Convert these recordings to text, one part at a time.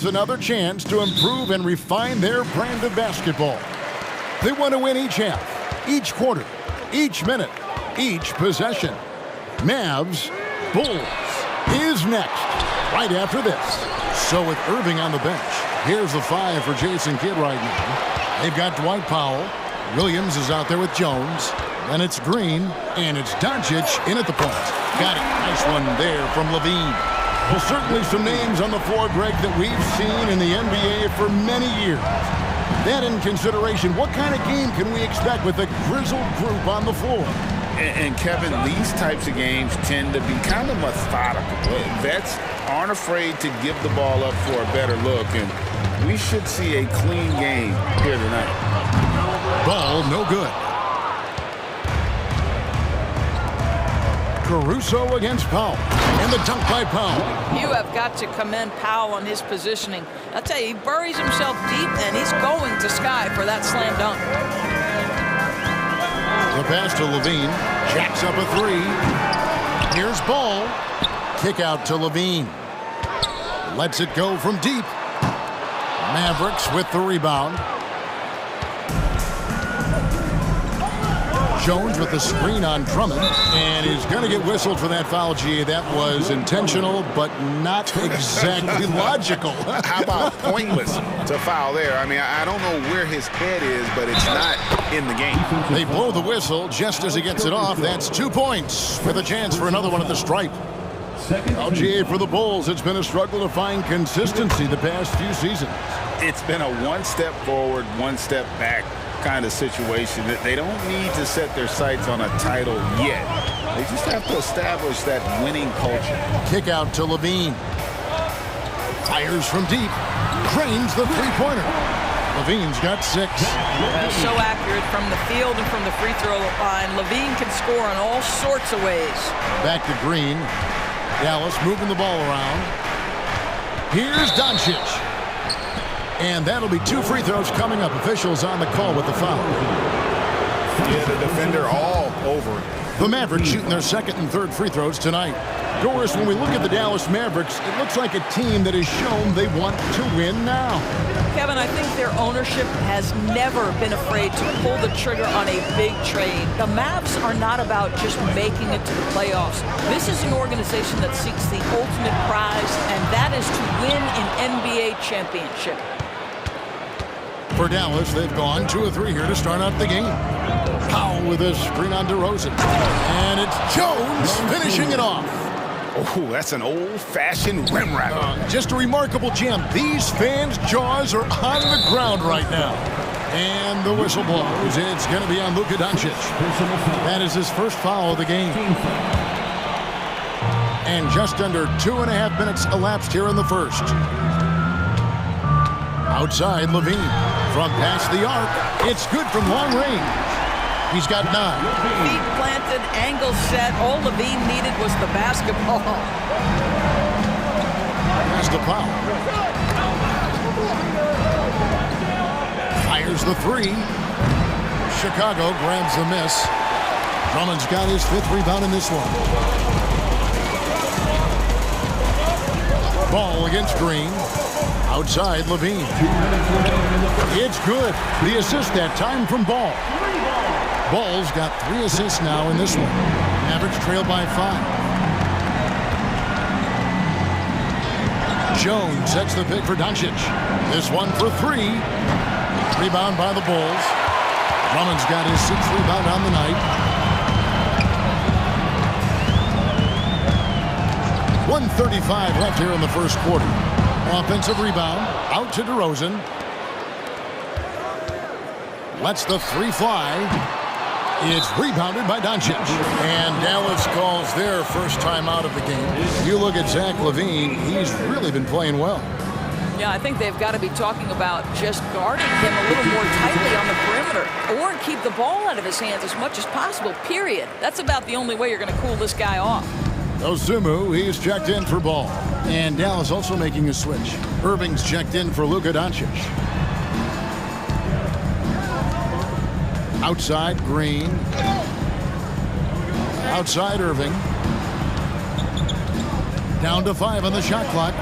gets another chance to improve and refine their brand of basketball. They want to win each half, each quarter, each minute, each possession. Mavs, Bulls is next, right after this. So with Irving on the bench, here's the 5 for Jason Kidd right now. They've got Dwight Powell. Williams is out there with Jones. Then it's Green, and it's Doncic in at the point. Got it. Nice one there from Levine. Well, certainly some names on the floor, Greg, that we've seen in the NBA for many years. That in consideration, what kind of game can we expect with a grizzled group on the floor? And Kevin, these types of games tend to be kind of methodical. Vets aren't afraid to give the ball up for a better look, and we should see a clean game here tonight. Ball no good. Caruso against Powell. And the dunk by Powell. You have got to commend Powell on his positioning. I'll tell you, he buries himself deep, and he's going to sky for that slam dunk. The pass to Levine. Jacks up a 3. Here's Ball. Kick out to Levine. Lets it go from deep. Mavericks with the rebound. Jones with the screen on Drummond, and he's going to get whistled for that foul, G. That was intentional, but not exactly logical. How about pointless to foul there? I mean, I don't know where his head is, but it's not in the game. They blow the whistle just as he gets it off. That's 2 points with a chance for another one at the stripe. LGA for the Bulls. It's been a struggle to find consistency the past few seasons. It's been a one step forward, one step back kind of situation. That they don't need to set their sights on a title yet. They just have to establish that winning culture. Kick out to Levine. Fires from deep. Cranes the three-pointer. Levine's got 6. So accurate from the field and from the free throw line. Levine can score in all sorts of ways. Back to Green. Dallas moving the ball around. Here's Doncic. And that'll be 2 free throws coming up. Officials on the call with the foul. Yeah, the defender all over it. The Mavericks shooting their 2nd and 3rd free throws tonight. Doris, when we look at the Dallas Mavericks, it looks like a team that has shown they want to win now. Kevin, I think their ownership has never been afraid to pull the trigger on a big trade. The Mavs are not about just making it to the playoffs. This is an organization that seeks the ultimate prize, and that is to win an NBA championship. For Dallas, they've gone 2 of 3 here to start out the game. Powell with a screen on DeRozan. And it's Jones finishing it off. Oh, that's an old-fashioned rim wrapper. Just a remarkable jam. These fans' jaws are on the ground right now. And the whistle blows. It's going to be on Luka Doncic. That is his first foul of the game. And just under 2.5 minutes elapsed here in the first. Outside, Levine. From past the arc. It's good from long range. He's got 9. Feet planted, angle set. All Levine needed was the basketball. Pass to Powell. Fires the 3. Chicago grabs the miss. Drummond's got his 5th rebound in this one. Ball against Green. Outside, Levine. It's good. The assist that time from Ball. Ball's got 3 assists now in this one. Mavericks trail by 5. Jones sets the pick for Doncic. This one for 3. Rebound by the Bulls. Drummond's got his 6th rebound on the night. 1:35 left here in the first quarter. Offensive rebound. Out to DeRozan. Lets the 3 fly. It's rebounded by Doncic. And Dallas calls their first time out of the game. You look at Zach LaVine, he's really been playing well. Yeah, I think they've got to be talking about just guarding him a little more tightly on the perimeter or keep the ball out of his hands as much as possible, period. That's about the only way you're going to cool this guy off. Osumu, he's checked in for Ball. And Dallas also making a switch. Irving's checked in for Luka Doncic. Outside, Green. Outside, Irving. Down to 5 on the shot clock.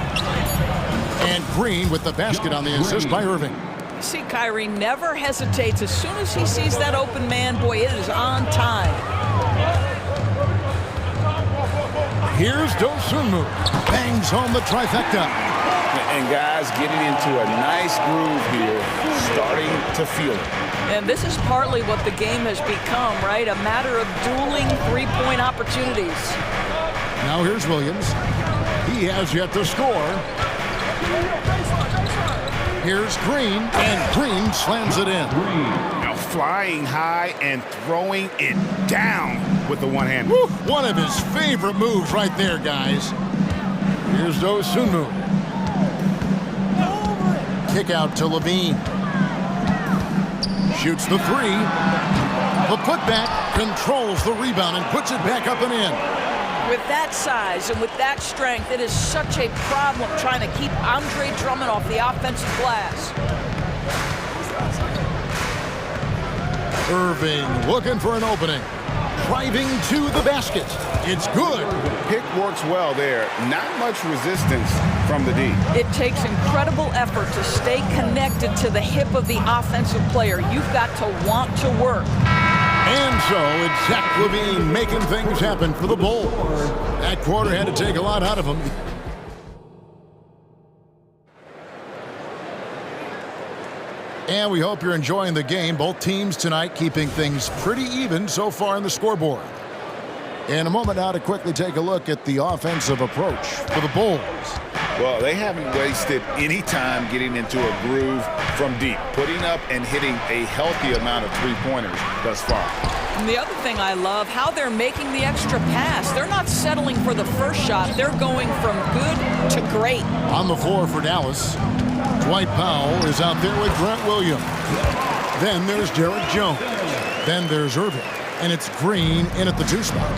And Green with the basket on the assist by Irving. See, Kyrie never hesitates. As soon as he sees that open man, boy, it is on time. Here's Dosunmu. Bangs home the trifecta. And guys getting into a nice groove here, starting to feel it. And this is partly what the game has become, right? A matter of dueling three-point opportunities. Now here's Williams. He has yet to score. Here's Green, and Green slams it in. Now flying high and throwing it down with the one-hand. One of his favorite moves right there, guys. Here's Dosunmu. Kick out to Levine. Shoots the three. The putback controls the rebound and puts it back up and in. With that size and with that strength, it is such a problem trying to keep Andre Drummond off the offensive glass. Irving looking for an opening. Driving to the basket. It's good. Pick works well there. Not much resistance from the D. It takes incredible effort to stay connected to the hip of the offensive player. You've got to want to work. And so it's Zach Levine making things happen for the Bulls. That quarter had to take a lot out of him. And we hope you're enjoying the game. Both teams tonight keeping things pretty even so far in the scoreboard. In a moment now to quickly take a look at the offensive approach for the Bulls. Well, they haven't wasted any time getting into a groove from deep, putting up and hitting a healthy amount of three-pointers thus far. And the other thing I love, how they're making the extra pass. They're not settling for the first shot. They're going from good to great. On the floor for Dallas, Dwight Powell is out there with Grant Williams. Then there's Derek Jones. Then there's Irving. And it's Green in at the two spot.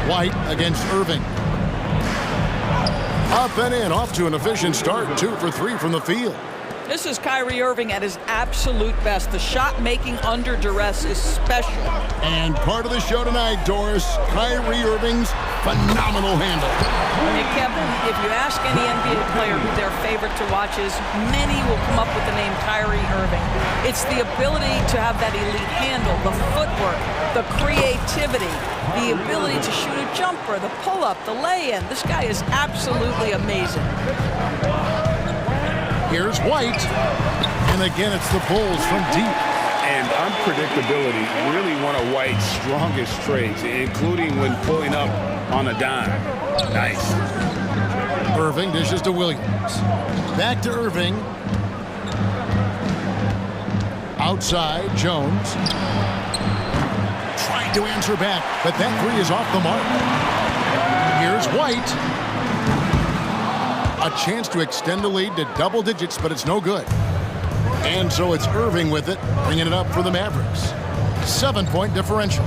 White against Irving. Up and in, off to an efficient start. 2 for 3 from the field. This is Kyrie Irving at his absolute best. The shot making under duress is special. And part of the show tonight, Doris, Kyrie Irving's phenomenal handle. Hey, Kevin, if you ask any NBA player who their favorite to watch is, many will come up with the name Kyrie Irving. It's the ability to have that elite handle, the footwork, the creativity, the ability to shoot a jumper, the pull-up, the lay-in. This guy is absolutely amazing. Here's White. And again, it's the Bulls from deep. And unpredictability, really one of White's strongest traits, including when pulling up on a dime. Nice. Irving dishes to Williams. Back to Irving. Outside, Jones. Trying to answer back, but that three is off the mark. Here's White. A chance to extend the lead to double digits, but it's no good. And so it's Irving with it, bringing it up for the Mavericks. 7-point differential.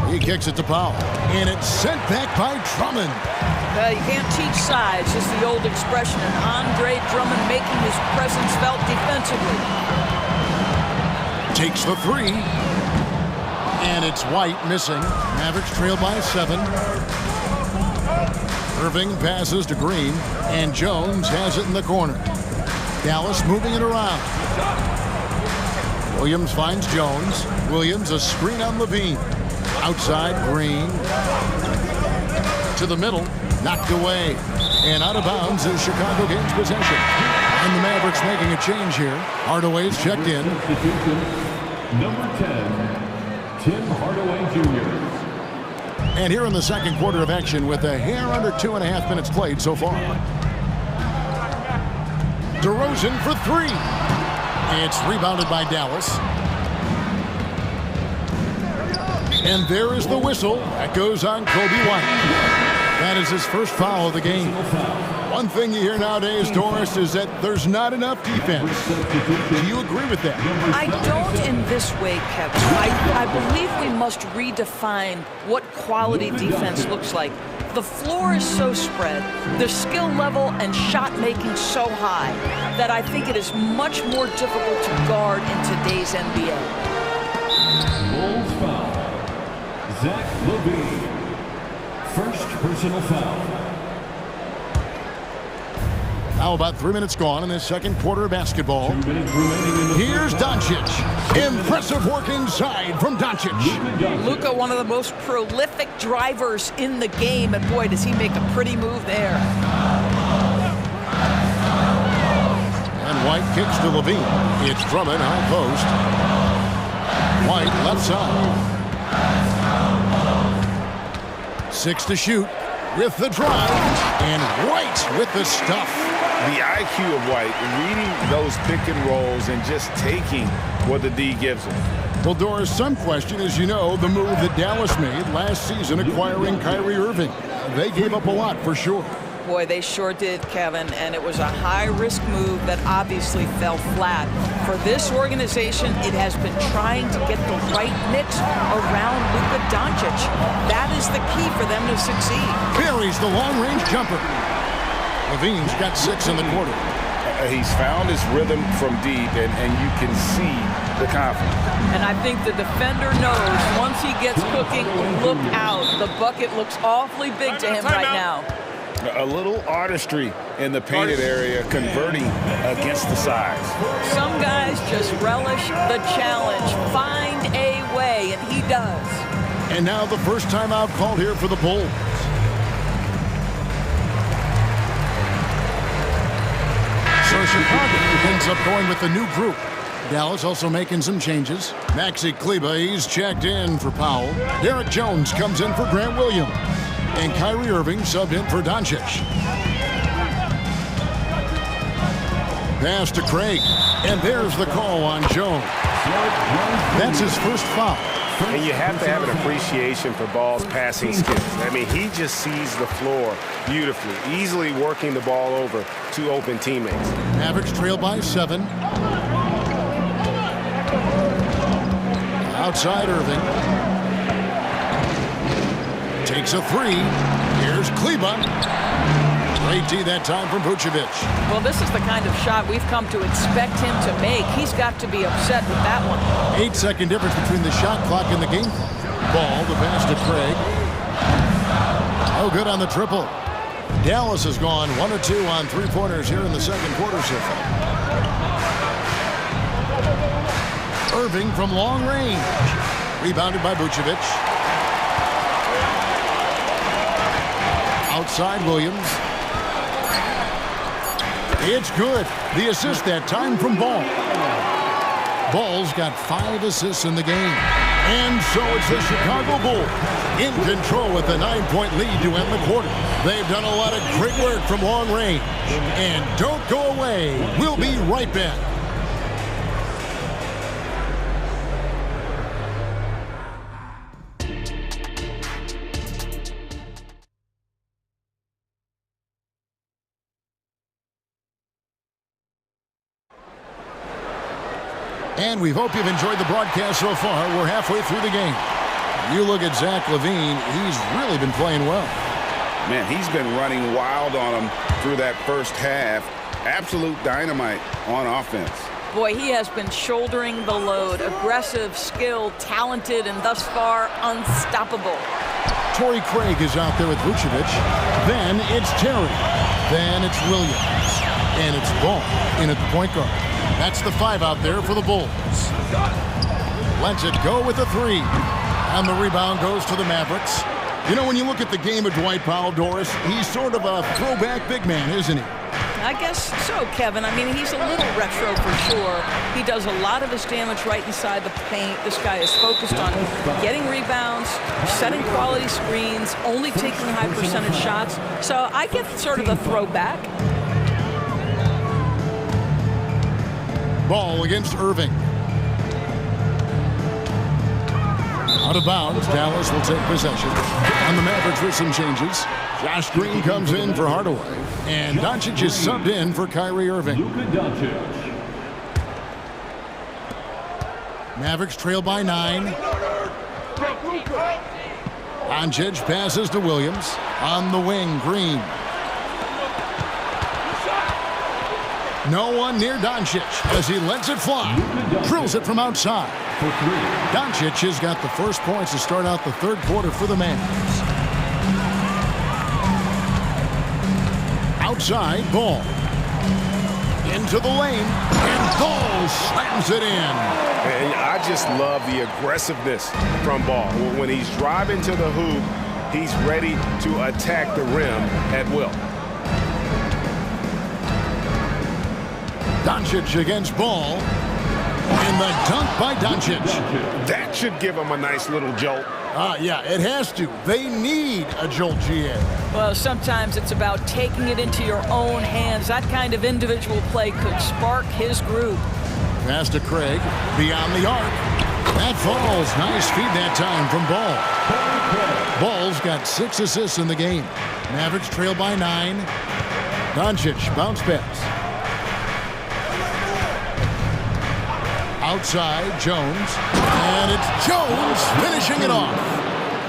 He kicks it to Powell, and it's sent back by Drummond. You can't teach size, just the old expression, and Andre Drummond making his presence felt defensively. Takes the three. And it's White missing. Mavericks trail by 7. Irving passes to Green, and Jones has it in the corner. Dallas moving it around. Williams finds Jones. Williams a screen on Levine. Outside, Green. To the middle, knocked away. And out of bounds is Chicago gains possession. And the Mavericks making a change here. Hardaway's checked in. Number 10. Tim Hardaway Jr. And here in the second quarter of action with a hair under 2.5 minutes played so far. DeRozan for three. It's rebounded by Dallas. And there is the whistle. That goes on Kobe White. That is his first foul of the game. One thing you hear nowadays, Doris, is that there's not enough defense. Do you agree with that? I don't in this way, Kevin. I believe we must redefine what quality defense looks like. The floor is so spread, the skill level and shot making so high that I think it is much more difficult to guard in today's NBA. Bulls foul. Zach Levine. First personal foul. Now about 3 minutes gone in this second quarter of basketball. 2 minutes remaining in the Here's Doncic. Impressive work inside from Doncic. Luka, one of the most prolific drivers in the game, and boy, does he make a pretty move there. And White kicks to Levine. It's Drummond, high post. White, left side. 6 to shoot with the drive. And White with the stuff. The IQ of White, reading those pick and rolls and just taking what the D gives him. Well, Doris, some question, as you know, the move that Dallas made last season acquiring Kyrie Irving. They gave up a lot for sure. Boy, they sure did, Kevin, and it was a high-risk move that obviously fell flat. For this organization, it has been trying to get the right mix around Luka Doncic. That is the key for them to succeed. Buries the long-range jumper. Levine's got 6 in the quarter. He's found his rhythm from deep, and you can see the confidence. And I think the defender knows once he gets cooking, look out. The bucket looks awfully big to him right now. A little artistry in the painted area, converting against the size. Some guys just relish the challenge, find a way, and he does. And now the first timeout called here for the Bulls. So Chicago ends up going with a new group. Dallas also making some changes. Maxi Kleber, he's checked in for Powell. Derek Jones comes in for Grant Williams. And Kyrie Irving subbed in for Doncic. Pass to Craig. And there's the call on Jones. That's his first foul. And you have to have an appreciation for Ball's passing skills. I mean, he just sees the floor beautifully, easily working the ball over to open teammates. Mavericks trail by 7. Outside Irving. Takes a 3. Here's Kleber. Great D that time from Vucevic. Well, this is the kind of shot we've come to expect him to make. He's got to be upset with that one. 8-second difference between the shot clock and the game clock. Ball, the pass to Craig. No good on the triple. Dallas has gone 1 of 2 on three-pointers here in the second quarter so far. Irving from long range. Rebounded by Vucevic. Outside Williams. It's good. The assist that time from Ball. Ball's got 5 assists in the game. And so it's the Chicago Bulls in control with a 9-point lead to end the quarter. They've done a lot of great work from long range. And don't go away. We'll be right back. And we hope you've enjoyed the broadcast so far. We're halfway through the game. You look at Zach Levine, he's really been playing well. Man, he's been running wild on him through that first half. Absolute dynamite on offense. Boy, he has been shouldering the load. Aggressive, skilled, talented, and thus far unstoppable. Torrey Craig is out there with Vucevic. Then it's Terry. Then it's Williams. And it's Ball in at the point guard. That's the 5 out there for the Bulls. Lets it go with a 3. And the rebound goes to the Mavericks. You know, when you look at the game of Dwight Powell, Doris, he's sort of a throwback big man, isn't he? I guess so, Kevin. I mean, he's a little retro for sure. He does a lot of his damage right inside the paint. This guy is focused on getting rebounds, setting quality screens, only taking high percentage shots. So I get sort of a throwback. Ball against Irving. Out of bounds, Dallas will take possession. On the Mavericks with some changes. Josh Green comes in for Hardaway. And Doncic is subbed in for Kyrie Irving. Mavericks trail by 9. Doncic passes to Williams. On the wing, Green. No one near Doncic as he lets it fly. Drills it from outside. Doncic has got the first points to start out the third quarter for the Mavs. Outside, Ball. Into the lane, and Ball slams it in. And I just love the aggressiveness from Ball. When he's driving to the hoop, he's ready to attack the rim at will. Doncic against Ball. And the dunk by Doncic. That should give him a nice little jolt. Yeah, it has to. They need a jolt, GA. Well, sometimes it's about taking it into your own hands. That kind of individual play could spark his groove. Pass to Craig, beyond the arc. That falls. Nice feed that time from Ball. Ball's got 6 assists in the game. Mavericks trail by 9. Doncic, bounce pass. Outside, Jones. And it's Jones finishing it off.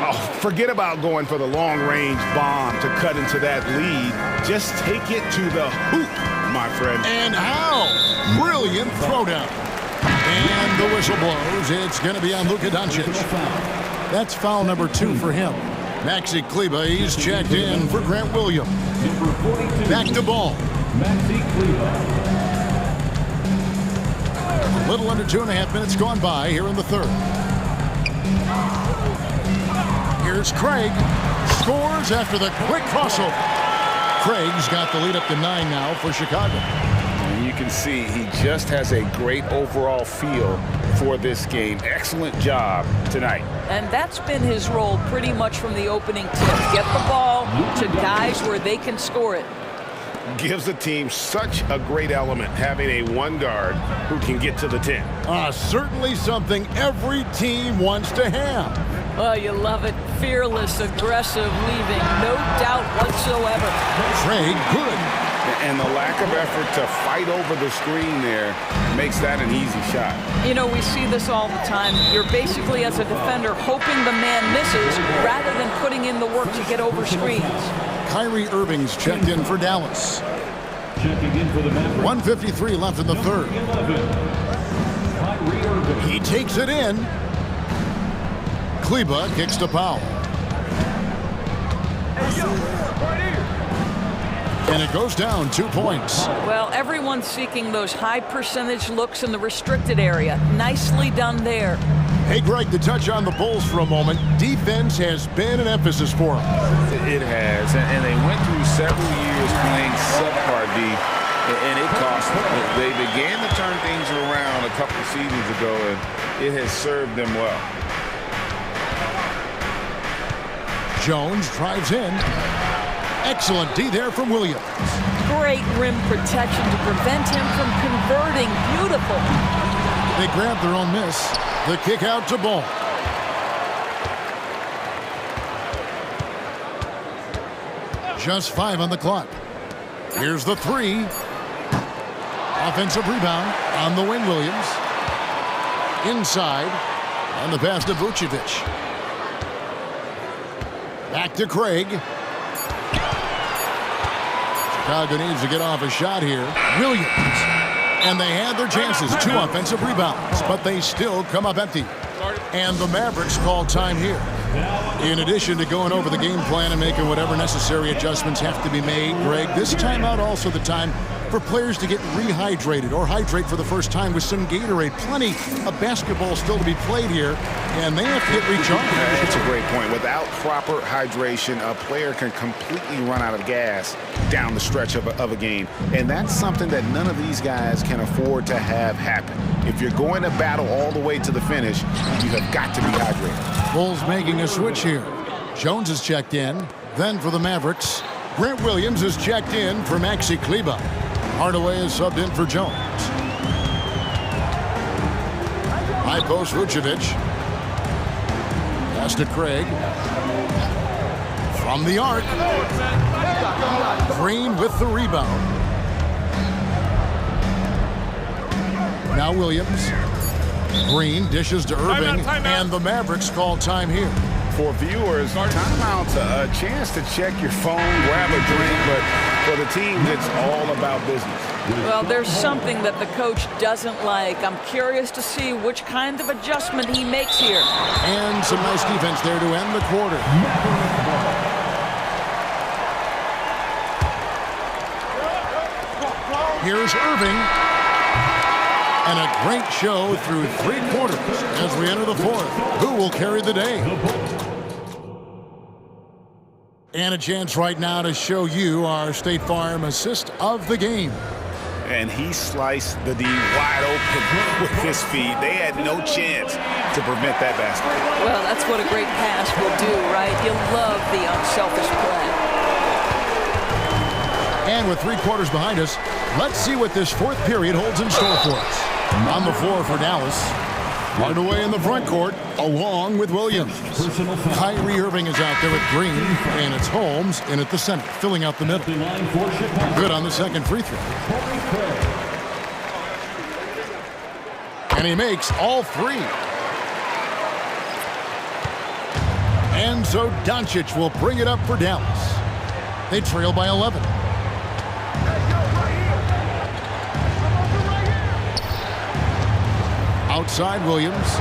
Oh, forget about going for the long-range bomb to cut into that lead. Just take it to the hoop, my friend. And how? Brilliant throwdown. And the whistle blows. It's going to be on Luka Doncic. That's foul number 2 for him. Maxi Kleber, he's checked in for Grant Williams. Back to Ball. Maxi Kleber. A little under 2.5 minutes gone by here in the third. Here's Craig. Scores after the quick crossover. Craig's got the lead up to 9 now for Chicago. And you can see he just has a great overall feel for this game. Excellent job tonight. And that's been his role pretty much from the opening tip. Get the ball to guys where they can score it. Gives the team such a great element having a one guard who can get to the 10. Certainly something every team wants to have. Oh, you love it. Fearless, aggressive, leaving no doubt whatsoever. Craig, good. And the lack of effort to fight over the screen there makes that an easy shot. You know, we see this all the time. You're basically, as a defender, hoping the man misses rather than putting in the work to get over screens. Kyrie Irving's checked in for Dallas. Checking in for the Mavericks. 1:53 left in the third. 11. Kyrie Irving. He takes it in. Kleber kicks to Powell. And it goes down 2 points. Well, everyone's seeking those high percentage looks in the restricted area. Nicely done there. Hey, Greg, to touch on the Bulls for a moment, defense has been an emphasis for them. It has, and they went through several years playing subpar D, and it cost them. They began to turn things around a couple of seasons ago, and it has served them well. Jones drives in. Excellent D there from Williams. Great rim protection to prevent him from converting. Beautiful. They grab their own miss. The kick out to Ball. Just 5 on the clock. Here's the 3. Offensive rebound on the wing, Williams. Inside. And the pass to Vucevic. Back to Craig. Chicago needs to get off a shot here. Williams. And they had their chances. 2 offensive rebounds, but they still come up empty. And the Mavericks call time here. In addition to going over the game plan and making whatever necessary adjustments have to be made, Greg, this timeout also the time for players to get rehydrated or hydrate for the first time with some Gatorade. Plenty of basketball still to be played here, and they have to get recharged. That's a great point. Without proper hydration, a player can completely run out of gas down the stretch of a game. And that's something that none of these guys can afford to have happen. If you're going to battle all the way to the finish, you have got to be hydrated. Bulls making a switch here. Jones is checked in. Then for the Mavericks, Grant Williams is checked in for Maxi Kleber. Hardaway is subbed in for Jones. High post Vucevic. Pass to Craig. From the arc. Green with the rebound. Now Williams. Green dishes to Irving. And the Mavericks call time here. For viewers, timeout's a chance to check your phone, grab a drink, but for the team, it's all about business. Well, there's something that the coach doesn't like. I'm curious to see which kind of adjustment he makes here. And some nice defense there to end the quarter. Here's Irving. And a great show through 3 quarters as we enter the 4th. Who will carry the day? And a chance right now to show you our State Farm assist of the game. And he sliced the D wide open with his feet. They had no chance to prevent that basket. Well, that's what a great pass will do, right? You'll love the unselfish play. And with 3 quarters behind us, let's see what this 4th period holds in store for us. On the floor for Dallas. Right away in the front court, along with Williams. Kyrie Irving is out there with Green, and it's Holmes in at the center, filling out the middle. Good on the second free throw. And he makes all 3. And so Doncic will bring it up for Dallas. They trail by 11. Outside Williams.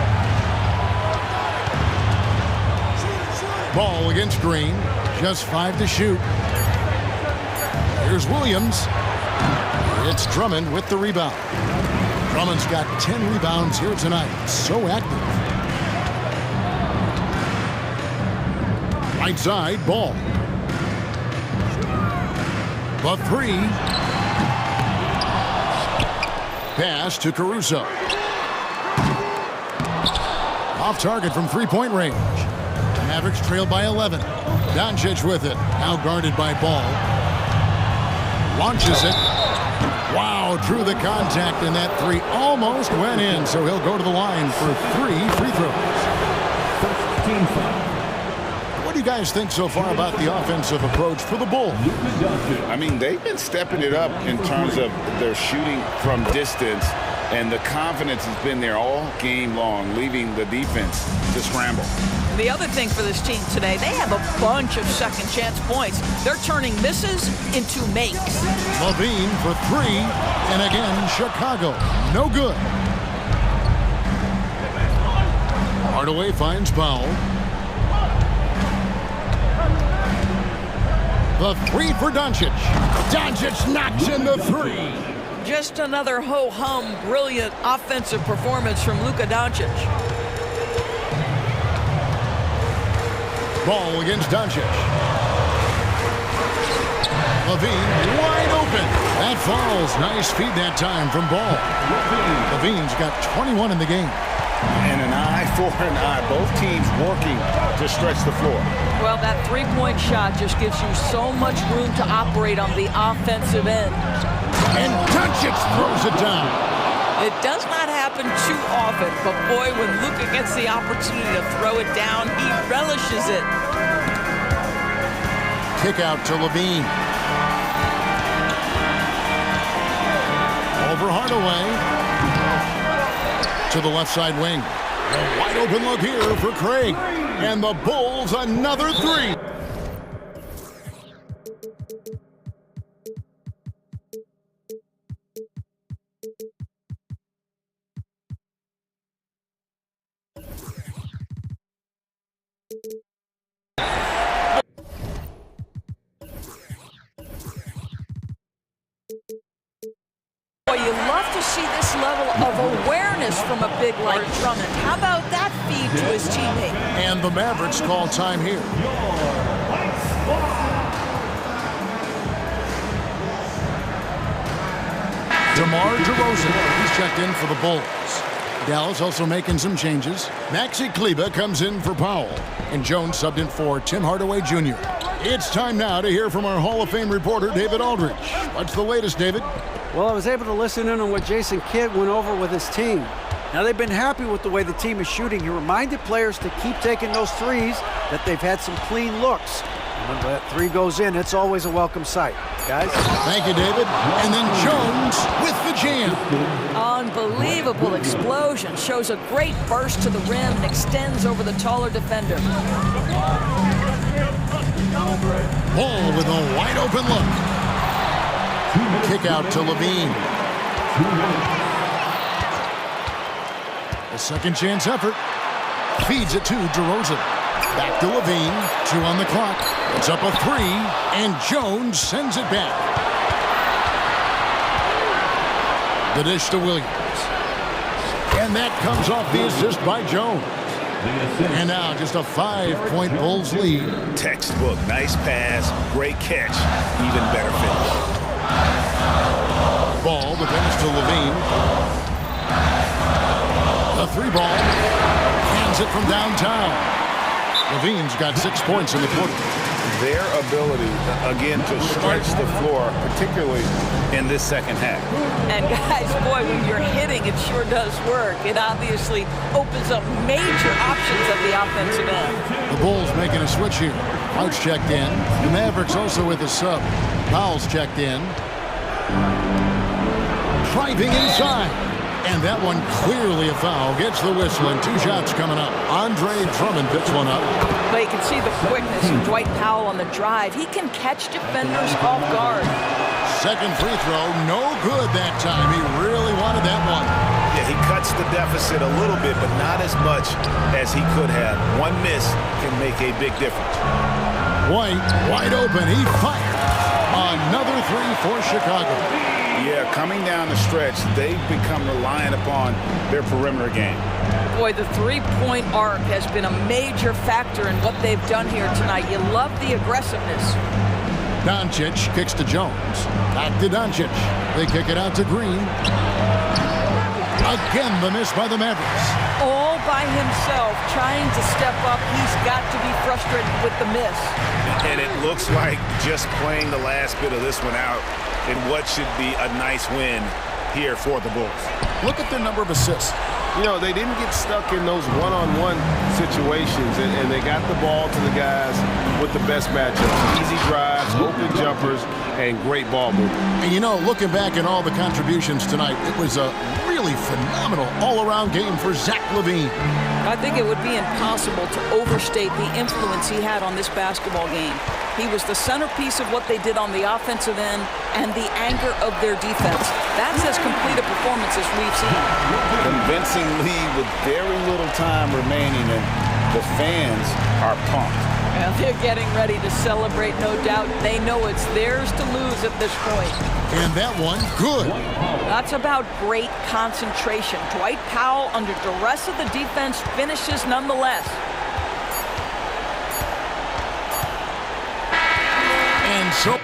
Ball against Green. Just 5 to shoot. Here's Williams. It's Drummond with the rebound. Drummond's got 10 rebounds here tonight. So active. Right side, Ball. The 3. Pass to Caruso. Off target from 3-point range. Mavericks trail by 11. Doncic with it. Now guarded by Ball. Launches it. Wow, drew the contact, and that 3 almost went in, so he'll go to the line for 3 free throws. What do you guys think so far about the offensive approach for the Bulls? I mean, they've been stepping it up in terms of their shooting from distance, and the confidence has been there all game long, leaving the defense to scramble. The other thing for this team today, they have a bunch of second chance points. They're turning misses into makes. Levine for 3, and again, Chicago. No good. Hardaway finds Powell. The 3 for Doncic. Doncic knocks in the 3. Just another ho-hum, brilliant offensive performance from Luka Doncic. Ball against Doncic. Levine wide open. That falls. Nice feed that time from Ball. Levine's got 21 in the game. And an eye for an eye. Both teams working to stretch the floor. Well, that 3-point shot just gives you so much room to operate on the offensive end. And Doncic throws it down. It does not happen too often, but boy, when Luka gets the opportunity to throw it down, he relishes it. Kick out to Levine. Over Hardaway. To the left side wing. A wide open look here for Craig. And the Bulls another 3. Boy, you love to see this level of awareness from a big like Drummond. How about that feed to his teammate? And the Mavericks call time here. DeMar DeRozan, he's checked in for the Bulls. Dallas also making some changes. Maxi Kleber comes in for Powell. And Jones subbed in for Tim Hardaway Jr. It's time now to hear from our Hall of Fame reporter, David Aldridge. What's the latest, David? Well, I was able to listen in on what Jason Kidd went over with his team. Now, they've been happy with the way the team is shooting. He reminded players to keep taking those threes, that they've had some clean looks. And when that 3 goes in, it's always a welcome sight. Guys? Thank you, David. And then Jones with the jam. Unbelievable explosion. Shows a great burst to the rim and extends over the taller defender. Ball with a wide open look. Kick out to Levine. A second chance effort. Feeds it to DeRozan. Back to Levine. 2 on the clock. It's up a 3, and Jones sends it back. The dish to Williams. And that comes off the assist by Jones. And now just a 5-point Bulls lead. Textbook. Nice pass. Great catch. Even better finish. Ball, the pass to Levine. The 3 ball. Hands it from downtown. Levine's got 6 points in the quarter. Their ability, again, to stretch the floor, particularly in this second half. And guys, boy, when you're hitting, it sure does work. It obviously opens up major options at the offensive end. The Bulls making a switch here. White's checked in. The Mavericks also with a sub. Powell's checked in. Driving inside. And that one clearly a foul. Gets the whistle, and 2 shots coming up. Andre Drummond picks one up. But you can see the quickness of Dwight Powell on the drive. He can catch defenders off guard. Second free throw, no good that time. He really wanted that one. Yeah, he cuts the deficit a little bit, but not as much as he could have. One miss can make a big difference. White, wide open. He fired. Another 3 for Chicago. Yeah, coming down the stretch, they've become reliant upon their perimeter game. Boy, the three-point arc has been a major factor in what they've done here tonight. You love the aggressiveness. Doncic kicks to Jones. Back to Doncic. They kick it out to Green. Again, the miss by the Mavericks. All by himself, trying to step up. He's got to be frustrated with the miss. And it looks like just playing the last bit of this one out in what should be a nice win here for the Bulls. Look at their number of assists. You know, they didn't get stuck in those one-on-one situations, and they got the ball to the guys with the best matchups. Easy drives, open jumpers, and great ball movement. And you know, looking back at all the contributions tonight, it was a really phenomenal all-around game for Zach LaVine. I think it would be impossible to overstate the influence he had on this basketball game. He was the centerpiece of what they did on the offensive end and the anchor of their defense. That's as complete a performance as we've seen. Convincing lead with very little time remaining, and the fans are pumped. Well, they're getting ready to celebrate, no doubt. They know it's theirs to lose at this point. And that one, good. That's about great concentration. Dwight Powell, under duress of the defense, finishes nonetheless. And so...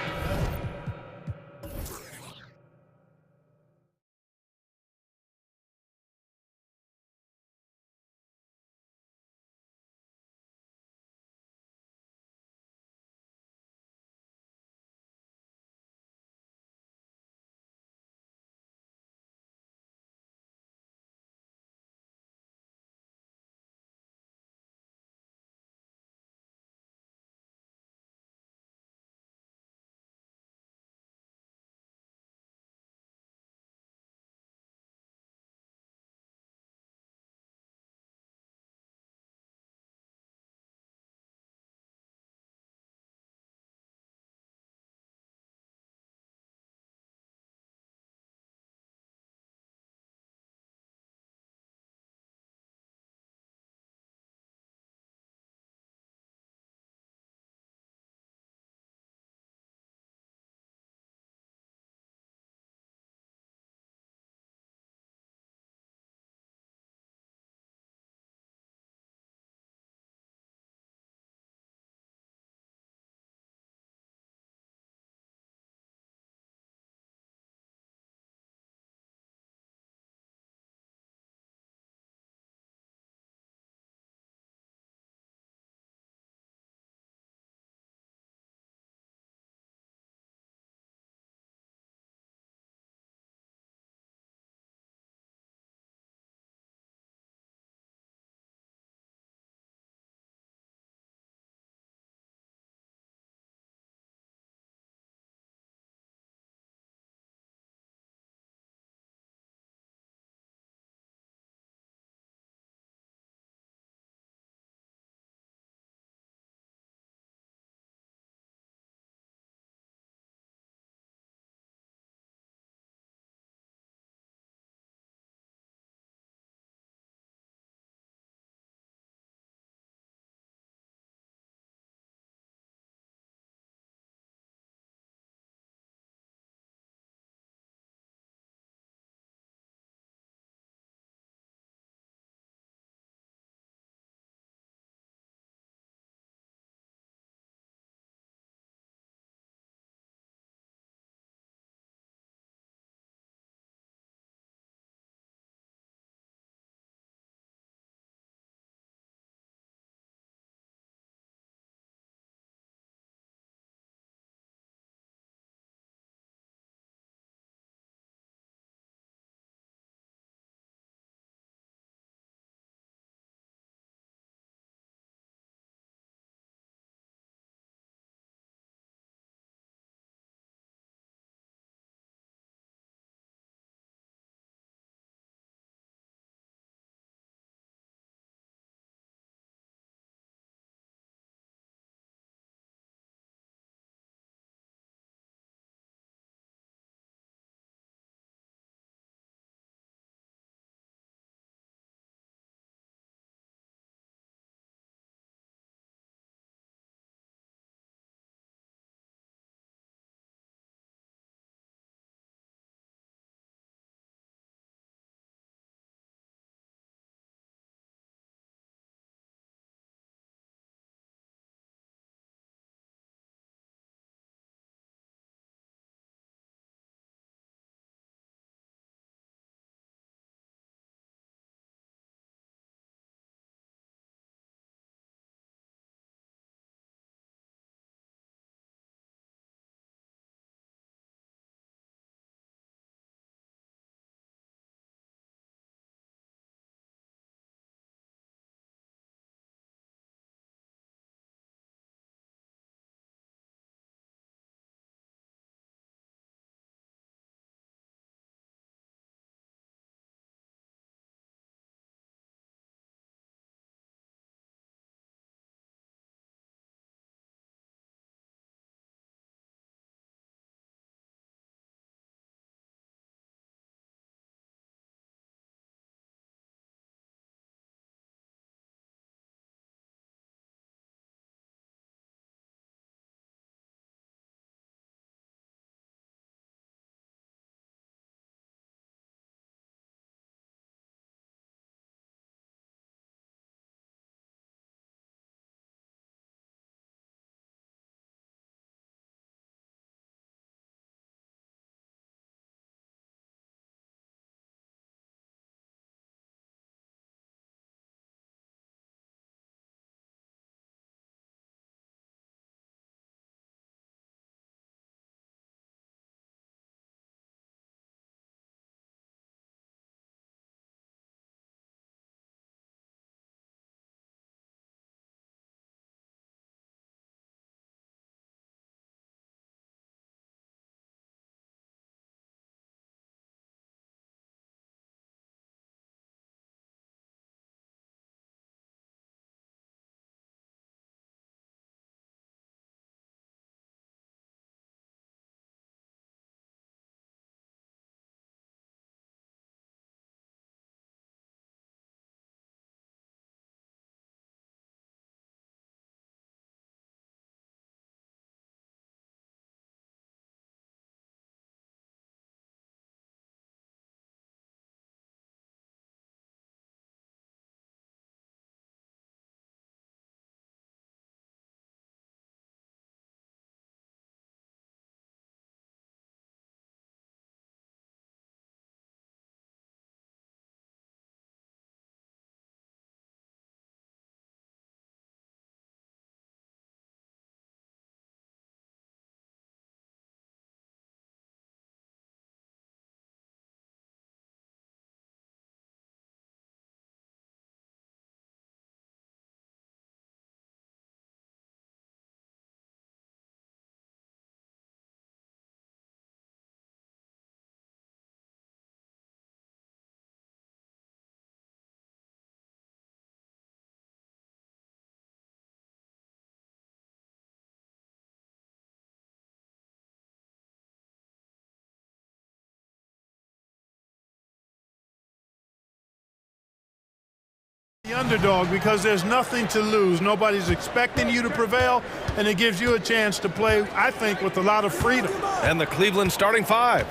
underdog because there's nothing to lose. Nobody's expecting you to prevail, and it gives you a chance to play, I think, with a lot of freedom. And the Cleveland starting five.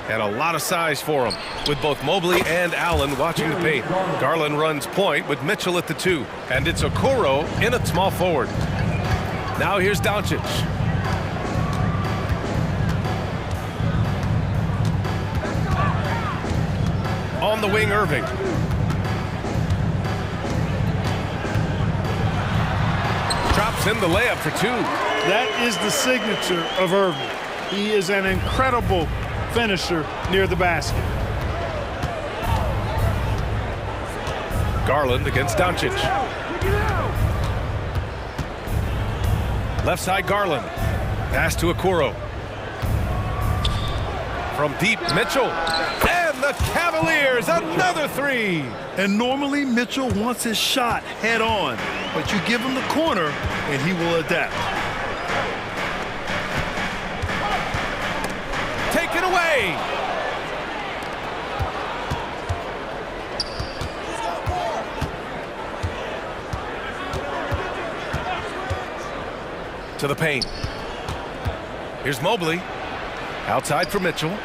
And a lot of size for him, with both Mobley and Allen watching the paint. Garland runs point with Mitchell at the 2. And it's Okoro in at small forward. Now here's Doncic. On the wing, Irving. Drops in the layup for 2. That is the signature of Irving. He is an incredible finisher near the basket. Garland against Doncic. Left side, Garland. Pass to Okoro. From deep, Mitchell. And the Cavaliers, another 3. And normally Mitchell wants his shot head on, but you give him the corner and he will adapt. Take it away. To the paint. Here's Mobley. Outside for Mitchell.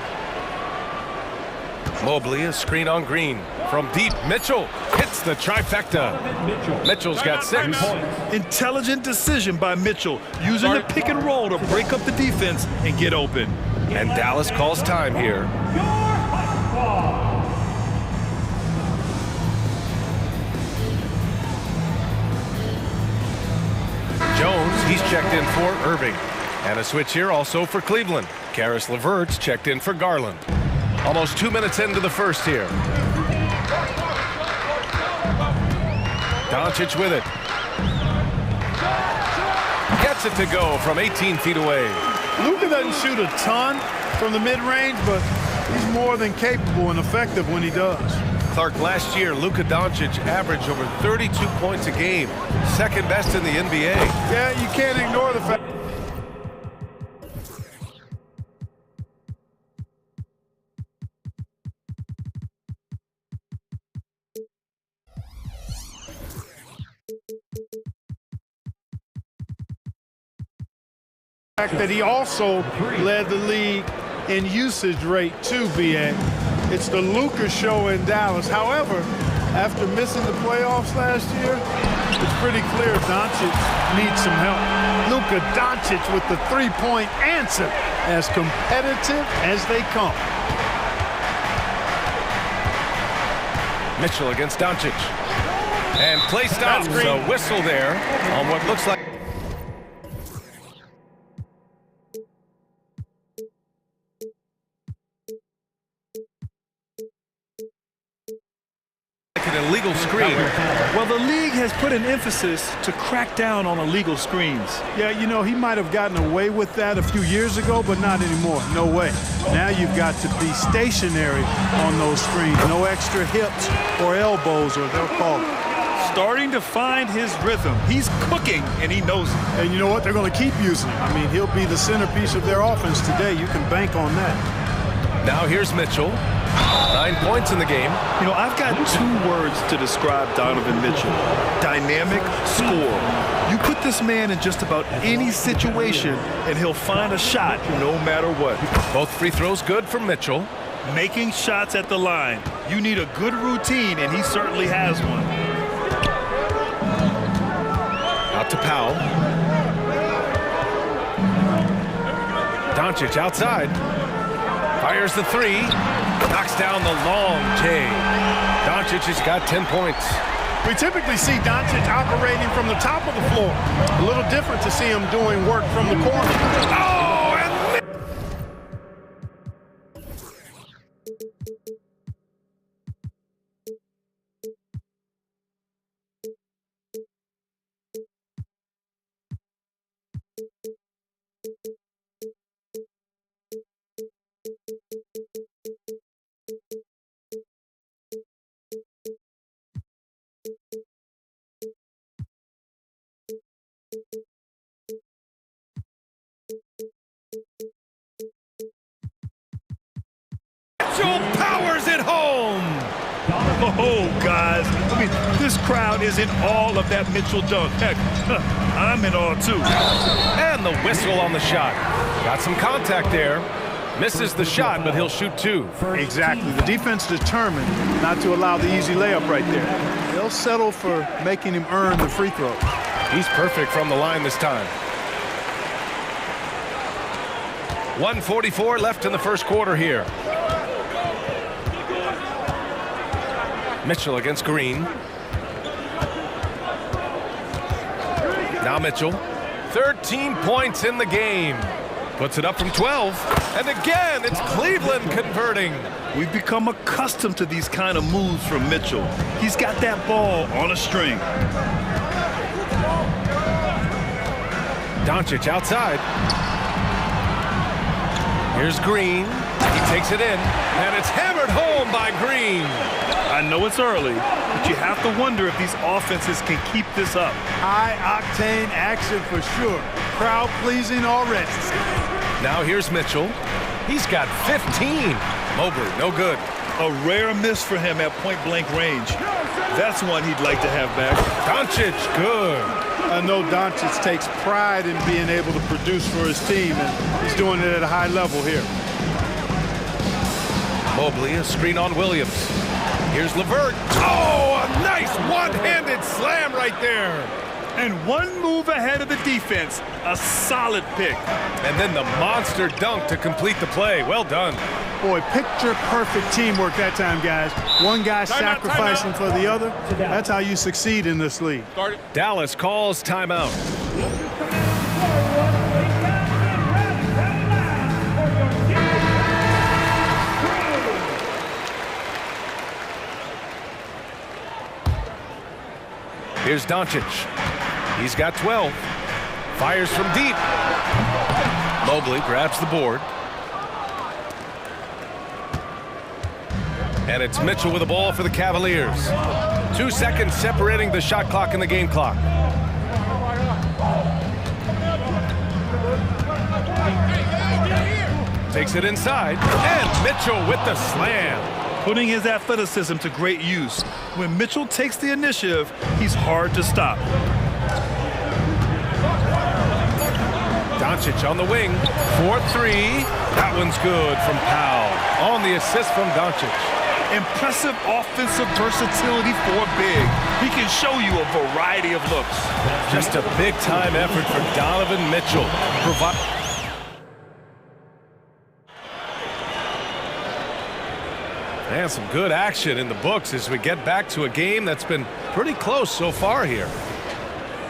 Mobley, a screen on Green. From deep, Mitchell hits the trifecta. Mitchell's got 6. Intelligent decision by Mitchell, using the pick and roll to break up the defense and get open. And Dallas calls time here. Jones, he's checked in for Irving. And a switch here also for Cleveland. Karis LeVert's checked in for Garland. Almost 2 minutes into the first here. Doncic with it. Gets it to go from 18 feet away. Luka doesn't shoot a ton from the mid-range, but he's more than capable and effective when he does. Clark, last year, Luka Doncic averaged over 32 points a game. Second best in the NBA. Yeah, you can't ignore the fact. That he also led the league in usage rate too, BA. It's the Luka show in Dallas. However, after missing the playoffs last year, it's pretty clear Doncic needs some help. Luka Doncic with the three-point answer, as competitive as they come. Mitchell against Doncic. And play stops. A whistle there on what looks like an illegal screen. Well, the league has put an emphasis to crack down on illegal screens. Yeah, you know, he might have gotten away with that a few years ago, but not anymore. No way. Now you've got to be stationary on those screens. No extra hips or elbows, or they'll call it. Starting to find his rhythm. He's cooking, and he knows it. And you know what? They're going to keep using him. I mean, he'll be the centerpiece of their offense today. You can bank on that. Now here's Mitchell. 9 points in the game. You know, I've got 2 words to describe Donovan Mitchell. Dynamic, score. You put this man in just about any situation, and he'll find a shot no matter what. Both free throws good for Mitchell. Making shots at the line. You need a good routine, and he certainly has one. Out to Powell. Doncic outside. Fires the 3. Knocks down the long J. Doncic has got 10 points. We typically see Doncic operating from the top of the floor. A little different to see him doing work from the corner. Oh, and Mitchell powers it home. Oh, guys. I mean, this crowd is in awe of that Mitchell dunk. Heck, I'm in awe, too. And the whistle on the shot. Got some contact there. Misses the shot, but he'll shoot two. Exactly. The defense determined not to allow the easy layup right there. They'll settle for making him earn the free throw. He's perfect from the line this time. 1:44 left in the first quarter here. Mitchell against Green. Now Mitchell. 13 points in the game. Puts it up from 12. And again, it's Cleveland converting. We've become accustomed to these kind of moves from Mitchell. He's got that ball on a string. Doncic outside. Here's Green. He takes it in, and it's hammered home by Green. I know it's early, but you have to wonder if these offenses can keep this up. High-octane action for sure. Crowd-pleasing already. Now here's Mitchell. He's got 15. Mobley, no good. A rare miss for him at point-blank range. That's one he'd like to have back. Doncic, good. I know Doncic takes pride in being able to produce for his team, and he's doing it at a high level here. Mobley, a screen on Williams. Here's LeVert. Oh, a nice one-handed slam right there. And one move ahead of the defense. A solid pick. And then the monster dunk to complete the play. Well done. Boy, picture-perfect teamwork that time, guys. One guy sacrificing for the other. That's how you succeed in this league. Dallas calls timeout. Here's Doncic. He's got 12. Fires from deep. Mobley grabs the board. And it's Mitchell with the ball for the Cavaliers. 2 seconds separating the shot clock and the game clock. Takes it inside. And Mitchell with the slam. Putting his athleticism to great use. When Mitchell takes the initiative, he's hard to stop. Doncic on the wing. 4-3. That one's good from Powell. On the assist from Doncic. Impressive offensive versatility for big. He can show you a variety of looks. Just a big-time effort for Donovan Mitchell. And some good action in the books as we get back to a game that's been pretty close so far here.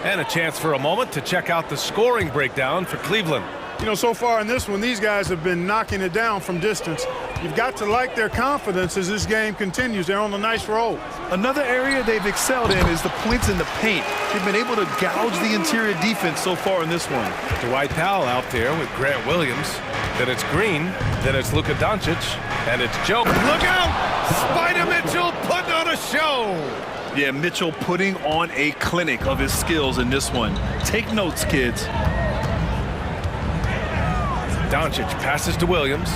And a chance for a moment to check out the scoring breakdown for Cleveland. You know, so far in this one, these guys have been knocking it down from distance. You've got to like their confidence as this game continues. They're on a nice roll. Another area they've excelled in is the points in the paint. They've been able to gouge the interior defense so far in this one. Dwight Powell out there with Grant Williams. Then it's Green. Then it's Luka Doncic. And it's Joe. Look out! Spider Mitchell putting on a show. Yeah, Mitchell putting on a clinic of his skills in this one. Take notes, kids. Doncic passes to Williams.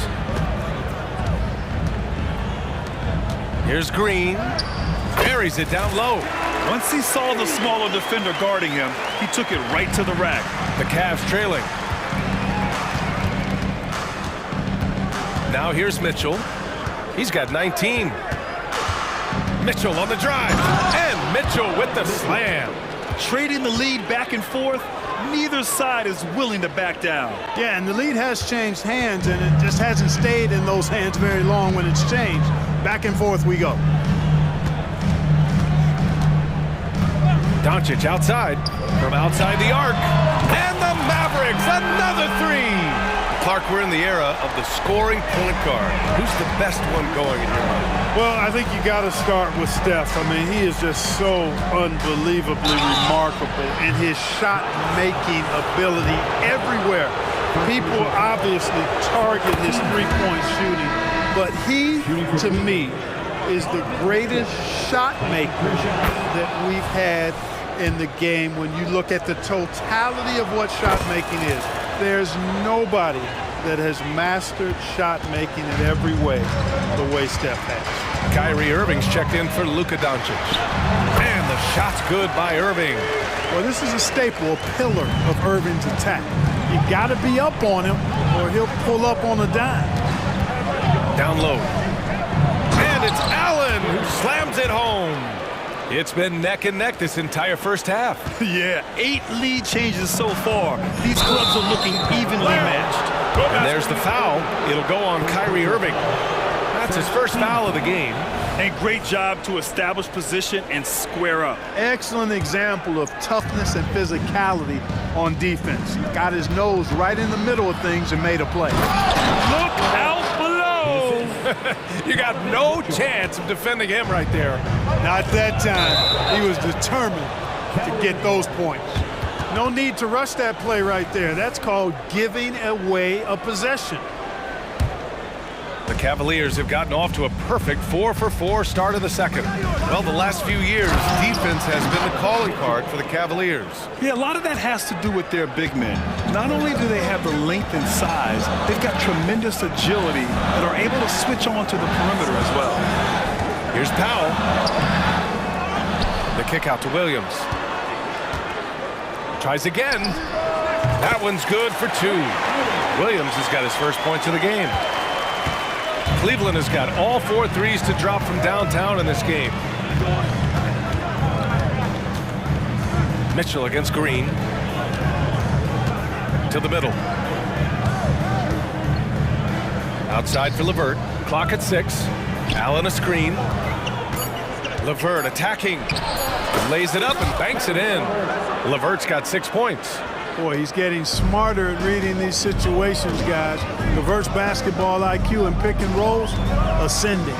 Here's Green. Buries it down low. Once he saw the smaller defender guarding him, he took it right to the rack. The Cavs trailing. Now here's Mitchell. He's got 19. Mitchell on the drive. And Mitchell with the slam. Trading the lead back and forth. Neither side is willing to back down. Yeah, and the lead has changed hands, and it just hasn't stayed in those hands very long when it's changed. Back and forth we go. Doncic outside. From outside the arc. And the Mavericks, another three. Clark, we're in the era of the scoring point guard. Who's the best one going in your mind? Well, I think you got to start with Steph. I mean, he is just so unbelievably remarkable in his shot-making ability everywhere. People obviously target his three-point shooting, but he, to me, is the greatest shot maker that we've had in the game when you look at the totality of what shot making is. There's nobody that has mastered shot making in every way, the way Steph has. Kyrie Irving's checked in for Luka Doncic. And the shot's good by Irving. Well, this is a staple, a pillar of Irving's attack. You got to be up on him or he'll pull up on a dime. Down low. And it's Allen who slams it home. It's been neck and neck this entire first half. Yeah, 8 lead changes so far. These clubs are looking evenly matched. And there's the foul. It'll go on Kyrie Irving. That's his first foul of the game. And great job to establish position and square up. Excellent example of toughness and physicality on defense. Got his nose right in the middle of things and made a play. Look out below! You got no chance of defending him right there. Not that time. He was determined to get those points. No need to rush that play right there. That's called giving away a possession. The Cavaliers have gotten off to a perfect 4-for-4 start of the second. Well, the last few years, defense has been the calling card for the Cavaliers. Yeah, a lot of that has to do with their big men. Not only do they have the length and size, they've got tremendous agility and are able to switch on to the perimeter as well. Here's Powell. The kick out to Williams. Tries again. That one's good for 2. Williams has got his first points of the game. Cleveland has got all 4 threes to drop from downtown in this game. Mitchell against Green. To the middle. Outside for LeVert. Clock at 6. Allen a screen. LeVert attacking. Lays it up and banks it in. LeVert's got 6 points. Boy, he's getting smarter at reading these situations, guys. LeVert's basketball IQ and pick and rolls ascending.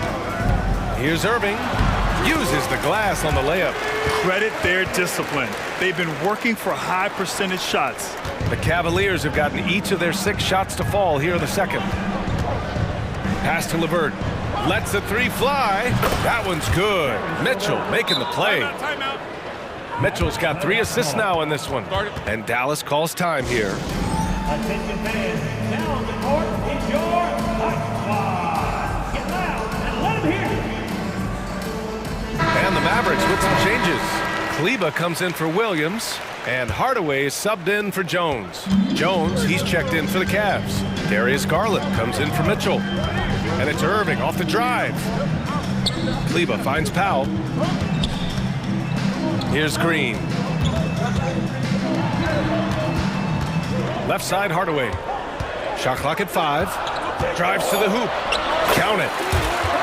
Here's Irving. Uses the glass on the layup. Credit their discipline. They've been working for high percentage shots. The Cavaliers have gotten each of their 6 shots to fall here in the second. Pass to LeVert. Lets the 3 fly. That one's good. Mitchell making the play. Timeout. Mitchell's got 3 assists now in this one. And Dallas calls time here. Attention fans, now on the court is your hot squad. Get loud and let them hear you. And the Mavericks with some changes. Kleba comes in for Williams. And Hardaway is subbed in for Jones. Jones, he's checked in for the Cavs. Darius Garland comes in for Mitchell. And it's Irving off the drive. Kleba finds Powell. Here's Green. Left side, Hardaway. Shot clock at 5. Drives to the hoop. Count it.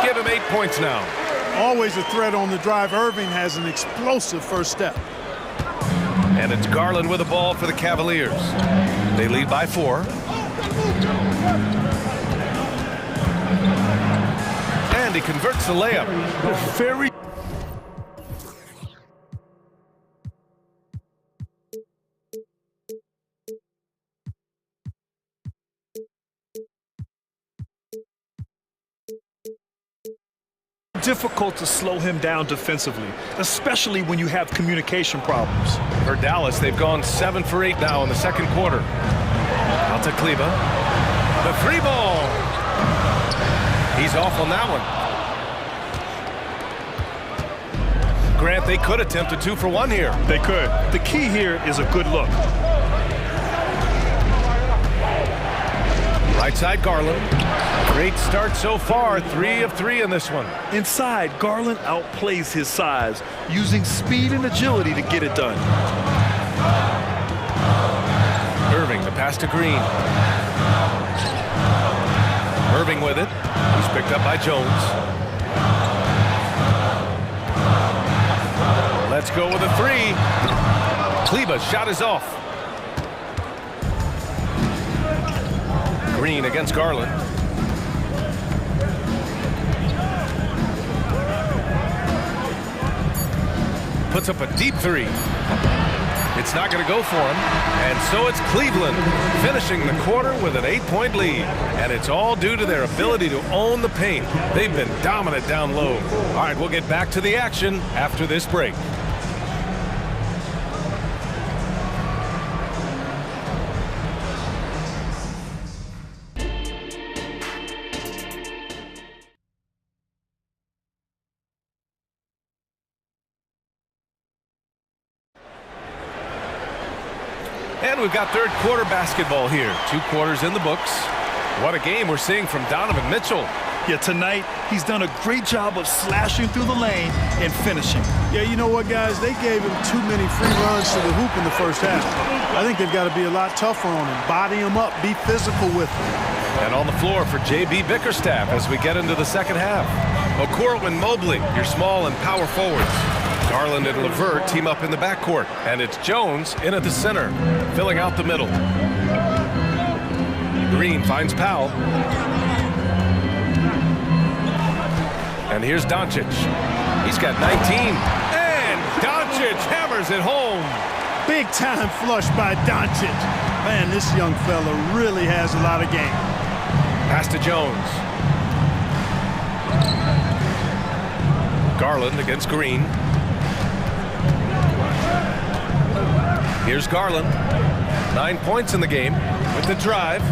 Give him 8 points now. Always a threat on the drive. Irving has an explosive first step. And it's Garland with the ball for the Cavaliers. They lead by 4. And he converts the layup. Very difficult to slow him down defensively, especially when you have communication problems. For Dallas, they've gone 7 for 8 now in the second quarter. Out to Kleba. The 3 ball. He's off on that one. Grant, they could attempt a 2 for 1 here. They could. The key here is a good look. Right side, Garland. Great start so far. 3 of 3 in this one. Inside, Garland outplays his size, using speed and agility to get it done. Irving, the pass to Green. Irving with it. He's picked up by Jones. Let's go with a 3. Kleba's shot is off. Green against Garland. Puts up a deep 3. It's not going to go for him. And so it's Cleveland finishing the quarter with an 8-point lead. And it's all due to their ability to own the paint. They've been dominant down low. All right, we'll get back to the action after this break. And we've got third quarter basketball here. 2 quarters in the books. What a game we're seeing from Donovan Mitchell. Yeah, tonight, he's done a great job of slashing through the lane and finishing. Yeah, you know what, guys? They gave him too many free runs to the hoop in the first half. I think they've got to be a lot tougher on him. Body him up, be physical with him. And on the floor for J.B. Bickerstaff as we get into the second half. Okoro and Mobley, your small and power forwards. Garland and LeVert team up in the backcourt. And it's Jones in at the center, filling out the middle. Green finds Powell. And here's Doncic. He's got 19. And Doncic hammers it home. Big time flush by Doncic. Man, this young fella really has a lot of game. Pass to Jones. Garland against Green. Here's Garland. 9 points in the game with the drive.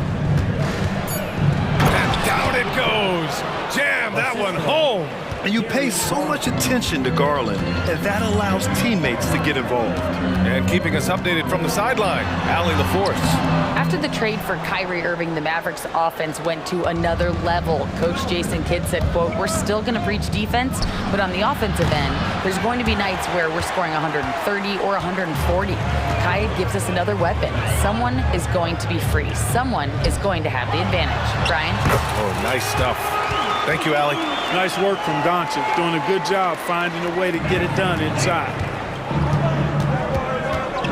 And down it goes. Jam that one home. And you pay so much attention to Garland, and that allows teammates to get involved. And keeping us updated from the sideline, Allie LaForce. After the trade for Kyrie Irving, the Mavericks offense went to another level. Coach Jason Kidd said, quote, "We're still going to preach defense, but on the offensive end, there's going to be nights where we're scoring 130 or 140. Kai gives us another weapon. Someone is going to be free. Someone is going to have the advantage." Brian? Oh, nice stuff. Thank you, Allie. Nice work from Doncic, doing a good job finding a way to get it done inside.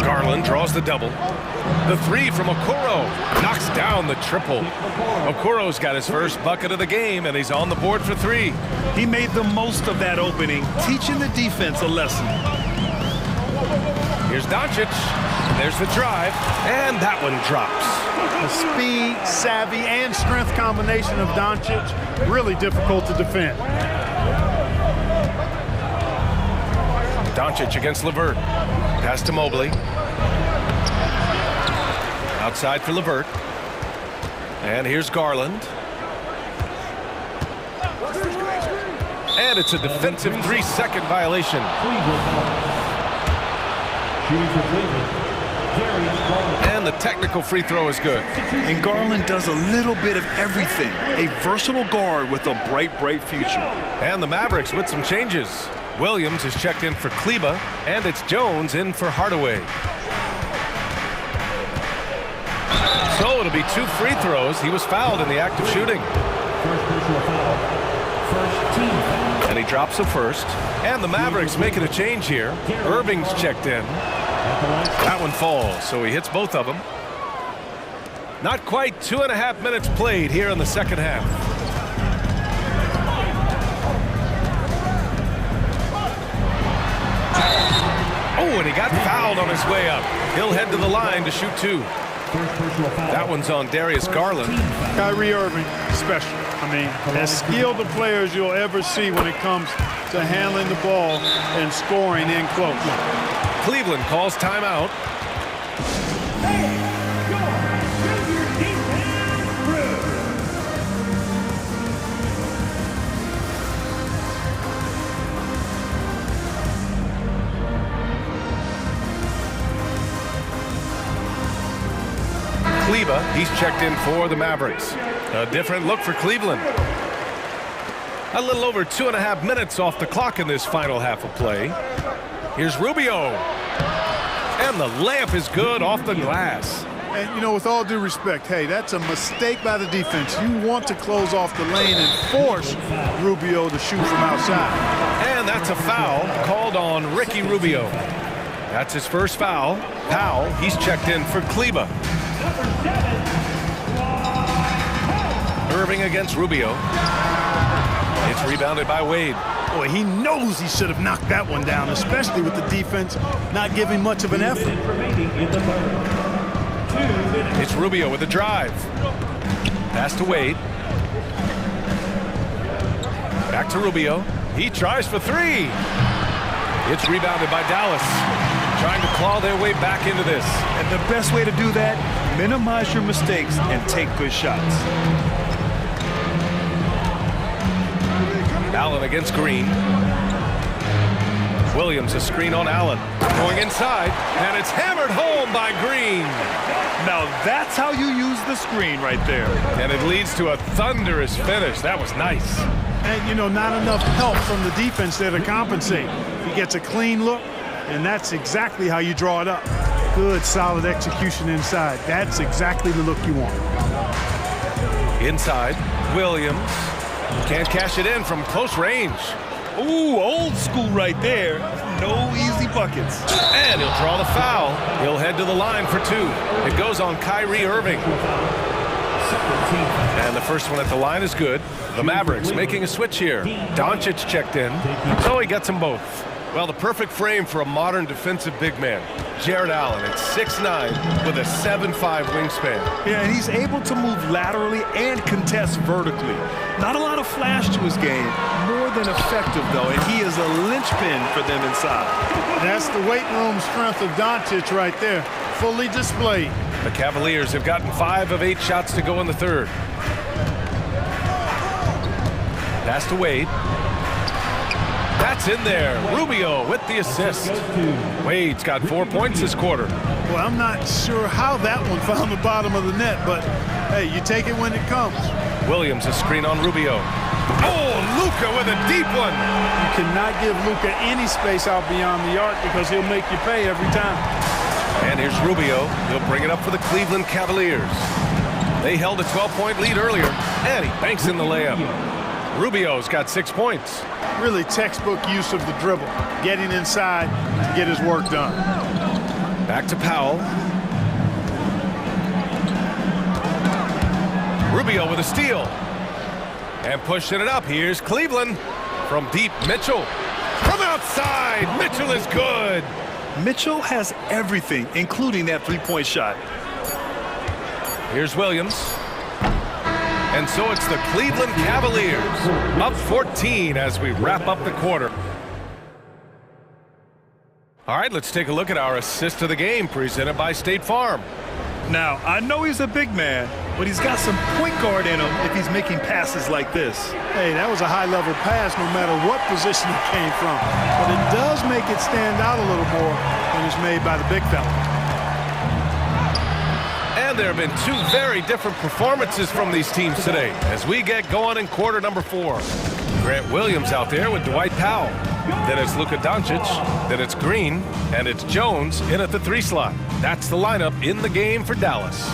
Garland draws the double. The three from Okoro knocks down the triple. Okoro's got his first bucket of the game, and he's on the board for 3. He made the most of that opening, teaching the defense a lesson. Here's Doncic. There's the drive, and that one drops. The speed, savvy, and strength combination of Doncic, really difficult to defend. Doncic against LeVert. Pass to Mobley. Outside for LeVert. And here's Garland. And it's a defensive 3-second violation. And the technical free throw is good. And Garland does a little bit of everything. A versatile guard with a bright, bright future. And the Mavericks with some changes. Williams is checked in for Kleba, and it's Jones in for Hardaway. So it'll be 2 free throws. He was fouled in the act of shooting. And he drops the first. And the Mavericks making a change here. Irving's checked in. That one falls, so he hits both of them. Not quite 2.5 minutes played here in the second half. Oh, and he got fouled on his way up. He'll head to the line to shoot 2. That one's on Darius Garland. Kyrie Irving, special. I mean, as skilled a player as you'll ever see when it comes to handling the ball and scoring in close. Cleveland calls timeout. Kleba, he's checked in for the Mavericks. A different look for Cleveland. A little over 2.5 minutes off the clock in this final half of play. Here's Rubio. And the layup is good off the glass. And, you know, with all due respect, hey, that's a mistake by the defense. You want to close off the lane and force Rubio to shoot from outside. And that's a foul called on Ricky Rubio. That's his first foul. Powell, he's checked in for Kleba. Irving against Rubio. It's rebounded by Wade. Boy, he knows he should have knocked that one down, especially with the defense not giving much of an effort. It's Rubio with a drive. Pass to Wade. Back to Rubio. He tries for 3. It's rebounded by Dallas. Trying to claw their way back into this. And the best way to do that, minimize your mistakes and take good shots. Allen against Green. Williams a screen on Allen. Going inside, and it's hammered home by Green. Now that's how you use the screen right there. And it leads to a thunderous finish. That was nice. And, you know, not enough help from the defense there to compensate. He gets a clean look, and that's exactly how you draw it up. Good, solid execution inside. That's exactly the look you want. Inside, Williams. Can't cash it in from close range. Ooh, old school right there. No easy buckets. And he'll draw the foul. He'll head to the line for two. It goes on Kyrie Irving. And the first one at the line is good. The Mavericks making a switch here. Doncic checked in, so he gets them both. Well, the perfect frame for a modern defensive big man. Jared Allen at 6'9" with a 7'5" wingspan. Yeah, and he's able to move laterally and contest vertically. Not a lot of flash to his game, more than effective though, and he is a linchpin for them inside. That's the weight room strength of Doncic right there, fully displayed. The Cavaliers have gotten 5 of 8 shots to go in the third. Pass to Wade. That's in there. Rubio with the assist. Wade's got 4 points this quarter. Well, I'm not sure how that one found the bottom of the net, but hey, you take it when it comes. Williams a screen on Rubio. Oh, Luka with a deep one. You cannot give Luka any space out beyond the arc because he'll make you pay every time. And here's Rubio. He'll bring it up for the Cleveland Cavaliers. They held a 12-point lead earlier, and he banks in the layup. Rubio's got 6 points. Really textbook use of the dribble, getting inside to get his work done. Back to Powell. Rubio with a steal. And pushing it up, here's Cleveland. From deep, Mitchell. From outside, Mitchell is good. Mitchell has everything, including that three-point shot. Here's Williams. And so it's the Cleveland Cavaliers up 14 as we wrap up the quarter. All right, let's take a look at our assist of the game presented by State Farm. Now, I know he's a big man, but he's got some point guard in him if he's making passes like this. Hey, that was a high-level pass no matter what position it came from. But it does make it stand out a little more when it's made by the big fella. And there have been 2 very different performances from these teams today as we get going in quarter number 4. Grant Williams out there with Dwight Powell. Then it's Luka Doncic, then it's Green, and it's Jones in at the 3 slot. That's the lineup in the game for Dallas.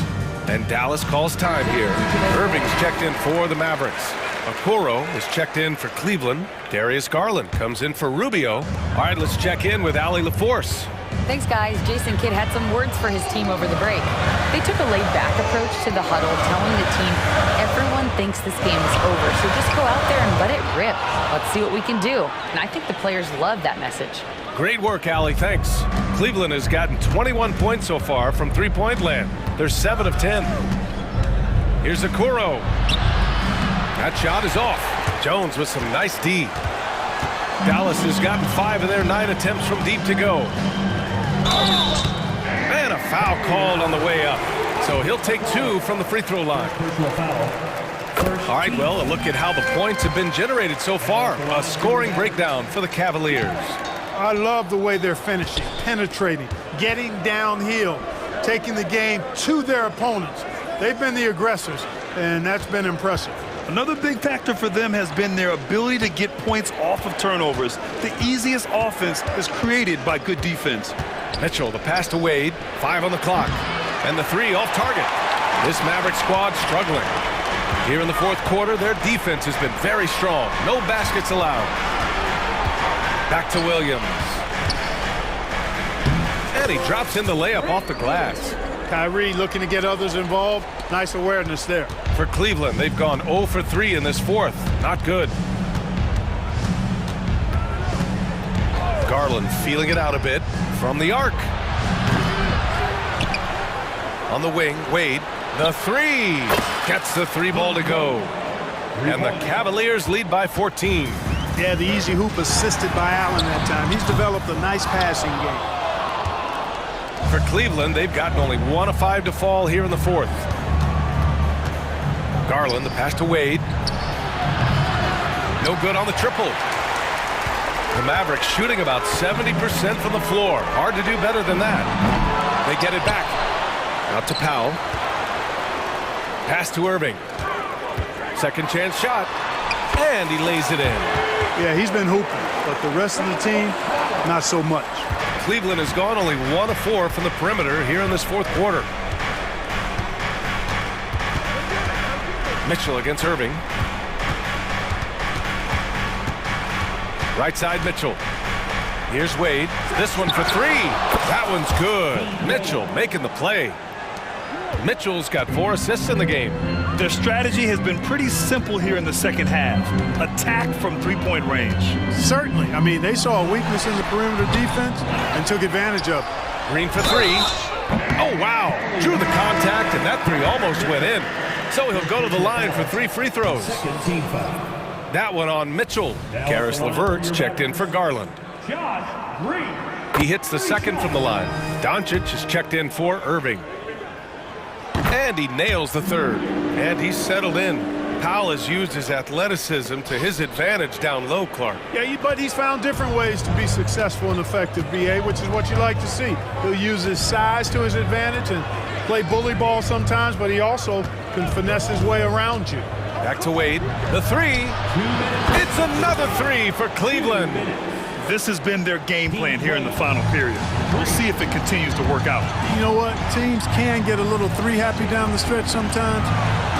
And Dallas calls time here. Irving's checked in for the Mavericks. Okoro is checked in for Cleveland. Darius Garland comes in for Rubio. All right, let's check in with Allie LaForce. Thanks, guys. Jason Kidd had some words for his team over the break. They took a laid-back approach to the huddle, telling the team, everyone thinks this game is over, so just go out there and let it rip. Let's see what we can do. And I think the players love that message. Great work, Allie. Thanks. Cleveland has gotten 21 points so far from three-point land. They're 7 of 10. Here's Okoro. That shot is off. Jones with some nice D. Dallas has gotten 5 of their 9 attempts from deep to go. And a foul called on the way up. So he'll take 2 from the free throw line. All right, well, a look at how the points have been generated so far. A scoring breakdown for the Cavaliers. I love the way they're finishing, penetrating, getting downhill, taking the game to their opponents. They've been the aggressors, and that's been impressive. Another big factor for them has been their ability to get points off of turnovers. The easiest offense is created by good defense. Mitchell, the pass to Wade, 5 on the clock. And the 3 off target. This Maverick squad struggling. Here in the 4th quarter, their defense has been very strong. No baskets allowed. Back to Williams. And he drops in the layup off the glass. Kyrie looking to get others involved. Nice awareness there. For Cleveland, they've gone 0 for 3 in this 4th. Not good. Garland feeling it out a bit from the arc. On the wing, Wade, the 3. Gets the 3 ball to go. And the Cavaliers lead by 14. Yeah, the easy hoop assisted by Allen that time. He's developed a nice passing game. For Cleveland, they've gotten only 1 of 5 to fall here in the 4th. Garland, the pass to Wade. No good on the triple. The Mavericks shooting about 70% from the floor. Hard to do better than that. They get it back. Out to Powell. Pass to Irving. Second chance shot. And he lays it in. Yeah, he's been hooping, but the rest of the team, not so much. Cleveland has gone only 1 of 4 from the perimeter here in this fourth quarter. Mitchell against Irving. Right side Mitchell. Here's Wade. This one for 3. That one's good. Mitchell making the play. Mitchell's got 4 assists in the game. Their strategy has been pretty simple here in the second half. Attack from three-point range. Certainly. I mean, they saw a weakness in the perimeter defense and took advantage of it. Green for 3. Oh, wow. Drew the contact, and that 3 almost went in. So he'll go to the line for 3 free throws. That one on Mitchell. Karis LeVert's checked in for Garland. He hits the second from the line. Doncic is checked in for Irving. And he nails the third. And he's settled in. Powell has used his athleticism to his advantage down low, Clark. Yeah, but he's found different ways to be successful and effective, BA, which is what you like to see. He'll use his size to his advantage and play bully ball sometimes, but he also can finesse his way around you. Back to Wade. The 3. It's another 3 for Cleveland. This has been their game plan here in the final period. We'll see if it continues to work out. You know what? Teams can get a little 3-happy down the stretch sometimes,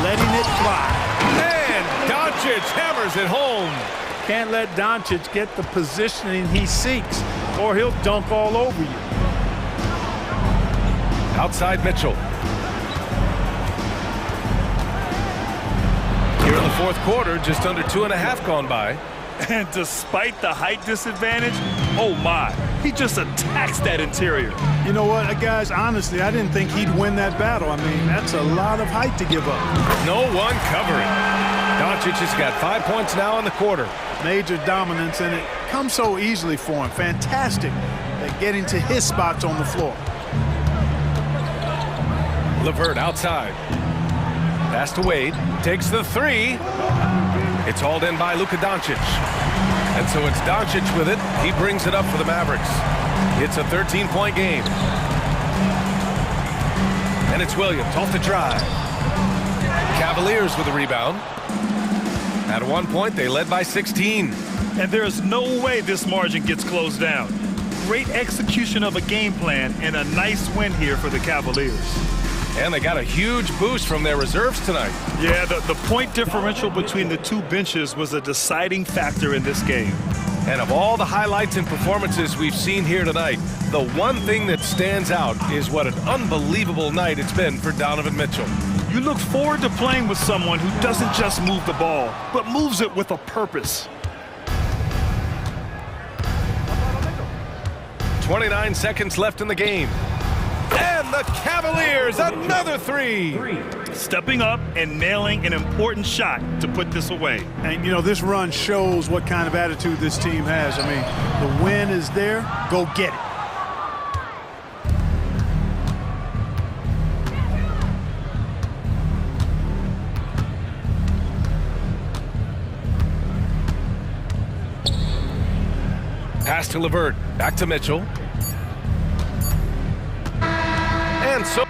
letting it fly. And Doncic hammers it home. Can't let Doncic get the positioning he seeks, or he'll dunk all over you. Outside Mitchell. Here in the fourth quarter, just under 2.5 gone by. And despite the height disadvantage, oh my, he just attacks that interior. You know what, guys, honestly, I didn't think he'd win that battle. I mean, that's a lot of height to give up. No one covering. Doncic has got 5 points now in the quarter. Major dominance, and it comes so easily for him. Fantastic at getting to his spots on the floor. LeVert outside. Pass to Wade. Takes the 3. It's hauled in by Luka Doncic. And so it's Doncic with it. He brings it up for the Mavericks. It's a 13-point game. And it's Williams off the drive. Cavaliers with the rebound. At one point, they led by 16. And there's no way this margin gets closed down. Great execution of a game plan and a nice win here for the Cavaliers. And they got a huge boost from their reserves tonight. Yeah, the point differential between the two benches was a deciding factor in this game. And of all the highlights and performances we've seen here tonight, the one thing that stands out is what an unbelievable night it's been for Donovan Mitchell. You look forward to playing with someone who doesn't just move the ball, but moves it with a purpose. 29 seconds left in the game. And the Cavaliers, another 3. Stepping up and nailing an important shot to put this away. And, you know, this run shows what kind of attitude this team has. I mean, the win is there. Go get it. Pass to LeVert. Back to Mitchell. And so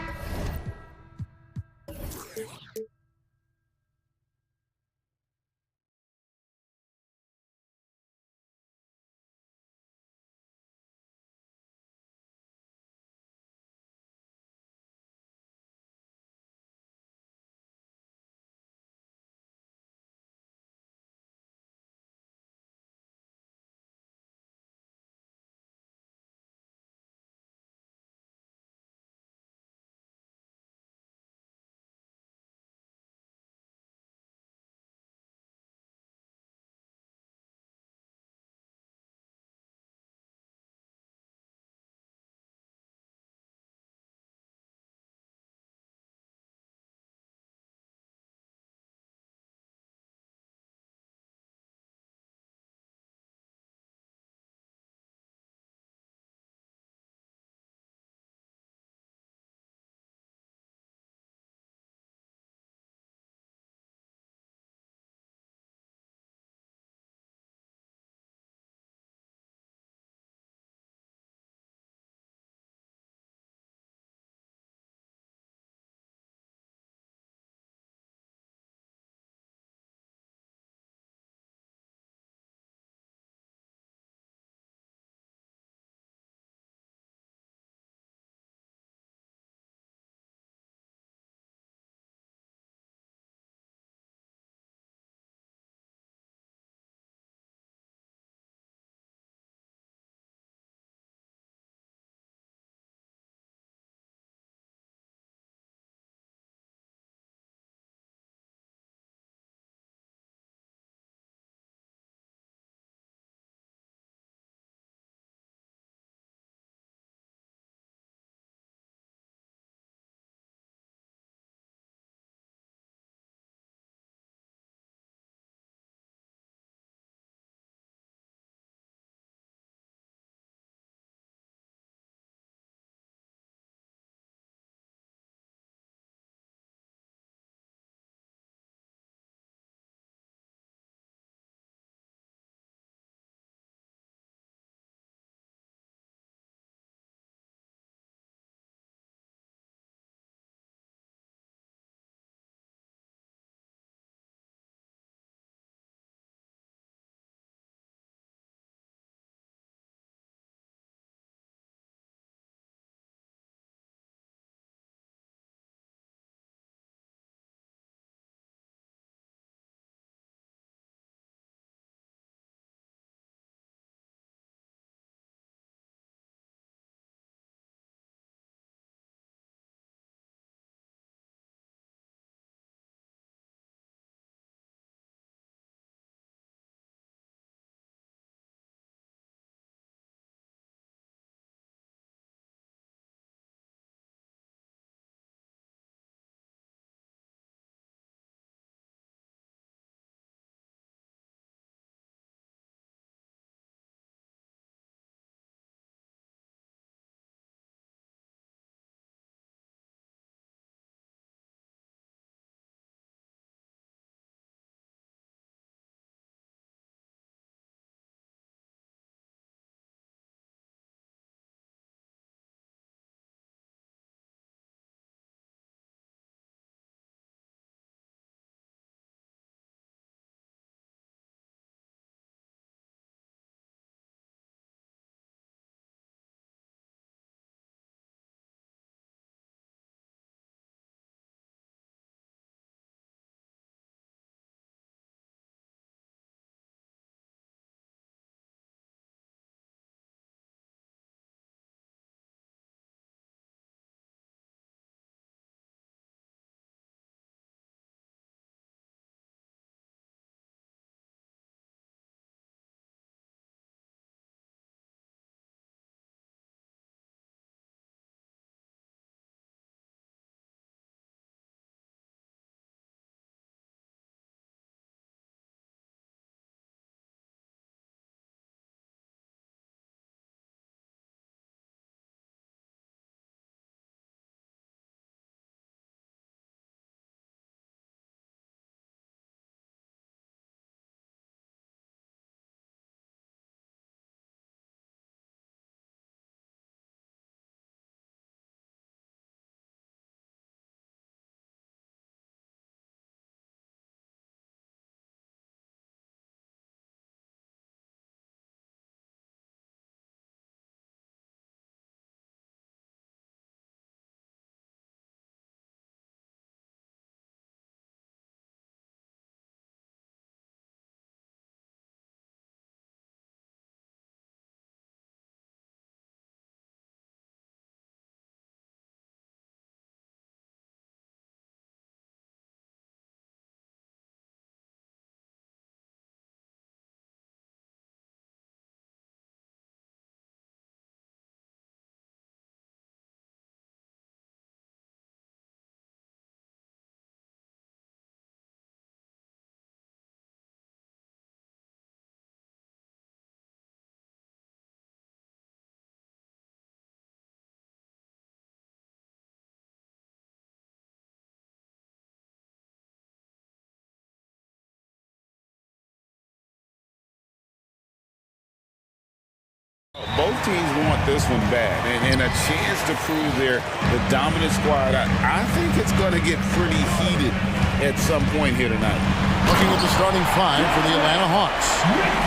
teams want this one bad, and a chance to prove they're the dominant squad. I think it's going to get pretty heated at some point here tonight. Looking at the starting five for the Atlanta Hawks.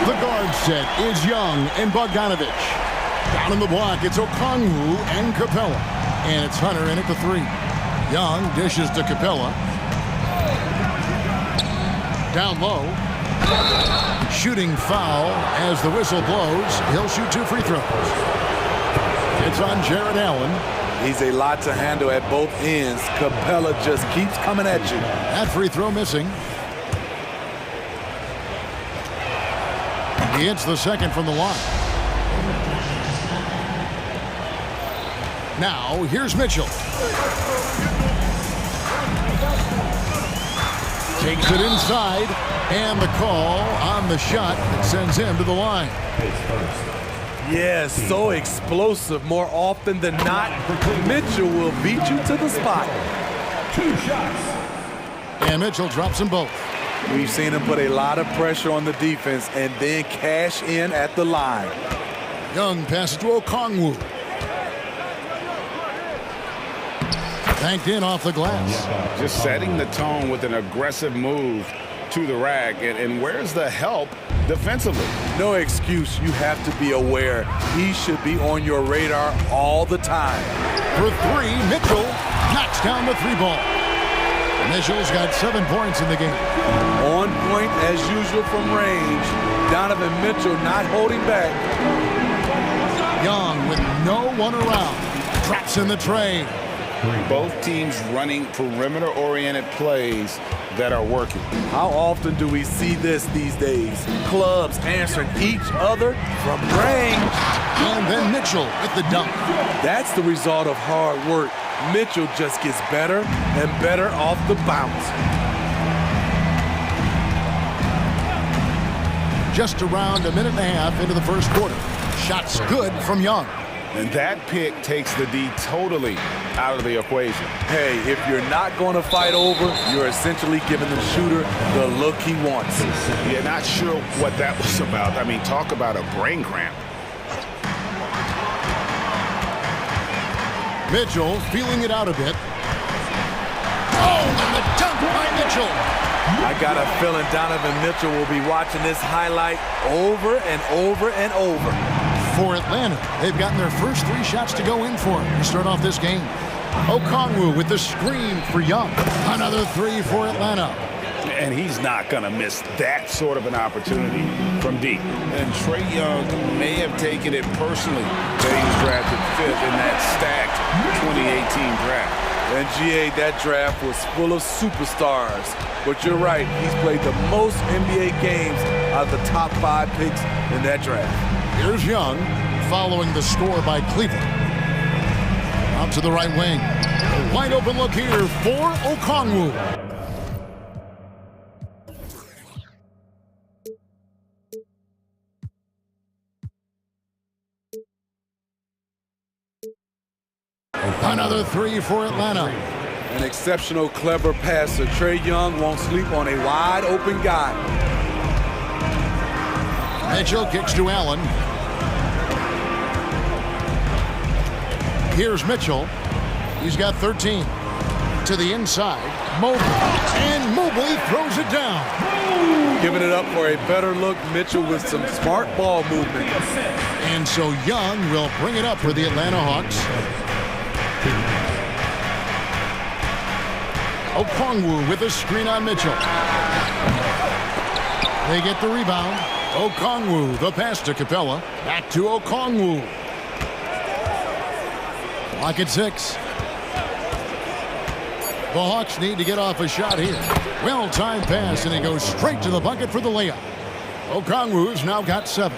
The guard set is Young and Bogdanovich. Down in the block, it's Okongwu and Capella. And it's Hunter in at the three. Young dishes to Capella. Down low. Shooting foul as the whistle blows. He'll shoot 2 free throws. It's on Jared Allen. He's a lot to handle at both ends. Capella just keeps coming at you. That free throw missing. He hits the second from the line. Now, here's Mitchell. Takes it inside, and the call on the shot that sends him to the line. Yes, so explosive. More often than not, Mitchell will beat you to the spot. 2 shots. And Mitchell drops them both. We've seen him put a lot of pressure on the defense and then cash in at the line. Young passes to Okongwu. Banked in off the glass. Just setting the tone with an aggressive move to the rack. And where's the help defensively? No excuse. You have to be aware. He should be on your radar all the time. For three, Mitchell knocks down the 3 ball. Mitchell's got 7 points in the game. On point as usual from range. Donovan Mitchell not holding back. Young with no one around. Drops in the tray. Both teams running perimeter-oriented plays that are working. How often do we see this these days? Clubs answering each other from range. And then Mitchell with the dunk. That's the result of hard work. Mitchell just gets better and better off the bounce. Just around a minute and a half into the first quarter. Shots good from Young. And that pick takes the D totally out of the equation. Hey, if you're not going to fight over, you're essentially giving the shooter the look he wants. You're not sure what that was about. I mean, talk about a brain cramp. Mitchell feeling it out a bit. Oh, and the dunk by Mitchell. I got a feeling Donovan Mitchell will be watching this highlight over and over and over. For Atlanta, they've gotten their first 3 shots to go in for to start off this game. Okongwu with the screen for Young. Another 3 for Atlanta. And he's not going to miss that sort of an opportunity from deep. And Trae Young may have taken it personally that he was drafted 5th in that stacked 2018 draft. And GA, that draft was full of superstars. But you're right, he's played the most NBA games out of the top 5 picks in that draft. Here's Young following the score by Cleveland. Out to the right wing. A wide open look here for Okongwu. Another 3 for Atlanta. An exceptional, clever passer. Trae Young won't sleep on a wide open guy. Mitchell kicks to Allen. Here's Mitchell. He's got 13. To the inside. Mobley. And Mobley throws it down. Giving it up for a better look. Mitchell with some smart ball movement. And so Young will bring it up for the Atlanta Hawks. Okongwu with a screen on Mitchell. They get the rebound. Okongwu, the pass to Capella. Back to Okongwu. Clock at 6. The Hawks need to get off a shot here. Well-timed pass, and he goes straight to the bucket for the layup. Okongwu's now got 7.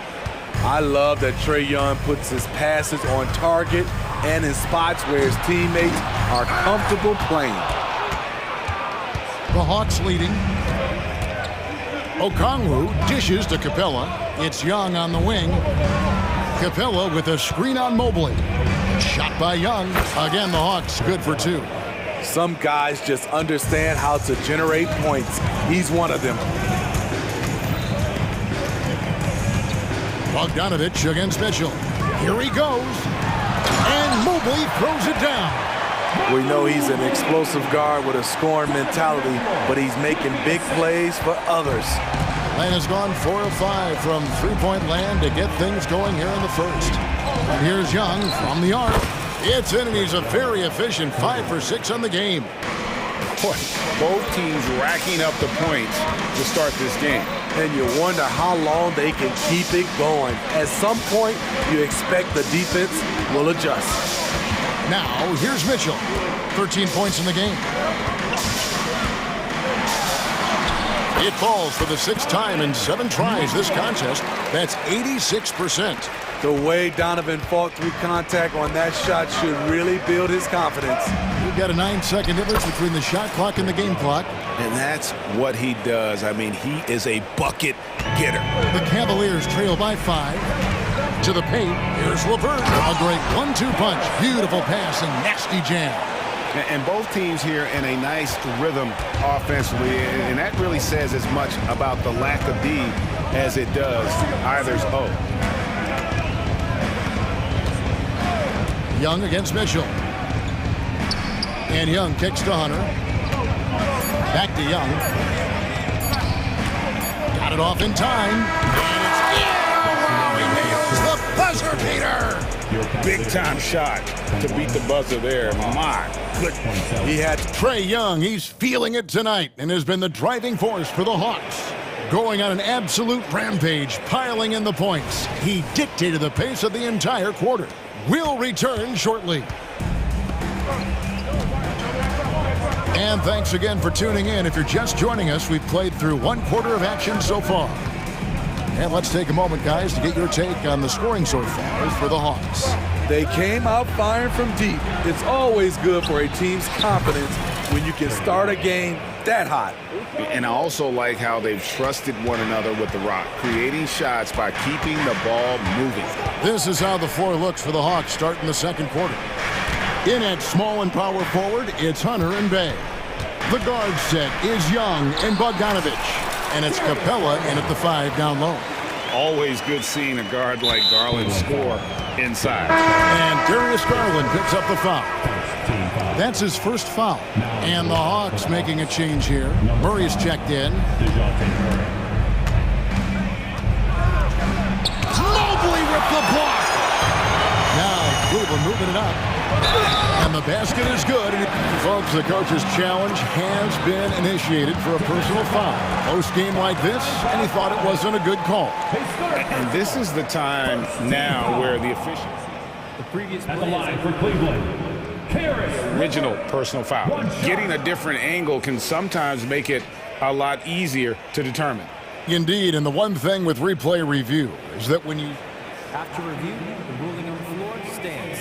I love that Trae Young puts his passes on target and in spots where his teammates are comfortable playing. The Hawks leading. Okongwu dishes to Capella. It's Young on the wing. Capella with a screen on Mobley. Shot by Young. Again, the Hawks good for 2. Some guys just understand how to generate points. He's one of them. Bogdanovich against Mitchell. Here he goes. And Mobley throws it down. We know he's an explosive guard with a scoring mentality, but he's making big plays for others. Land has gone 4 of 5 from three-point land to get things going here in the first. And here's Young from the arc. It's in, and he's a very efficient 5 for 6 on the game. Boy, both teams racking up the points to start this game. And you wonder how long they can keep it going. At some point, you expect the defense will adjust. Now, here's Mitchell. 13 points in the game. It falls for the 6th time in 7 tries this contest. That's 86%. The way Donovan fought through contact on that shot should really build his confidence. We've got a 9-second difference between the shot clock and the game clock. And that's what he does. I mean, he is a bucket getter. The Cavaliers trail by 5. To the paint, here's LeVert. A great 1-2 punch. Beautiful pass and nasty jam. And both teams here in a nice rhythm offensively, and that really says as much about the lack of D as it does either's O. Young against Mitchell. And Young kicks to Hunter. Back to Young. Got it off in time. And it's in. He nails the buzzer beater. Big-time shot to beat the buzzer there. My goodness. He had Trae Young. He's feeling it tonight and has been the driving force for the Hawks. Going on an absolute rampage, piling in the points. He dictated the pace of the entire quarter. We'll return shortly. And thanks again for tuning in. If you're just joining us, we've played through 1 quarter of action so far. And let's take a moment, guys, to get your take on the scoring so far for the Hawks. They came out firing from deep. It's always good for a team's confidence when you can start a game that hot. And I also like how they've trusted one another with the rock, creating shots by keeping the ball moving. This is how the floor looks for the Hawks starting the second quarter. In at small and power forward, it's Hunter and Bay. The guard set is Young and Bogdanovich. And it's Capella in at the 5 down low. Always good seeing a guard like Garland score inside. And Darius Garland picks up the foul. That's his first foul. And the Hawks making a change here. Murray's checked in. Mobley with the block. Now Cleveland moving it up. And the basket is good. Folks, the coach's challenge has been initiated for a personal foul. Post-game like this, and he thought it wasn't a good call. And this is the time now where the officials... The previous at the line for Cleveland. Original personal foul. Getting a different angle can sometimes make it a lot easier to determine. Indeed, and the one thing with replay review is that when you... After review, the ruling on the floor stands.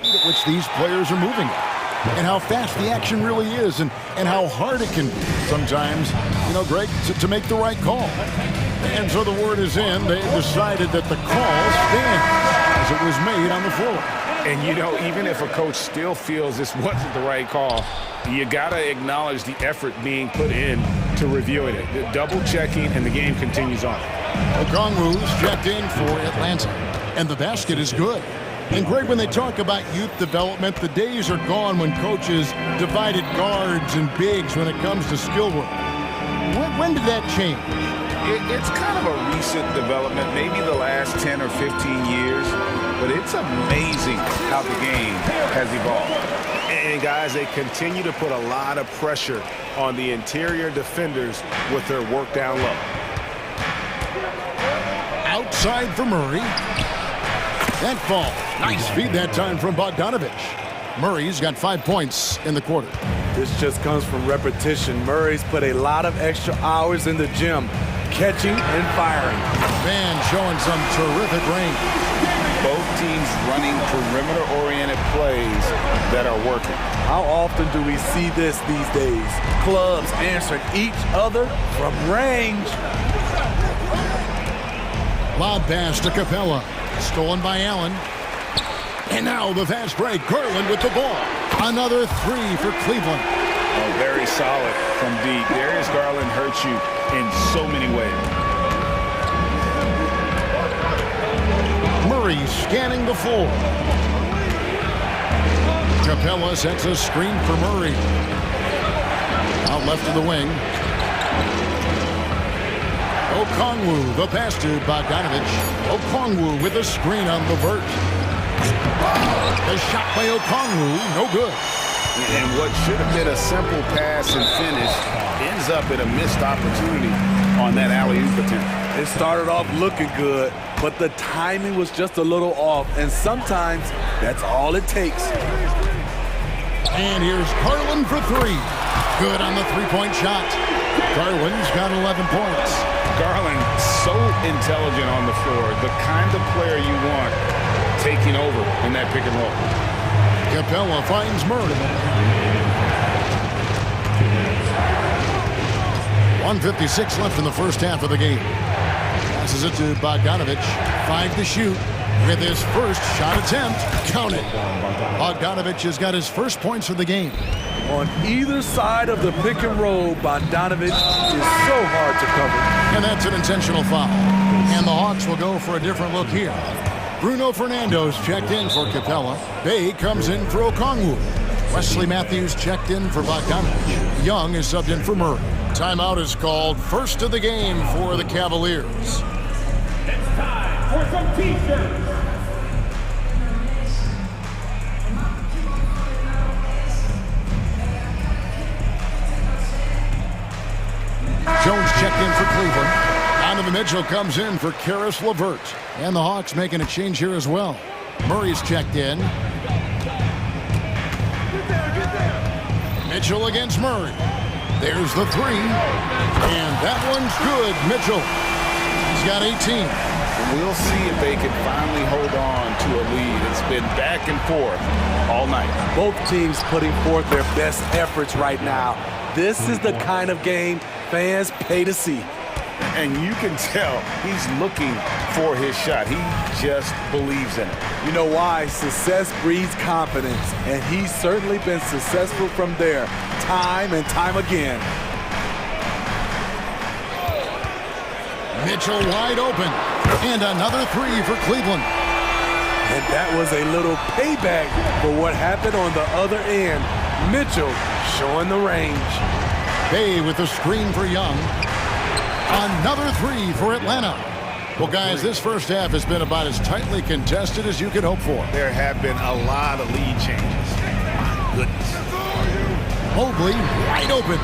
...at which these players are moving at, and how fast the action really is, and how hard it can be sometimes, you know, Greg, to make the right call. And so the word is in. They decided that the call stands as it was made on the floor. And, you know, even if a coach still feels this wasn't the right call, you got to acknowledge the effort being put in to reviewing it. The double-checking, and the game continues on. Okongwu's checked in for Atlanta, and the basket is good. And, Greg, when they talk about youth development, the days are gone when coaches divided guards and bigs when it comes to skill work. When did that change? It's kind of a recent development, maybe the last 10 or 15 years, but it's amazing how the game has evolved. And, guys, they continue to put a lot of pressure on the interior defenders with their work down low. Outside for Murray. That fall. Nice feed that time from Bogdanovich. Murray's got 5 points in the quarter. This just comes from repetition. Murray's put a lot of extra hours in the gym, catching and firing. Man showing some terrific range. Both teams running perimeter-oriented plays that are working. How often do we see this these days? Clubs answering each other from range. Lob pass to Capella. Stolen by Allen. And now the fast break. Garland with the ball. Another 3 for Cleveland. Oh, very solid from deep. Darius Garland hurts you in so many ways. three, scanning the floor. Capella sets a screen for Murray. Out left of the wing. Okongwu, the pass to Bogdanovich. Okongwu with a screen on the vert. The shot by Okongwu, no good. And what should have been a simple pass and finish ends up in a missed opportunity on that alley-oop attempt. It started off looking good, but the timing was just a little off, and sometimes that's all it takes. And here's Garland for three. Good on the three-point shot. Garland's got 11 points. Garland, so intelligent on the floor, the kind of player you want taking over in that pick and roll. Capella finds Murray. 1:56 left in the first half of the game. Passes it to Bogdanovich. 5 to shoot with his first shot attempt. Count it. Bogdanovich has got his first points of the game. On either side of the pick and roll, Bogdanovich is so hard to cover. And that's an intentional foul. And the Hawks will go for a different look here. Bruno Fernando's checked in for Capella. Bay comes in for Okongwu. Wesley Matthews checked in for Bogdanovich. Young is subbed in for Murray. Timeout is called. First of the game for the Cavaliers. It's time for some t-shirts. Jones checked in for Cleveland. Donovan Mitchell comes in for Karis LeVert. And the Hawks making a change here as well. Murray's checked in. Mitchell against Murray. There's the three. And that one's good. Mitchell. He's got 18. We'll see if they can finally hold on to a lead. It's been back and forth all night. Both teams putting forth their best efforts right now. This is the kind of game fans pay to see. And you can tell he's looking for his shot. He just believes in it. You know why? Success breeds confidence, and he's certainly been successful from there, time and time again. Mitchell wide open. And another three for Cleveland. And that was a little payback for what happened on the other end. Mitchell showing the range. Bay with the screen for Young. Another three for Atlanta. Well, guys, this first half has been about as tightly contested as you could hope for. There have been a lot of lead changes. My goodness. Mobley wide open.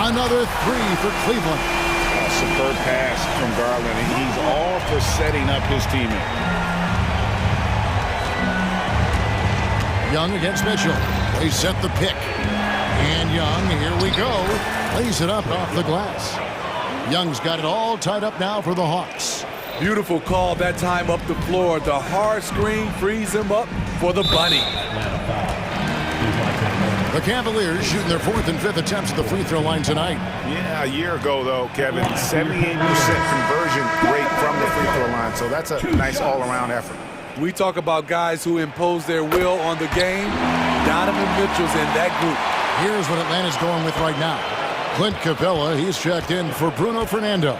Another three for Cleveland. A superb pass from Garland, and he's all for setting up his teammate. Young against Mitchell. They set the pick. And Young, here we go, lays it up off the glass. Young's got it all tied up now for the Hawks. Beautiful call that time up the floor. The hard screen frees him up for the bunny. The Cavaliers shooting their fourth and fifth attempts at the free throw line tonight. Yeah, a year ago, though, Kevin, 78% conversion rate from the free throw line. So that's a nice all-around effort. We talk about guys who impose their will on the game. Donovan Mitchell's in that group. Here's what Atlanta's going with right now. Clint Capella, he's checked in for Bruno Fernando.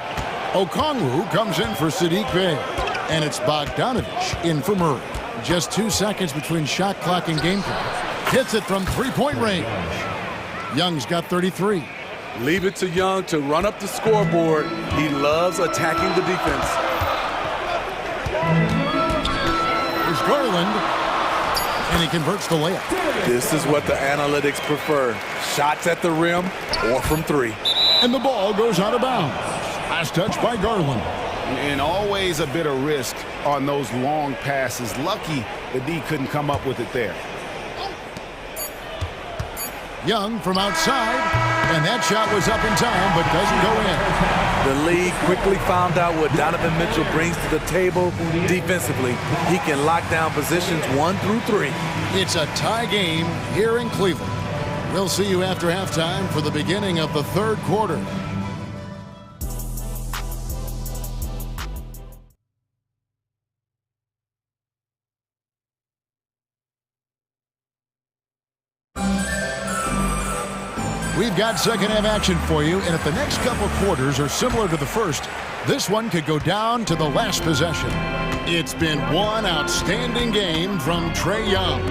Okongwu comes in for Sadiq Bey. And it's Bogdanovich in for Murray. Just 2 seconds between shot clock and game clock. Hits it from three-point range. Young's got 33. Leave it to Young to run up the scoreboard. He loves attacking the defense. Here's Garland. And he converts the layup. This is what the analytics prefer. Shots at the rim or from three. And the ball goes out of bounds. Last touch by Garland. And always a bit of risk on those long passes. Lucky the D couldn't come up with it there. Young from outside, and that shot was up in time, but doesn't go in. The league quickly found out what Donovan Mitchell brings to the table defensively. He can lock down positions 1 through 3. It's a tie game here in Cleveland. We'll see you after halftime for the beginning of the third quarter. We've got second half action for you, and if the next couple quarters are similar to the first, this one could go down to the last possession. It's been one outstanding game from Trae Young.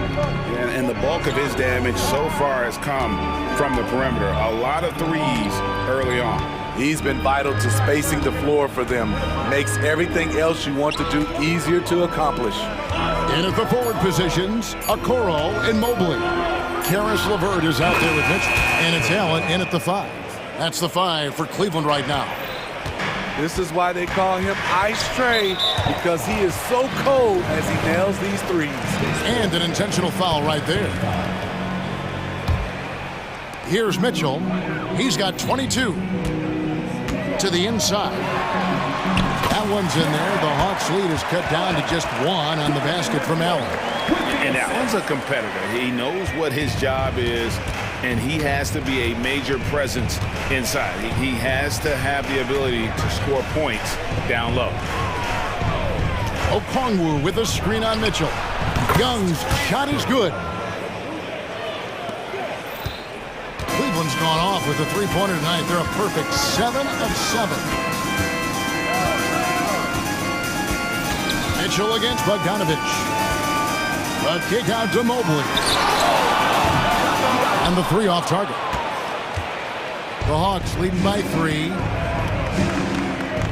And the bulk of his damage so far has come from the perimeter. A lot of threes early on. He's been vital to spacing the floor for them. Makes everything else you want to do easier to accomplish. In at the forward positions, Okoro and Mobley. Karis LeVert is out there with Mitchell. And it's Allen in at the 5. That's the 5 for Cleveland right now. This is why they call him Ice Trae, because he is so cold as he nails these threes. And an intentional foul right there. Here's Mitchell. He's got 22. To the inside. That one's in there. The Hawks lead is cut down to just 1 on the basket from Allen. And Allen's a competitor. He knows what his job is, and he has to be a major presence inside. He has to have the ability to score points down low. Okongwu with a screen on Mitchell. Young's shot is good. Cleveland's gone off with a three-pointer tonight. They're a perfect 7 of 7. Mitchell against Bogdanovich. A kick out to Mobley. And the 3 off target. The Hawks leading by 3.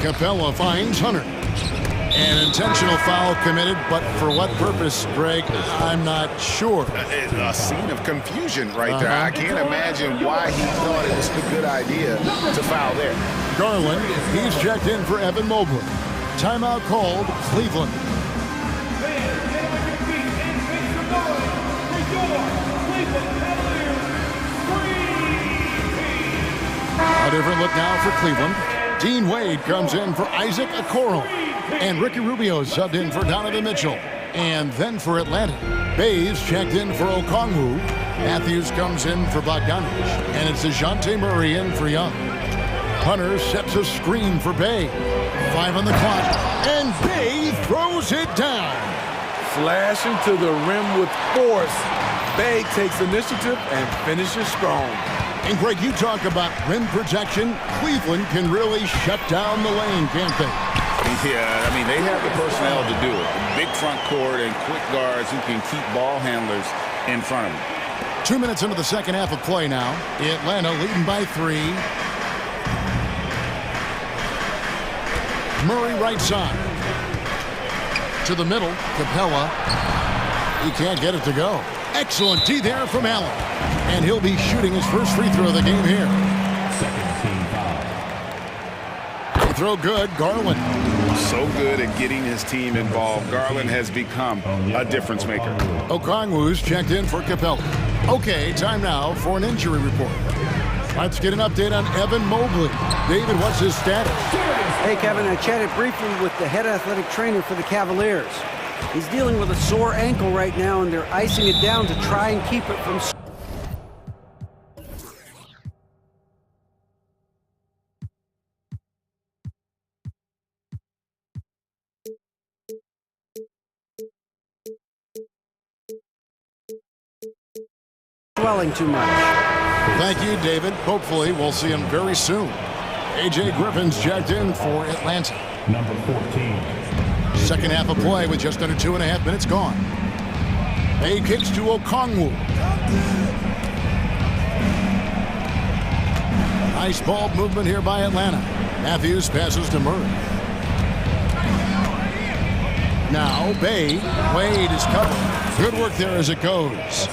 Capella finds Hunter. An intentional foul committed, but for what purpose, Greg, I'm not sure. A scene of confusion right there. I can't imagine why he thought it was a good idea to foul there. Garland, he's checked in for Evan Mobley. Timeout called, Cleveland. A different look now for Cleveland. Dean Wade comes in for Isaac Okoro. And Ricky Rubio subbed in for Donovan Mitchell. And then for Atlanta, Bays checked in for Okongwu. Matthews comes in for Bogdanovich. And it's DeJounte Murray in for Young. Hunter sets a screen for Bay. 5 on the clock. And Bay throws it down. Flashing to the rim with force. Bay takes initiative and finishes strong. And Greg, you talk about rim protection. Cleveland can really shut down the lane, can't they? Yeah, I mean, they have the personnel to do it. Big front court and quick guards who can keep ball handlers in front of them. 2 minutes into the second half of play now. Atlanta leading by 3. Murray right side. To the middle, Capella. He can't get it to go. Excellent D there from Allen. And he'll be shooting his first free throw of the game here. Second team foul. Free throw good, Garland. So good at getting his team involved. Garland has become a difference maker. Okongwu's checked in for Capella. Okay, time now for an injury report. Let's get an update on Evan Mobley. David, what's his status? Hey, Kevin, I chatted briefly with the head athletic trainer for the Cavaliers. He's dealing with a sore ankle right now, and they're icing it down to try and keep it from... swelling too much. Thank you, David. Hopefully, we'll see him very soon. A.J. Griffin's checked in for Atlanta. Number 14. Second half of play with just under 2.5 minutes gone. A kicks to Okongwu. Nice ball movement here by Atlanta. Matthews passes to Murray. Now Bay. Wade is covered. Good work there as it goes.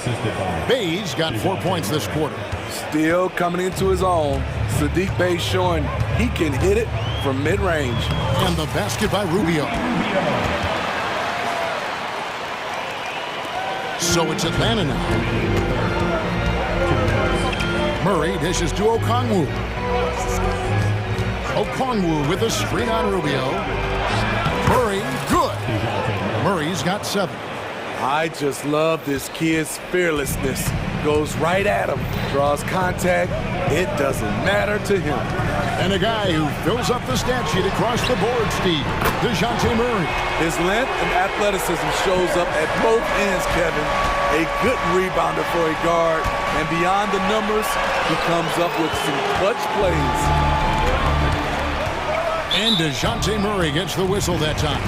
Bay's got 4 points this quarter. Still coming into his own. Sadiq Bey showing he can hit it from mid-range. And the basket by Rubio. So it's Atlanta now. Murray dishes to Okongwu. Okongwu with a screen on Rubio. Murray, good. Murray's got 7. I just love this kid's fearlessness. Goes right at him, draws contact. It doesn't matter to him. And a guy who fills up the stat sheet across the board, Steve, DeJounte Murray. His length and athleticism shows up at both ends, Kevin. A good rebounder for a guard. And beyond the numbers, he comes up with some clutch plays. And DeJounte Murray gets the whistle that time.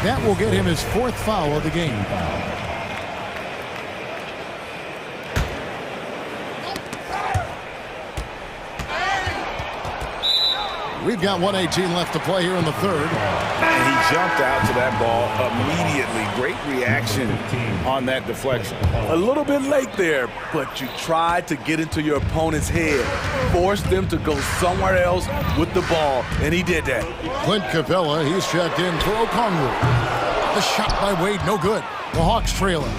That will get him his 4th foul of the game. We've got 1:18 left to play here in the 3rd. And he jumped out to that ball immediately. Great reaction on that deflection. A little bit late there, but you tried to get into your opponent's head. Force them to go somewhere else with the ball, and he did that. Clint Capella, he's checked in for Okongwu. The shot by Wade, no good. The Hawks trailing.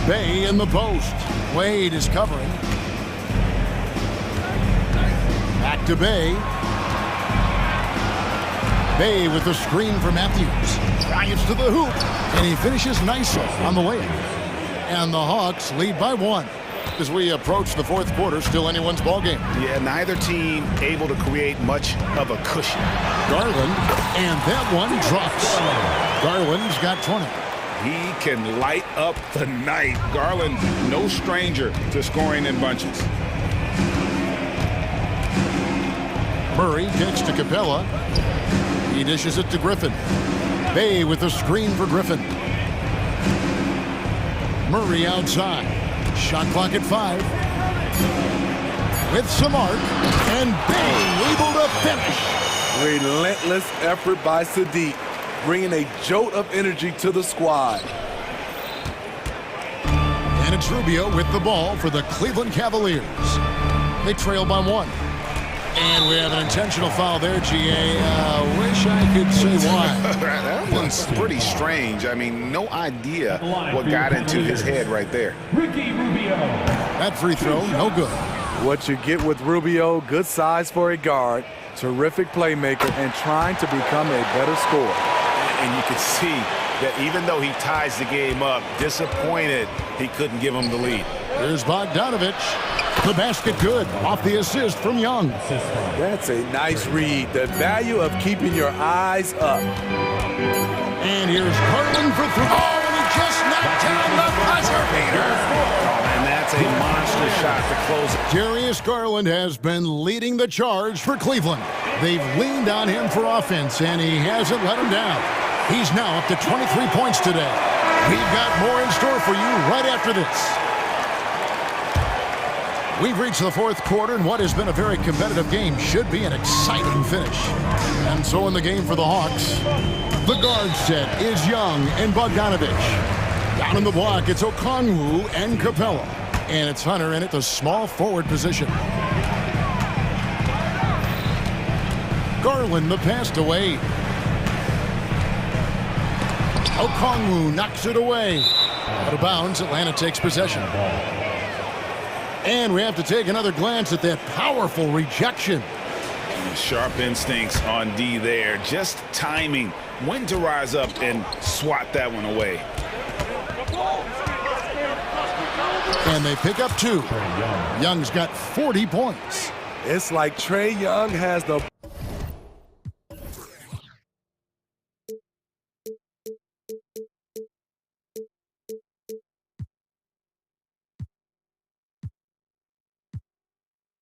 Bay in the post. Wade is covering. Back to Bay. Bay with the screen for Matthews. Drives to the hoop, and he finishes nicely on the layup. And the Hawks lead by 1. As we approach the 4th quarter, still anyone's ball game. Yeah, neither team able to create much of a cushion. Garland, and that one drops. Garland's got 20. He can light up the night. Garland, no stranger to scoring in bunches. Murray kicks to Capella. He dishes it to Griffin. Bay with the screen for Griffin. Murray outside. Shot clock at 5. With some arc. And Bay able to finish. Relentless effort by Sadiq, bringing a jolt of energy to the squad. And it's Rubio with the ball for the Cleveland Cavaliers. They trail by 1. And we have an intentional foul there, GA. Wish I could say why. That one's pretty strange. I mean, no idea what got into his head right there. That free throw, no good. What you get with Rubio, good size for a guard, terrific playmaker, and trying to become a better scorer. And you can see that even though he ties the game up, disappointed he couldn't give him the lead. Here's Bogdanovich. The basket good off the assist from Young. That's a nice read. The value of keeping your eyes up. And here's Garland for 3. Oh, and he just knocked down the buzzer beater. And that's a monster shot to close it. Darius Garland has been leading the charge for Cleveland. They've leaned on him for offense, and he hasn't let him down. He's now up to 23 points today. We've got more in store for you right after this. We've reached the 4th quarter, and what has been a very competitive game should be an exciting finish. And so in the game for the Hawks, the guard set is Young and Bogdanovich. Down in the block, it's Okongwu and Capella. And it's Hunter in at the small forward position. Garland the pass to Wade. Okongwu knocks it away. Out of bounds, Atlanta takes possession. And we have to take another glance at that powerful rejection. Sharp instincts on D there. Just timing when to rise up and swat that one away. And they pick up 2. Young's got 40 points. It's like Trae Young has the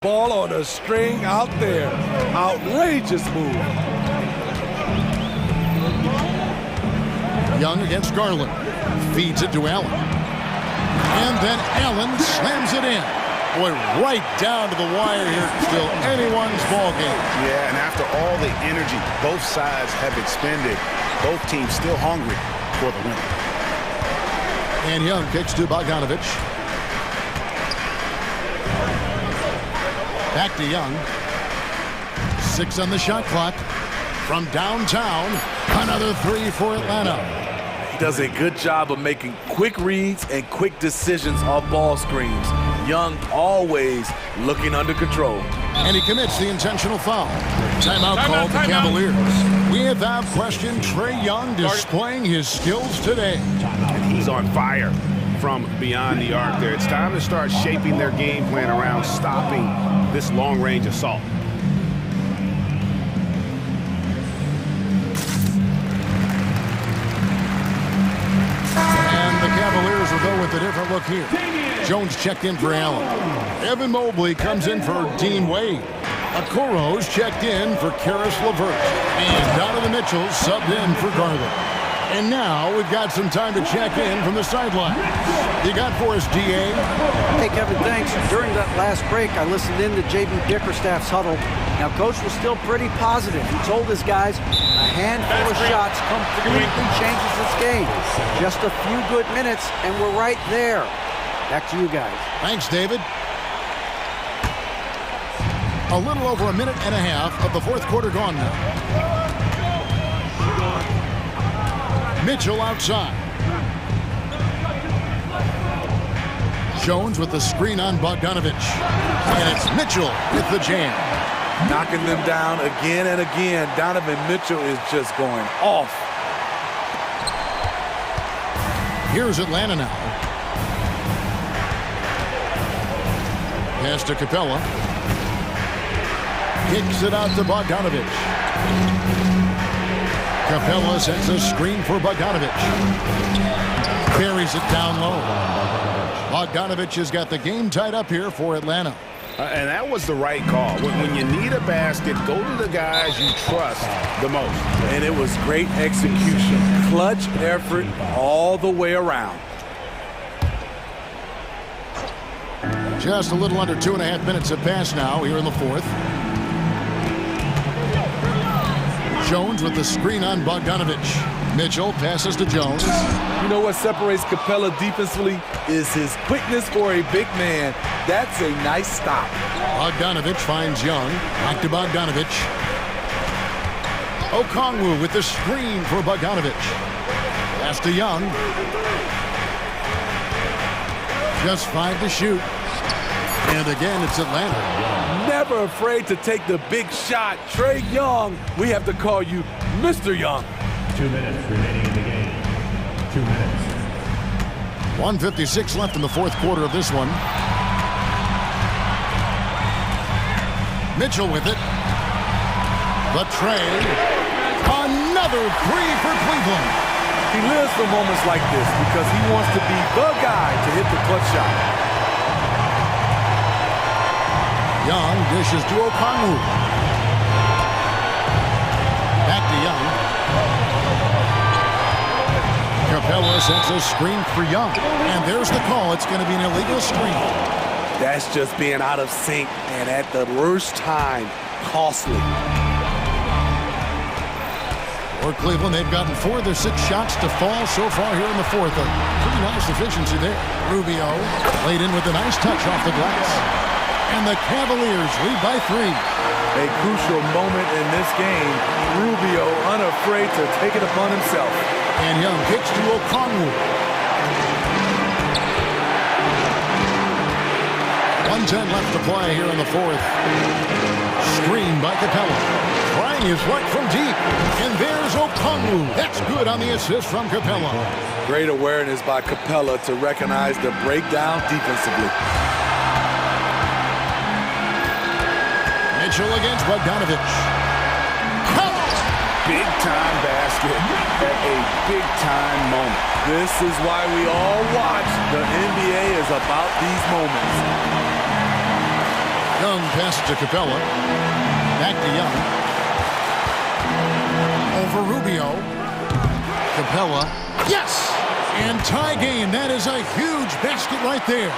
ball on a string out there. Outrageous move. Young against Garland. Feeds it to Allen. And then Allen slams it in. Boy, right down to the wire here. Still anyone's ball game. Yeah, and after all the energy both sides have expended, both teams still hungry for the win. And Young kicks to Bogdanovich. Back to Young. 6 on the shot clock. From downtown, another 3 for Atlanta. He does a good job of making quick reads and quick decisions off ball screens. Young always looking under control. And he commits the intentional foul. Timeout called the Cavaliers. We have questioned Trae Young displaying his skills today. And he's on fire from beyond the arc there. It's time to start shaping their game plan around stopping this long-range assault. And the Cavaliers will go with a different look here. Jones checked in for Allen. Evan Mobley comes in for Dean Wade. Okoro's checked in for Karis LeVert. And Donovan Mitchell subbed in for Garland. And now we've got some time to check in from the sideline. You got for us, DA? Hey, Kevin, thanks. During that last break, I listened in to J.B. Bickerstaff's huddle. Now, Coach was still pretty positive. He told his guys a handful of shots completely changes this game. Just a few good minutes, and we're right there. Back to you guys. Thanks, David. A little over a minute and a half of the fourth quarter gone now. Mitchell outside. Jones with the screen on Bogdanovich. And it's Mitchell with the jam. Knocking them down again and again. Donovan Mitchell is just going off. Here's Atlanta now. Pass to Capella. Kicks it out to Bogdanovich. Capella sends a screen for Bogdanovich. Carries it down low. Bogdanovich has got the game tied up here for Atlanta. And that was the right call. When you need a basket, go to the guys you trust the most. And it was great execution. Clutch effort all the way around. Just a little under 2.5 minutes have passed now here in the fourth. Jones with the screen on Bogdanovich. Mitchell passes to Jones. You know what separates Capella defensively is his quickness for a big man. That's a nice stop. Bogdanovich finds Young. Back to Bogdanovich. Okongwu with the screen for Bogdanovich. Pass to Young. Just 5 to shoot. And again, it's Atlanta. Never afraid to take the big shot. Trae Young, we have to call you Mr. Young. 2 minutes remaining in the game. 2 minutes. 1:56 left in the fourth quarter of this one. Mitchell with it. The Trae. Another three for Cleveland. He lives for moments like this because he wants to be the guy to hit the clutch shot. Young dishes to Okongwu. Back to Young. Capella sends a screen for Young. And there's the call. It's going to be an illegal screen. That's just being out of sync and at the worst time. Costly. For Cleveland, they've gotten 4 of their 6 shots to fall so far here in the fourth. A pretty nice efficiency there. Rubio laid in with a nice touch off the glass. And the Cavaliers lead by 3. A crucial moment in this game. Rubio unafraid to take it upon himself. And Young kicks to Okongwu. 1:10 left to play here in the fourth. Screen by Capella. Trying his luck from deep. And there's Okongwu. That's good on the assist from Capella. Great awareness by Capella to recognize the breakdown defensively. Mitchell against Bogdanovich. Big-time basket at a big-time moment. This is why we all watch. The NBA is about these moments. Young passes to Capella. Back to Young. Over Rubio. Capella. Yes! And tie game. That is a huge basket right there.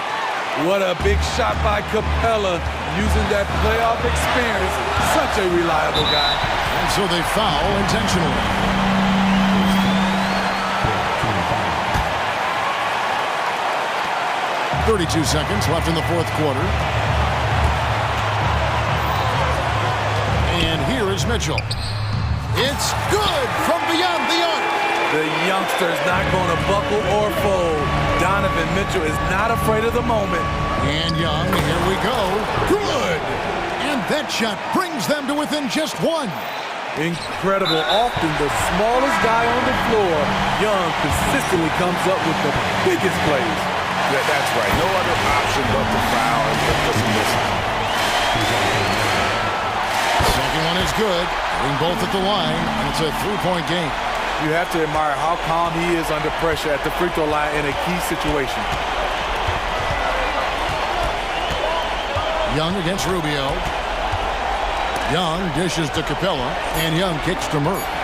What a big shot by Capella, using that playoff experience. Such a reliable guy. And so they foul intentionally. .32 seconds left in the fourth quarter. And here is Mitchell. It's good from beyond the arc. The youngster's not going to buckle or fold. Donovan Mitchell is not afraid of the moment. And Young, here we go. Good! And that shot brings them to within just 1. Incredible. Often the smallest guy on the floor, Young consistently comes up with the biggest plays. Yeah, that's right. No other option but to foul and just miss it. Second one is good. Getting both at the line, and it's a 3-point game. You have to admire how calm he is under pressure at the free throw line in a key situation. Young against Rubio. Young dishes to Capella, and Young kicks to Murray.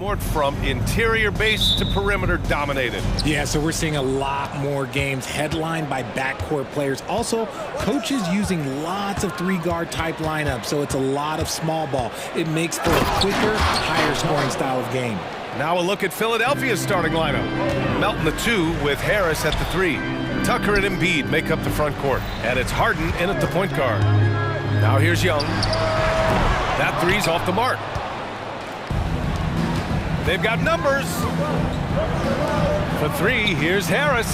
More from interior base to perimeter dominated. Yeah, so we're seeing a lot more games headlined by backcourt players. Also, coaches using lots of three-guard type lineups, so it's a lot of small ball. It makes for a quicker, higher scoring style of game. Now a look at Philadelphia's starting lineup. Melton the 2 with Harris at the 3. Tucker and Embiid make up the front court. And it's Harden in at the point guard. Now here's Young. That 3's off the mark. They've got numbers. For 3, here's Harris.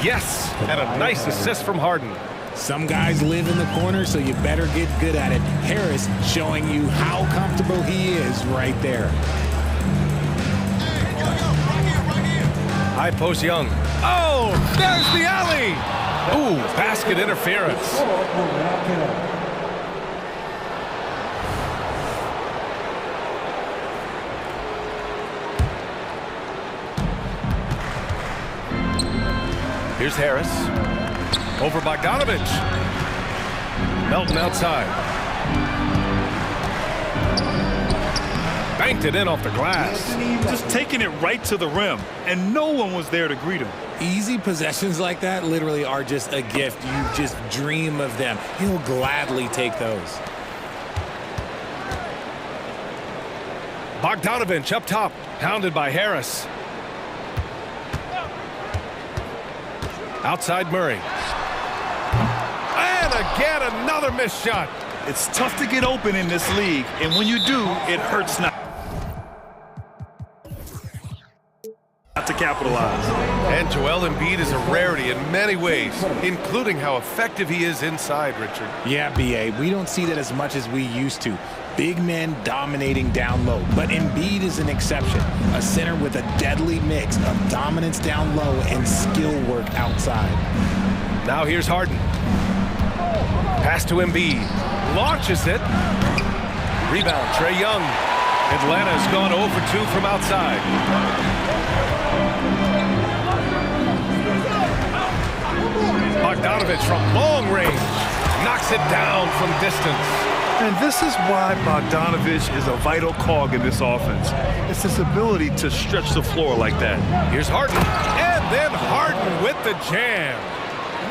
Yes, and a nice assist from Harden. Some guys live in the corner, so you better get good at it. Harris showing you how comfortable he is right there. High post Young. Oh, there's the alley. Ooh, basket interference. Here's Harris. Over Bogdanovich. Melton outside. Banked it in off the glass. Just taking it right to the rim, and no one was there to greet him. Easy possessions like that literally are just a gift. You just dream of them. He'll gladly take those. Bogdanovich up top, hounded by Harris. Outside Murray. And again, another missed shot. It's tough to get open in this league, and when you do, it hurts not to capitalize. And Joel Embiid is a rarity in many ways, including how effective he is inside, Richard. Yeah, B.A., we don't see that as much as we used to. Big men dominating down low, but Embiid is an exception. A center with a deadly mix of dominance down low and skill work outside. Now here's Harden. Pass to Embiid. Launches it. Rebound, Trae Young. Atlanta's gone 0 for 2 from outside. Bogdanovich from long range. Knocks it down from distance. And this is why Bogdanovich is a vital cog in this offense. It's his ability to stretch the floor like that. Here's Harden. And then Harden with the jam.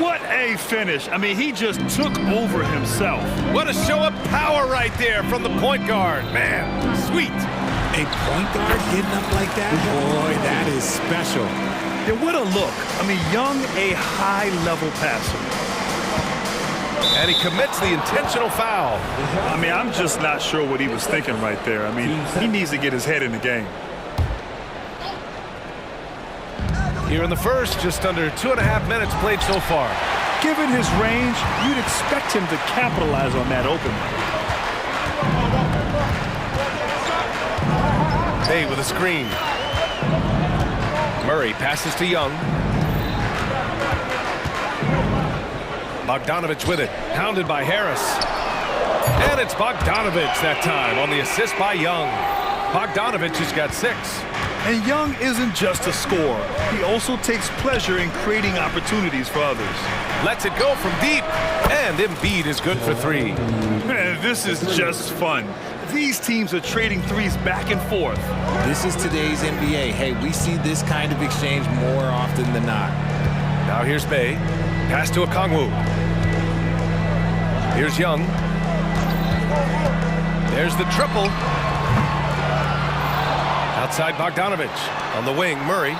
What a finish. I mean, he just took over himself. What a show of power right there from the point guard. Man, sweet. A point guard getting up like that? Boy, that is special. Yeah, what a look. I mean, Young, a high-level passer. And he commits the intentional foul. I mean, I'm just not sure what he was thinking right there. I mean, he needs to get his head in the game. Here in the first, just under 2.5 minutes played so far. Given his range, you'd expect him to capitalize on that openly. Bay with a screen. Murray passes to Young. Bogdanovich with it, hounded by Harris. And it's Bogdanovich that time on the assist by Young. Bogdanovich has got 6. And Young isn't just a scorer. He also takes pleasure in creating opportunities for others. Lets it go from deep, and Embiid is good for 3. Man, this is just fun. These teams are trading threes back and forth. This is today's NBA. Hey, we see this kind of exchange more often than not. Now here's Bay. Pass to Okongwu. Here's Young. There's the triple. Outside Bogdanovich. On the wing, Murray.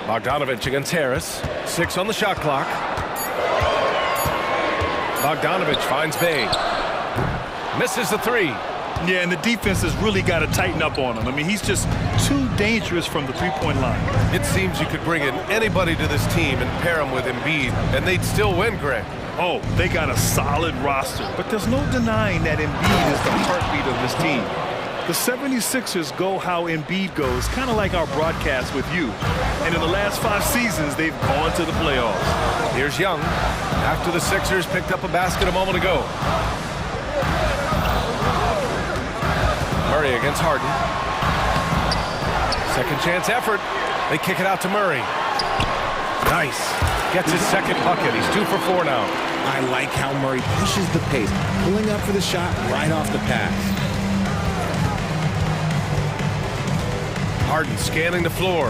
Bogdanovich against Harris. 6 on the shot clock. Bogdanovich finds Bay. Misses the 3. Yeah, and the defense has really got to tighten up on him. I mean, he's just too dangerous from the three-point line. It seems you could bring in anybody to this team and pair him with Embiid, and they'd still win, Greg. Oh, they got a solid roster, but there's no denying that Embiid is the heartbeat of this team. The 76ers go how Embiid goes, kind of like our broadcast with you. And in the last 5 seasons, they've gone to the playoffs. Here's Young, after the Sixers picked up a basket a moment ago. Murray against Harden. Second chance effort. They kick it out to Murray. Nice. Gets his second bucket. He's 2 for 4 now. I like how Murray pushes the pace, pulling up for the shot right off the pass. Harden scanning the floor.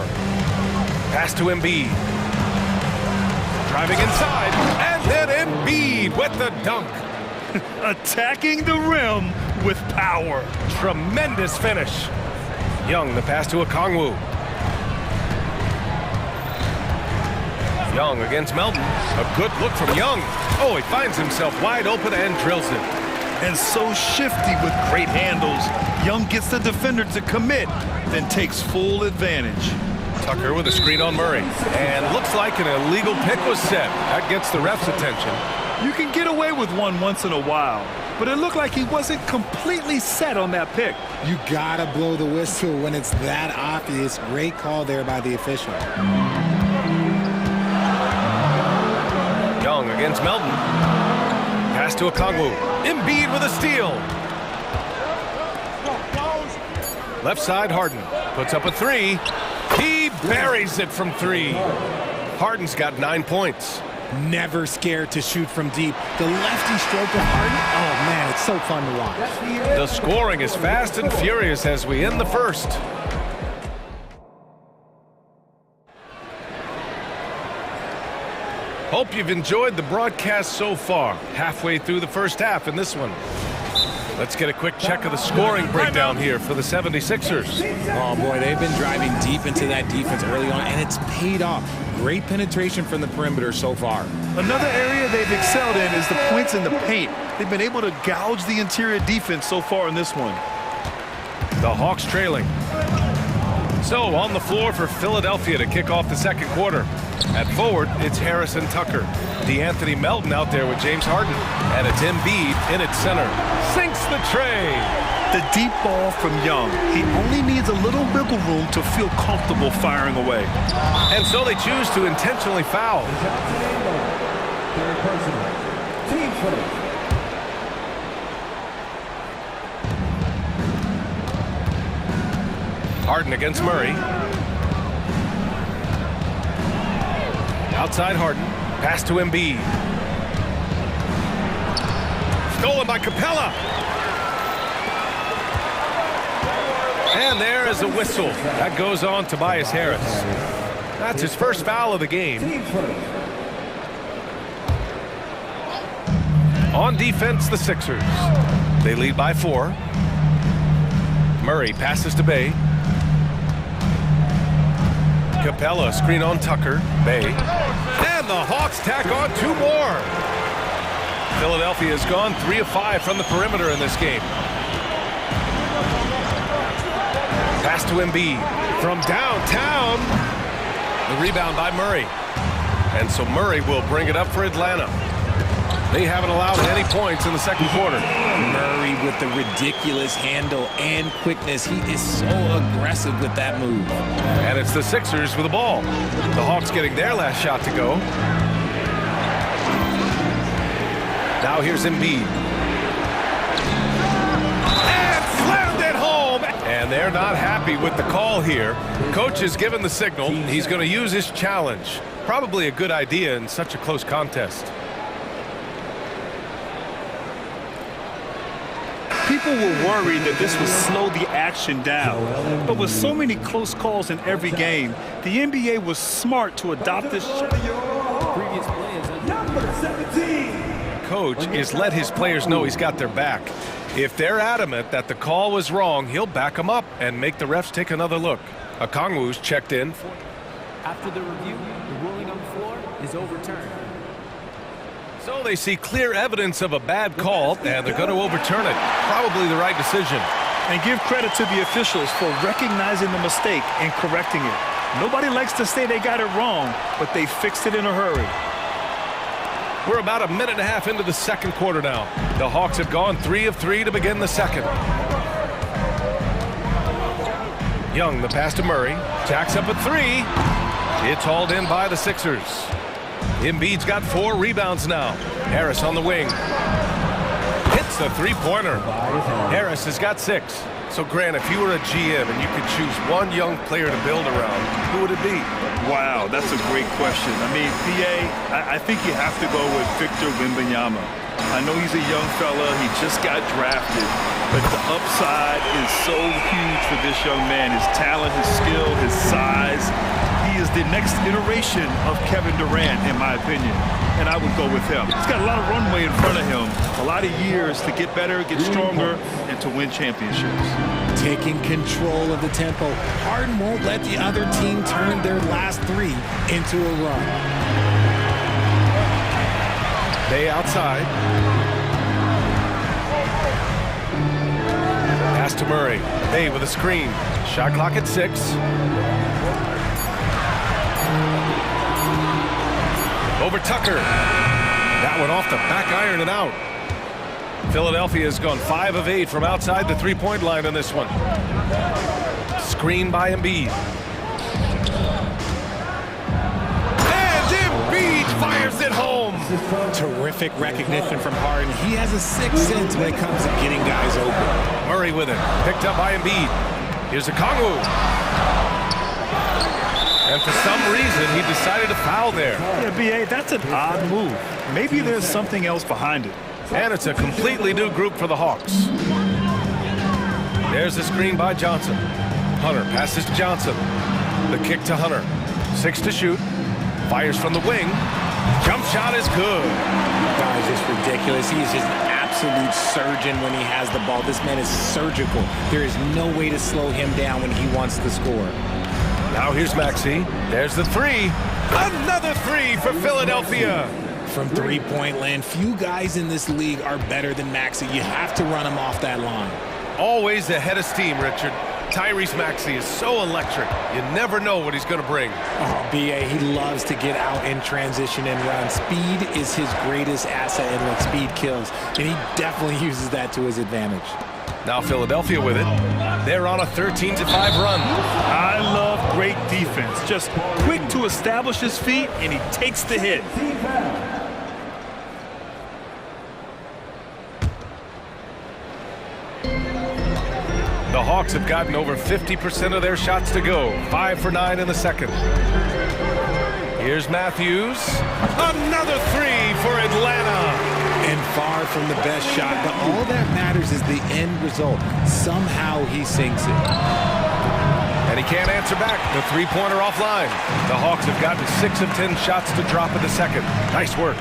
Pass to Embiid. Driving inside, and then Embiid with the dunk. Attacking the rim with power. Tremendous finish. Young, the pass to Okongwu. Young against Melton. A good look from Young. Oh, he finds himself wide open and drills it. And so shifty with great handles. Young gets the defender to commit, then takes full advantage. Tucker with a screen on Murray. And looks like an illegal pick was set. That gets the ref's attention. You can get away with one once in a while, but it looked like he wasn't completely set on that pick. You gotta blow the whistle when it's that obvious. Great call there by the official. Young against Melton. Pass to Okongwu. Embiid with a steal. Left side, Harden. Puts up a three. He buries it from three. Harden's got 9 points. Never scared to shoot from deep. The lefty stroke of Harden, oh man, it's so fun to watch. The scoring is fast and furious as we end the first. Hope you've enjoyed the broadcast so far. Halfway through the first half in this one. Let's get a quick check of the scoring breakdown here for the 76ers. Oh boy, they've been driving deep into that defense early on, and it's paid off. Great penetration from the perimeter so far. Another area they've excelled in is the points in the paint. They've been able to gouge the interior defense so far in this one. The Hawks trailing. So on the floor for Philadelphia to kick off the second quarter. At forward, it's Harris and Tucker. DeAnthony Melton out there with James Harden. And it's Embiid in its center. Sinks the tray. The deep ball from Young. He only needs a little wiggle room to feel comfortable firing away. And so they choose to intentionally foul. Harden against Murray. Outside Harden. Pass to Embiid. Stolen by Capella. And there is a whistle. That goes on Tobias Harris. That's his first foul of the game. On defense, the Sixers. They lead by 4. Murray passes to Bay. Capella, screen on Tucker. Bay. And the Hawks tack on 2 more. Philadelphia has gone 3 of 5 from the perimeter in this game. Pass to Embiid from downtown. The rebound by Murray. And so Murray will bring it up for Atlanta. They haven't allowed any points in the second quarter. Murray with the ridiculous handle and quickness. He is so aggressive with that move. And it's the Sixers with the ball. The Hawks getting their last shot to go. Now here's Embiid. And slammed it home. And they're not happy with the call here. Coach has given the signal. He's going to use his challenge. Probably a good idea in such a close contest. People were worried that this would slow the action down. But with so many close calls in every game, the NBA was smart to adopt this. Coach is let his players know he's got their back. If they're adamant that the call was wrong, he'll back them up and make the refs take another look. Okongwu's checked in. After the review, the ruling on the floor is overturned. So they see clear evidence of a bad call, and they're going to overturn it. Probably the right decision. And give credit to the officials for recognizing the mistake and correcting it. Nobody likes to say they got it wrong, but they fixed it in a hurry. We're about a minute and a half into the second quarter now. The Hawks have gone 3 of 3 to begin the second. Young, the pass to Murray. Jacks up a 3. It's hauled in by the Sixers. Embiid's got 4 rebounds now. Harris on the wing. Hits the three-pointer. Harris has got 6. So, Grant, if you were a GM and you could choose one young player to build around, who would it be? Wow, that's a great question. I mean, PA, I think you have to go with Victor Wembanyama. I know he's a young fella. He just got drafted. But the upside is so huge for this young man. His talent, his skill, his size. He is the next iteration of Kevin Durant, in my opinion. And I would go with him. He's got a lot of runway in front of him. A lot of years to get better, get stronger, and to win championships. Taking control of the tempo. Harden won't let the other team turn their last three into a run. Bay outside. Pass to Murray. Bay with a screen. Shot clock at 6. Over Tucker. That one off the back iron and out. Philadelphia has gone 5 of 8 from outside the three-point line on this one. Screen by Embiid. And Embiid fires it home. Terrific recognition from Harden. He has a sixth sense when it comes to getting guys open. Murray with it. Picked up by Embiid. Here's a Kongwu. And for some reason, he decided to foul there. Yeah, B.A., that's an odd move. Maybe there's something else behind it. And it's a completely new group for the Hawks. There's the screen by Johnson. Hunter passes to Johnson. The kick to Hunter. 6 to shoot. Fires from the wing. Jump shot is good. That is just ridiculous. He is just an absolute surgeon when he has the ball. This man is surgical. There is no way to slow him down when he wants to score. Now here's Maxey. There's the 3. Another 3 for Philadelphia. From three-point land, few guys in this league are better than Maxey. You have to run him off that line. Always ahead of steam, Richard. Tyrese Maxey is so electric. You never know what he's going to bring. Oh, B.A., he loves to get out in transition and run. Speed is his greatest asset in what speed kills, and he definitely uses that to his advantage. Now Philadelphia with it. They're on a 13-5 run. I love great defense. Just quick to establish his feet, and he takes the hit. The Hawks have gotten over 50% of their shots to go. 5 for 9 in the second. Here's Matthews. Another 3 for Atlanta. And far from the best shot, but all that matters is the end result. Somehow he sinks it. And he can't answer back. The three-pointer offline. The Hawks have gotten 6 of 10 shots to drop in the second. Nice work.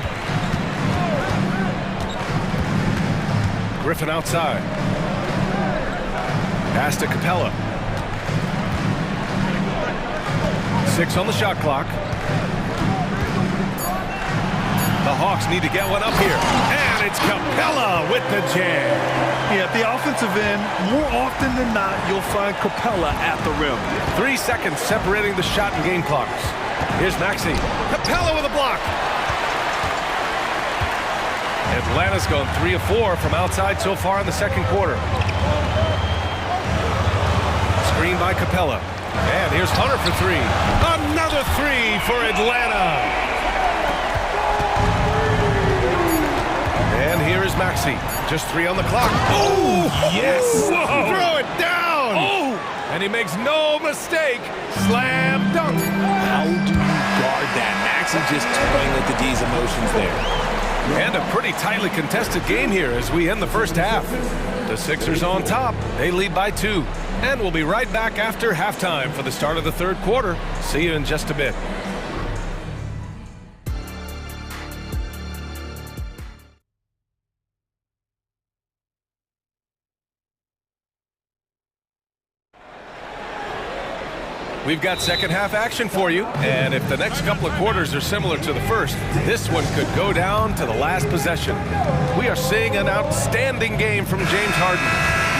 Griffin outside. Pass to Capella. 6 on the shot clock. The Hawks need to get one up here. And it's Capella with the jam. Yeah, at the offensive end, more often than not, you'll find Capella at the rim. 3 seconds separating the shot and game clocks. Here's Maxey. Capella with a block. Atlanta's gone 3 of 4 from outside so far in the second quarter. Screen by Capella. And here's Hunter for 3. Another 3 for Atlanta. And here is Maxey. Just 3 on the clock. Oh, yes. Whoa. Throw it down. Oh. And he makes no mistake. Slam dunk. How do you guard that? Maxey just toying with the D's emotions there. And a pretty tightly contested game here as we end the first half. The Sixers on top. They lead by 2. And we'll be right back after halftime for the start of the third quarter. See you in just a bit. We've got second half action for you, and if the next couple of quarters are similar to the first, this one could go down to the last possession. We are seeing an outstanding game from James Harden.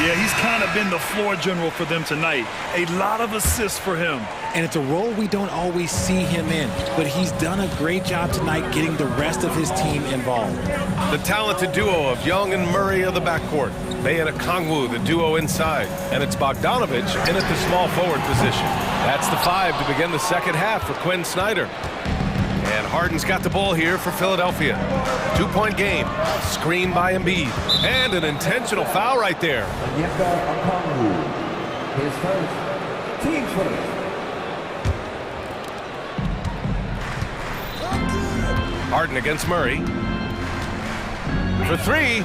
Yeah, he's kind of been the floor general for them tonight. A lot of assists for him. And it's a role we don't always see him in, but he's done a great job tonight getting the rest of his team involved. The talented duo of Young and Murray of the backcourt. Bay and Kongwu, the duo inside. And it's Bogdanovich in at the small forward position. That's the 5 to begin the second half for Quinn Snyder. And Harden's got the ball here for Philadelphia. 2-point game. Screen by Embiid. And an intentional foul right there. His first, team first. Harden against Murray. for three.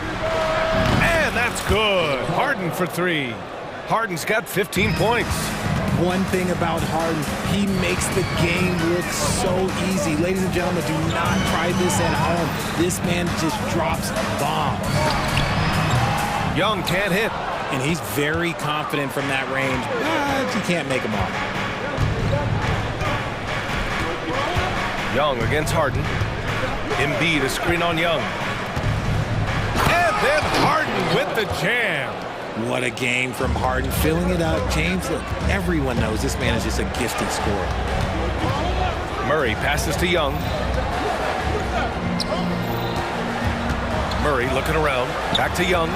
And that's good. Harden for three. Harden's got 15 points. One thing about Harden, he makes the game look so easy. Ladies and gentlemen, do not try this at home. This man just drops bombs. Young can't hit. And he's very confident from that range, but you can't make him off. Young against Harden. Embiid, a screen on Young. And then Harden with the jam. What a game from Harden, filling it up. James, look, everyone knows this man is just a gifted scorer. Murray passes to Young. Murray looking around. Back to Young.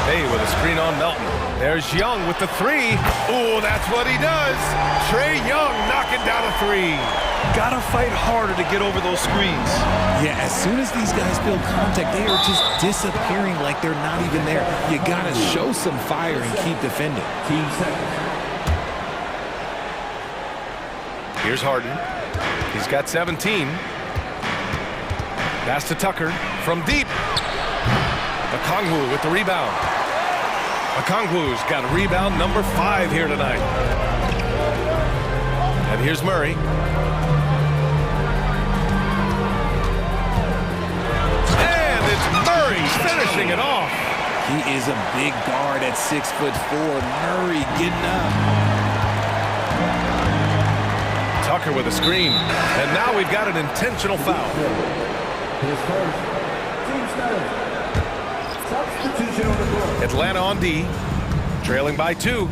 Bay with a screen on Melton. There's Young with the three. Oh, that's what he does. Trae Young knocking down a three. Gotta fight harder to get over those screens. Yeah, as soon as these guys feel contact, they are just disappearing like they're not even there. You gotta show some fire and keep defending. Here's Harden. He's got 17. Pass to Tucker from deep. Okongwu with the rebound. Okongwu's got rebound number 5 here tonight. And here's Murray. And it's Murray finishing it off. He is a big guard at 6'4". Murray getting up. Tucker with a screen. And now we've got an intentional foul. Atlanta on D, trailing by 2.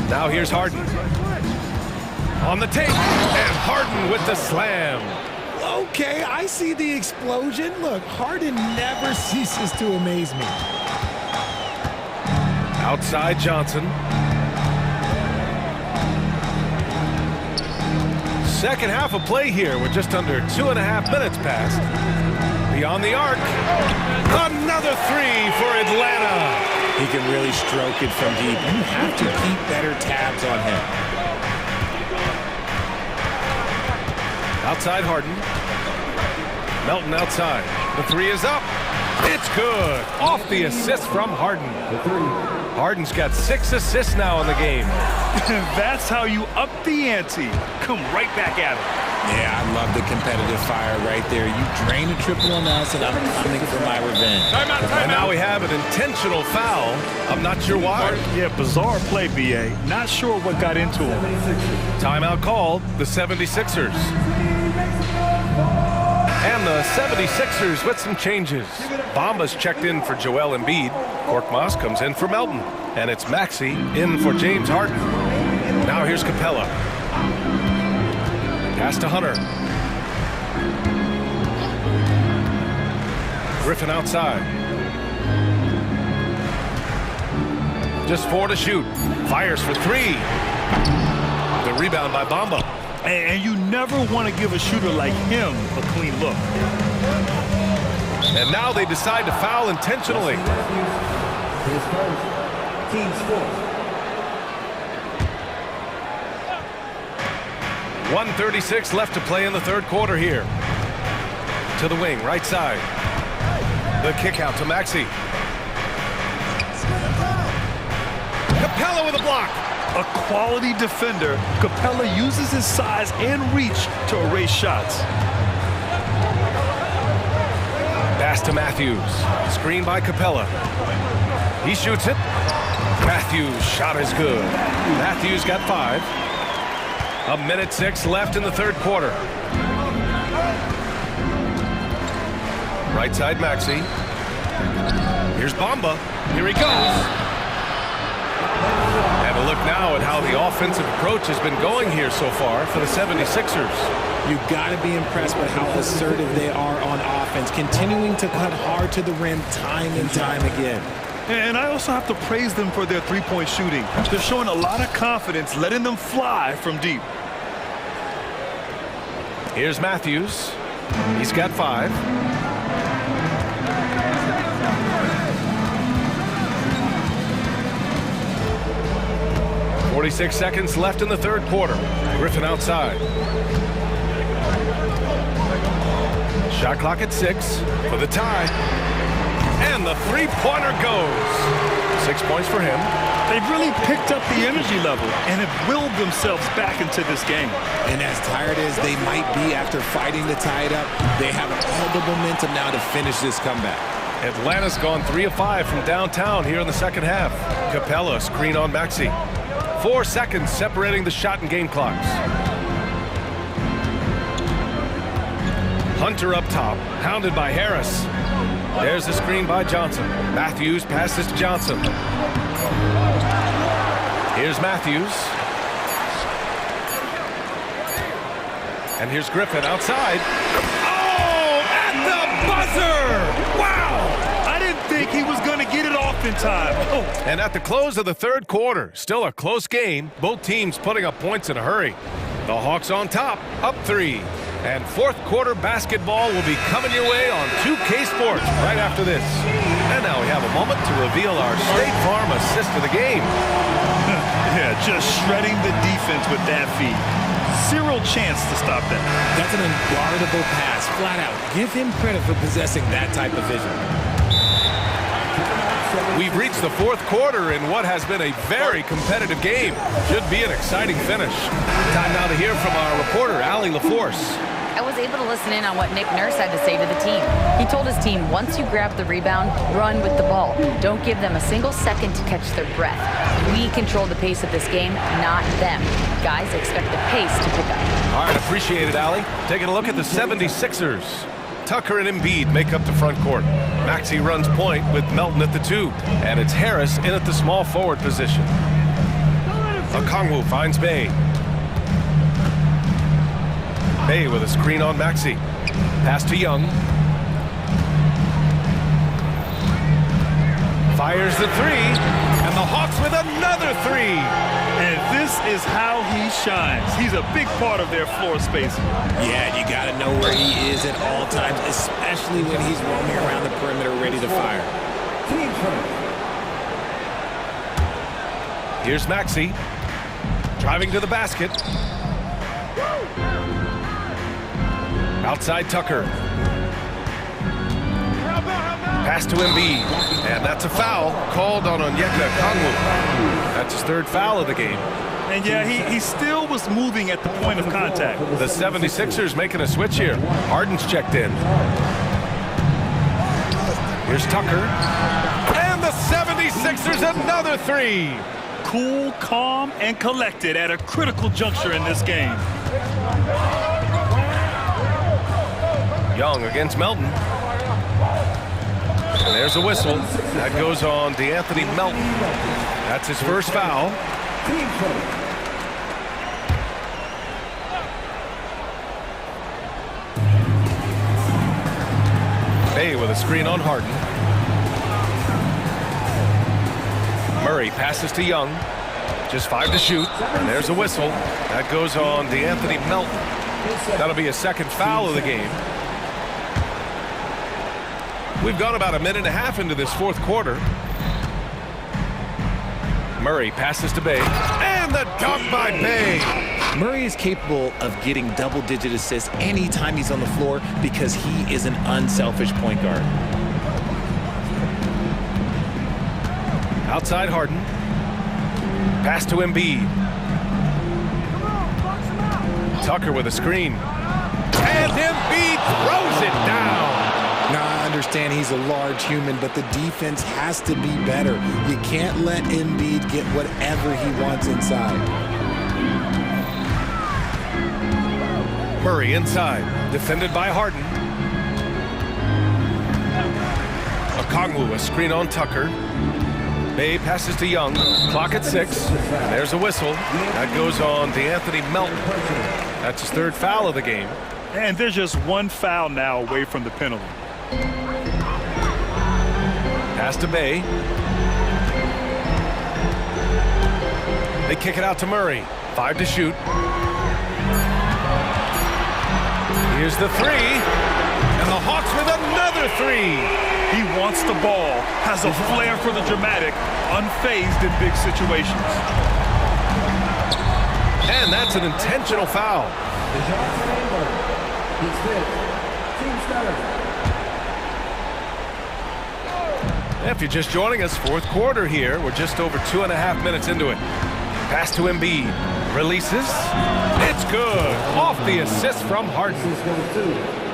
Now here's Harden. On the tape, and Harden with the slam. Okay, I see the explosion. Look, Harden never ceases to amaze me. Outside Johnson. Second half of play here with just under 2.5 minutes passed. Beyond the arc. Another three for Atlanta. He can really stroke it from deep. You have to keep better tabs on him. Outside Harden. Melton outside. The three is up. It's good. Off the assist from Harden. The three. Harden's got 6 assists now in the game. That's how you up the ante. Come right back at it. Yeah, I love the competitive fire right there. You drain a triple on us, and I'm coming for my revenge. And now we have an intentional foul. I'm not sure why. Yeah, bizarre play, B.A. Not sure what got into him. Timeout called, the 76ers. And the 76ers with some changes. Bamba's checked in for Joel Embiid. Korkmaz comes in for Melton. And it's Maxey in for James Harden. Now here's Capella. Pass to Hunter. Griffin outside. Just 4 to shoot. Fires for 3. The rebound by Bamba. And you never want to give a shooter like him a clean look. And now they decide to foul intentionally. His first, team sport. 1:36 left to play in the third quarter here. To the wing, right side. The kick out to Maxey. Capella with a block. A quality defender, Capella uses his size and reach to erase shots. Pass to Matthews. Screen by Capella. He shoots it. Matthews' shot is good. Matthews got 5. 1:06 left in the third quarter. Right side Maxey. Here's Bamba. Here he goes. And a look now at how the offensive approach has been going here so far for the 76ers. You've got to be impressed with how assertive they are on offense, continuing to cut hard to the rim time and time again. And I also have to praise them for their three-point shooting. They're showing a lot of confidence, letting them fly from deep. Here's Matthews. He's got 5. .46 seconds left in the third quarter. Griffin outside. Shot clock at 6 for the tie. And the three-pointer goes. 6 points for him. They've really picked up the energy level and have willed themselves back into this game. And as tired as they might be after fighting to tie it up, they have all the momentum now to finish this comeback. Atlanta's gone 3 of 5 from downtown here in the second half. Capella, screen on Maxey. 4 seconds separating the shot and game clocks. Hunter up top, hounded by Harris. There's the screen by Johnson. Matthews passes to Johnson. Here's Matthews. And here's Griffin outside. Oh, at the buzzer! Wow! I didn't think he was going to get it off in time. Oh. And at the close of the third quarter, still a close game. Both teams putting up points in a hurry. The Hawks on top, up 3. And fourth quarter basketball will be coming your way on 2K Sports right after this. And now we have a moment to reveal our State Farm assist of the game. Yeah, just shredding the defense with that feed. Zero chance to stop that. That's an unguardable pass, flat out. Give him credit for possessing that type of vision. We've reached the fourth quarter in what has been a very competitive game. Should be an exciting finish. Time now to hear from our reporter, Allie LaForce. I was able to listen in on what Nick Nurse had to say to the team. He told his team, once you grab the rebound, run with the ball. Don't give them a single second to catch their breath. We control the pace of this game, not them. Guys, expect the pace to pick up. All right, appreciate it, Allie. Taking a look at the 76ers. Tucker and Embiid make up the front court. Maxey runs point with Melton at the 2. And it's Harris in at the small forward position. Okongwu finds Bay. Bay with a screen on Maxey. Pass to Young. Fires the 3. And the Hawks with another 3. And this is how he shines. He's a big part of their floor spacing. Yeah, you got to know where he is at all times, especially when he's roaming around the perimeter ready to fire. Here's Maxey. Driving to the basket. Outside Tucker. Pass to Embiid. And that's a foul called on Onyeka Okongwu. That's his third foul of the game. And yeah, he still was moving at the point of contact. The 76ers making a switch here. Harden's checked in. Here's Tucker. And the 76ers another 3. Cool, calm, and collected at a critical juncture in this game. Young against Melton. And there's a whistle. That goes on DeAnthony Melton. That's his first foul. Bay with a screen on Harden. Murray passes to Young. Just 5 to shoot. And there's a whistle. That goes on DeAnthony Melton. That'll be a second foul of the game. We've gone about a minute and a half into this fourth quarter. Murray passes to Bay. And the dunk by Bay. Murray is capable of getting double-digit assists anytime he's on the floor because he is an unselfish point guard. Outside Harden. Pass to Embiid. Tucker with a screen. And Embiid throws it down. Now, I understand he's a large human, but the defense has to be better. You can't let Embiid get whatever he wants inside. Murray inside, defended by Harden. Okongwu, a screen on Tucker. Bay passes to Young. Clock at 6. And there's a whistle. That goes on DeAnthony Melton. That's his third foul of the game. And there's just one foul now away from the penalty. Pass to Bay. They kick it out to Murray. 5 to shoot. Here's the 3. And the Hawks with another 3. He wants the ball, has a flair for the dramatic, unfazed in big situations. And that's an intentional foul. If you're just joining us, fourth quarter here. We're just over 2.5 minutes into it. Pass to Embiid. Releases. It's good. Off the assist from Harden.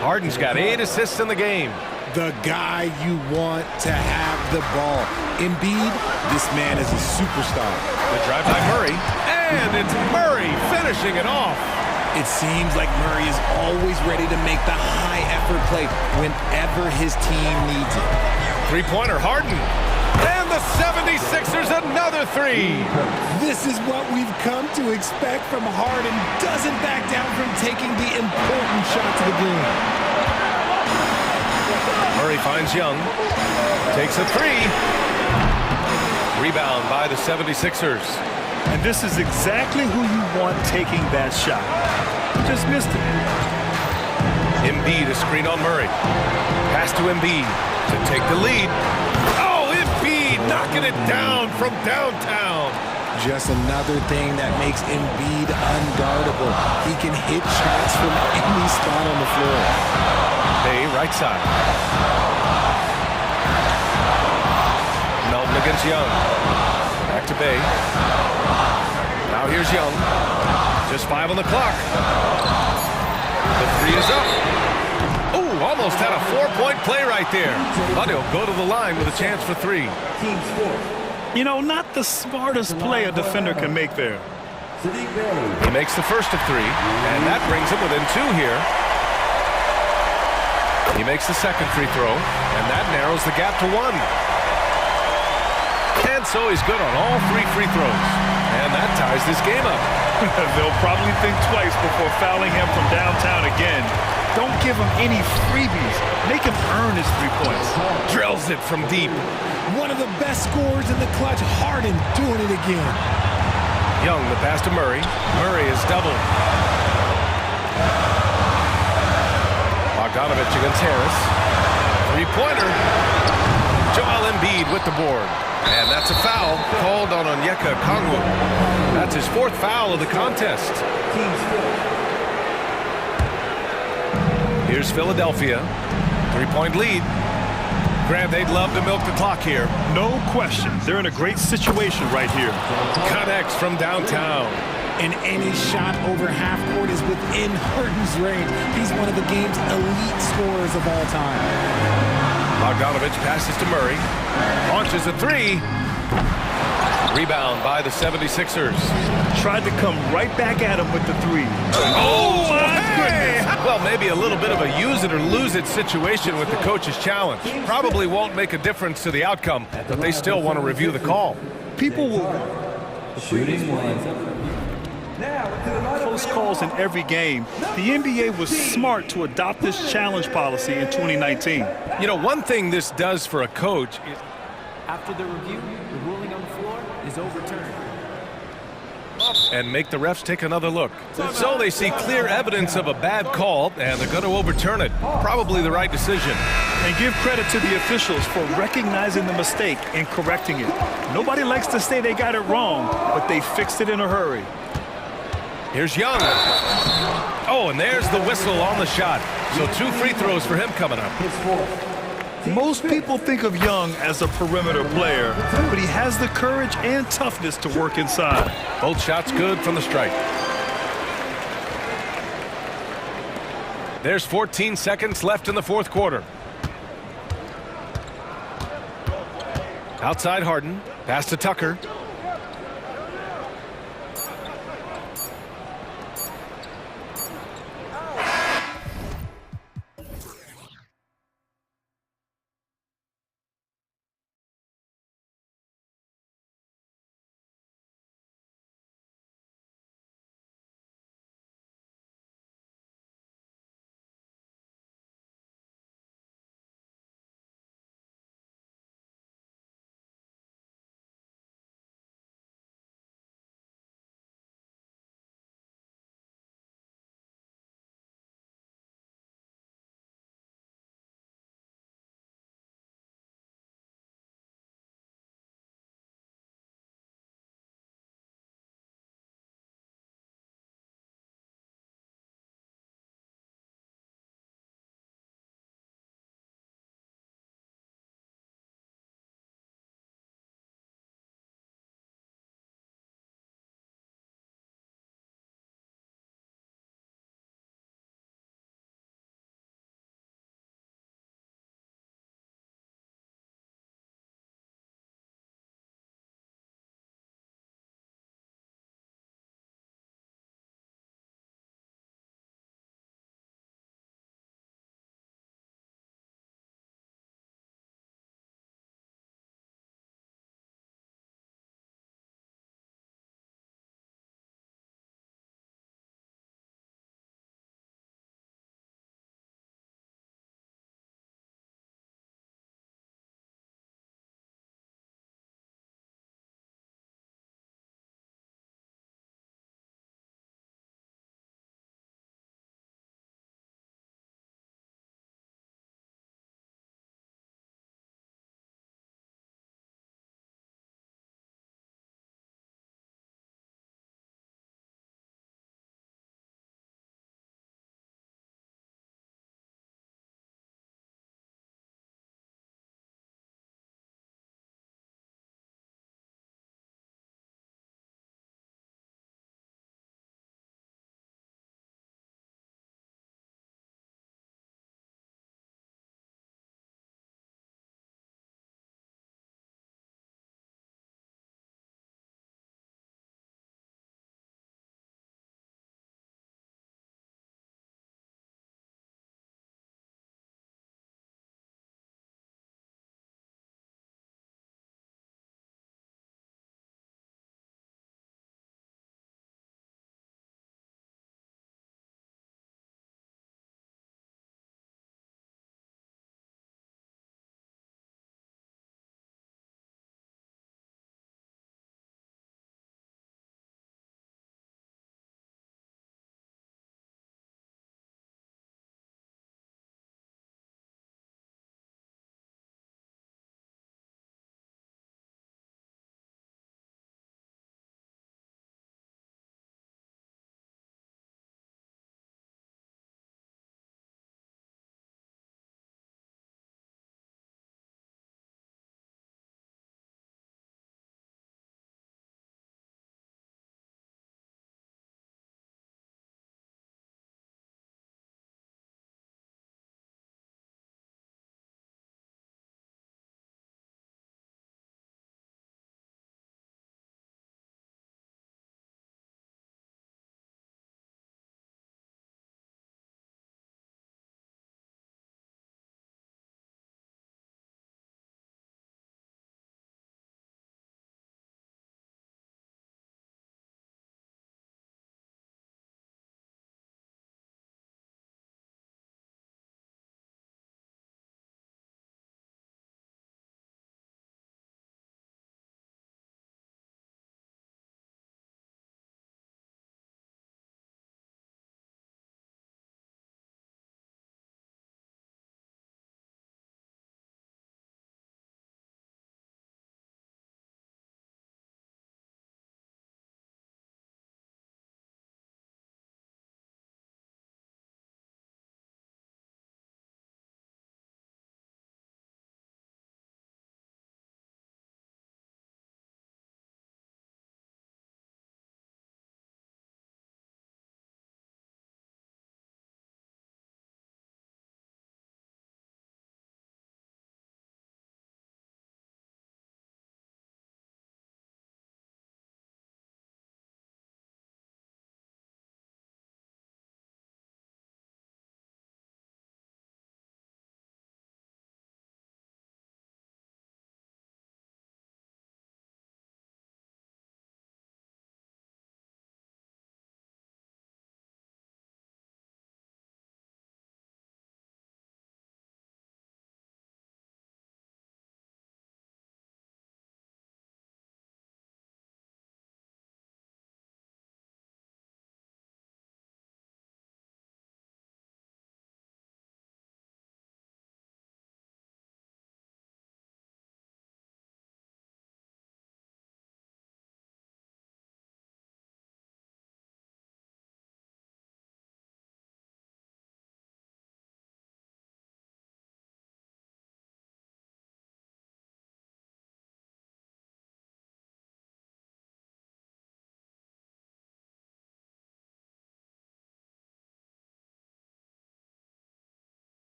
Harden's got 8 assists in the game. The guy you want to have the ball. Embiid, this man is a superstar. The drive by Murray. And it's Murray finishing it off. It seems like Murray is always ready to make the high-effort play whenever his team needs it. Three-pointer, Harden. And the 76ers another three. This is what we've come to expect from Harden. Doesn't back down from taking the important shots of the game. Murray finds Young. Takes a three. Rebound by the 76ers. And this is exactly who you want taking that shot. Just missed it. Embiid, a screen on Murray. Pass to Embiid to take the lead. Oh, Embiid knocking it down from downtown. Just another thing that makes Embiid unguardable. He can hit shots from any spot on the floor. Bay, right side. Melton against Young. Back to Bay. Now here's Young. Just 5 on the clock. The three is up. Ooh, almost had a 4-point play right there. But he'll go to the line with a chance for 3. You know, not the smartest play a defender can make there. He makes the first of 3, and that brings him within 2 here. He makes the second free throw, and that narrows the gap to 1. And so he's good on all 3 free throws. And that ties this game up. They'll probably think twice before fouling him from downtown again. Don't give him any freebies. Make him earn his 3 points. Drills it from deep. One of the best scorers in the clutch. Harden doing it again. Young, the pass to Murray. Murray is doubled. Bogdanovich against Harris. 3-pointer. Joel Embiid with the board. And that's a foul called on Onyeka Okongwu. That's his 4th foul of the contest. Here's Philadelphia. 3-point lead. Grant, they'd love to milk the clock here. No question. They're in a great situation right here. Connects from downtown. And any shot over half court is within Harden's range. He's one of the game's elite scorers of all time. Bogdanovich passes to Murray. Launches a 3. Rebound by the 76ers. Tried to come right back at him with the 3. Oh, my goodness. Well, maybe a little bit of a use it or lose it situation with the coach's challenge. Probably won't make a difference to the outcome, but they still want to review the call. People will... Close calls in every game. The NBA was smart to adopt this challenge policy in 2019. You know, one thing this does for a coach is... After the review, the ruling on the floor is overturned. And make the refs take another look. So they see clear evidence of a bad call, and they're going to overturn it. Probably the right decision. And give credit to the officials for recognizing the mistake and correcting it. Nobody likes to say they got it wrong, but they fixed it in a hurry. Here's Young. Oh, and there's the whistle on the shot. So 2 free throws for him coming up. Most people think of Young as a perimeter player, but he has the courage and toughness to work inside. Both shots good from the stripe. There's 14 seconds left in the 4th quarter. Outside Harden. Pass to Tucker.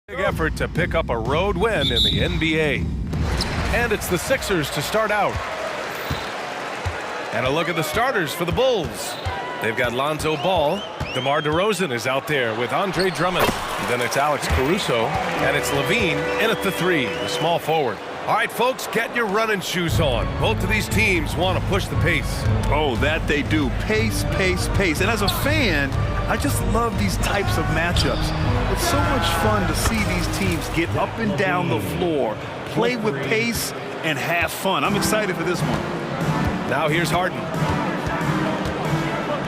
Big effort to pick up a road win in the NBA. And it's the Sixers to start out. And a look at the starters for the Bulls. They've got Lonzo Ball. DeMar DeRozan is out there with Andre Drummond. And then it's Alex Caruso. And it's Levine in at the 3, the small forward. All right, folks, get your running shoes on. Both of these teams want to push the pace. Oh, that they do. Pace, pace, pace. And as a fan, I just love these types of matchups. It's so much fun to see these teams get up and down the floor, play with pace, and have fun. I'm excited for this one. Now here's Harden.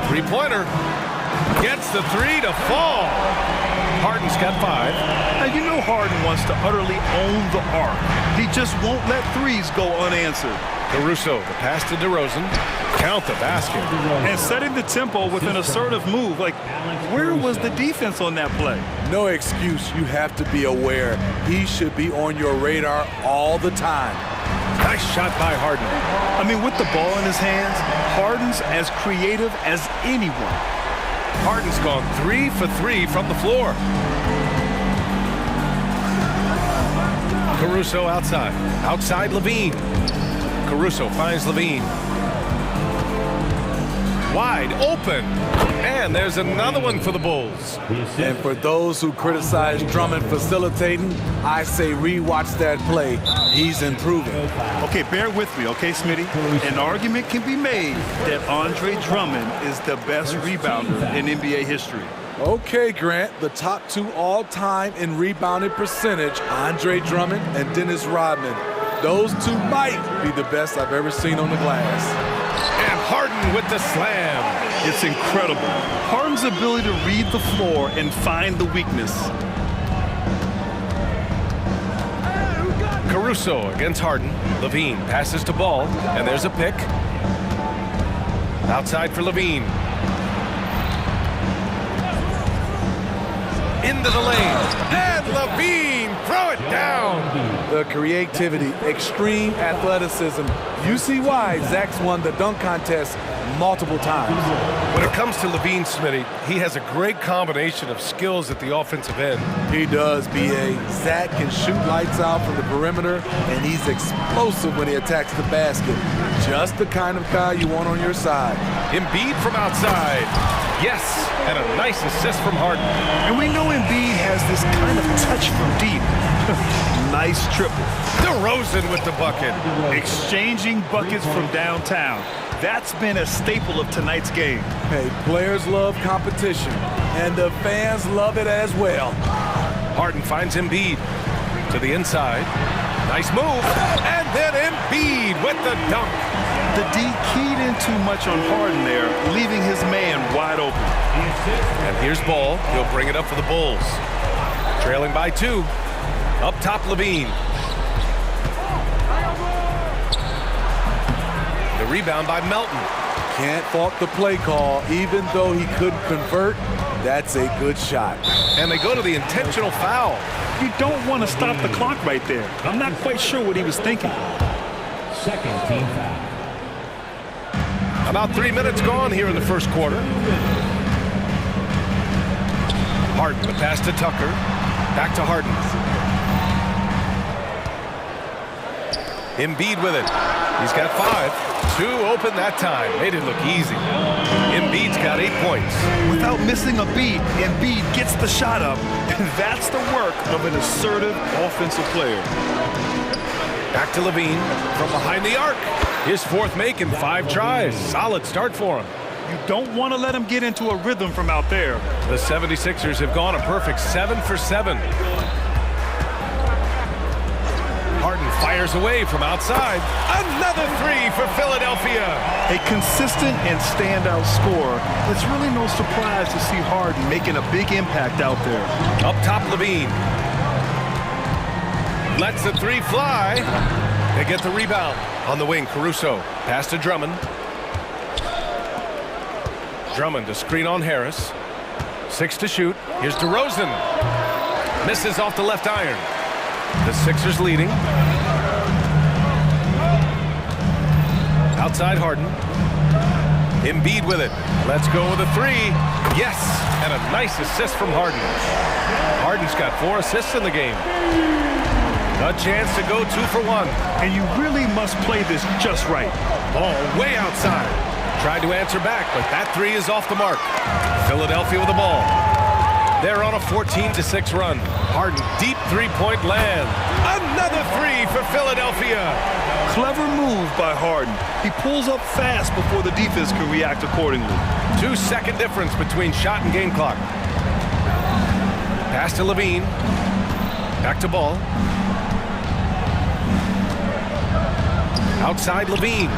Three-pointer. Gets the 3 to fall. Harden's got 5. Now, you know Harden wants to utterly own the arc. He just won't let threes go unanswered. Caruso, the pass to DeRozan. Count the basket. And setting the tempo with an assertive move. Like, where was the defense on that play? No excuse. You have to be aware. He should be on your radar all the time. Nice shot by Harden. I mean, with the ball in his hands, Harden's as creative as anyone. Harden's gone 3 for 3 from the floor. Caruso outside. Outside Levine. Caruso finds Levine. Wide open. And there's another one for the Bulls. And for those who criticize Drummond facilitating, I say rewatch that play. He's improving. Okay, bear with me, okay, Smitty? An argument can be made that Andre Drummond is the best rebounder in NBA history. Okay, Grant, the top 2 all-time in rebounding percentage, Andre Drummond and Dennis Rodman. Those 2 might be the best I've ever seen on the glass. And Harden with the slam. It's incredible. Harden's ability to read the floor and find the weakness. Caruso against Harden. Levine passes to Ball, and there's a pick. Outside for Levine. Into the lane. And Levine, throw it down. The creativity, extreme athleticism. You see why Zach's won the dunk contest multiple times. When it comes to Levine, Smitty, he has a great combination of skills at the offensive end. He does, B.A. Zach can shoot lights out from the perimeter, and he's explosive when he attacks the basket. Just the kind of guy you want on your side. Embiid from outside. Yes, and a nice assist from Harden. And we know Embiid has this kind of touch from deep. Nice triple. DeRozan with the bucket. Exchanging buckets from downtown. That's been a staple of tonight's game. Hey, players love competition, and the fans love it as well. Harden finds Embiid to the inside. Nice move. And then Embiid with the dunk. The D keyed in too much on Harden there, leaving his man wide open. And here's Ball. He'll bring it up for the Bulls. Trailing by 2. Up top, Levine. The rebound by Melton. Can't fault the play call. Even though he couldn't convert, that's a good shot. And they go to the intentional foul. You don't want to stop the clock right there. I'm not quite sure what he was thinking. Second team foul. About 3 minutes gone here in the first quarter. Harden, the pass to Tucker. Back to Harden. Embiid with it. He's got 5. 2 open that time. Made it look easy. Embiid's got 8 points. Without missing a beat, Embiid gets the shot up. And that's the work of an assertive offensive player. Back to Levine from behind the arc. His 4th make in 5 tries. Solid start for him. You don't want to let him get into a rhythm from out there. The 76ers have gone a perfect 7 for 7. Harden fires away from outside. Another 3 for Philadelphia. A consistent and standout scorer. It's really no surprise to see Harden making a big impact out there. Up top, Levine. Lets the 3 fly. They get the rebound. On the wing, Caruso. Pass to Drummond. Drummond to screen on Harris. 6 to shoot. Here's DeRozan. Misses off the left iron. The Sixers leading. Outside Harden. Embiid with it. Let's go with a 3. Yes, and And a nice assist from Harden. Harden's got 4 assists in the game. A chance to go 2 for 1. And you really must play this just right. Ball way outside. Tried to answer back, but that 3 is off the mark. Philadelphia with the ball. They're on a 14-6 run. Harden, deep three-point land. Another 3 for Philadelphia. Clever move by Harden. He pulls up fast before the defense can react accordingly. 2-second difference between shot and game clock. Pass to Levine. Back to ball. Outside Levine.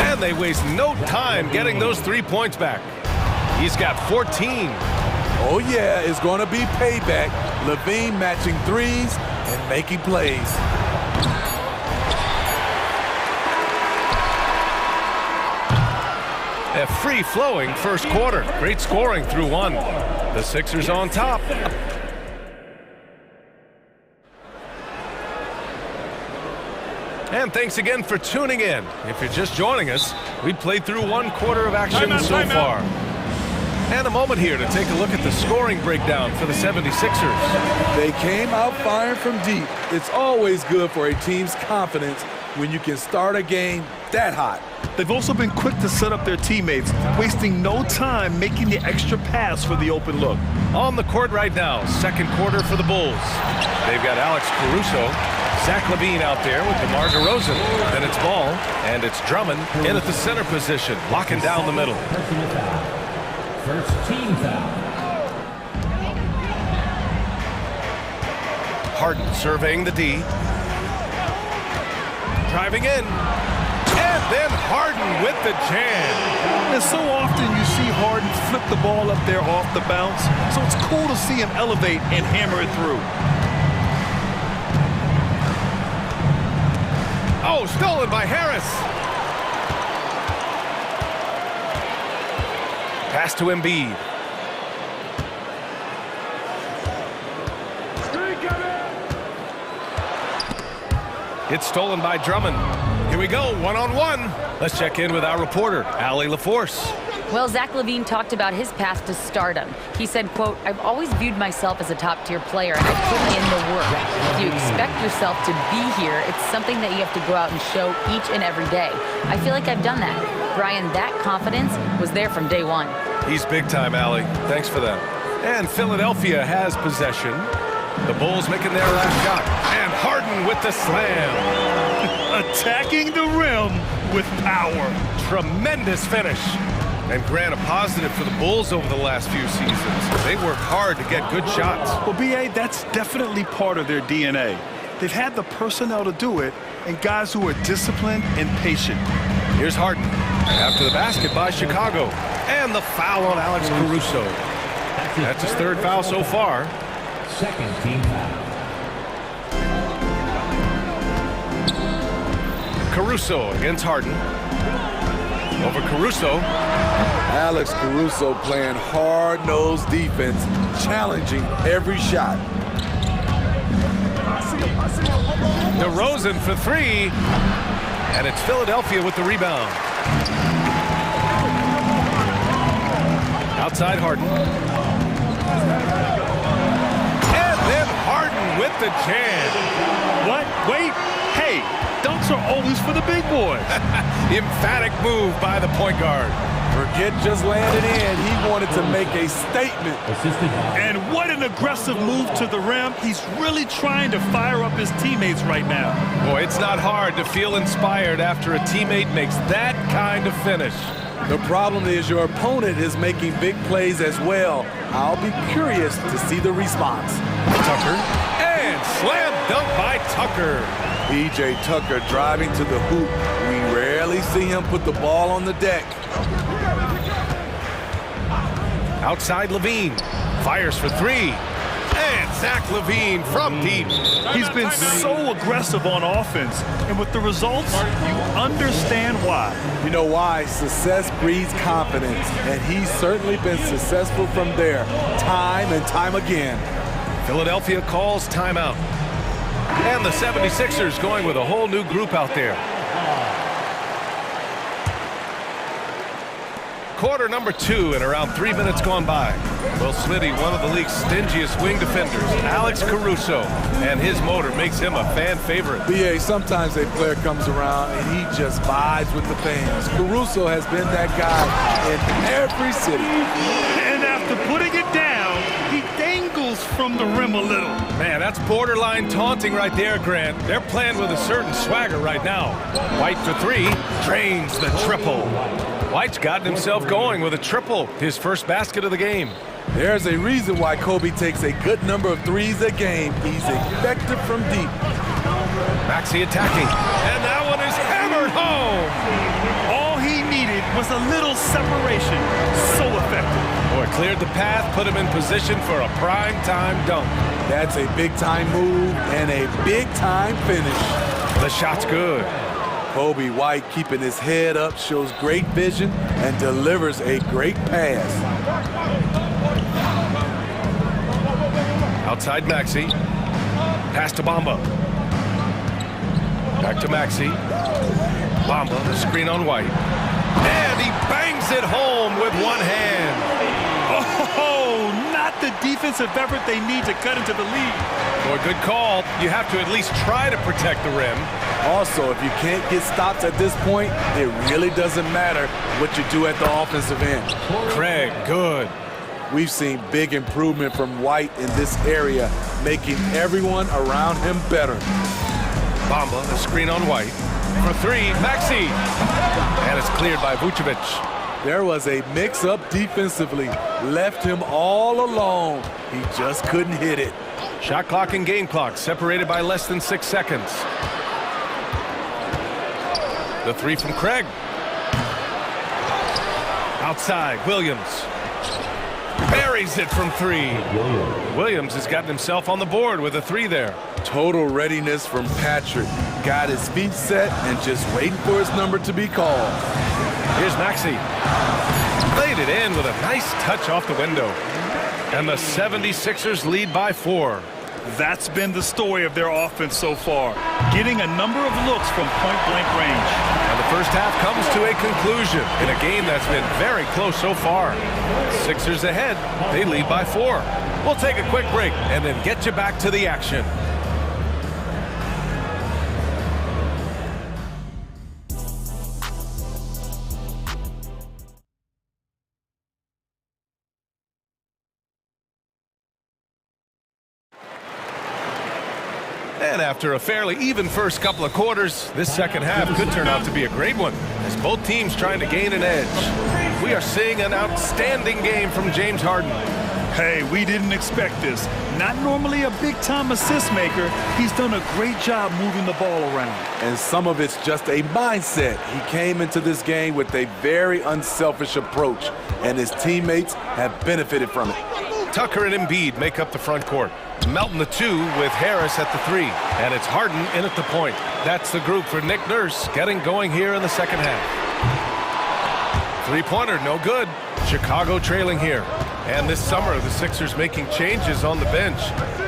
And they waste no time getting those 3 points back. He's got 14. Oh, yeah, it's going to be payback. Levine matching threes and making plays. A free-flowing first quarter. Great scoring through 1. The Sixers on top. And thanks again for tuning in. If you're just joining us, we played through 1 quarter of action so far. And a moment here to take a look at the scoring breakdown for the 76ers. They came out firing from deep. It's always good for a team's confidence when you can start a game that hot. They've also been quick to set up their teammates, wasting no time making the extra pass for the open look. On the court right now, second quarter for the Bulls. They've got Alex Caruso, Zach LaVine out there with DeMar DeRozan. Then it's Ball, and it's Drummond in at the center position, locking down the middle. First team foul. Harden surveying the D. Driving in. And then Harden with the jam. And so often you see Harden flip the ball up there off the bounce, so it's cool to see him elevate and hammer it through. Oh, stolen by Harris. Pass to Embiid. It's stolen by Drummond. Here we go, one-on-one. Let's check in with our reporter, Allie LaForce. Well, Zach LaVine talked about his path to stardom. He said, quote, "I've always viewed myself as a top-tier player, and I put in the work. If you expect yourself to be here, it's something that you have to go out and show each and every day. I feel like I've done that." Brian, that confidence was there from day 1. He's big time, Allie. Thanks for that. And Philadelphia has possession. The Bulls making their last shot. And Harden with the slam. Attacking the rim with power. Tremendous finish. And Grant, a positive for the Bulls over the last few seasons. They work hard to get good shots. Well, B.A., that's definitely part of their DNA. They've had the personnel to do it, and guys who are disciplined and patient. Here's Harden. After the basket by Chicago. And the foul on Alex Caruso. That's his 3rd foul so far. Second team foul. Caruso against Harden. Over Caruso. Alex Caruso playing hard-nosed defense, challenging every shot. DeRozan for 3. And it's Philadelphia with the rebound. Outside Harden. And then Harden with the jam. What? Wait. Hey, dunks are always for the big boys. Emphatic move by the point guard. Forget just landed in. He wanted to make a statement. And what an aggressive move to the rim. He's really trying to fire up his teammates right now. Boy, it's not hard to feel inspired after a teammate makes that kind of finish. The problem is your opponent is making big plays as well. I'll be curious to see the response. Tucker. And slam dunk by Tucker. P.J. Tucker driving to the hoop. We rarely see him put the ball on the deck. Outside Levine. Fires for 3. And Zach LaVine from deep. He's been so aggressive on offense. And with the results, you understand why. You know why? Success breeds confidence. And he's certainly been successful from there, time and time again. Philadelphia calls timeout. And the 76ers going with a whole new group out there. quarter number 2 and around 3 minutes gone by. Will Smitty, one of the league's stingiest wing defenders, Alex Caruso, and his motor makes him a fan favorite. BA, sometimes a player comes around and he just vibes with the fans. Caruso has been that guy in every city. And after putting it down, he dangles from the rim a little. Man, that's borderline taunting right there, Grant. They're playing with a certain swagger right now. White for 3, drains the triple. White's gotten himself going with a triple, his first basket of the game. There's a reason why Kobe takes a good number of threes a game. He's effective from deep. Maxey attacking, and that one is hammered home. All he needed was a little separation. So effective. Boy, cleared the path, put him in position for a prime-time dunk. That's a big-time move and a big-time finish. The shot's good. Kobe White keeping his head up, shows great vision, and delivers a great pass. Outside Maxey. Pass to Bamba. Back to Maxey. Bamba, the screen on White. And he bangs it home with one hand. Oh, not the defensive effort they need to cut into the lead. Boy, good call. You have to at least try to protect the rim. Also, if you can't get stops at this point, it really doesn't matter what you do at the offensive end. Craig, good. We've seen big improvement from White in this area, making everyone around him better. Bamba, the screen on White. For 3, Maxey. And it's cleared by Vucevic. There was a mix-up defensively. Left him all alone. He just couldn't hit it. Shot clock and game clock separated by less than 6 seconds. The 3 from Craig. Outside, Williams. Buries it from 3. Williams has gotten himself on the board with a 3 there. Total readiness from Patrick. Got his feet set and just waiting for his number to be called. Here's Maxey. Laid it in with a nice touch off the window. And the 76ers lead by 4. That's been the story of their offense so far, getting a number of looks from point-blank range. And the first half comes to a conclusion in a game that's been very close so far. Sixers ahead. They lead by 4. We'll take a quick break and then get you back to the action. And after a fairly even first couple of quarters, this second half could turn out to be a great one, as both teams trying to gain an edge. We are seeing an outstanding game from James Harden. Hey, we didn't expect this. Not normally a big-time assist maker, he's done a great job moving the ball around. And some of it's just a mindset. He came into this game with a very unselfish approach, and his teammates have benefited from it. Tucker and Embiid make up the front court. Melton the 2 with Harris at the 3. And it's Harden in at the point. That's the group for Nick Nurse getting going here in the second half. Three-pointer, no good. Chicago trailing here. And this summer, the Sixers making changes on the bench.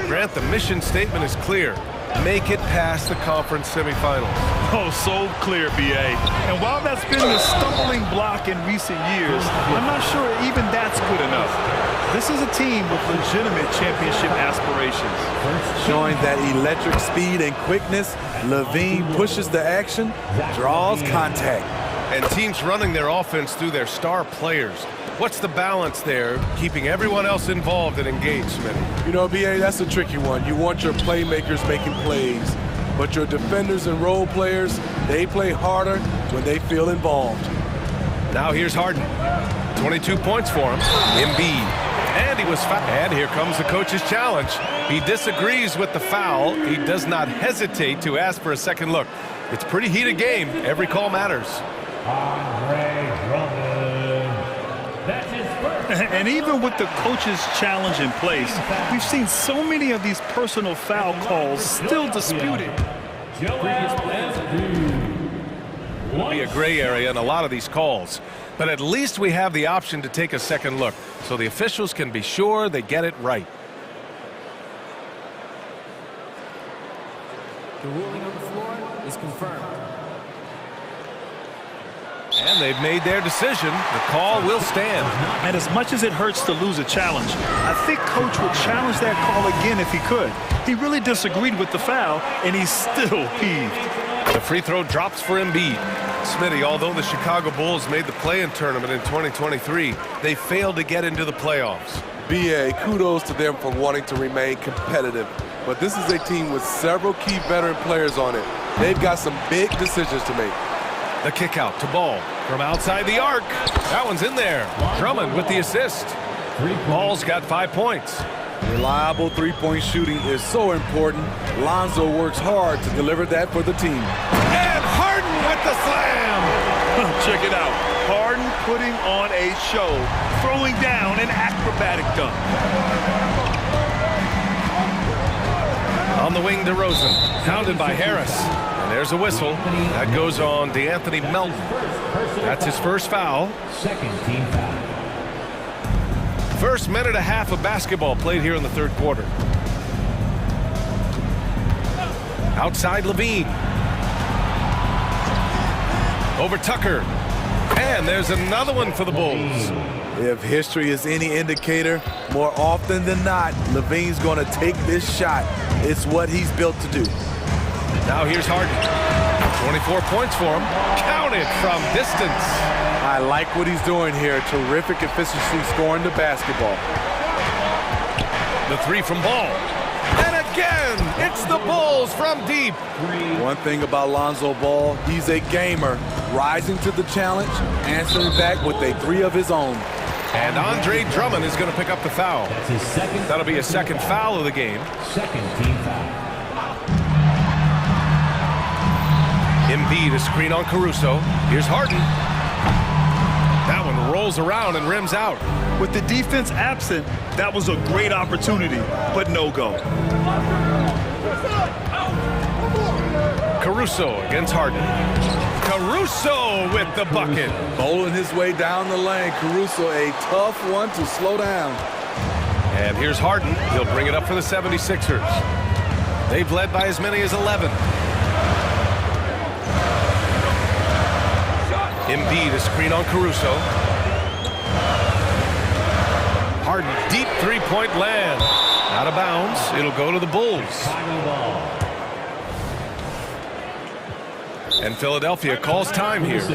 Grant, the mission statement is clear. Make it past the conference semifinals. Oh, so clear, BA. And while that's been the stumbling block in recent years, I'm not sure even that's good enough. This is a team with legitimate championship aspirations. Showing that electric speed and quickness, Levine pushes the action, draws contact. And teams running their offense through their star players. What's the balance there, keeping everyone else involved and engaged, Smitty? You know, BA, that's a tricky one. You want your playmakers making plays, but your defenders and role players, they play harder when they feel involved. Now here's Harden. 22 points for him. Embiid. And he was fouled. And here comes the coach's challenge. He disagrees with the foul. He does not hesitate to ask for a second look. It's a pretty heated game. Every call matters. And even with the coach's challenge in place, we've seen so many of these personal foul calls still disputed. Will be a gray area in a lot of these calls, but at least we have the option to take a second look, so the officials can be sure they get it right. The ruling on the floor is confirmed. And they've made their decision. The call will stand. And as much as it hurts to lose a challenge, I think Coach would challenge that call again if he could. He really disagreed with the foul, and he's still peeved. The free throw drops for Embiid. Smitty, although the Chicago Bulls made the play-in tournament in 2023, they failed to get into the playoffs. BA, kudos to them for wanting to remain competitive. But this is a team with several key veteran players on it. They've got some big decisions to make. The kick out to Ball from outside the arc. That one's in there. Drummond with the assist. Ball's got 5 points. Reliable three-point shooting is so important. Lonzo works hard to deliver that for the team. And Harden with the slam. Check it out. Harden putting on a show, throwing down an acrobatic dunk. On the wing, DeRozan, pounded by Harris. And there's a whistle. That goes on DeAnthony Melton. That's his first foul. Second team foul. First minute and a half of basketball played here in the third quarter. Outside Levine. Over Tucker. And there's another one for the Bulls. If history is any indicator, more often than not, Levine's going to take this shot. It's what he's built to do. Now here's Harden. 24 points for him. Counted from distance. I like what he's doing here. Terrific efficiency scoring the basketball. The three from Ball. And again, it's the Bulls from deep. One thing about Lonzo Ball, he's a gamer. Rising to the challenge, answering back with a three of his own. And Andre Drummond is going to pick up the foul. That's his second. That'll be a second foul of the game. Second team foul. Embiid, a screen on Caruso. Here's Harden. That one rolls around and rims out. With the defense absent, that was a great opportunity, but no go. Caruso against Harden. Caruso with the bucket. Bowling his way down the lane. Caruso, a tough one to slow down. And here's Harden. He'll bring it up for the 76ers. They've led by as many as 11. Embiid, a screen on Caruso. Harden, deep three-point land. Out of bounds. It'll go to the Bulls. And Philadelphia calls time here.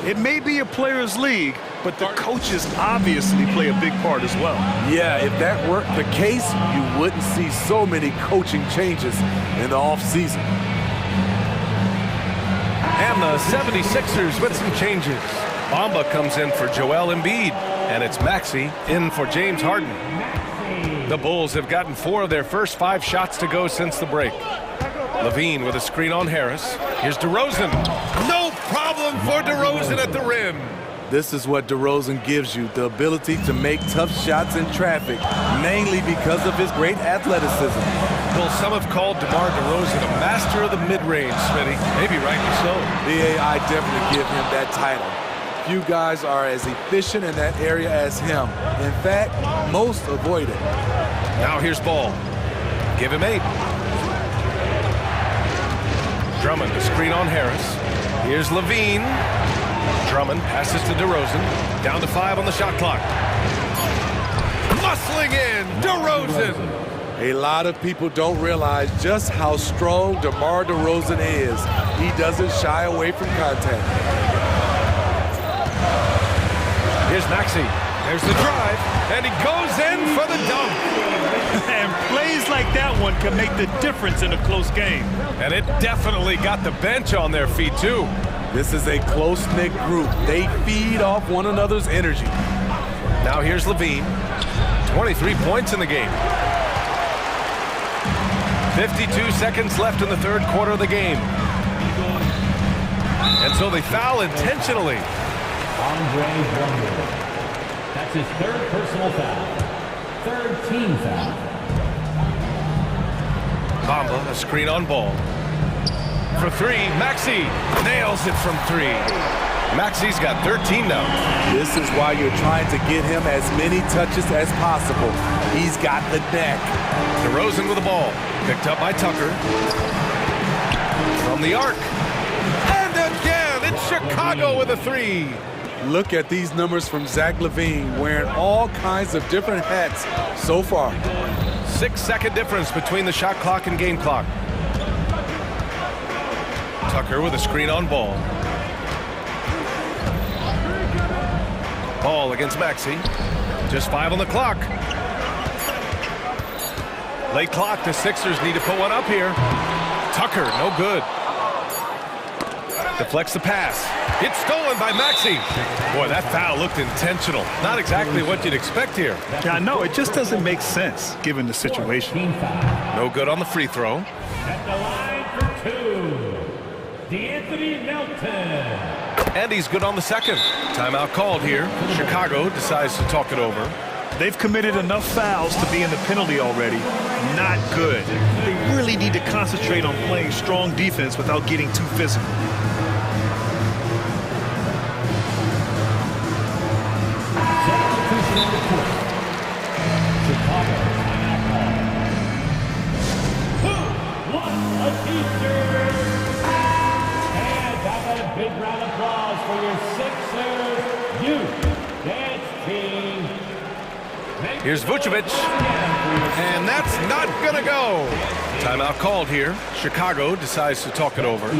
It may be a players' league, but the coaches obviously play a big part as well. Yeah, if that weren't the case, you wouldn't see so many coaching changes in the offseason. And the 76ers with some changes. Bamba comes in for Joel Embiid, and it's Maxey in for James Harden. The Bulls have gotten 4 of their first 5 shots to go since the break. Levine with a screen on Harris. Here's DeRozan. No problem for DeRozan at the rim. This is what DeRozan gives you, the ability to make tough shots in traffic, mainly because of his great athleticism. Well, some have called DeMar DeRozan a master of the mid-range, Smitty. Maybe rightly so. I definitely give him that title. Few guys are as efficient in that area as him. In fact, most avoid it. Now here's Ball. Give him 8. Drummond, a screen on Harris. Here's Levine. Drummond passes to DeRozan. Down to 5 on the shot clock. Muscling in, DeRozan. A lot of people don't realize just how strong DeMar DeRozan is. He doesn't shy away from contact. Here's Maxey. There's the drive, and he goes in for the dunk. And plays like that one can make the difference in a close game. And it definitely got the bench on their feet, too. This is a close-knit group. They feed off one another's energy. Now here's Levine. 23 points in the game. 52 seconds left in the third quarter of the game. And so they foul intentionally. Andre Drummond. That's his third personal foul. Third team foul. Bamba, a screen on Ball. For 3, Maxey nails it from 3. Maxey's got 13 now. This is why you're trying to get him as many touches as possible. He's got the neck. DeRozan with the ball. Picked up by Tucker. From the arc. And again, it's Chicago with a three. Look at these numbers from Zach LaVine, wearing all kinds of different hats so far. 6-second difference between the shot clock and game clock. Tucker with a screen on Ball. Ball against Maxey. Just 5 on the clock. Late clock, the Sixers need to put one up here. Tucker, no good. Deflects the pass. It's stolen by Maxey. Boy, that foul looked intentional. Not exactly what you'd expect here. Yeah, I know. It just doesn't make sense given the situation. No good on the free throw. At the line for two, DeAnthony Melton. And he's good on the second. Timeout called here. Chicago decides to talk it over. They've committed enough fouls to be in the penalty already. Not good. They really need to concentrate on playing strong defense without getting too physical. Big round of applause for your Sixers youth dance team. Here's Vucevic, and that's not gonna go. Timeout called here. Chicago decides to talk it over.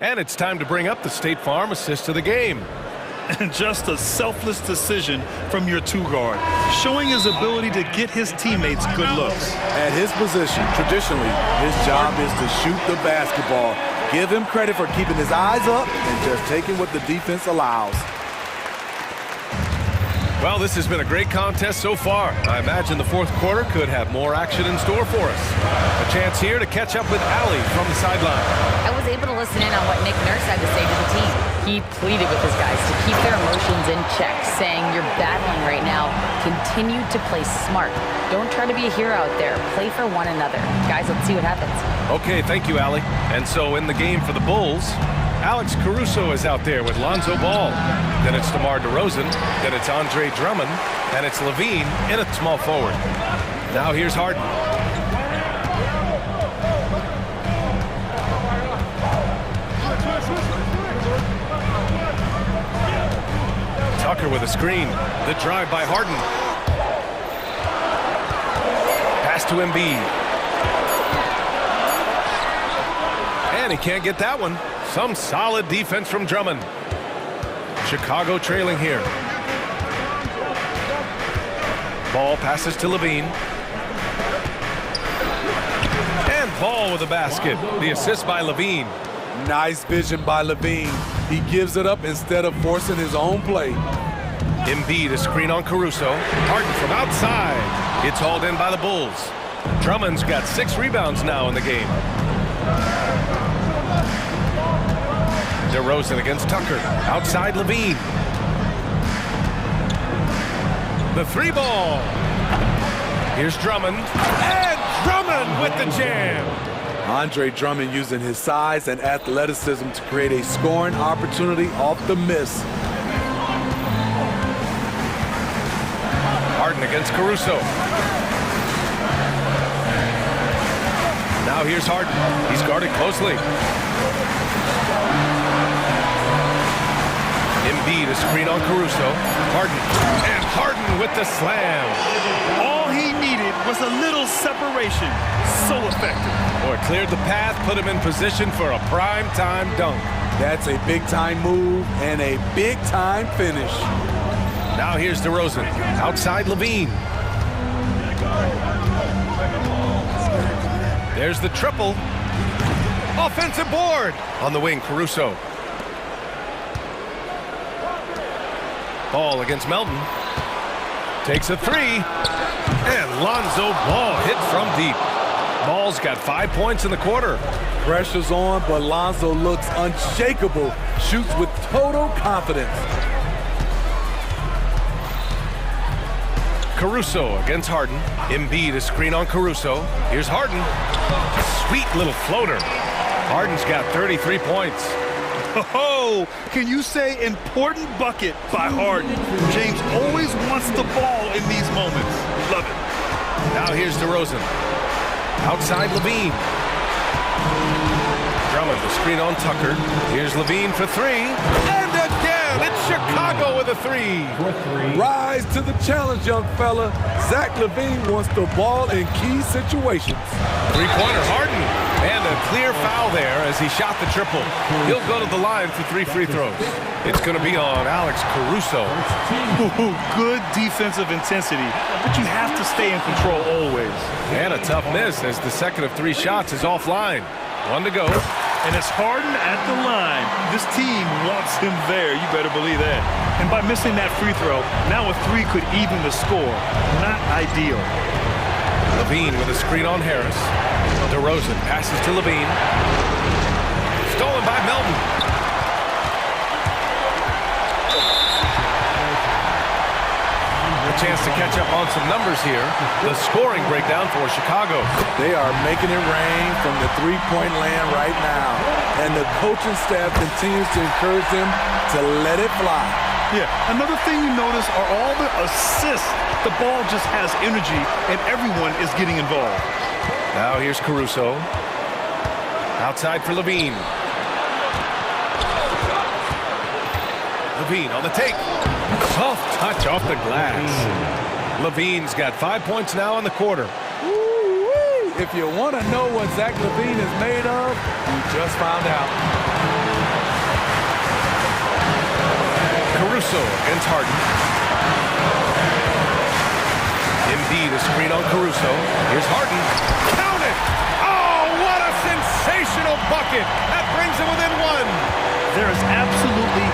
And it's time to bring up the State Farm assist of the game. And just a selfless decision from your two-guard, showing his ability to get his teammates good looks. At his position, traditionally, his job is to shoot the basketball. Give him credit for keeping his eyes up and just taking what the defense allows. Well, this has been a great contest so far. I imagine the fourth quarter could have more action in store for us. A chance here to catch up with Allie from the sideline. I was able to listen in on what Nick Nurse had to say to the team. He pleaded with his guys to keep their emotions in check, saying, "You're battling right now. Continue to play smart. Don't try to be a hero out there. Play for one another." Guys, let's see what happens. Okay, thank you, Allie. And so in the game for the Bulls, Alex Caruso is out there with Lonzo Ball. Then it's DeMar DeRozan. Then it's Andre Drummond. And it's Levine in at small forward. Now here's Harden. Tucker with a screen. The drive by Harden. Pass to Embiid. And he can't get that one. Some solid defense from Drummond. Chicago trailing here. Ball passes to Levine. And Ball with a basket. The assist by Levine. Nice vision by Levine. He gives it up instead of forcing his own play. Embiid, a screen on Caruso. Harden from outside. It's hauled in by the Bulls. Drummond's got 6 rebounds now in the game. DeRozan against Tucker. Outside Levine. The 3 ball. Here's Drummond. And Drummond with the jam. Andre Drummond using his size and athleticism to create a scoring opportunity off the miss. Harden against Caruso. Now here's Harden. He's guarded closely. Embiid, a screen on Caruso. Harden. And Harden with the slam. All he needed was a little separation. So effective. Boy, cleared the path, put him in position for a prime-time dunk. That's a big-time move and a big-time finish. Now here's DeRozan. Outside Levine. There's the triple. Offensive board. On the wing, Caruso. Ball against Melton. Takes a 3. And Lonzo Ball hit from deep. Ball's got 5 points in the quarter. Pressure's on, but Lonzo looks unshakable. Shoots with total confidence. Caruso against Harden. Embiid, a screen on Caruso. Here's Harden. Sweet little floater. Harden's got 33 points. Oh, can you say important bucket by Harden? James always wants the ball in these moments. Love it. Now here's DeRozan. Outside Levine. Drummond, the screen on Tucker. Here's Levine for three. And again, it's Chicago with a three. Rise to the challenge, young fella. Zach Levine wants the ball in key situations. Three-pointer, Harden. And a clear foul there as he shot the triple. He'll go to the line for 3 free throws. It's going to be on Alex Caruso. Good defensive intensity, but you have to stay in control always. And a tough miss as the second of 3 shots is offline. 1 to go. And it's Harden at the line. This team wants him there. You better believe that. And by missing that free throw, now a 3 could even the score. Not ideal. Levine with a screen on Harris. DeRozan passes to Levine. Stolen by Melton. A chance to catch up on some numbers here. The scoring breakdown for Chicago. They are making it rain from the three-point land right now. And the coaching staff continues to encourage them to let it fly. Yeah, another thing you notice are all the assists. The ball just has energy, and everyone is getting involved. Now here's Caruso. Outside for Levine. Levine on the take. Soft touch off the glass. Levine's got 5 points now in the quarter. Woo-wee. If you want to know what Zach Levine is made of, you just found out. Caruso against Harden. Embiid, a screen on Caruso. Here's Harden. Count it! Oh, what a sensational bucket! That brings him within 1. There is absolutely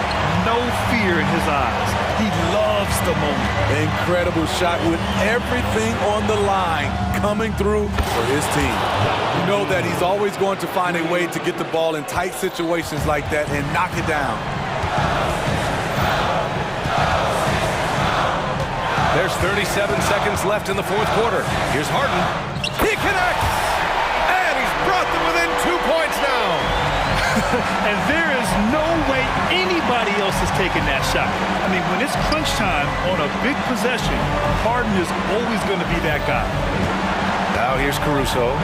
no fear in his eyes. He loves the moment. Incredible shot with everything on the line coming through for his team. You know that he's always going to find a way to get the ball in tight situations like that and knock it down. There's 37 seconds left in the fourth quarter. Here's Harden. He connects! And he's brought them within 2 points now. And there is no way anybody else is taking that shot. I mean, when it's crunch time on a big possession, Harden is always going to be that guy. Now here's Caruso.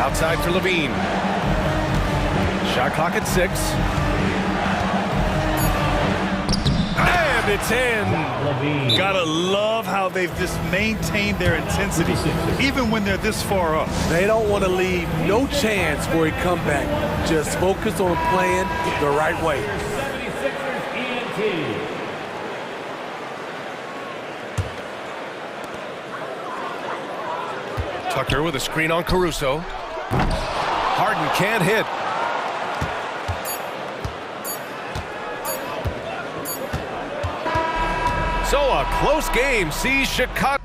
Outside for Levine. Shot clock at 6. It's in. Gotta love how they've just maintained their intensity, even when they're this far up. They don't want to leave no chance for a comeback. Just focus on playing the right way. 76ers ENT. Tucker with a screen on Caruso. Harden can't hit. So a close game sees Chicago.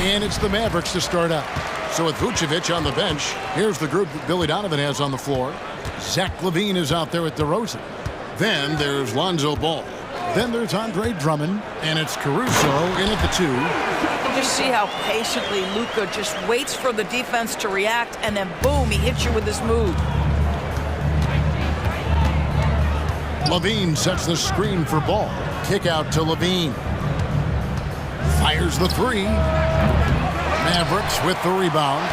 And it's the Mavericks to start out. So with Vucevic on the bench, here's the group that Billy Donovan has on the floor. Zach LaVine is out there with DeRozan. Then there's Lonzo Ball. Then there's Andre Drummond, and it's Caruso in at the 2. Just see how patiently Luka just waits for the defense to react, and then boom, he hits you with his move. LaVine sets the screen for Ball. Kick out to LaVine. Fires the 3. Mavericks with the rebound.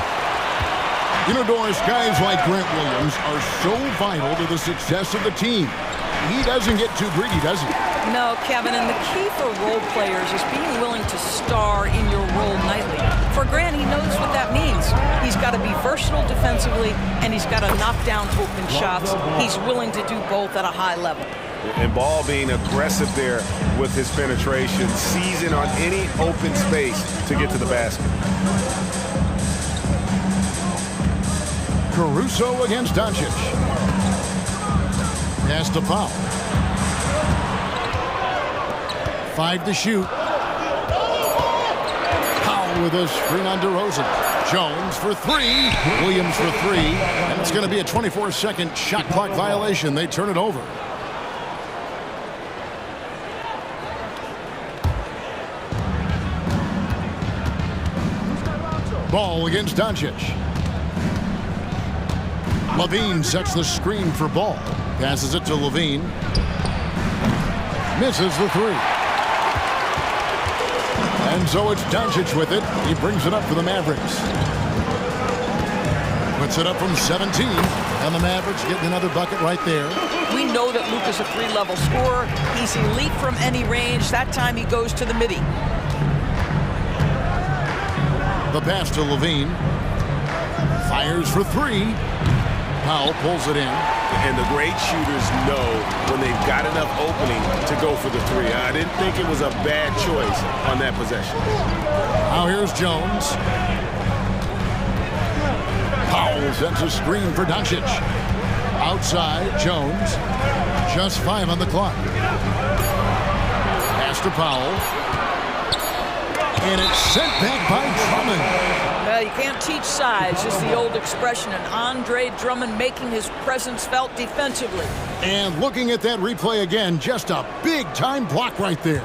You know, Doris, guys like Grant Williams are so vital to the success of the team. He doesn't get too greedy, does he? No, Kevin, and the key for role players is being willing to star in your role nightly. For Grant, he knows what that means. He's got to be versatile defensively, and he's got to knock down open shots. He's willing to do both at a high level. And Ball being aggressive there with his penetration, seizing on any open space to get to the basket. Caruso against Doncic. Pass to Powell. 5 to shoot. Powell with a screen on DeRozan. Jones for 3. Williams for 3. And it's going to be a 24-second shot clock violation. They turn it over. Ball against Doncic. LaVine sets the screen for Ball. Passes it to LaVine. Misses the 3. And so it's Doncic with it. He brings it up for the Mavericks. Puts it up from 17. And the Mavericks getting another bucket right there. We know that Luka's a 3-level scorer. He's elite from any range. That time he goes to the midi. The pass to LaVine. Fires for 3. Powell pulls it in. And the great shooters know when they've got enough opening to go for the 3. I didn't think it was a bad choice on that possession. Now here's Jones. Powell sets a screen for Doncic. Outside, Jones. Just 5 on the clock. Pass to Powell. And it's sent back by Drummond. Well, you can't teach size, it's the old expression, and Andre Drummond making his presence felt defensively. And looking at that replay again, just a big-time block right there.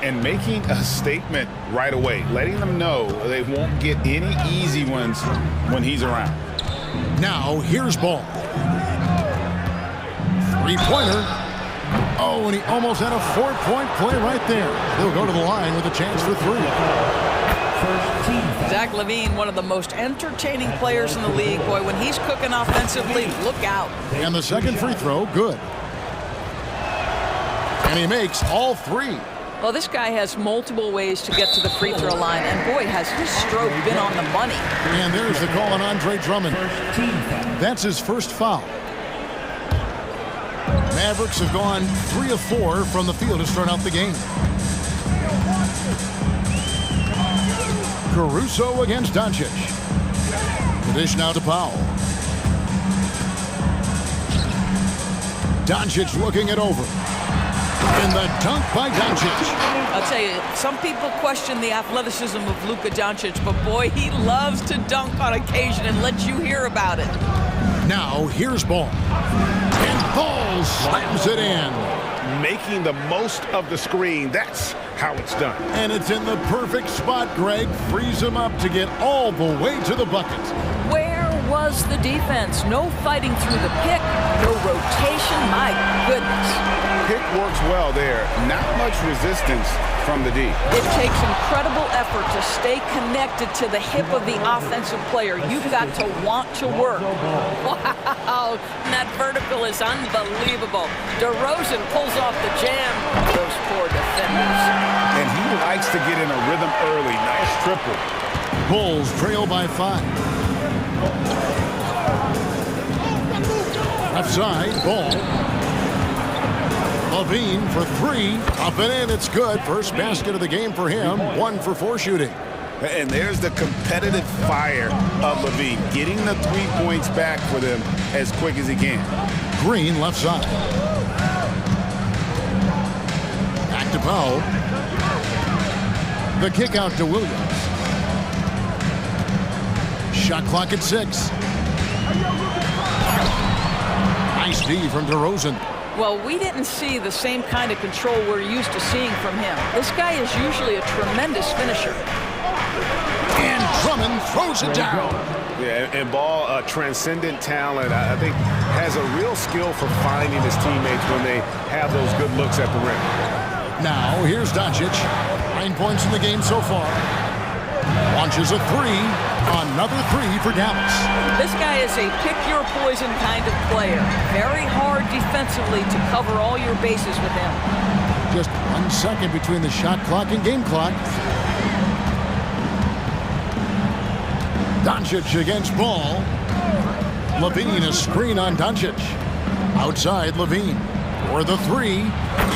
And making a statement right away, letting them know they won't get any easy ones when he's around. Now, here's Ball. 3-pointer. Oh, and he almost had a 4-point play right there. He'll go to the line with a chance for 3. Zach LaVine, one of the most entertaining players in the league. Boy, when he's cooking offensively, look out. And the second free throw, good. And he makes all 3. Well, this guy has multiple ways to get to the free throw line, and boy, has his stroke been on the money. And there's the call on Andre Drummond. That's his first foul. Mavericks have gone 3 of 4 from the field to start out the game. Caruso against Doncic. The dish now to Powell. Doncic looking it over. And the dunk by Doncic. I'll tell you, some people question the athleticism of Luka Doncic, but boy, he loves to dunk on occasion and let you hear about it. Now, here's Ball. And Ball slams it in. Making the most of the screen, that's how it's done. And it's in the perfect spot. Greg frees him up to get all the way to the bucket. Where was the defense? No fighting through the pick, no rotation, my goodness. Pick works well there. Not much resistance from the D. It takes incredible effort to stay connected to the hip of the offensive player. You've got to want to work. Wow, that vertical is unbelievable. DeRozan pulls off the jam. Those poor defenders. And he likes to get in a rhythm early. Nice triple. Bulls trail by 5. Left side, Ball. LaVine for 3. Up and in, it's good. First basket of the game for him. 1 for 4 shooting. And there's the competitive fire of LaVine, getting the 3 points back for them as quick as he can. Green left side. Back to Powell. The kick out to Williams. Shot clock at 6. Nice D from DeRozan. Well, we didn't see the same kind of control we're used to seeing from him. This guy is usually a tremendous finisher. And Drummond throws it down. Yeah, and Ball, transcendent talent, I think, has a real skill for finding his teammates when they have those good looks at the rim. Now, here's Doncic. 9 points in the game so far. Launches a 3. Another 3 for Dallas. This guy is a pick-your-poison kind of player. Very hard defensively to cover all your bases with him. Just 1 second between the shot clock and game clock. Doncic against Ball. Levine, a screen on Doncic. Outside Levine. For the 3.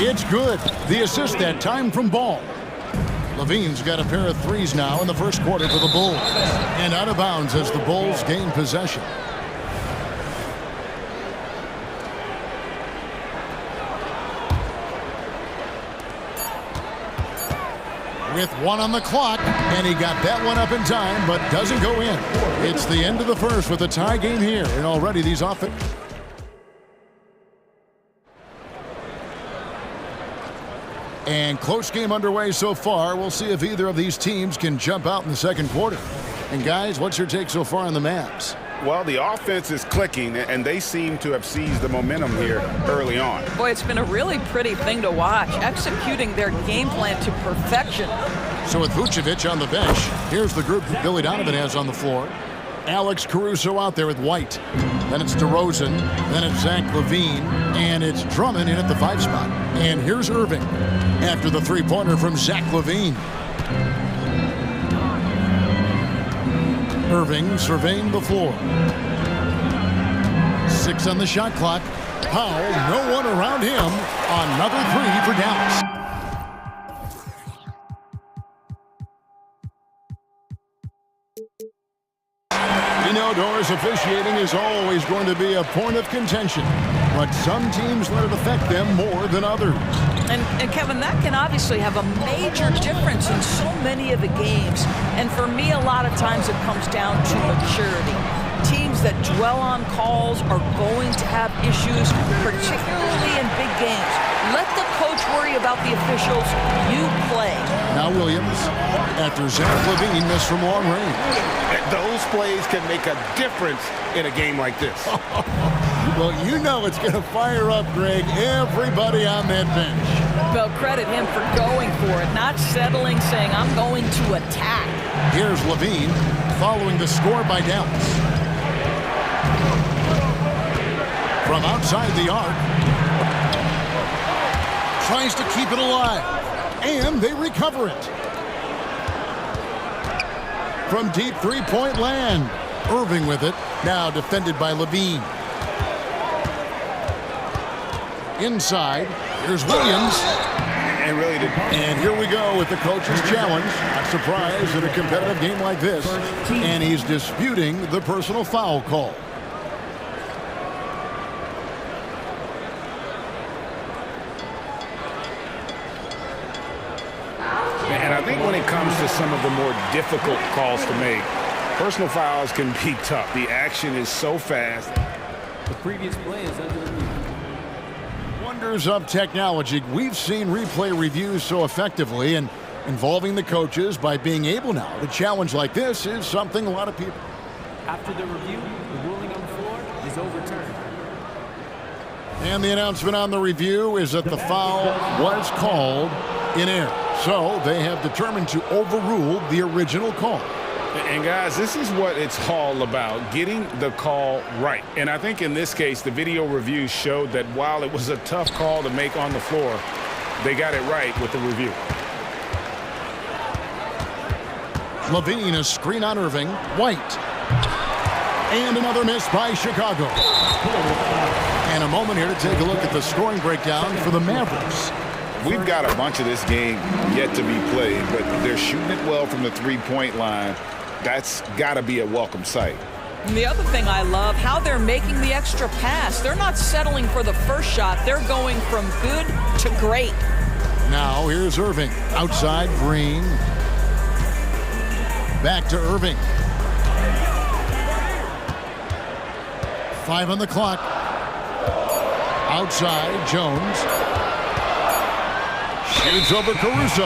It's good. The assist that time from Ball. Levine's got a pair of 3s now in the first quarter for the Bulls. And out of bounds as the Bulls gain possession. With 1 on the clock, and he got that one up in time, but doesn't go in. It's the end of the first with a tie game here, and already these offense. And close game underway so far. We'll see if either of these teams can jump out in the second quarter. And guys, what's your take so far on the Mavs? Well, the offense is clicking, and they seem to have seized the momentum here early on. Boy, it's been a really pretty thing to watch, executing their game plan to perfection. So with Vucevic on the bench, here's the group that Billy Donovan has on the floor. Alex Caruso out there with White. Then it's DeRozan. Then it's Zach LaVine. And it's Drummond in at the 5 spot. And here's Irving after the 3-pointer from Zach LaVine. Irving surveying the floor. 6 on the shot clock. Powell, no one around him. Another 3 for Dallas. Indoors officiating is always going to be a point of contention, but some teams let it affect them more than others. And Kevin, that can obviously have a major difference in so many of the games. And for me, a lot of times it comes down to maturity. Teams that dwell on calls are going to have issues, particularly in big games. Let the coach worry about the officials. You play. Now Williams, after Zach LaVine missed from long range. Those plays can make a difference in a game like this. Well, you know it's going to fire up, Greg, everybody on that bench. Well, credit him for going for it, not settling, saying, I'm going to attack. Here's LaVine following the score by Dallas. From outside the arc. Tries to keep it alive. And they recover it. From deep three-point land. Irving with it. Now defended by LaVine. Inside. Here's Williams. And here we go with the coach's challenge. Not surprised in a competitive game like this. And he's disputing the personal foul call. And I think when it comes to some of the more difficult calls to make, personal fouls can be tough. The action is so fast. The previous play is under review. Wonders of technology. We've seen replay reviews so effectively, and involving the coaches by being able now to challenge like this is something a lot of people. After the review, the ruling on the floor is overturned. And the announcement on the review is that the foul was called in error. So they have determined to overrule the original call. And guys, this is what it's all about, getting the call right. And I think in this case, the video review showed that while it was a tough call to make on the floor, they got it right with the review. LaVine, a screen on Irving. White. And another miss by Chicago. And a moment here to take a look at the scoring breakdown for the Mavericks. We've got a bunch of this game yet to be played, but they're shooting it well from the three-point line. That's got to be a welcome sight. And the other thing I love, how they're making the extra pass. They're not settling for the first shot. They're going from good to great. Now here's Irving. Outside Green. Back to Irving. 5 on the clock. Outside, Jones. Shoots over Caruso,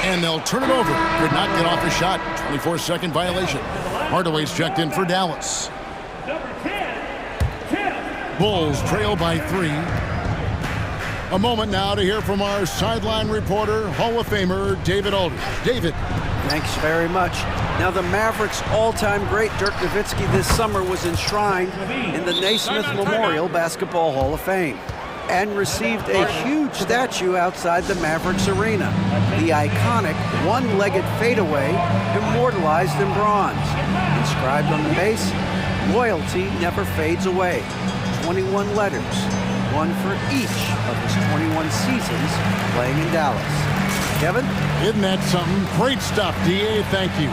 and they'll turn it over. Could not get off a shot. 24-second violation. Hardaway's checked in for Dallas. Bulls trail by 3. A moment now to hear from our sideline reporter, Hall of Famer David Aldridge. David. Thanks very much. Now, the Mavericks' all-time great Dirk Nowitzki this summer was enshrined in the Naismith Memorial Basketball Hall of Fame and received a huge statue outside the Mavericks arena. The iconic one-legged fadeaway immortalized in bronze. Inscribed on the base, loyalty never fades away. 21 letters, one for each of his 21 seasons playing in Dallas. Kevin? Isn't that something? Great stuff, D.A. Thank you.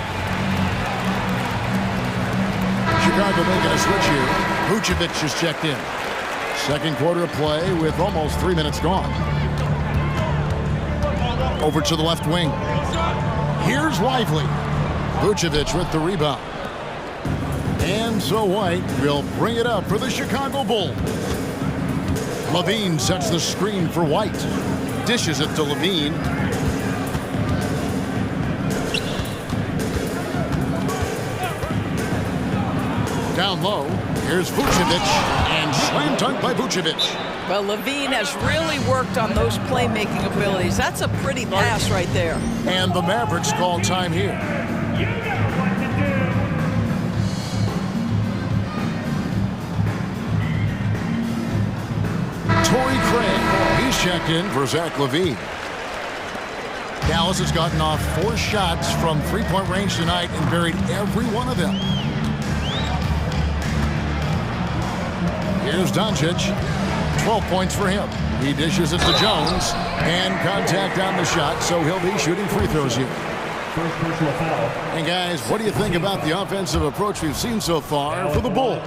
Chicago making a switch here. Vucevic is checked in. Second quarter of play with almost 3 minutes gone. Over to the left wing. Here's Lively. Vucevic with the rebound. And so White will bring it up for the Chicago Bulls. Levine sets the screen for White. Dishes it to Levine. Down low, here's Vucevic, and slam dunk by Vucevic. Well, Levine has really worked on those playmaking abilities. That's a pretty pass right there. And the Mavericks call time here. Torrey Craig, he's checked in for Zach LaVine. Dallas has gotten off 4 shots from three-point range tonight and buried every one of them. Here's Doncic. 12 points for him. He dishes it to Jones. And contact on the shot, so he'll be shooting free throws here. And guys, what do you think about the offensive approach we've seen so far for the Bulls?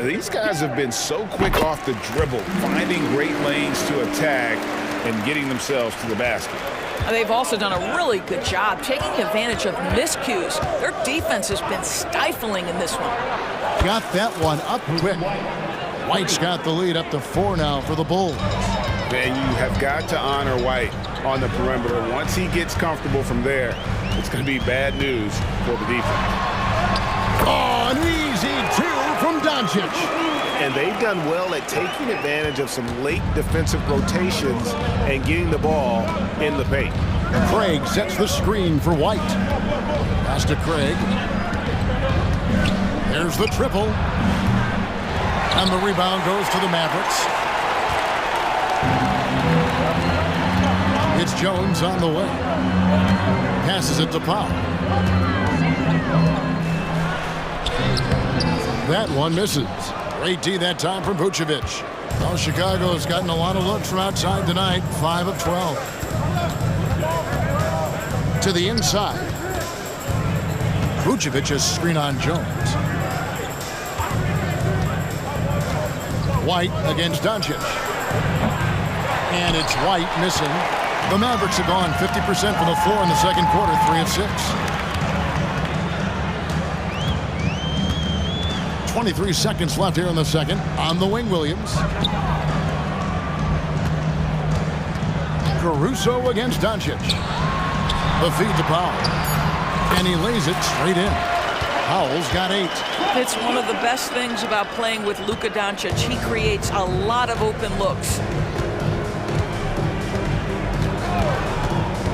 These guys have been so quick off the dribble, finding great lanes to attack and getting themselves to the basket. They've also done a really good job taking advantage of miscues. Their defense has been stifling in this one. Got that one up quick. White's got the lead up to 4 now for the Bulls. And you have got to honor White on the perimeter. Once he gets comfortable from there, it's going to be bad news for the defense. Oh, an easy 2 from Doncic. And they've done well at taking advantage of some late defensive rotations and getting the ball in the paint. Craig sets the screen for White. Pass to Craig. There's the triple. And the rebound goes to the Mavericks. It's Jones on the way. Passes it to Powell. That one misses. Great D that time from Vucevic. Well, Chicago's gotten a lot of looks from outside tonight. 5 of 12. To the inside. Vucevic's screen on Jones. White against Doncic. And it's White missing. The Mavericks have gone 50% from the floor in the second quarter, 3 of 6. 23 seconds left here in the second. On the wing, Williams. Caruso against Doncic. The feed to Powell. And he lays it straight in. Powell's got 8. It's one of the best things about playing with Luka Doncic. He creates a lot of open looks.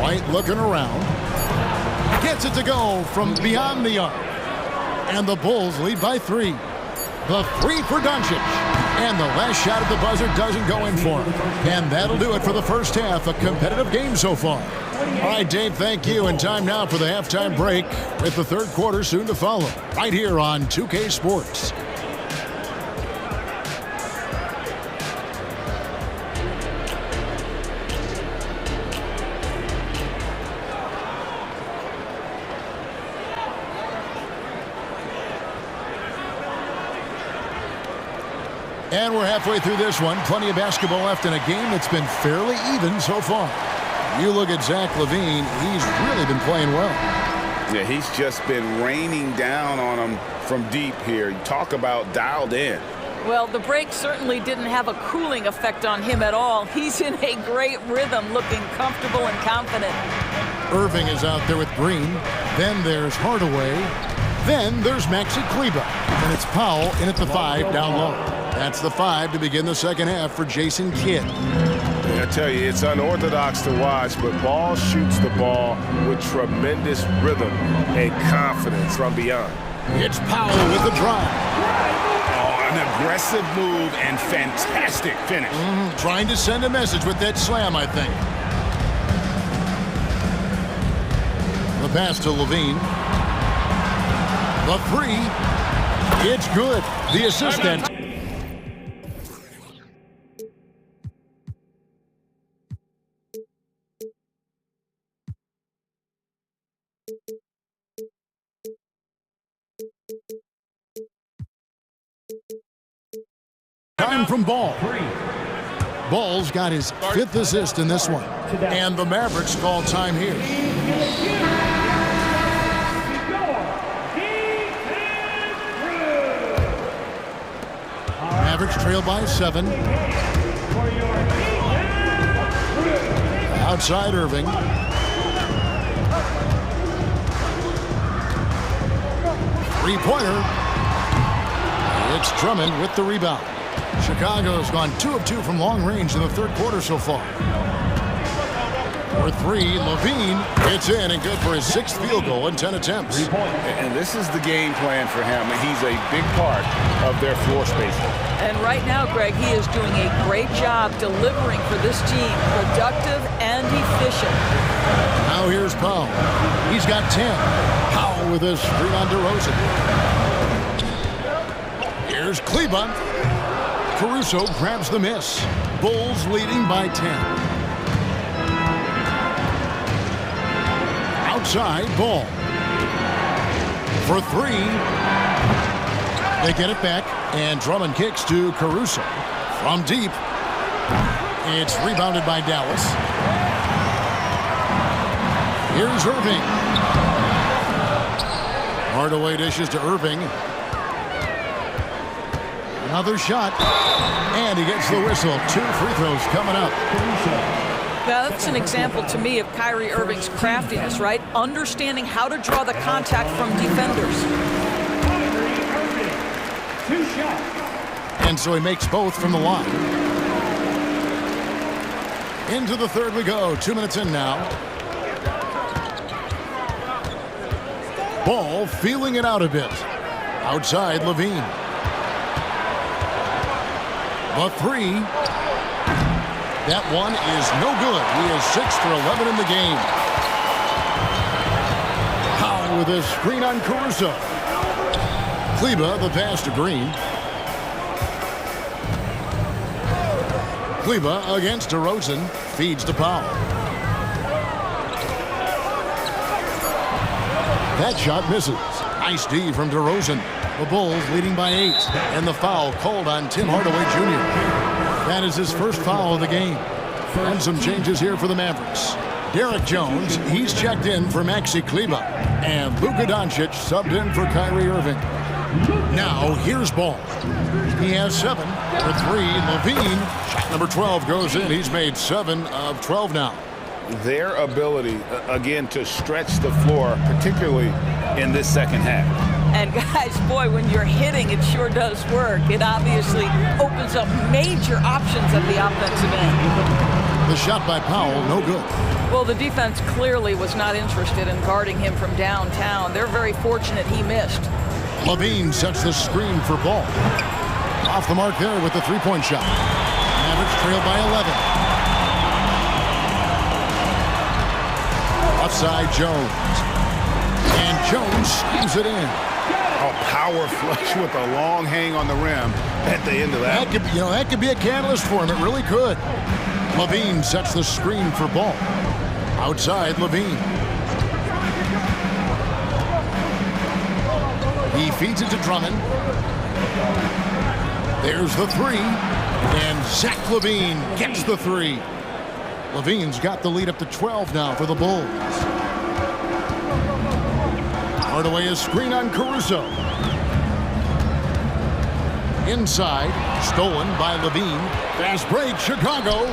White looking around. Gets it to go from beyond the arc. And the Bulls lead by 3. The 3 for Doncic. And the last shot at the buzzer doesn't go in for him. And that'll do it for the first half. A competitive game so far. All right, Dave, thank you. And time now for the halftime break with the third quarter soon to follow. Right here on 2K Sports. And we're halfway through this one. Plenty of basketball left in a game that's been fairly even so far. You look at Zach LaVine, he's really been playing well. Yeah, he's just been raining down on them from deep here. You talk about dialed in. Well, the break certainly didn't have a cooling effect on him at all. He's in a great rhythm, looking comfortable and confident. Irving is out there with Green. Then there's Hardaway. Then there's Maxi Kleber. And it's Powell in at the 5 down low. That's the 5 to begin the second half for Jason Kidd. I tell you, it's unorthodox to watch, but Ball shoots the ball with tremendous rhythm and confidence from beyond. It's Powell with the drive. Oh, an aggressive move and fantastic finish. Trying to send a message with that slam, I think. The pass to Levine. The 3. It's good. The assistant. Time from Ball. Ball's got his 5th assist in this one. And the Mavericks call time here. Mavericks trail by 7. Outside Irving. Three-pointer. It's Drummond with the rebound. Chicago's gone 2 of 2 from long range in the third quarter so far. For 3, Levine. It's in and good for his 6th field goal in 10 attempts. And this is the game plan for him. He's a big part of their floor spacing. And right now, Greg, he is doing a great job delivering for this team. Productive and efficient. Now here's Powell. He's got 10. Powell with his screen on DeRozan. Here's Kleber. Caruso grabs the miss. Bulls leading by 10. Outside, Ball. For 3. They get it back, and Drummond kicks to Caruso. From deep. It's rebounded by Dallas. Here's Irving. Hardaway dishes to Irving. Another shot, and he gets the whistle. 2 free throws coming up. Now, that's an example to me of Kyrie Irving's craftiness, right? Understanding how to draw the contact from defenders. 2 shots. And so he makes both from the line. Into the third we go. 2 minutes in now. Ball feeling it out a bit. Outside, Levine. The 3. That one is no good. He is 6 for 11 in the game. Powell with a screen on Caruso. Kleber, the pass to Green. Kleber against DeRozan. Feeds to Powell. That shot misses. Nice D from DeRozan. The Bulls leading by 8. And the foul called on Tim Hardaway Jr. That is his first foul of the game. And some changes here for the Mavericks. Derek Jones, he's checked in for Maxi Kleber. And Luka Doncic subbed in for Kyrie Irving. Now, here's Ball. He has 7 for 3. Levine, shot number 12 goes in. He's made 7 of 12 now. Their ability, again, to stretch the floor, particularly in this second half. And guys, boy, when you're hitting, it sure does work. It obviously opens up major options at the offensive end. The shot by Powell, no good. Well, the defense clearly was not interested in guarding him from downtown. They're very fortunate he missed. Levine sets the screen for Ball. Off the mark there with the three-point shot. Mavericks trail by 11. Offside Jones. And Jones slams it in. A power flush with a long hang on the rim at the end of that. That could be a catalyst for him. It really could. Levine sets the screen for Ball. Outside Levine. He feeds it to Drummond. There's the 3. And Zach LaVine gets the 3. Levine's got the lead up to 12 now for the Bulls. Hardaway is screen on Caruso. Inside, stolen by Levine. Fast break, Chicago.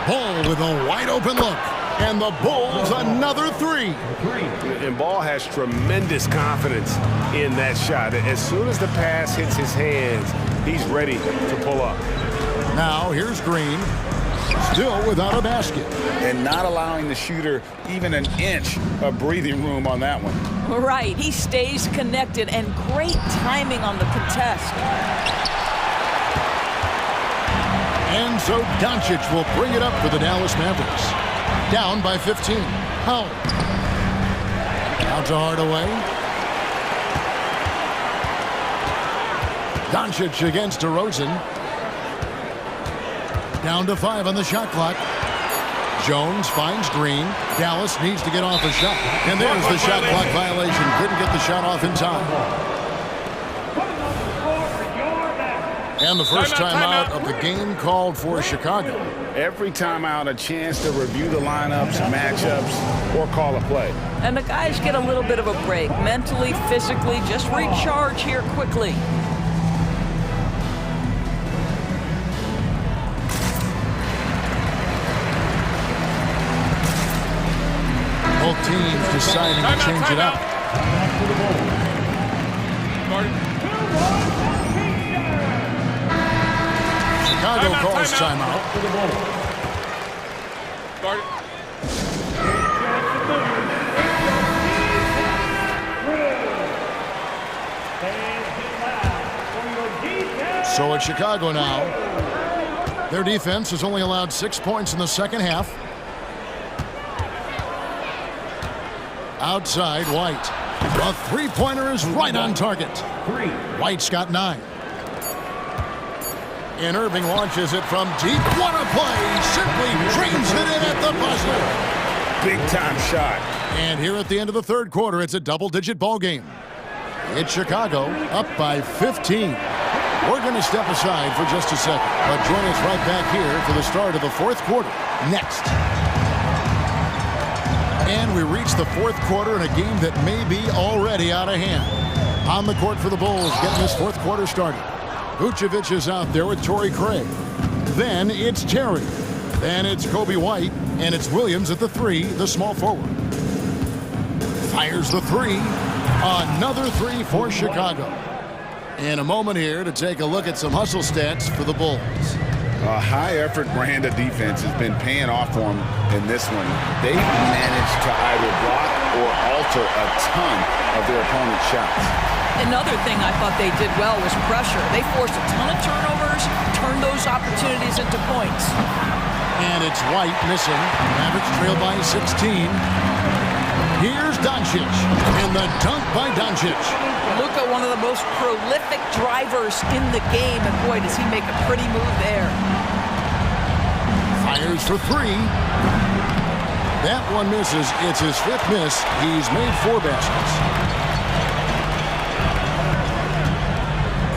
Ball with a wide open look. And the Bulls another three. And Ball has tremendous confidence in that shot. As soon as the pass hits his hands, he's ready to pull up. Now here's Green, still without a basket. And not allowing the shooter even an inch of breathing room on that one. Right, he stays connected, and great timing on the contest. And so Doncic will bring it up for the Dallas Mavericks. Down by 15. Howell. Out to Hardaway. Doncic against DeRozan. Down to 5 on the shot clock. Jones finds Green. Dallas needs to get off a shot. And there's the shot clock violation. Couldn't get the shot off in time. And the first timeout of the game called for Chicago. Every timeout, a chance to review the lineups, matchups, or call a play. And the guys get a little bit of a break. Mentally, physically, just recharge here quickly. Both teams deciding to change it up. Chicago calls timeout. So at Chicago now, their defense has only allowed 6 points in the second half. Outside, White. The three-pointer is right on target. White's got 9. And Irving launches it from deep. What a play! Simply drains it in at the buzzer. Big-time shot. And here at the end of the third quarter, it's a double-digit ball game. It's Chicago up by 15. We're going to step aside for just a second, but join us right back here for the start of the fourth quarter next. And we reach the fourth quarter in a game that may be already out of hand. On the court for the Bulls, getting this fourth quarter started. Vucevic is out there with Torrey Craig. Then it's Terry. Then it's Kobe White. And it's Williams at the 3, the small forward. Fires the 3. Another 3 for Chicago. And a moment here to take a look at some hustle stats for the Bulls. A high-effort brand of defense has been paying off for them in this one. They've managed to either block or alter a ton of their opponent's shots. Another thing I thought they did well was pressure. They forced a ton of turnovers, turned those opportunities into points. And it's White missing. Mavericks trail by 16. Here's Doncic. And the dunk by Doncic. Look at one of the most prolific drivers in the game, and boy, does he make a pretty move there. Fires for 3. That one misses. It's his 5th miss. He's made 4 baskets.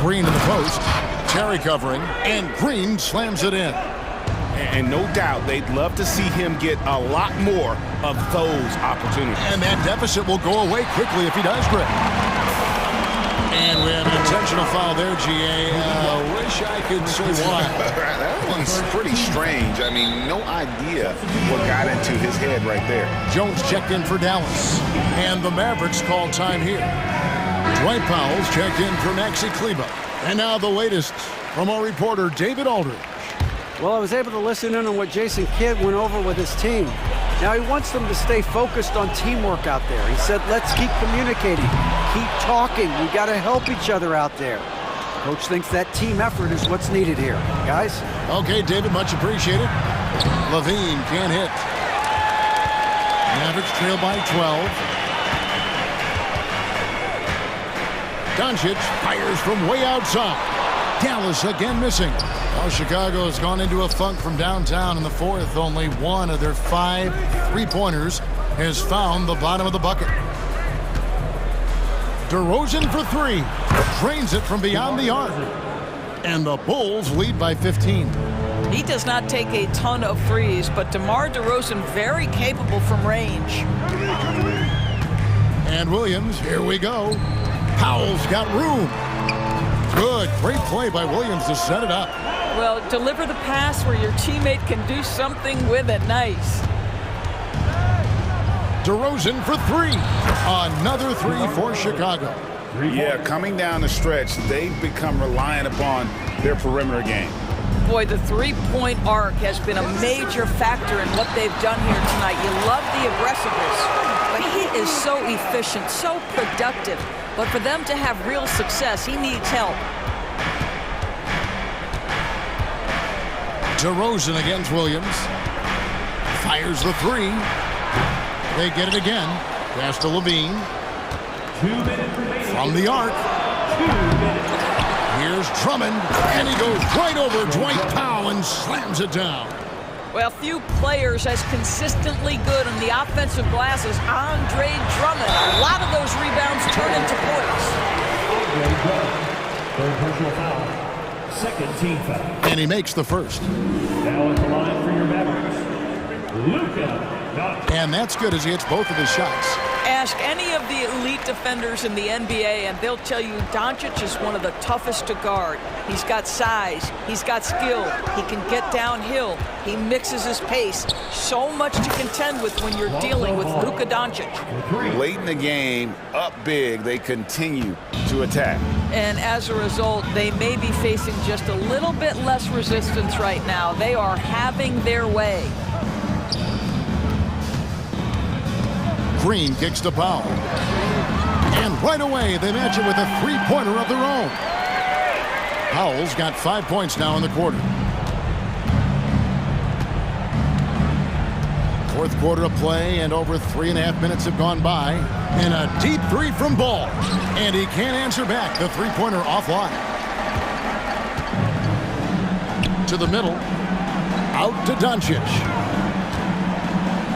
Green in the post. Terry covering, and Green slams it in. And no doubt they'd love to see him get a lot more of those opportunities. And that deficit will go away quickly if he does, Greg. And we have an intentional foul there, GA. Wish I could say why. That one's pretty strange. I mean, no idea what got into his head right there. Jones checked in for Dallas. And the Mavericks call time here. Dwight Powell's checked in for Maxi Kleba. And now the latest from our reporter, David Aldridge. Well, I was able to listen in on what Jason Kidd went over with his team. Now, he wants them to stay focused on teamwork out there. He said, let's keep communicating, keep talking. We got to help each other out there. Coach thinks that team effort is what's needed here. Guys? Okay, David, much appreciated. Levine can't hit. Mavericks trail by 12. Doncic fires from way outside. Dallas again missing. Well, Chicago has gone into a funk from downtown in the fourth. Only one of their 5 three-pointers has found the bottom of the bucket. DeRozan for 3. Drains it from beyond the arc. And the Bulls lead by 15. He does not take a ton of threes, but DeMar DeRozan very capable from range. And Williams, here we go. Powell's got room. Good, great play by Williams to set it up. Well, deliver the pass where your teammate can do something with it. Nice. DeRozan for three. Another three for Chicago. Yeah, coming down the stretch, they've become reliant upon their perimeter game. Boy, the three-point arc has been a major factor in what they've done here tonight. You love the aggressiveness, but he is so efficient, so productive. But for them to have real success, he needs help. DeRozan against Williams. Fires the three. They get it again. Pass to Levine. 2 minutes remaining. From the arc. 2 minutes. Here's Drummond, and he goes right over Dwight Powell and slams it down. Well, few players as consistently good on the offensive glass as Andre Drummond. A lot of those rebounds turn into points. Andre Drummond. Third personal foul. Second team foul. And he makes the first. Now at the line for your Mavericks, Luka. And that's good as he hits both of his shots. Ask any of the elite defenders in the NBA and they'll tell you Doncic is one of the toughest to guard. He's got size, he's got skill, he can get downhill, he mixes his pace. So much to contend with when you're dealing with Luka Doncic. Late in the game, up big, they continue to attack. And as a result, they may be facing just a little bit less resistance right now. They are having their way. Green kicks to Powell. And right away, they match it with a three-pointer of their own. Powell's got 5 points now in the quarter. Fourth quarter of play, and over 3.5 minutes have gone by. And a deep three from Ball. And he can't answer back. The three-pointer offline. To the middle. Out to Doncic.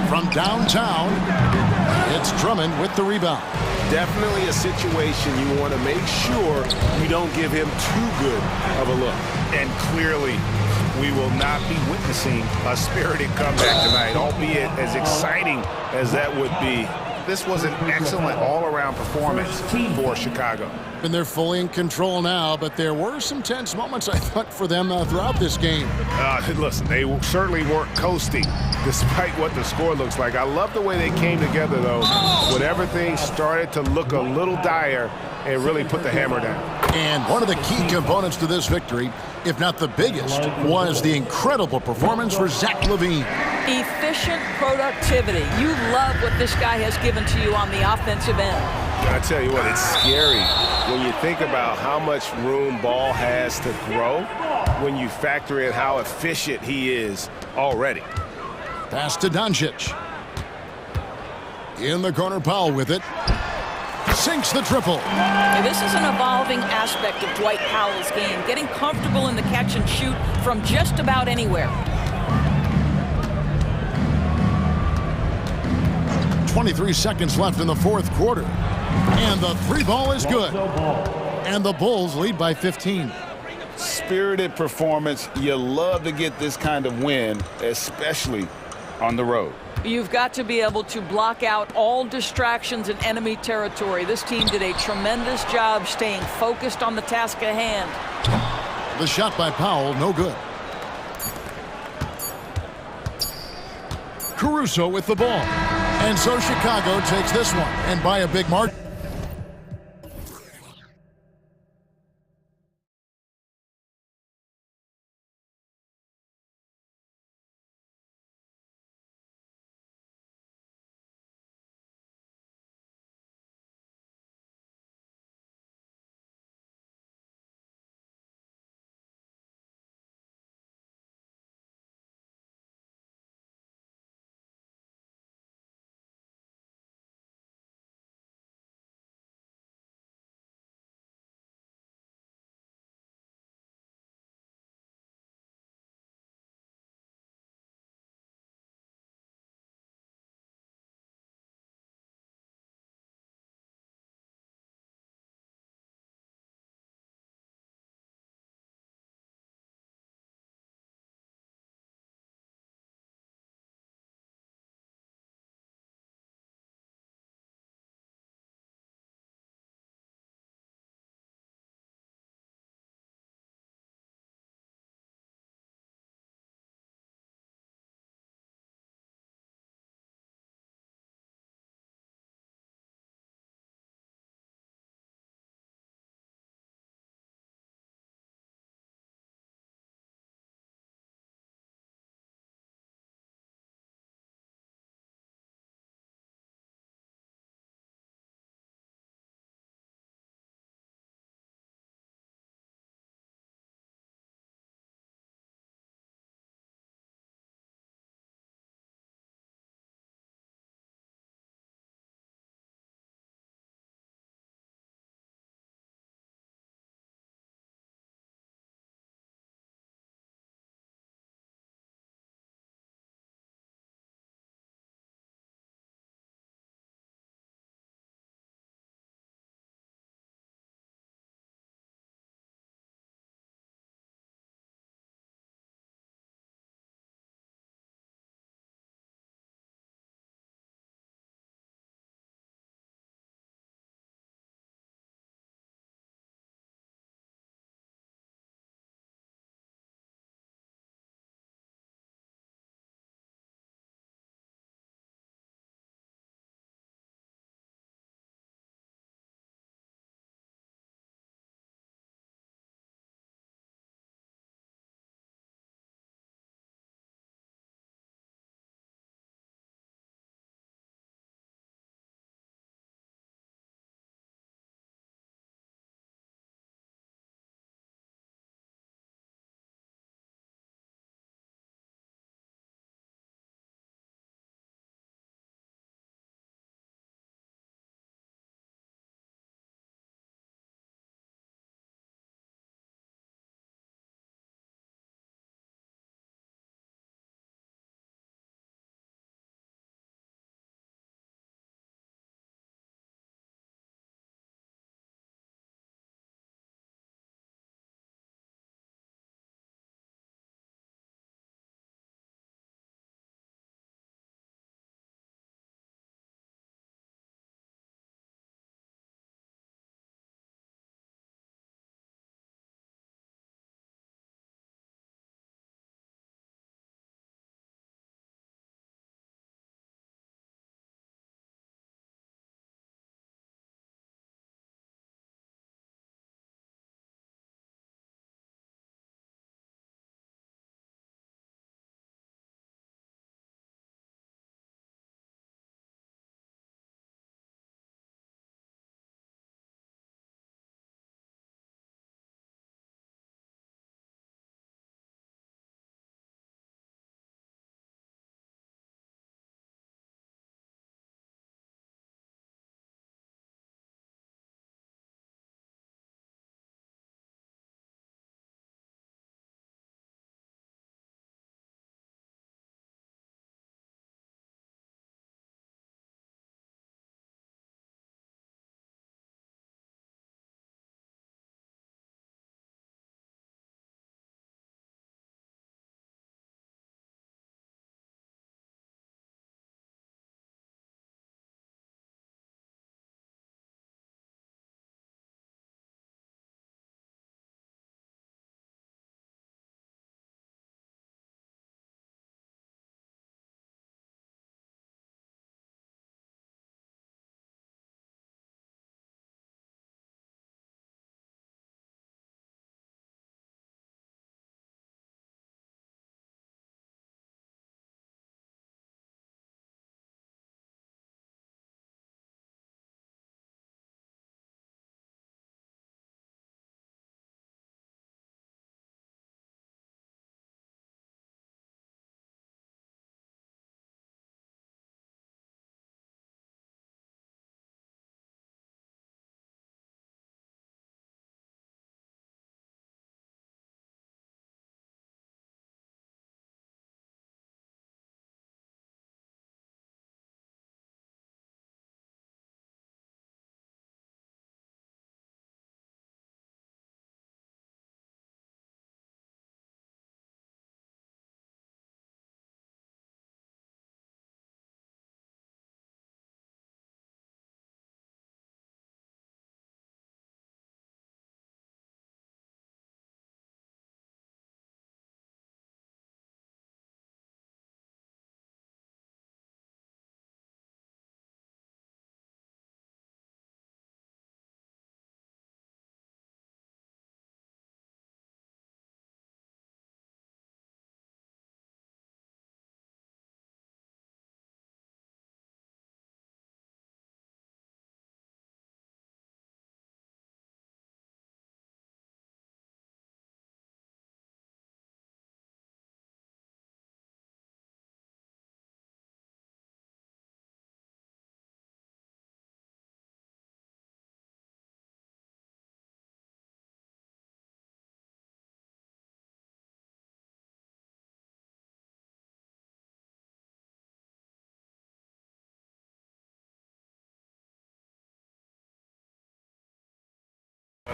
From downtown, it's Drummond with the rebound. Definitely a situation you want to make sure you don't give him too good of a look. And clearly, we will not be witnessing a spirited comeback tonight, albeit as exciting as that would be. This was an excellent all-around performance for Chicago. And they're fully in control now, but there were some tense moments, I thought, for them throughout this game. Listen, they certainly weren't coasting, despite what the score looks like. I love the way they came together, though, when everything started to look a little dire and really put the hammer down. And one of the key components to this victory, if not the biggest, was the incredible performance for Zach LaVine. Efficient productivity. You love what this guy has given to you on the offensive end. I tell you what, it's scary when you think about how much room Ball has to grow when you factor in how efficient he is already. Pass to Doncic. In the corner, Powell with it. Sinks the triple. This is an evolving aspect of Dwight Powell's game, getting comfortable in the catch and shoot from just about anywhere. 23 seconds left in the fourth quarter. And the three ball is good. And the Bulls lead by 15. Spirited performance. You love to get this kind of win, especially on the road. You've got to be able to block out all distractions in enemy territory. This team did a tremendous job staying focused on the task at hand. The shot by Powell, no good. Caruso with the ball. And so Chicago takes this one, and by a big margin.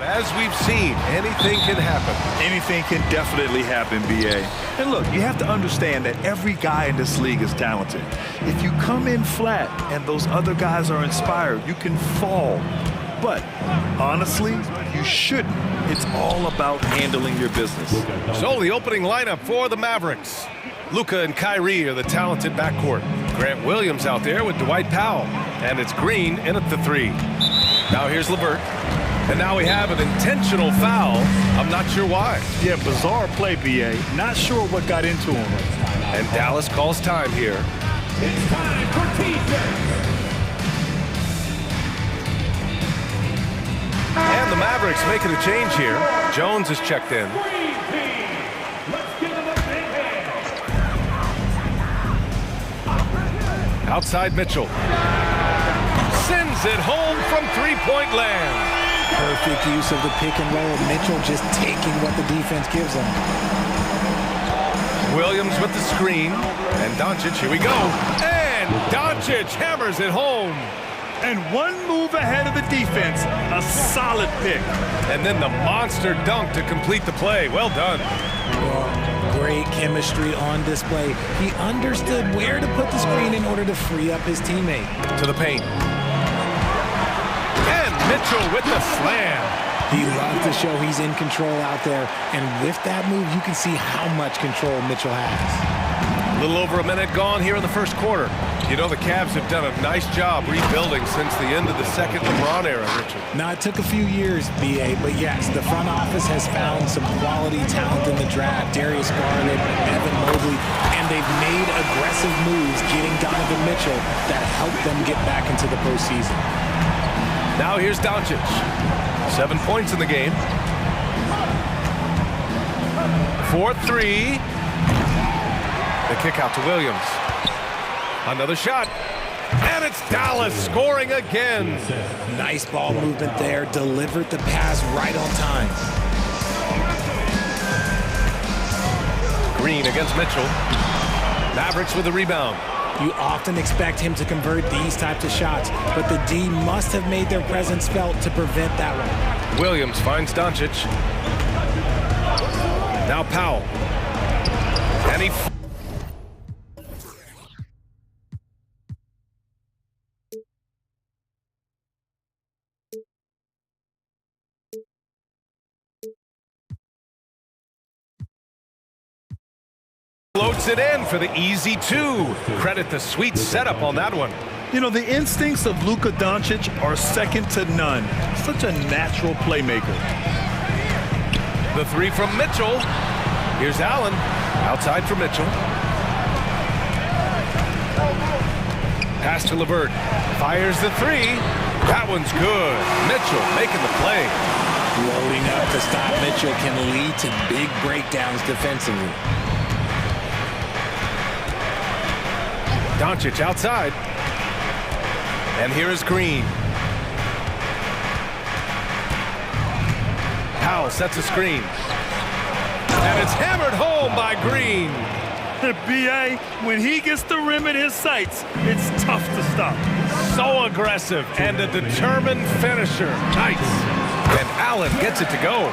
As we've seen, anything can happen. Anything can definitely happen, BA. And look, you have to understand that every guy in this league is talented. If you come in flat and those other guys are inspired, you can fall. But honestly, you shouldn't. It's all about handling your business. So the opening lineup for the Mavericks. Luka and Kyrie are the talented backcourt. Grant Williams out there with Dwight Powell. And it's Green in at the 3. Now here's LeVert. And now we have an intentional foul. I'm not sure why. Yeah, bizarre play, BA. Not sure what got into him. And Dallas calls time here. It's time for teasers. And the Mavericks making a change here. Jones is checked in. Green team. Let's give them a big hand. Outside Mitchell. Sends it home from three-point land. Perfect use of the pick and roll. Mitchell just taking what the defense gives him. Williams with the screen. And Doncic, here we go. And Doncic hammers it home. And one move ahead of the defense. A solid pick. And then the monster dunk to complete the play. Well done. Great chemistry on display. He understood where to put the screen in order to free up his teammate. To the paint. And Mitchell with the slam. He loves to show he's in control out there. And with that move, you can see how much control Mitchell has. A little over a minute gone here in the first quarter. You know, the Cavs have done a nice job rebuilding since the end of the second LeBron era, Richard. Now, it took a few years, BA, but yes, the front office has found some quality talent in the draft. Darius Garland, Evan Mobley, and they've made aggressive moves getting Donovan Mitchell that helped them get back into the postseason. Now here's Doncic. 7 points in the game. 4-3. The kick out to Williams. Another shot. And it's Dallas scoring again. Nice ball movement there. Delivered the pass right on time. Green against Mitchell. Mavericks with the rebound. You often expect him to convert these types of shots, but the D must have made their presence felt to prevent that one. Williams finds Doncic. Now Powell. And he... floats it in for the easy 2. Credit the sweet setup on that one. You know, the instincts of Luka Doncic are second to none. Such a natural playmaker. The 3 from Mitchell. Here's Allen. Outside for Mitchell. Pass to LeVert. Fires the 3. That one's good. Mitchell making the play. Loading up to stop Mitchell can lead to big breakdowns defensively. Doncic outside. And here is Green. Powell sets a screen. And it's hammered home by Green. BA, when he gets the rim in his sights, it's tough to stop. So aggressive and a determined finisher. Nice. And Allen gets it to go.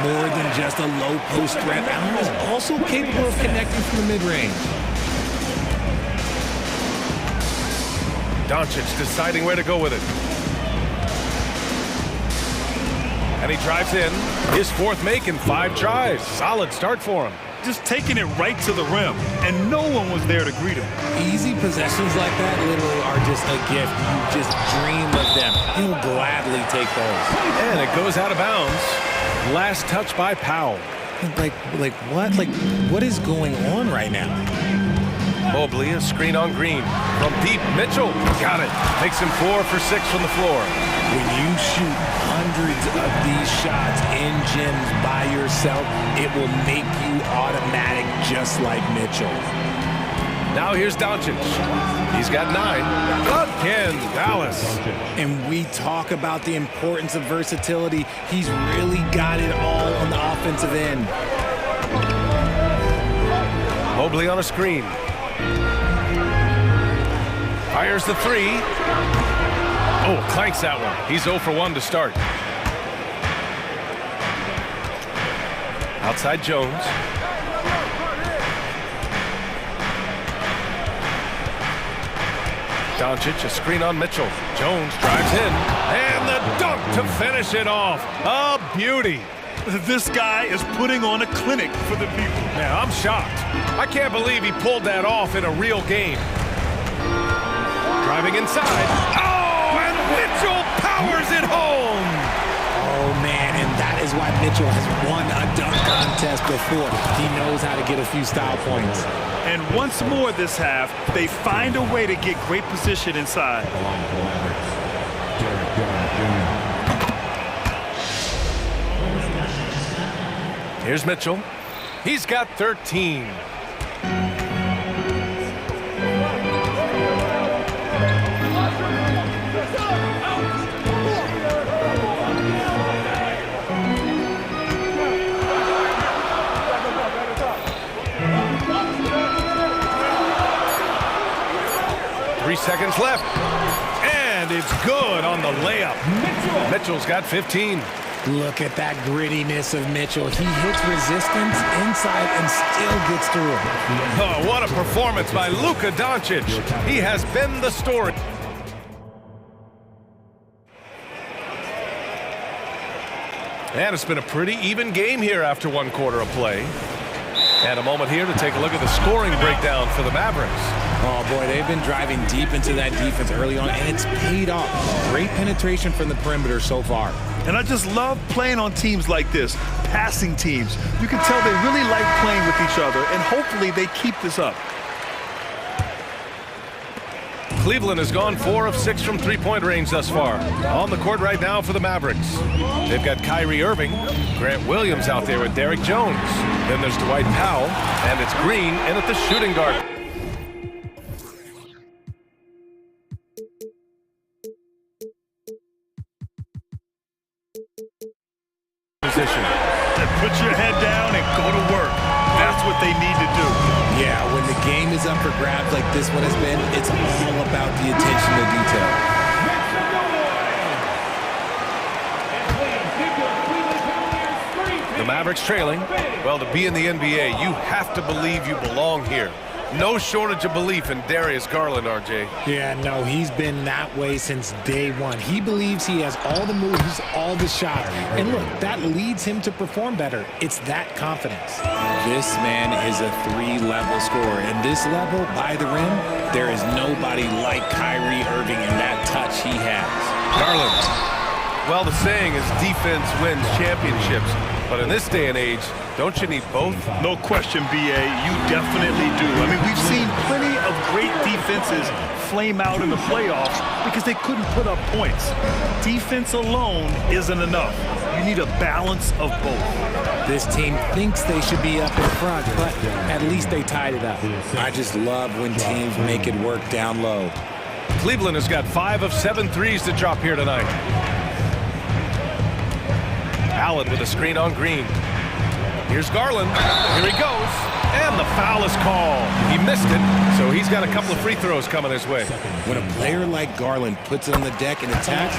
More than just a low post threat, Allen is also capable of connecting from the mid-range. Doncic deciding where to go with it. And he drives in. His 4th make in 5 tries. Solid start for him. Just taking it right to the rim, and no one was there to greet him. Easy possessions like that literally are just a gift. You just dream of them. He'll gladly take those. And it goes out of bounds. Last touch by Powell. Like what? Like, what is going on right now? Mobley, a screen on Green. From deep, Mitchell. Got it. Makes him 4 for 6 from the floor. When you shoot hundreds of these shots in gyms by yourself, it will make you automatic just like Mitchell. Now here's Doncic. He's got 9. Again, Dallas. And we talk about the importance of versatility. He's really got it all on the offensive end. Mobley on a screen. Fires the 3. Oh, clanks that one. He's 0 for 1 to start. Outside Jones. Doncic, a screen on Mitchell. Jones drives in, and the dunk to finish it off. A beauty. This guy is putting on a clinic for the people. Yeah, I'm shocked. I can't believe he pulled that off in a real game. Driving inside. Oh, and Mitchell powers it home. Oh, man, and that is why Mitchell has won a dunk contest before. He knows how to get a few style points. And once more this half, they find a way to get great position inside. Here's Mitchell. He's got 13. Three seconds left, and it's good on the layup. Mitchell's got 15. Look at that grittiness of Mitchell. He hits resistance inside and still gets through it. Oh, what a performance by Luka Doncic. He has been the story. And it's been a pretty even game here after one quarter of play. And a moment here to take a look at the scoring breakdown for the Mavericks. Oh, boy, they've been driving deep into that defense early on, and it's paid off. Great penetration from the perimeter so far. And I just love playing on teams like this, passing teams. You can tell they really like playing with each other, and hopefully they keep this up. Cleveland has gone 4 of 6 from three-point range thus far. On the court right now for the Mavericks. They've got Kyrie Irving, Grant Williams out there with Derek Jones. Then there's Dwight Powell, and it's Green in at the shooting guard position. And put your head down and go to work. That's what they need to do. Yeah, when the game is up for grabs like this one has been, it's all about the attention to detail. The Mavericks trailing. Well, to be in the NBA, you have to believe you belong here. No shortage of belief in Darius Garland, RJ. Yeah, no, he's been that way since day one. He believes he has all the moves, all the shots. And look, that leads him to perform better. It's that confidence. This man is a 3-level scorer. And this level, by the rim, there is nobody like Kyrie Irving in that touch he has. Garland. Well, the saying is defense wins championships. But in this day and age, don't you need both? No question, B.A. You definitely do. I mean, we've seen plenty of great defenses flame out in the playoffs because they couldn't put up points. Defense alone isn't enough. You need a balance of both. This team thinks they should be up in front, but at least they tied it up. I just love when teams make it work down low. Cleveland has got 5 of 7 threes to drop here tonight. Allen with a screen on Green. Here's Garland. Here he goes. And the foul is called. He missed it, so he's got a couple of free throws coming his way. When a player like Garland puts it on the deck and attacks,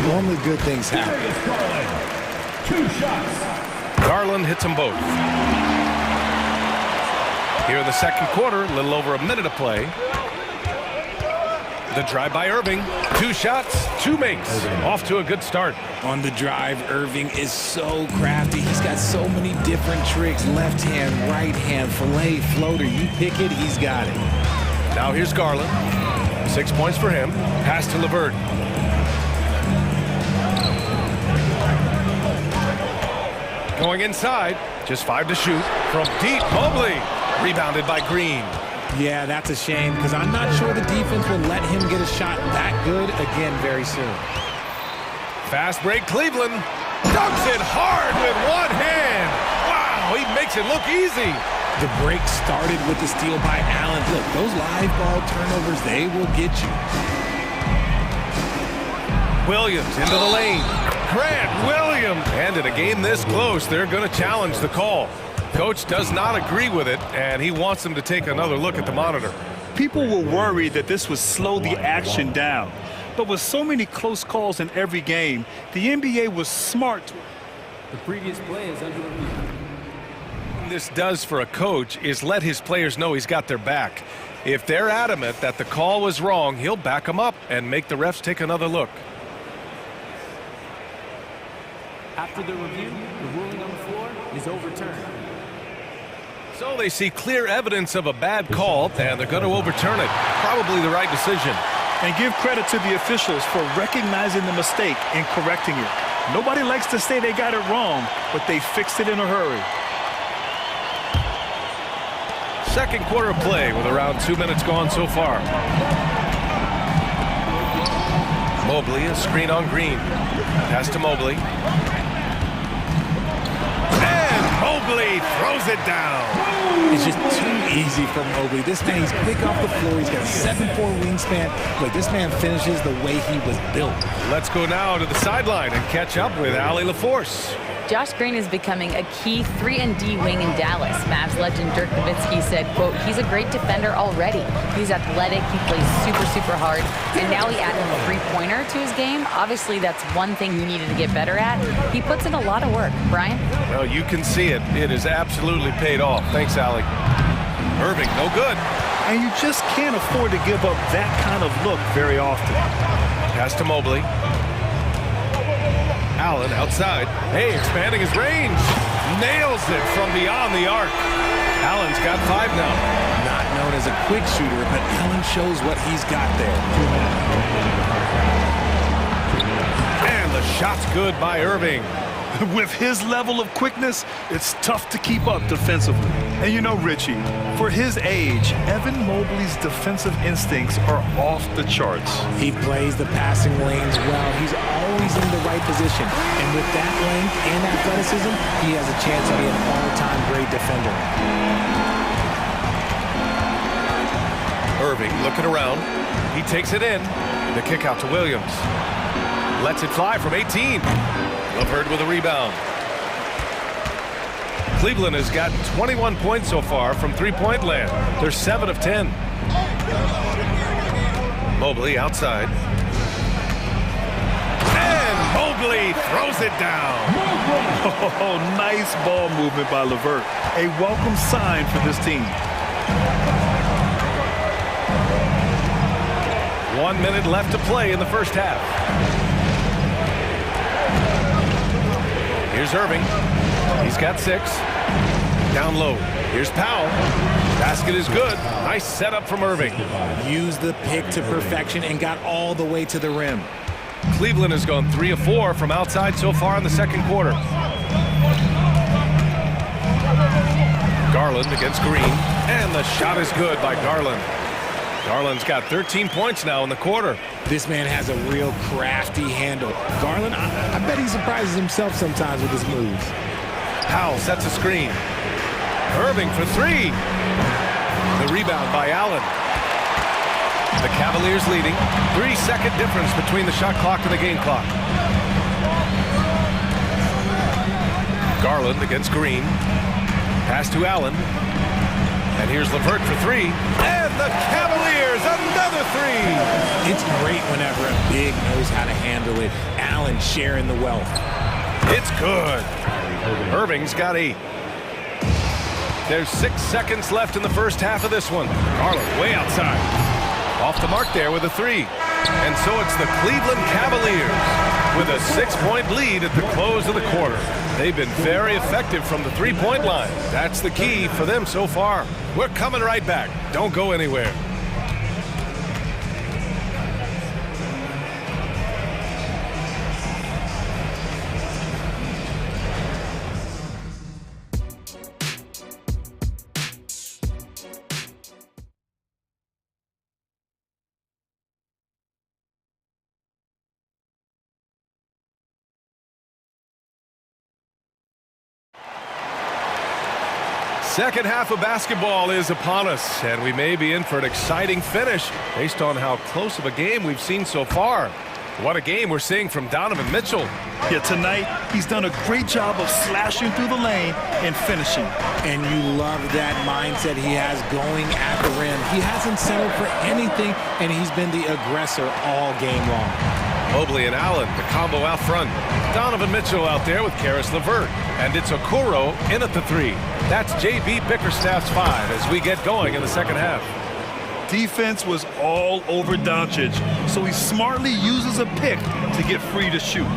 normally good things happen. 2 shots. Garland hits them both. Here in the second quarter, a little over a minute of play. The drive by Irving. 2 shots, 2 makes. Off to a good start. On the drive, Irving is so crafty. He's got so many different tricks. Left hand, right hand, fillet, floater. You pick it, he's got it. Now here's Garland. 6 points for him. Pass to LeVert. Going inside. Just 5 to shoot. From deep, Mobley. Rebounded by Green. Yeah, that's a shame because I'm not sure the defense will let him get a shot that good again very soon. Fast break, Cleveland. Dunks it hard with one hand. Wow, he makes it look easy. The break started with the steal by Allen. Look, those live ball turnovers, they will get you. Williams into the lane. Grant Williams. And in a game this close, they're going to challenge the call. Coach does not agree with it, and he wants them to take another look at the monitor. People were worried that this would slow the action down. But with so many close calls in every game, the NBA was smart. The previous play is under review. This does for a coach is let his players know he's got their back. If they're adamant that the call was wrong, he'll back them up and make the refs take another look. After the review, the ruling on the floor is overturned. So they see clear evidence of a bad call, and they're going to overturn it. Probably the right decision. And give credit to the officials for recognizing the mistake and correcting it. Nobody likes to say they got it wrong, but they fixed it in a hurry. Second quarter of play with around 2 minutes gone so far. Mobley, a screen on Green. Pass to Mobley. And Mobley throws it down. It's just too easy for Mobley. This man, he's quick off the floor. He's got a 7'4" wingspan. But this man finishes the way he was built. Let's go now to the sideline and catch up with Allie LaForce. Josh Green is becoming a key 3-and-D wing in Dallas. Mavs legend Dirk Nowitzki said, quote, he's a great defender already. He's athletic, he plays super, super hard, and now he added a three-pointer to his game. Obviously, that's one thing he needed to get better at. He puts in a lot of work. Brian? Well, you can see it. It has absolutely paid off. Thanks, Allie. Irving, no good. And you just can't afford to give up that kind of look very often. Pass to Mobley. Allen outside. Hey, expanding his range. Nails it from beyond the arc. Allen's got 5 now. Not known as a quick shooter, but Allen shows what he's got there. And the shot's good by Irving. With his level of quickness, it's tough to keep up defensively. And you know, Richie, for his age, Evan Mobley's defensive instincts are off the charts. He plays the passing lanes well. He's always in the right position. And with that length and athleticism, he has a chance to be an all-time great defender. Irving looking around. He takes it in. The kick out to Williams. Lets it fly from 18. LeVert with a rebound. Cleveland has got 21 points so far from three-point land. They're 7 of 10. Mobley outside. And Mobley throws it down. Oh, nice ball movement by LeVert. A welcome sign for this team. 1 minute left to play in the first half. Here's Irving. He's got 6. Down low. Here's Powell. Basket is good. Nice setup from Irving. Used the pick to perfection and got all the way to the rim. Cleveland has gone 3 of 4 from outside so far in the second quarter. Garland against Green. And the shot is good by Garland. Garland's got 13 points now in the quarter. This man has a real crafty handle. Garland, I bet he surprises himself sometimes with his moves. Powell sets a screen. Irving for 3. The rebound by Allen. The Cavaliers leading. 3-second difference between the shot clock and the game clock. Garland against Green. Pass to Allen. And here's LeVert for 3. And the Cavaliers, another 3. It's great whenever a big knows how to handle it. Allen sharing the wealth. It's good. Irving's got 8. There's 6 seconds left in the first half of this one. Garland way outside. Off the mark there with a 3. And so it's the Cleveland Cavaliers with a 6-point lead at the close of the quarter. They've been very effective from the three-point line. That's the key for them so far. We're coming right back. Don't go anywhere. Second half of basketball is upon us, and we may be in for an exciting finish based on how close of a game we've seen so far. What a game we're seeing from Donovan Mitchell. Yeah, tonight he's done a great job of slashing through the lane and finishing. And you love that mindset he has going at the rim. He hasn't settled for anything, and he's been the aggressor all game long. Mobley and Allen, the combo out front. Donovan Mitchell out there with Karis LeVert. And it's Okoro in at the 3. That's J.B. Bickerstaff's 5 as we get going in the second half. Defense was all over Doncic, so he smartly uses a pick to get free to shoot.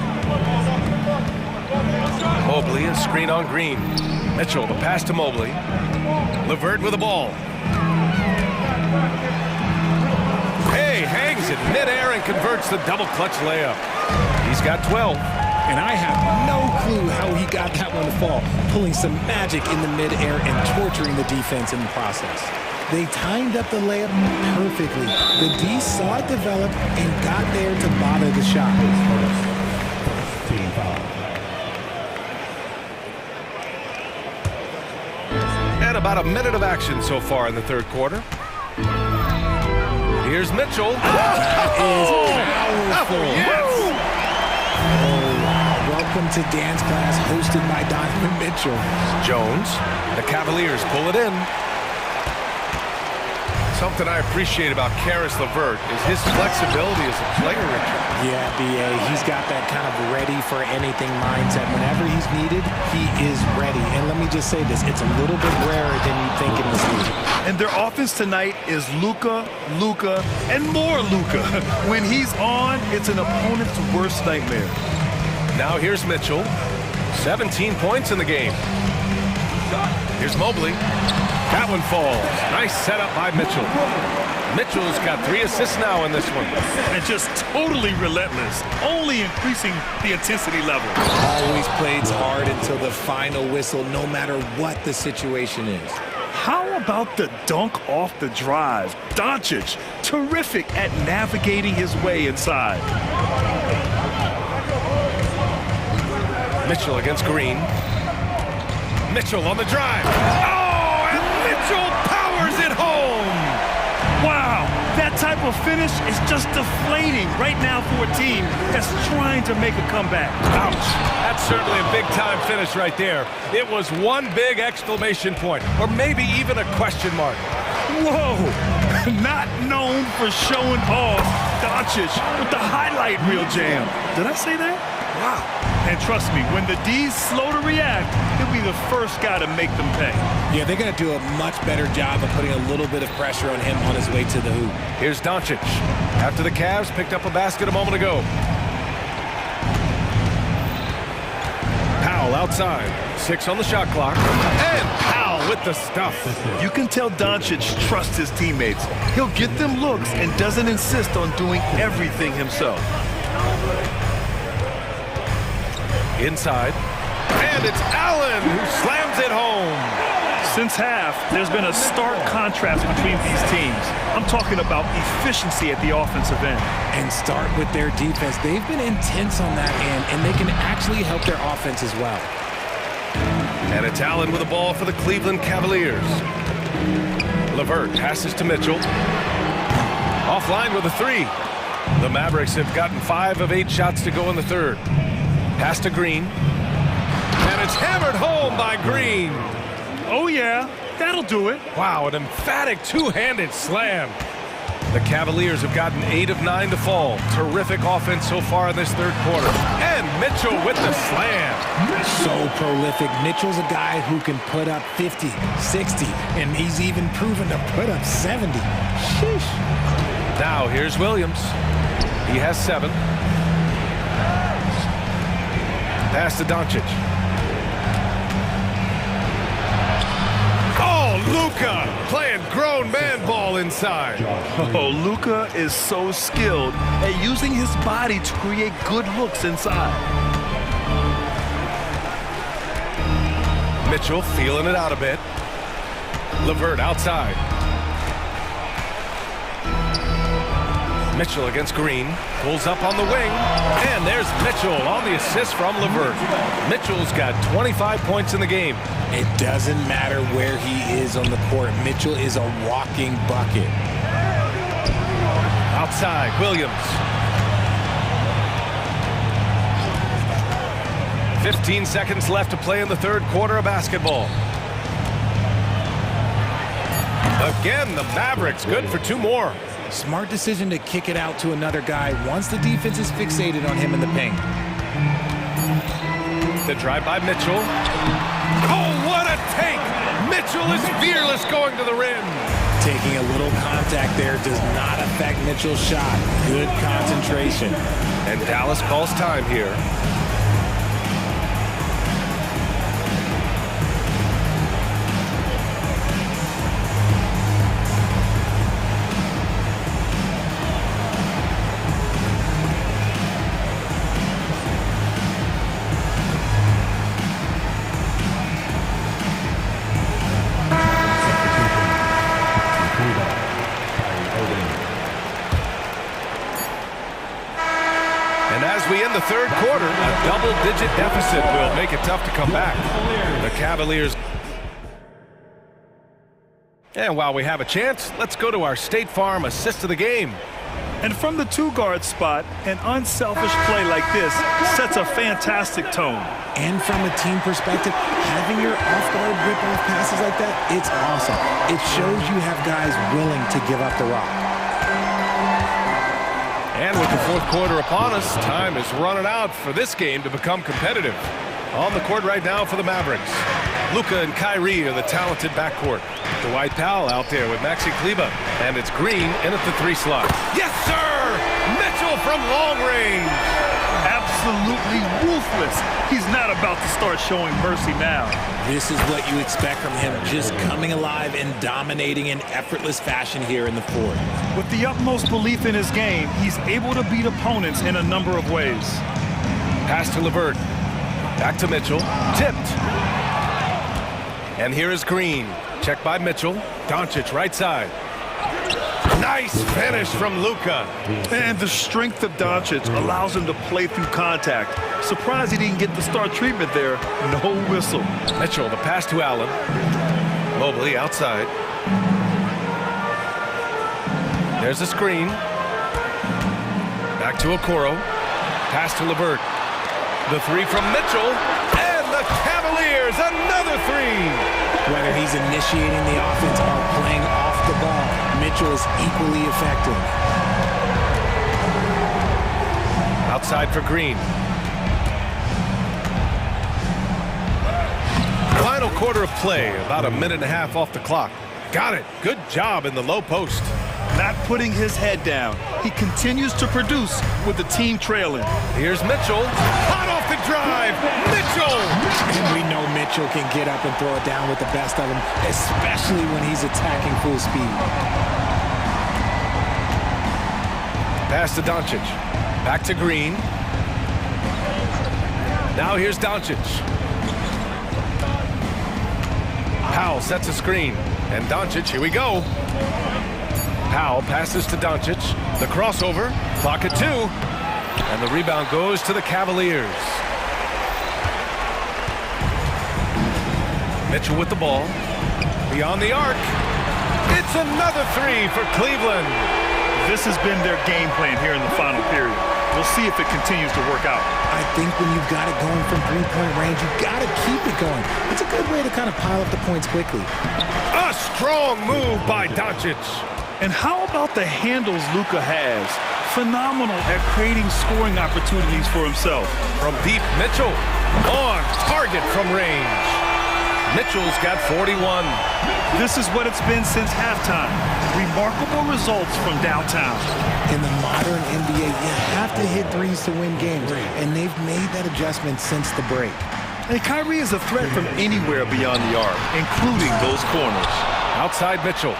Mobley, a screen on Green. Mitchell, the pass to Mobley. LeVert with the ball. Hey, hangs it midair and converts the double clutch layup. He's got 12. And I have no clue how he got that one to fall, pulling some magic in the midair and torturing the defense in the process. They timed up the layup perfectly. The D saw it develop and got there to bother the shot. And about a minute of action so far in the third quarter. Here's Mitchell. That is powerful. Yes! Welcome to dance class hosted by Donovan Mitchell. Jones. The Cavaliers pull it in. Something I appreciate about Karis LeVert is his flexibility as a player, Richard. Yeah, B.A., he's got that kind of ready-for-anything mindset. Whenever he's needed, he is ready. And let me just say this, it's a little bit rarer than you think in this league. And their offense tonight is Luka, and more Luka. When he's on, it's an opponent's worst nightmare. Now here's Mitchell. 17 points in the game. Here's Mobley. That one falls. Nice setup by Mitchell. Mitchell's got 3 assists now in this one. And just totally relentless, only increasing the intensity level. Always plays hard until the final whistle, no matter what the situation is. How about the dunk off the drive? Doncic, terrific at navigating his way inside. Mitchell against Green. Mitchell on the drive. Oh, and Mitchell powers it home. Wow, that type of finish is just deflating right now for a team that's trying to make a comeback. Ouch. That's certainly a big-time finish right there. It was one big exclamation point, or maybe even a question mark. Whoa, not known for showing off. Doncic with the highlight reel jam. Did I say that? Wow. And trust me, when the D's slow to react, he'll be the first guy to make them pay. Yeah, they're going to do a much better job of putting a little bit of pressure on him on his way to the hoop. Here's Doncic. After the Cavs picked up a basket a moment ago. Powell outside. 6 on the shot clock. And Powell with the stuff. You can tell Doncic trusts his teammates. He'll get them looks and doesn't insist on doing everything himself. Inside. And it's Allen who slams it home. Since half, there's been a stark contrast between these teams. I'm talking about efficiency at the offensive end. And start with their defense. They've been intense on that end, and they can actually help their offense as well. And it's Allen with the ball for the Cleveland Cavaliers. LeVert passes to Mitchell. Offline with a 3. The Mavericks have gotten 5 of 8 shots to go in the third. Pass to Green. And it's hammered home by Green. Oh, yeah. That'll do it. Wow, an emphatic two-handed slam. The Cavaliers have gotten 8 of 9 to fall. Terrific offense so far in this third quarter. And Mitchell with the slam. So prolific. Mitchell's a guy who can put up 50, 60, and he's even proven to put up 70. Sheesh. Now here's Williams. He has 7. Pass to Doncic. Oh, Luka playing grown man ball inside. Oh, Luka is so skilled at using his body to create good looks inside. Mitchell feeling it out a bit. LeVert outside. Mitchell against Green, pulls up on the wing, and there's Mitchell on the assist from LeVert. Mitchell's got 25 points in the game. It doesn't matter where he is on the court. Mitchell is a walking bucket. Outside, Williams. 15 seconds left to play in the third quarter of basketball. Again, the Mavericks good for 2 more. Smart decision to kick it out to another guy once the defense is fixated on him in the paint. The drive by Mitchell. Oh, what a take! Mitchell is fearless going to the rim. Taking a little contact there does not affect Mitchell's shot. Good concentration. And Dallas calls time here. We end the third quarter, a double-digit deficit will make it tough to come back. The Cavaliers. And while we have a chance, let's go to our State Farm assist of the game. And from the two-guard spot, an unselfish play like this sets a fantastic tone. And from a team perspective, having your off-guard rip-off passes like that, it's awesome. It shows you have guys willing to give up the rock. And with the fourth quarter upon us, time is running out for this game to become competitive. On the court right now for the Mavericks, Luka and Kyrie are the talented backcourt. Dwight Powell out there with Maxi Kleber, and it's Green in at the 3 slot. Yes, sir! Mitchell from long range. Absolutely ruthless. He's not about to start showing mercy now. This is what you expect from him, just coming alive and dominating in effortless fashion here in the fourth. With the utmost belief in his game, he's able to beat opponents in a number of ways. Pass to LeVert. Back to Mitchell. Tipped. And here is Green. Checked by Mitchell. Doncic right side. Nice finish from Luka. And the strength of Doncic allows him to play through contact. Surprised he didn't get the star treatment there. No whistle. Mitchell, the pass to Allen. Mobley outside. There's a screen. Back to Okoro. Pass to LeVert. The 3 from Mitchell. And the Cavaliers, another 3. Whether he's initiating the offense or playing off the ball, Mitchell is equally effective. Outside for Green. Final quarter of play, about a minute and a half off the clock. Got it. Good job in the low post. Not putting his head down. He continues to produce with the team trailing. Here's Mitchell. Hot off the drive. Mitchell! And we know Mitchell can get up and throw it down with the best of them, especially when he's attacking full speed. Pass to Doncic. Back to Green. Now here's Doncic. Powell sets a screen. And Doncic, here we go. Powell passes to Doncic. The crossover. Clock at 2. And the rebound goes to the Cavaliers. Mitchell with the ball. Beyond the arc. It's another 3 for Cleveland. This has been their game plan here in the final period. We'll see if it continues to work out. I think when you've got it going from 3-point range, you've got to keep it going. It's a good way to kind of pile up the points quickly. A strong move by Doncic. And how about the handles Luka has? Phenomenal at creating scoring opportunities for himself. From deep, Mitchell on target from range. Mitchell's got 41. This is what it's been since halftime. Remarkable results from downtown. In the modern NBA, you have to hit threes to win games, and they've made that adjustment since the break. And Kyrie is a threat from anywhere beyond the arc, including those corners. Outside Mitchell.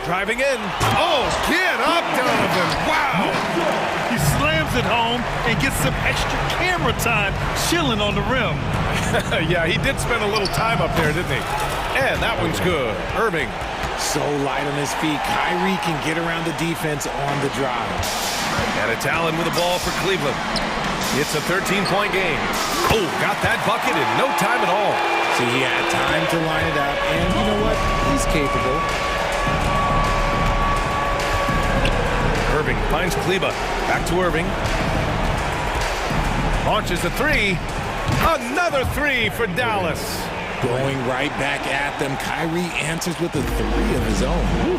Driving in. Oh, get up, Donovan. Wow. He slams it home and gets some extra camera time chilling on the rim. Yeah, he did spend a little time up there, didn't he? And that one's good. Irving. So light on his feet. Kyrie can get around the defense on the drive. And it's Allen with the ball for Cleveland. It's a 13-point game. Oh, got that bucket in no time at all. See, he had time to line it up, and you know what? He's capable. Irving finds Kleber. Back to Irving. Launches the 3. Another 3 for Dallas. Going right back at them. Kyrie answers with a three of his own. Woo.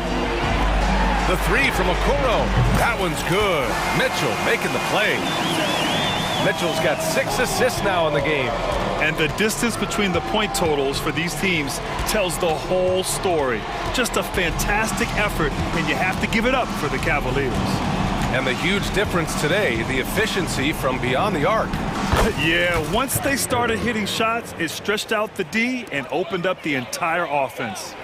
The three from Okoro. That one's good. Mitchell making the play. Mitchell's got 6 assists now in the game. And the distance between the point totals for these teams tells the whole story. Just a fantastic effort, and you have to give it up for the Cavaliers. And the huge difference today, the efficiency from beyond the arc. Yeah, once they started hitting shots, it stretched out the D and opened up the entire offense.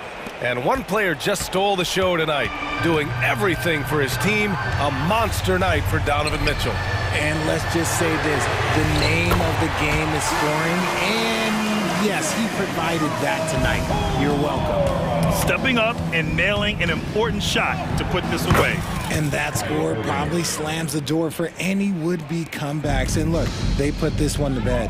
And one player just stole the show tonight, doing everything for his team. A monster night for Donovan Mitchell. And let's just say this, the name of the game is scoring, and yes, he provided that tonight. You're welcome. Stepping up and nailing an important shot to put this away. And that score probably slams the door for any would-be comebacks. And look, they put this one to bed.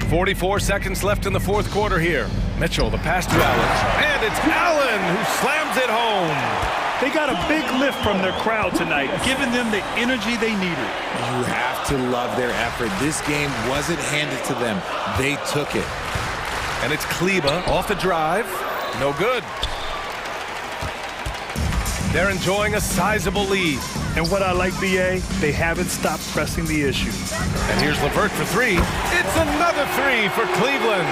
44 seconds left in the fourth quarter here. Mitchell, the pass to Allen. And it's Allen who slams it home. They got a big lift from their crowd tonight, giving them the energy they needed. You have to love their effort. This game wasn't handed to them. They took it. And it's Kleba off the drive. No good. They're enjoying a sizable lead. And what I like, BA, they haven't stopped pressing the issue. And here's LeVert for three. It's another three for Cleveland.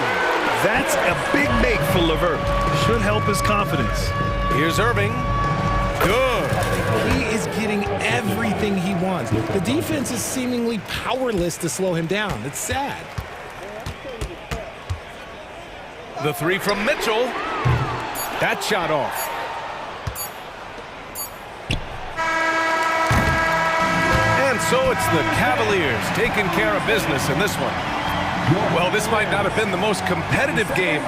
That's a big make for LeVert. Should help his confidence. Here's Irving. Good. He is getting everything he wants. The defense is seemingly powerless to slow him down. It's sad. The three from Mitchell. That shot off. And so it's the Cavaliers taking care of business in this one. Well, this might not have been the most competitive game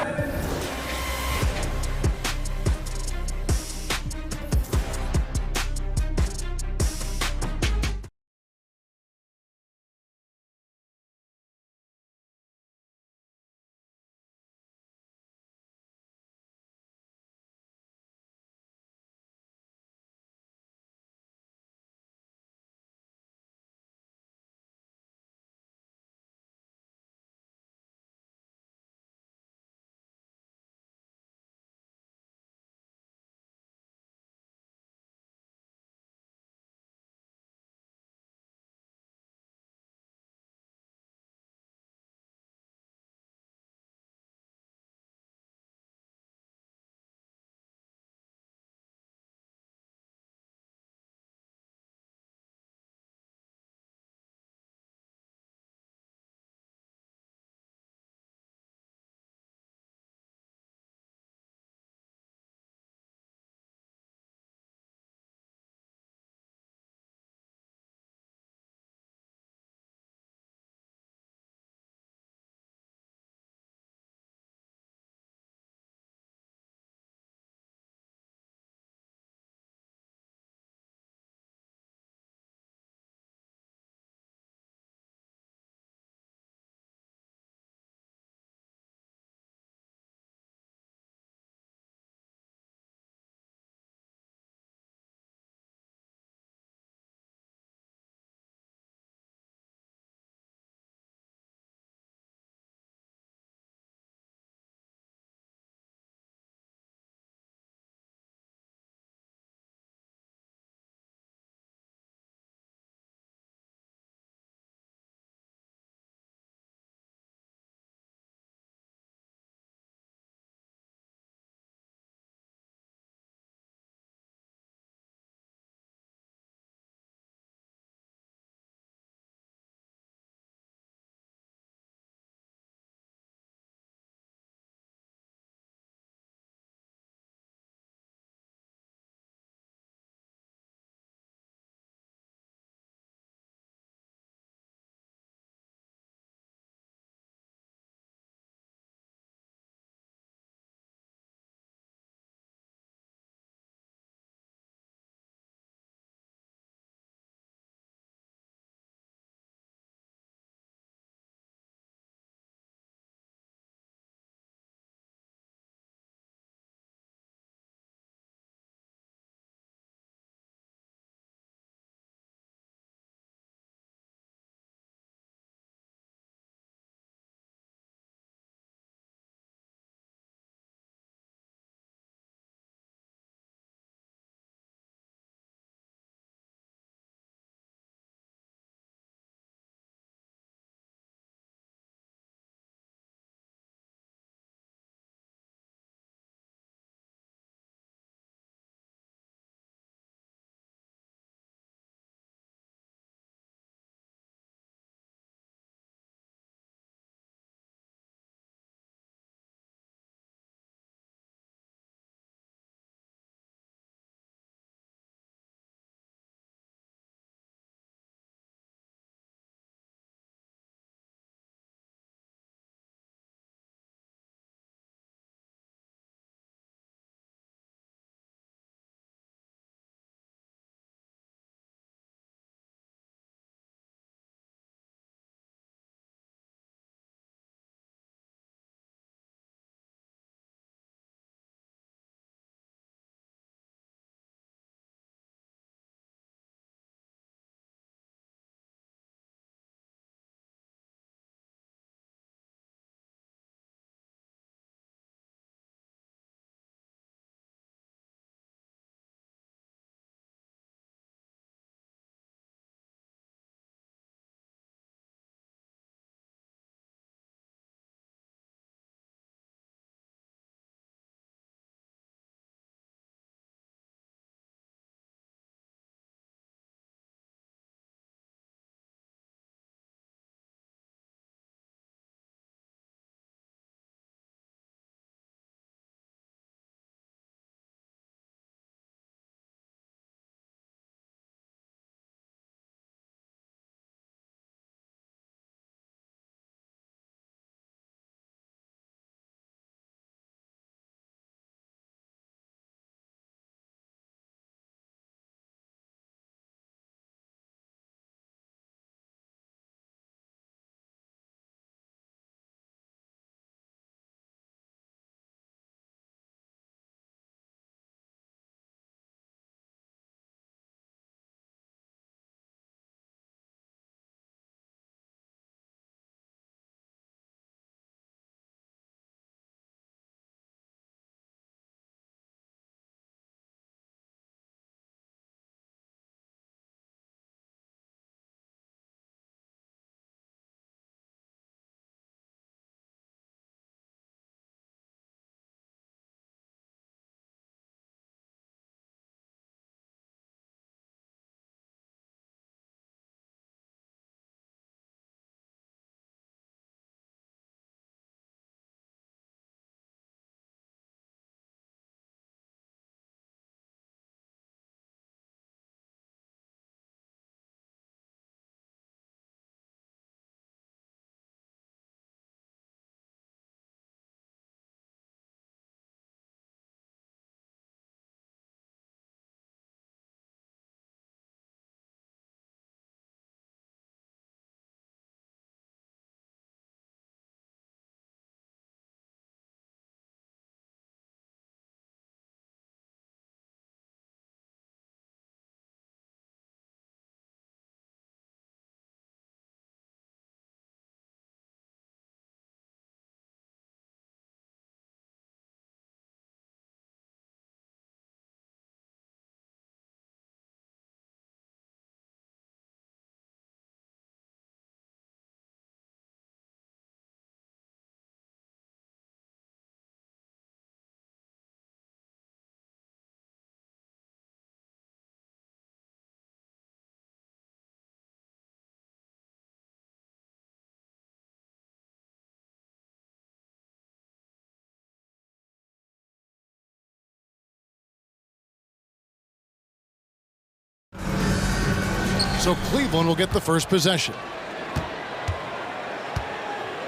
So Cleveland will get the first possession.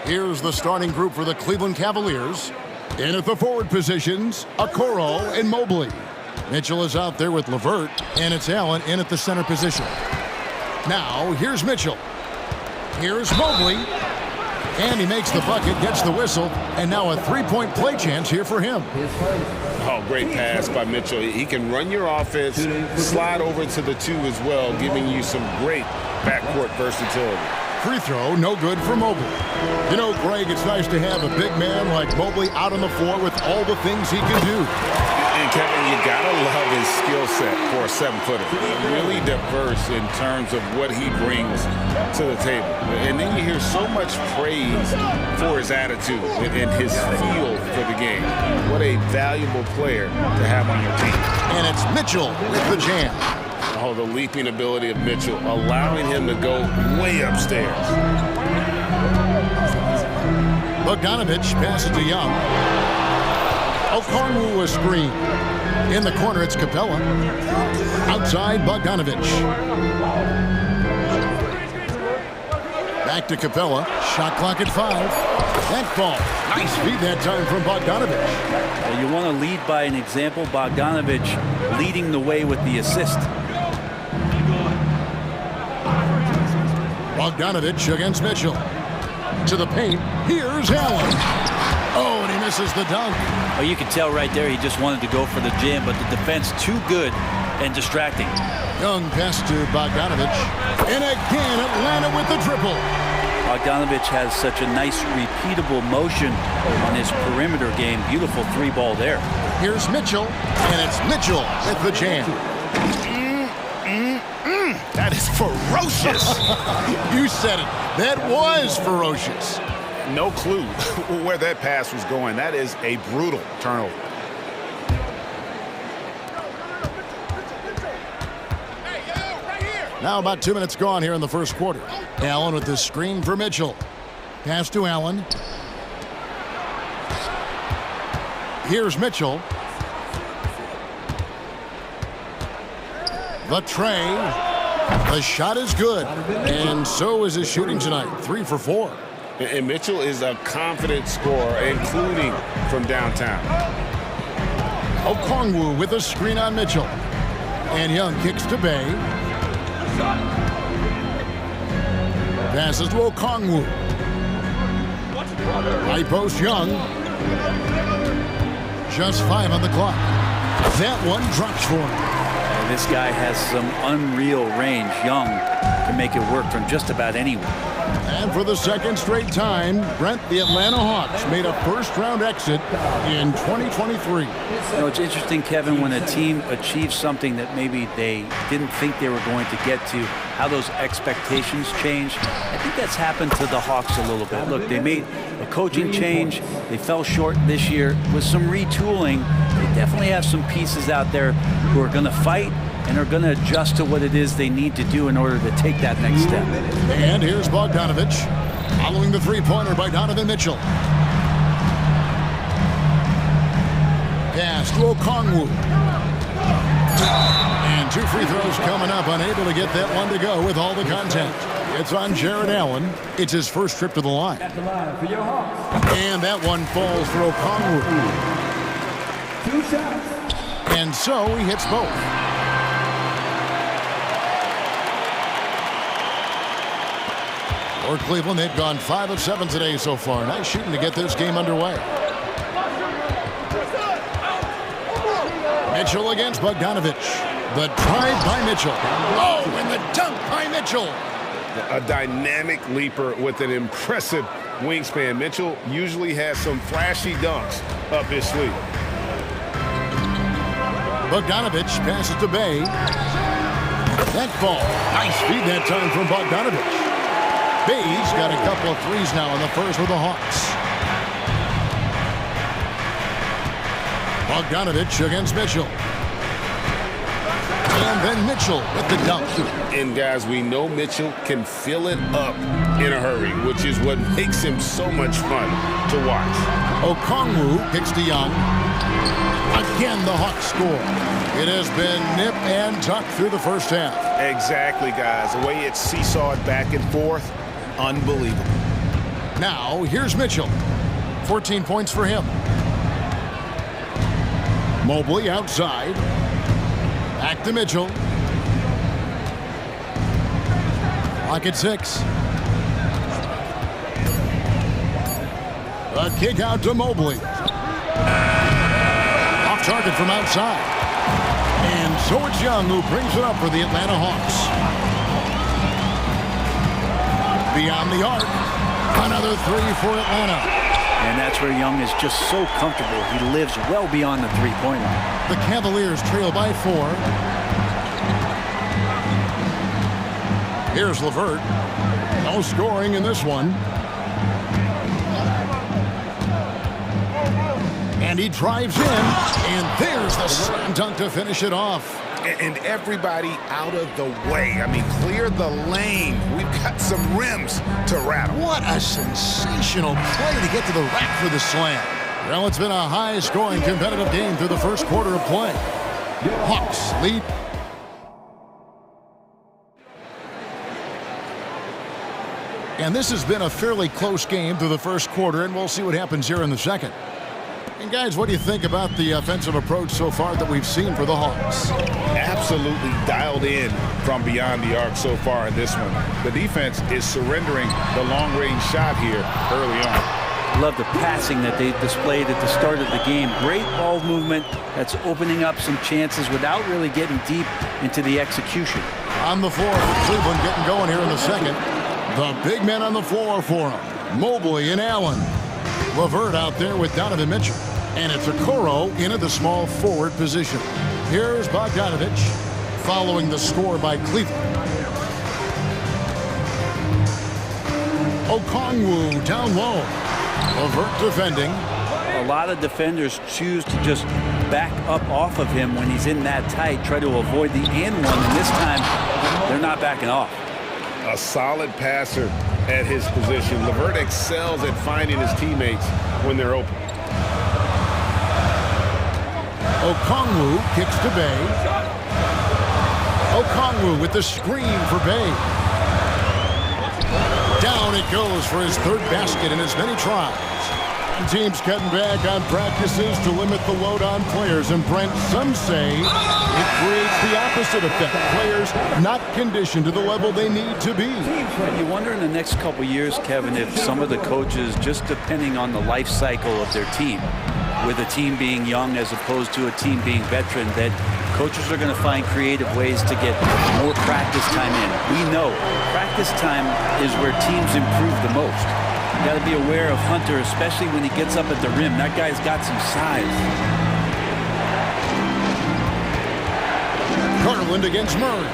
Here's the starting group for the Cleveland Cavaliers. In at the forward positions, Okoro and Mobley. Mitchell is out there with LeVert, and it's Allen in at the center position. Now, here's Mitchell. Here's Mobley. And he makes the bucket, gets the whistle, and now a three-point play chance here for him. Oh, great pass by Mitchell. He can run your offense, slide over to the 2 as well, giving you some great backcourt versatility. Free throw, no good for Mobley. You know, Greg, it's nice to have a big man like Mobley out on the floor with all the things he can do. And Kevin, you gotta love his skill set for a 7-footer. Really diverse in terms of what he brings to the table. And then you hear so much praise for his attitude and his feel for the game. What a valuable player to have on your team. And it's Mitchell with the jam. Oh, the leaping ability of Mitchell, allowing him to go way upstairs. Bogdanovich passes to Young. Okongwu a screen. In the corner, it's Capella. Outside, Bogdanovich. Back to Capella. Shot clock at 5. That ball. Nice feed that time from Bogdanovich. Well, you want to lead by an example. Bogdanovich leading the way with the assist. Bogdanovich against Mitchell. To the paint. Here's Allen. Oh, and he misses the dunk. Oh, you can tell right there he just wanted to go for the jam, but the defense too good and distracting. Young pass to Bogdanovich. And again, Atlanta with the triple. Bogdanovich has such a nice, repeatable motion on his perimeter game. Beautiful 3-ball there. Here's Mitchell, and it's Mitchell with the jam. That is ferocious. You said it. That was ferocious. No clue where that pass was going. That is a brutal turnover. Now about 2 minutes gone here in the first quarter. Allen with the screen for Mitchell. Pass to Allen. Here's Mitchell. The tray. The shot is good. And so is his shooting tonight. 3 for 4. And Mitchell is a confident scorer, including from downtown. Okongwu with a screen on Mitchell. And Young kicks to Bay. Passes to Okongwu. High post Young. Just 5 on the clock. That one drops for him. This guy has some unreal range. Young can make it work from just about anywhere. And for the second straight time, Brent, the Atlanta Hawks made a first-round exit in 2023. You know, it's interesting, Kevin, when a team achieves something that maybe they didn't think they were going to get to, how those expectations change. I think that's happened to the Hawks a little bit. Look, they made a coaching change. They fell short this year. With some retooling, they definitely have some pieces out there who are going to fight and are going to adjust to what it is they need to do in order to take that next step. And here's Bogdanovich, following the three-pointer by Donovan Mitchell. Pass to Okongwu. And 2 free throws coming up, unable to get that one to go with all the contact. It's on Jared Allen. It's his first trip to the line. And that one falls for Okongwu. 2 shots. And so he hits both. For Cleveland, they've gone 5 of 7 today so far. Nice shooting to get this game underway. Mitchell against Bogdanovich. The drive by Mitchell. Oh, and the dunk by Mitchell. A dynamic leaper with an impressive wingspan. Mitchell usually has some flashy dunks up his sleeve. Bogdanovich passes to Bay. That ball. Nice feed that time from Bogdanovich. Bay's got a couple of threes now in the first with the Hawks. Bogdanovich against Mitchell. And then Mitchell with the dunk. And guys, we know Mitchell can fill it up in a hurry, which is what makes him so much fun to watch. Okongwu kicks to Young. A Again, the Hawks score. It has been nip and tuck through the first half. Exactly, guys. The way it's seesawed back and forth, unbelievable. Now, here's Mitchell. 14 points for him. Mobley outside. Back to Mitchell. Clock at 6. A kick out to Mobley. Off target from outside. And so it's Young who brings it up for the Atlanta Hawks. Beyond the arc. Another three for Atlanta. And that's where Young is just so comfortable. He lives well beyond the three-point line. The Cavaliers trail by 4. Here's LeVert. No scoring in this one. And he drives in, and there's the slam dunk to finish it off. And everybody out of the way. I mean, clear the lane. We've got some rims to rattle. What a sensational play to get to the rack for the slam. Well, it's been a high-scoring competitive game through the first quarter of play. Hawks lead. And this has been a fairly close game through the first quarter, and we'll see what happens here in the second. And guys, what do you think about the offensive approach so far that we've seen for the Hawks? Absolutely dialed in from beyond the arc so far in this one. The defense is surrendering the long-range shot here early on. Love the passing that they displayed at the start of the game. Great ball movement that's opening up some chances without really getting deep into the execution. On the floor for Cleveland, getting going here in the second. The big men on the floor for him. Mobley and Allen. LeVert out there with Donovan Mitchell. And it's Okoro into the small forward position. Here's Bogdanovich following the score by Cleveland. Okongwu down low. LeVert defending. A lot of defenders choose to just back up off of him when he's in that tight, try to avoid the and one, and this time they're not backing off. A solid passer at his position. LeVert excels at finding his teammates when they're open. Okongwu kicks to Bay. Okongwu with the screen for Bay. Down it goes for his third basket in as many tries. The team's cutting back on practices to limit the load on players. And Brent, some say it creates the opposite effect. Players not conditioned to the level they need to be. And you wonder in the next couple years, Kevin, if some of the coaches, just depending on the life cycle of their team, with a team being young as opposed to a team being veteran, that coaches are going to find creative ways to get more practice time in. We know practice time is where teams improve the most. You got to be aware of Hunter, especially when he gets up at the rim. That guy's got some size. Garland against Murray.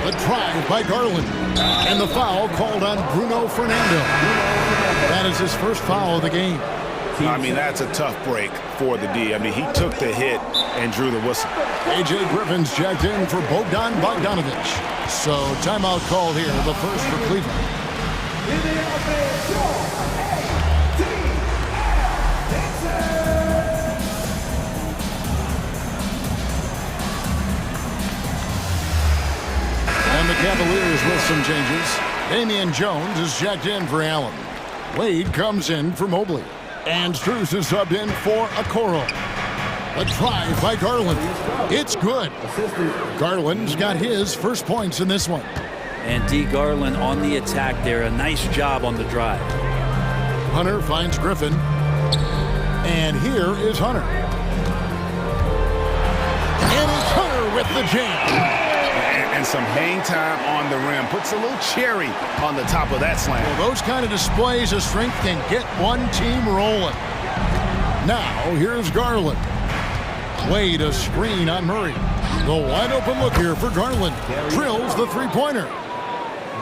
The drive by Garland. And the foul called on Bruno Fernando. That is his first foul of the game. I mean, that's a tough break for the D. I mean, he took the hit and drew the whistle. A.J. Griffin's jacked in for Bogdan Bogdanovich. So timeout called here, the first for Cleveland. And the Cavaliers with some changes. Damian Jones is jacked in for Allen. Wade comes in for Mobley. And Strus is subbed in for Okoro. A drive by Garland. It's good. Garland's got his first points in this one. And D. Garland on the attack there. A nice job on the drive. Hunter finds Griffin. And here is Hunter. And it's Hunter with the jam. And some hang time on the rim. Puts a little cherry on the top of that slam. Well, those kind of displays of strength can get one team rolling. Now, here's Garland. Wade a screen on Murray. The wide open look here for Garland. Drills the three-pointer.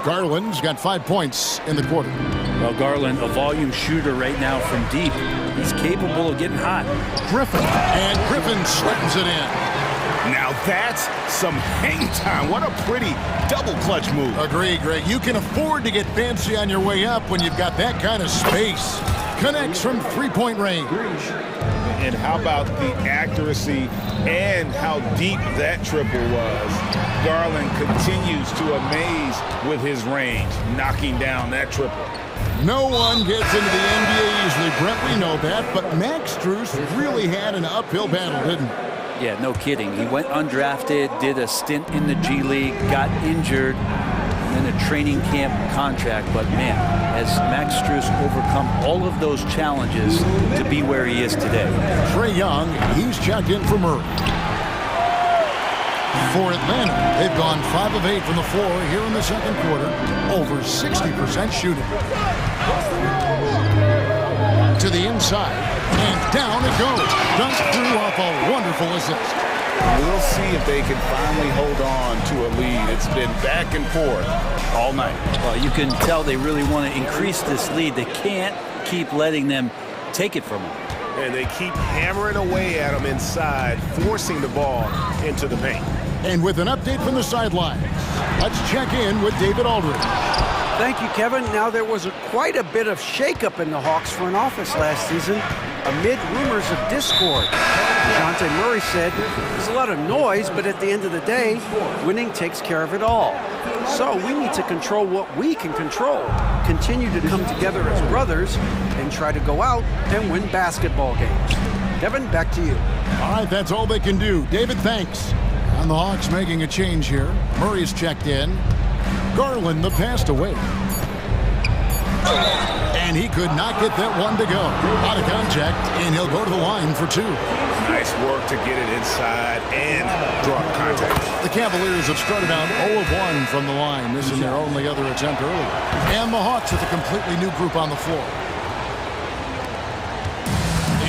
Garland's got 5 points in the quarter. Well, Garland, a volume shooter right now from deep. He's capable of getting hot. Griffin. And Griffin slams it in. Now that's some hang time. What a pretty double clutch move. Agree, Greg. You can afford to get fancy on your way up when you've got that kind of space. Connects from three-point range. And how about the accuracy and how deep that triple was? Garland continues to amaze with his range, knocking down that triple. No one gets into the NBA easily, Brent, we know that, but Max Strus really had an uphill battle, didn't he? Yeah, no kidding. He went undrafted, did a stint in the G League, got injured, and then a training camp contract. But man, has Max Strus overcome all of those challenges to be where he is today. Trae Young, he's checked in for Murray. For Atlanta, they've gone 5 of 8 from the floor here in the second quarter, over 60% shooting. To the inside, and down it goes. Dunk through off a wonderful assist. We'll see if they can finally hold on to a lead. It's been back and forth all night. Well, you can tell they really want to increase this lead. They can't keep letting them take it from them. And they keep hammering away at them inside, forcing the ball into the paint. And with an update from the sidelines, let's check in with David Aldridge. Thank you, Kevin. Now, there was quite a bit of shakeup in the Hawks front office last season amid rumors of discord. DeJounte Murray said there's a lot of noise, but at the end of the day, winning takes care of it all. So we need to control what we can control, continue to come together as brothers, and try to go out and win basketball games. Kevin, back to you. All right, that's all they can do. David, thanks. And the Hawks making a change here. Murray's checked in. Garland, the pass away. And he could not get that one to go. Out of contact, and he'll go to the line for 2. Nice work to get it inside and drop contact. The Cavaliers have started out 0 of 1 from the line. This is their only other attempt earlier. And the Hawks with a completely new group on the floor.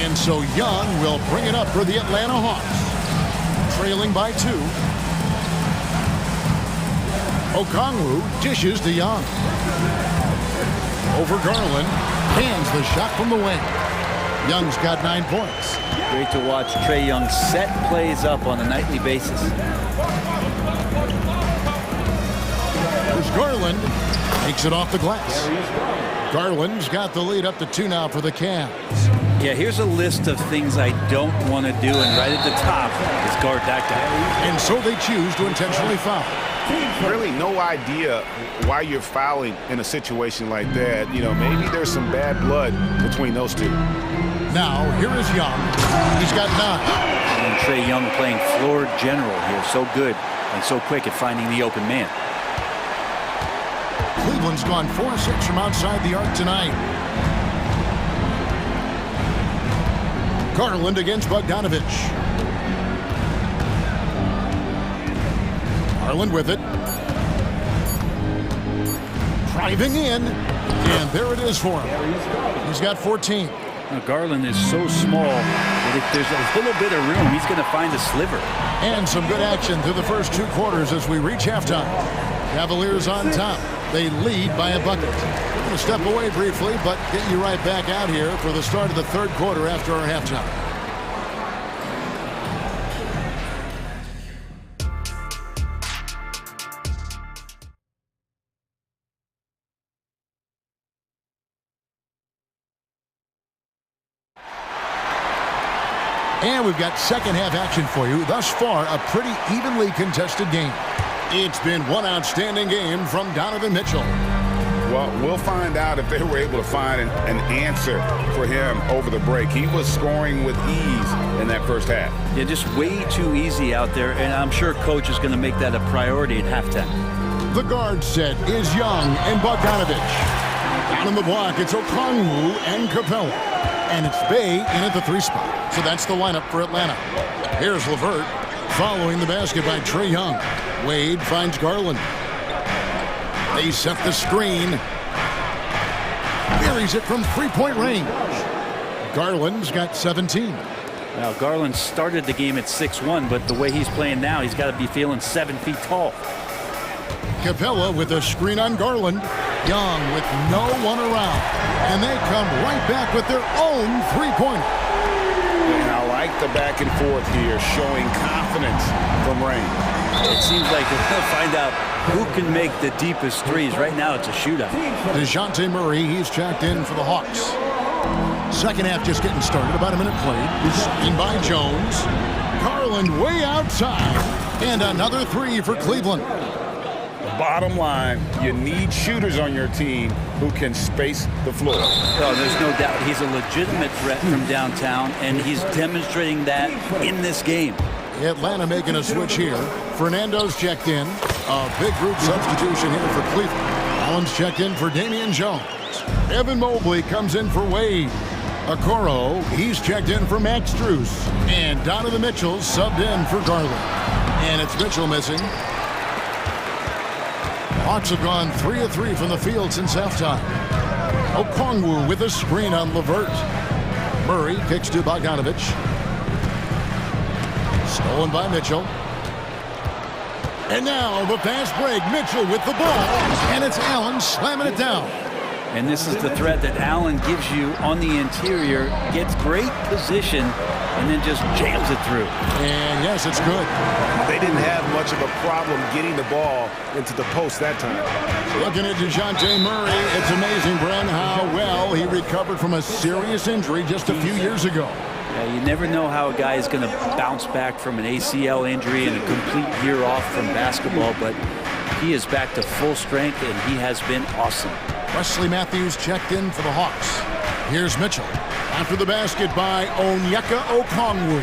And so Young will bring it up for the Atlanta Hawks. Trailing by 2. Okongwu dishes to Young. Over Garland, hands the shot from the wing. Young's got 9 points. Great to watch Trae Young set plays up on a nightly basis. There's Garland, takes it off the glass. Garland's got the lead up to 2 now for the Cavs. Yeah, here's a list of things I don't want to do, and right at the top is guard that guy. And so they choose to intentionally foul. Really no idea why you're fouling in a situation like that. You know, maybe there's some bad blood between those two. Now, here is Young. He's got 9. And Trae Young playing floor general here. So good and so quick at finding the open man. Cleveland's gone 4-6 from outside the arc tonight. Garland against Bogdanovich. Garland with it. Driving in. And there it is for him. He's got 14. Now Garland is so small that if there's a little bit of room, he's going to find a sliver. And some good action through the first 2 quarters as we reach halftime. Cavaliers on top. They lead by a bucket. We're going to step away briefly, but get you right back out here for the start of the 3rd quarter after our halftime. And we've got second half action for you. Thus far, a pretty evenly contested game. It's been one outstanding game from Donovan Mitchell. Well, we'll find out if they were able to find an answer for him over the break. He was scoring with ease in that first half. Yeah, just way too easy out there, and I'm sure coach is going to make that a priority at halftime. The guard set is Young and Bogdanovich. Down in the block, it's Okongwu and Capella. And it's Bay in at the 3 spot. So that's the lineup for Atlanta. Here's LeVert following the basket by Trae Young. Wade finds Garland. They set the screen. Buries it from 3-point range. Garland's got 17. Now Garland started the game at 6'1", but the way he's playing now, he's got to be feeling 7 feet tall. Capella with a screen on Garland. Young with no one around. And they come right back with their own 3-pointer. And I like the back and forth here, showing confidence from Rain. It seems like we're going to find out who can make the deepest threes. Right now, it's a shootout. DeJounte Murray, he's checked in for the Hawks. Second half just getting started. About a minute played. Screen by Jones. Garland way outside. And another three for Cleveland. Bottom line, you need shooters on your team who can space the floor. Oh, there's no doubt he's a legitimate threat from downtown, and he's demonstrating that in this game. Atlanta making a switch here. Fernando's checked in. A big group substitution here for Cleveland. Allen's checked in for Damian Jones. Evan Mobley comes in for Wade. Okoro, he's checked in for Max Strus. And Donovan Mitchell subbed in for Garland. And it's Mitchell missing. Hawks have gone 3 of 3 from the field since halftime. Okongwu with a screen on LeVert. Murray kicks to Bogdanovich. Stolen by Mitchell. And now the fast break. Mitchell with the ball. And it's Allen slamming it down. And this is the threat that Allen gives you on the interior. Gets great position and then just jams it through. And yes, it's good. They didn't have much of a problem getting the ball into the post that time. Looking at DeJounte Murray, it's amazing, Bren, how well he recovered from a serious injury just a few years ago. Yeah, you never know how a guy is going to bounce back from an ACL injury and a complete year off from basketball, but he is back to full strength, and he has been awesome. Wesley Matthews checked in for the Hawks. Here's Mitchell. After the basket by Onyeka Okongwu.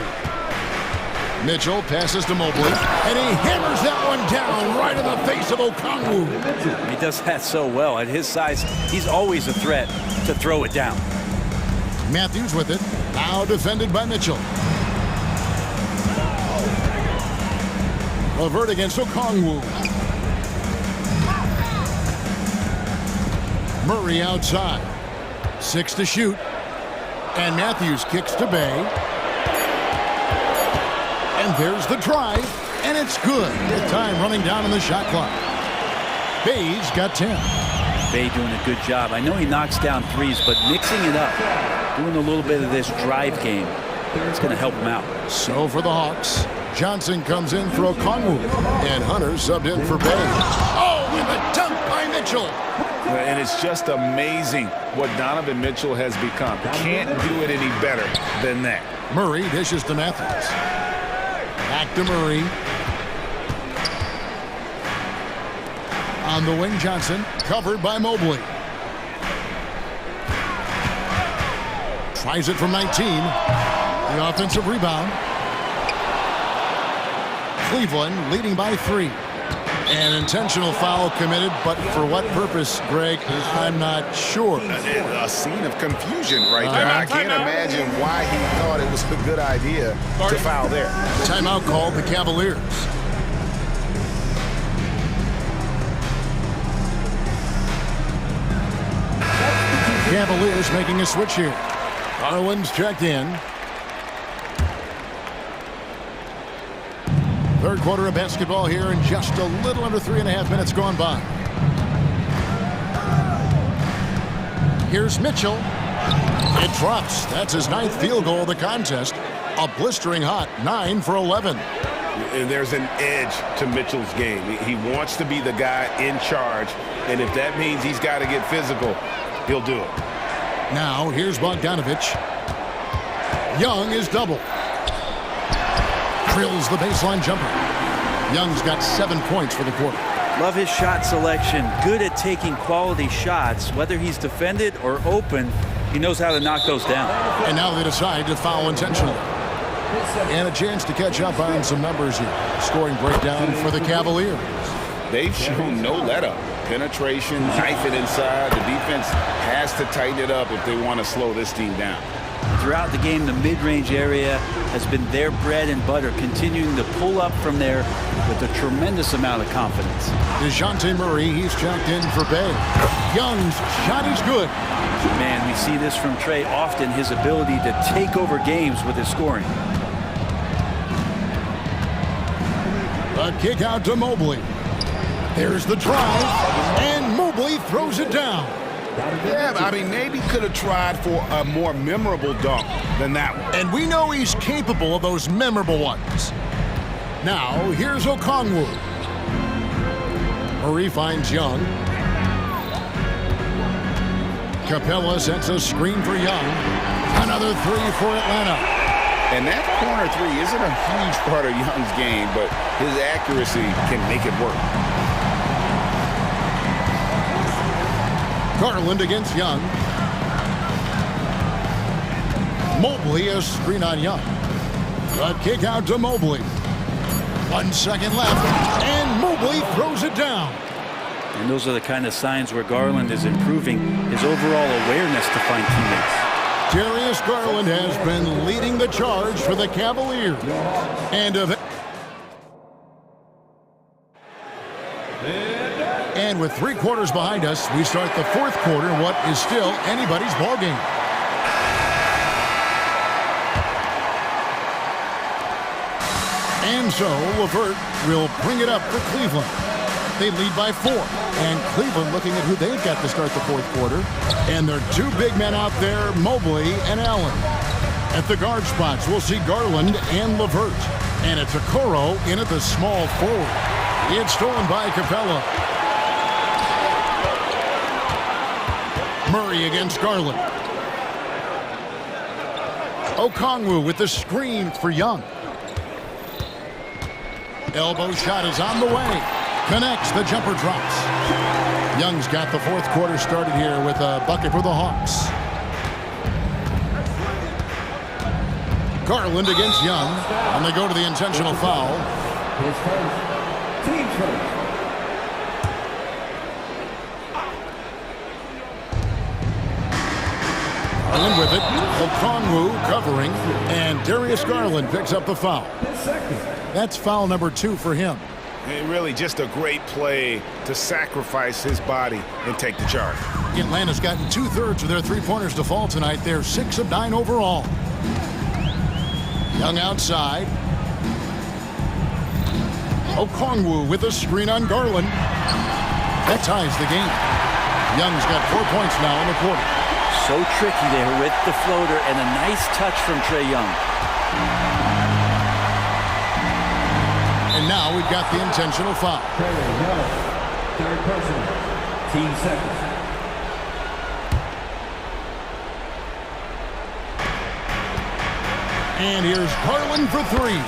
Mitchell passes to Mobley, and he hammers that one down right in the face of Okongwu. He does that so well. At his size, he's always a threat to throw it down. Matthews with it. Now defended by Mitchell. LeVert against Okongwu. Murray outside. 6 to shoot. And Matthews kicks to Bay. And there's the drive. And it's good. The time running down on the shot clock. Bay's got 10. Bay doing a good job. I know he knocks down threes, but mixing it up, doing a little bit of this drive game, it's going to help him out. So for the Hawks, Johnson comes in for Okongwu. And Hunter subbed in for Bay. Oh, with a dunk by Mitchell. And it's just amazing what Donovan Mitchell has become. Can't do it any better than that. Murray dishes to Matthews. Back to Murray. On the wing, Johnson, covered by Mobley. Tries it from 19. The offensive rebound. Cleveland leading by 3. An intentional foul committed, but for what purpose, Greg, I'm not sure. A scene of confusion right there. I can't imagine why he thought it was a good idea to foul there. Timeout called the Cavaliers. Cavaliers making a switch here. Garland's checked in. Third quarter of basketball here in just a little under 3.5 minutes gone by. Here's Mitchell. It drops. That's his 9th field goal of the contest. A blistering hot 9 for 11. And there's an edge to Mitchell's game. He wants to be the guy in charge. And if that means he's got to get physical, he'll do it. Now here's Bogdanovich. Young is double. Drills the baseline jumper. Young's got 7 points for the quarter. Love his shot selection. Good at taking quality shots. Whether he's defended or open, he knows how to knock those down. And now they decide to foul intentionally. And a chance to catch up on some numbers here. Scoring breakdown for the Cavaliers. They've shown no let-up. Penetration, knife it inside. The defense has to tighten it up if they want to slow this team down. Throughout the game, the mid-range area has been their bread and butter, continuing to pull up from there with a tremendous amount of confidence. DeJounte Murray, he's checked in for Bay. Young's shot is good. Man, we see this from Trey often, his ability to take over games with his scoring. A kick out to Mobley. There's the drive, and Mobley throws it down. Yeah, I mean, maybe could have tried for a more memorable dunk than that one. And we know he's capable of those memorable ones. Now, here's Okongwu. Murray finds Young. Capella sets a screen for Young. Another three for Atlanta. And that corner three isn't a huge part of Young's game, but his accuracy can make it work. Garland against Young. Mobley, a screen on Young. A kick out to Mobley. 1 second left, and Mobley throws it down. And those are the kind of signs where Garland is improving his overall awareness to find teammates. Darius Garland has been leading the charge for the Cavaliers. And with 3 quarters behind us, we start the 4th quarter in what is still anybody's ballgame. And so LeVert will bring it up for Cleveland. They lead by 4. And Cleveland looking at who they've got to start the 4th quarter. And their 2 big men out there, Mobley and Allen. At the guard spots, we'll see Garland and LeVert. And it's Okoro in at the small forward. It's stolen by Capella. Murray against Garland. Okongwu with the screen for Young. Elbow shot is on the way. Connects, the jumper drops. Young's got the 4th quarter started here with a bucket for the Hawks. Garland against Young, and they go to the intentional foul. Team first. Garland with it. Okongwu covering, and Darius Garland picks up the foul. That's foul number 2 for him. And really just a great play to sacrifice his body and take the charge. Atlanta's gotten 2/3 of their 3-pointers to fall tonight. They're 6 of 9 overall. Young outside. Okongwu with a screen on Garland. That ties the game. Young's got 4 points now in the quarter. So tricky there with the floater and a nice touch from Trae Young. And now we've got the intentional foul. Third person. Team second. And here's Garland for 3.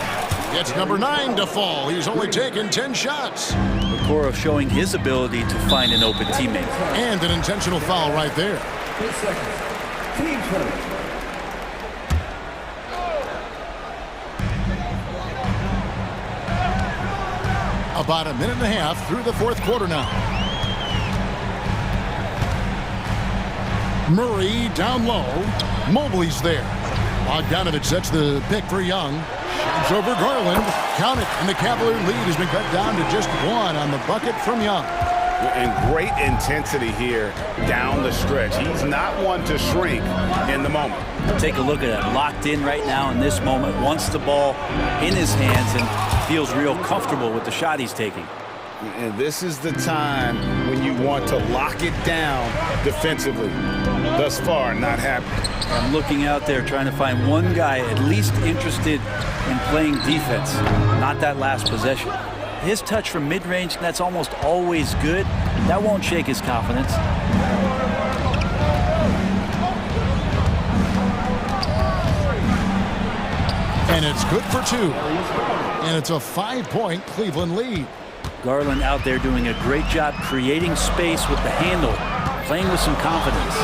Gets number 9 to fall. He's only taken 10 shots. Okoro showing his ability to find an open teammate. And an intentional foul right there. 8 seconds. Team first. About a minute and a half through the 4th quarter now. Murray down low. Mobley's there. Bogdanovich sets the pick for Young. Shoots over Garland. Count it. And the Cavalier lead has been cut down to just 1 on the bucket from Young. And great intensity here down the stretch. He's not one to shrink in the moment. Take a look at that. Locked in right now in this moment. Wants the ball in his hands and feels real comfortable with the shot he's taking. And this is the time when you want to lock it down defensively. Thus far, not happening. I'm looking out there trying to find one guy at least interested in playing defense. Not that last possession. His touch from mid-range, that's almost always good. That won't shake his confidence. And it's good for 2. And it's a 5-point Cleveland lead. Garland out there doing a great job creating space with the handle, playing with some confidence.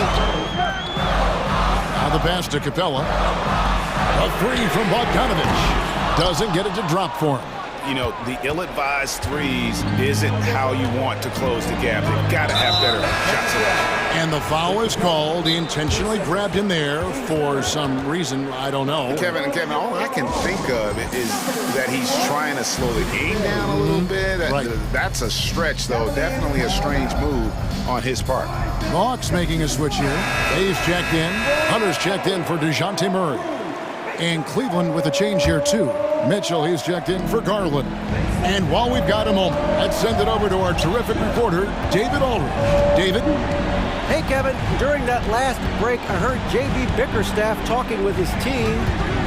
Now the pass to Capella. A 3 from Bogdanovich. Doesn't get it to drop for him. You know, the ill-advised threes isn't how you want to close the gap. They've got to have better shots around. And the foul is called. He intentionally grabbed him there for some reason. I don't know. Kevin, all I can think of is that he's trying to slow the game down a little bit. Right. That's a stretch, though. Definitely a strange move on his part. The Hawks making a switch here. Dave's checked in. Hunter's checked in for DeJounte Murray. And Cleveland with a change here, too. Mitchell, he's checked in for Garland. And while we've got a moment, let's send it over to our terrific reporter, David Aldridge. David? Hey, Kevin. During that last break, I heard J.B. Bickerstaff talking with his team.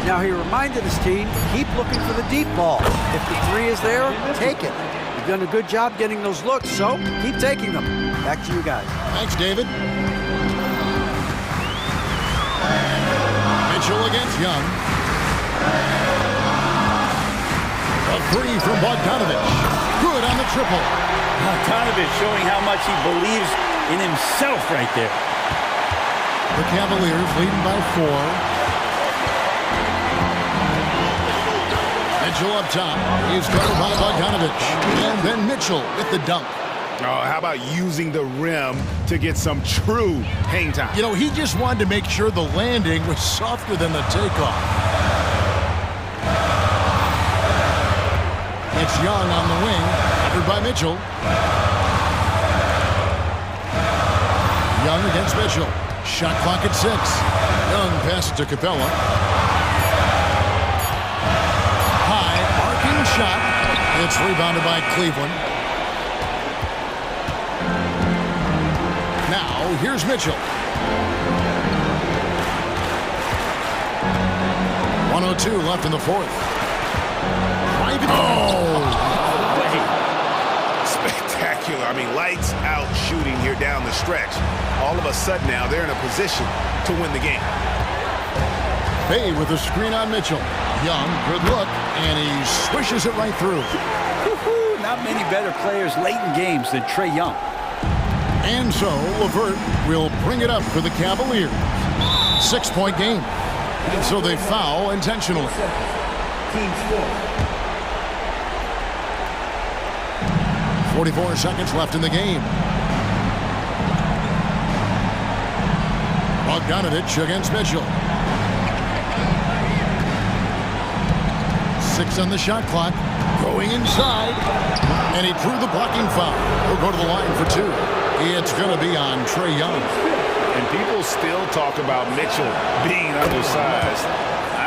Now, he reminded his team, keep looking for the deep ball. If the 3 is there, take it. You've done a good job getting those looks, so keep taking them. Back to you guys. Thanks, David. Mitchell against Young. A three from Bogdanovich. Good on the triple. Bogdanovich showing how much he believes in himself right there. The Cavaliers leading by 4. Mitchell up top. He's covered by Bogdanovich. And then Mitchell with the dunk. Oh, how about using the rim to get some true hang time? You know, he just wanted to make sure the landing was softer than the takeoff. It's Young on the wing, covered by Mitchell. Young against Mitchell. Shot clock at 6. Young passes to Capella. High, arcing shot. It's rebounded by Cleveland. Now, here's Mitchell. 1:02 left in the fourth. Spectacular. I mean, lights out shooting here down the stretch. All of a sudden now, they're in a position to win the game. Bay with a screen on Mitchell. Young, good look, and he swishes it right through. Not many better players late in games than Trae Young. And so, LeVert will bring it up for the Cavaliers. 6-point game. And so they foul intentionally. Team score. 44 seconds left in the game. Bogdanovich against Mitchell. 6 on the shot clock. Going inside. And he drew the blocking foul. He'll go to the line for 2. It's going to be on Trae Young. And people still talk about Mitchell being undersized.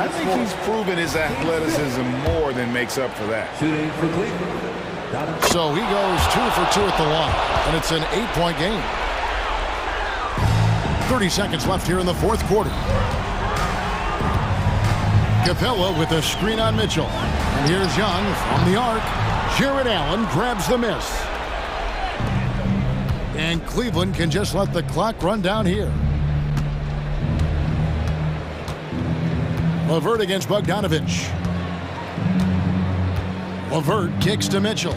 I think he's proven his athleticism more than makes up for that. So he goes 2 for 2 at the line, and it's an 8-point game. 30 seconds left here in the fourth quarter. Capella with a screen on Mitchell. And here's Young from the arc. Jared Allen grabs the miss. And Cleveland can just let the clock run down here. LeVert against Bogdanovich. LeVert kicks to Mitchell.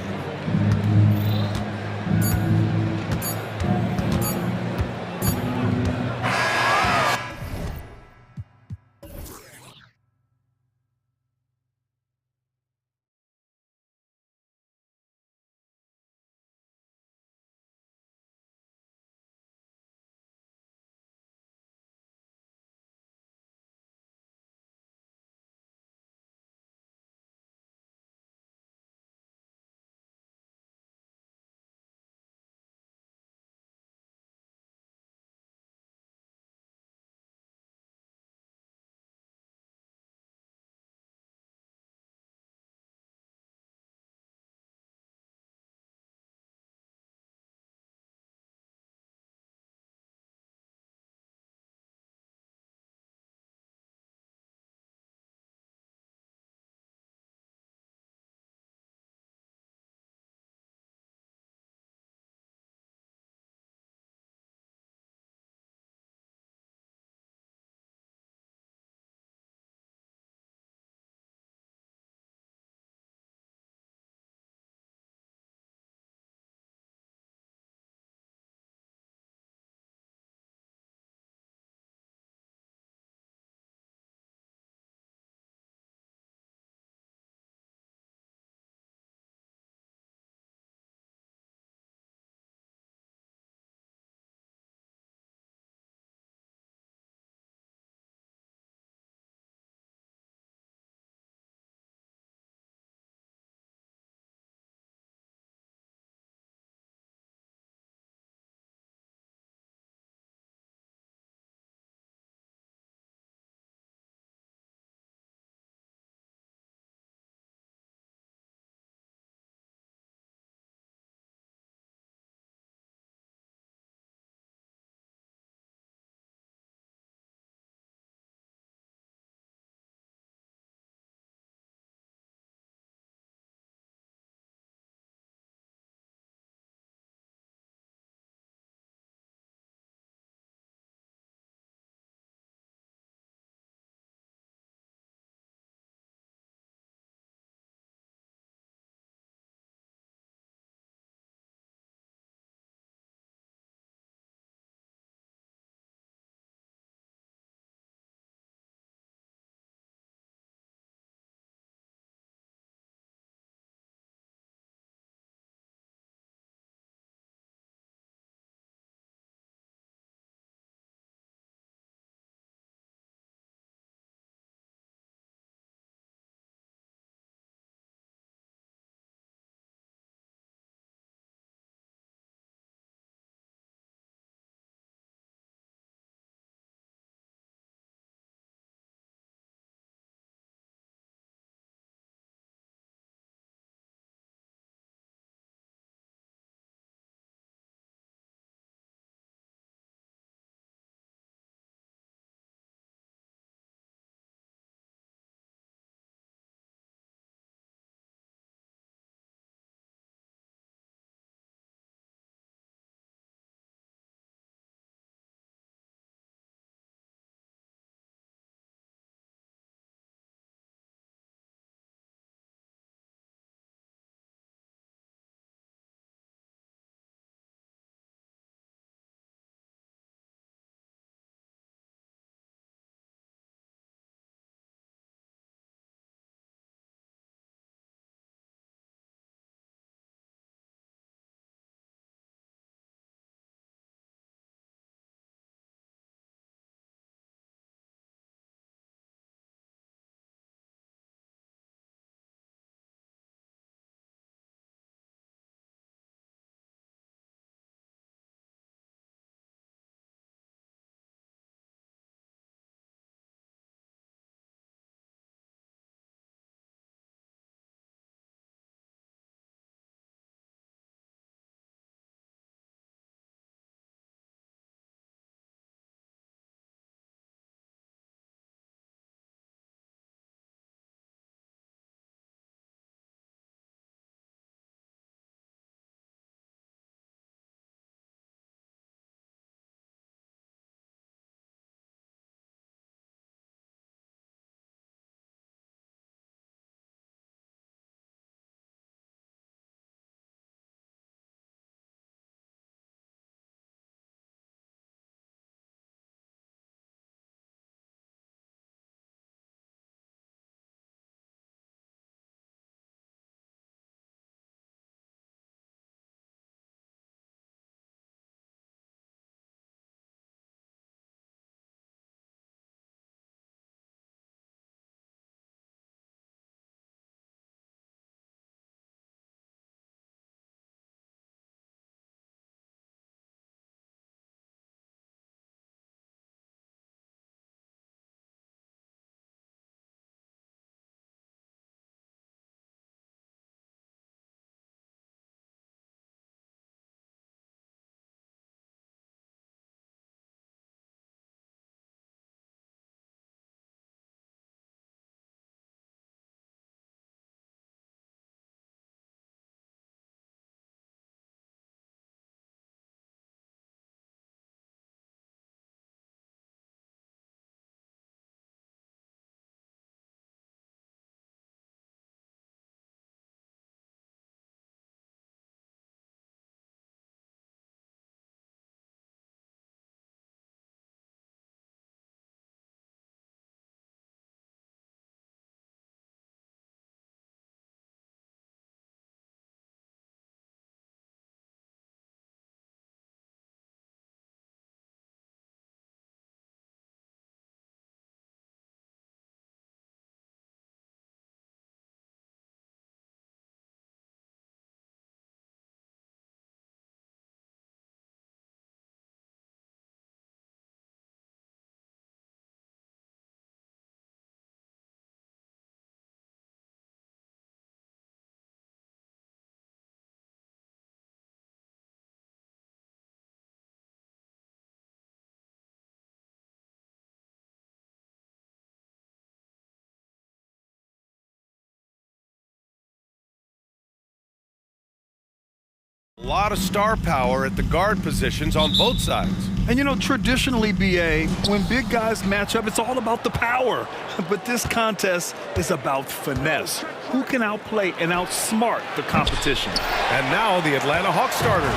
A lot of star power at the guard positions on both sides. And you know, traditionally, BA, when big guys match up, it's all about the power. But this contest is about finesse. Who can outplay and outsmart the competition? And now the Atlanta Hawks starters.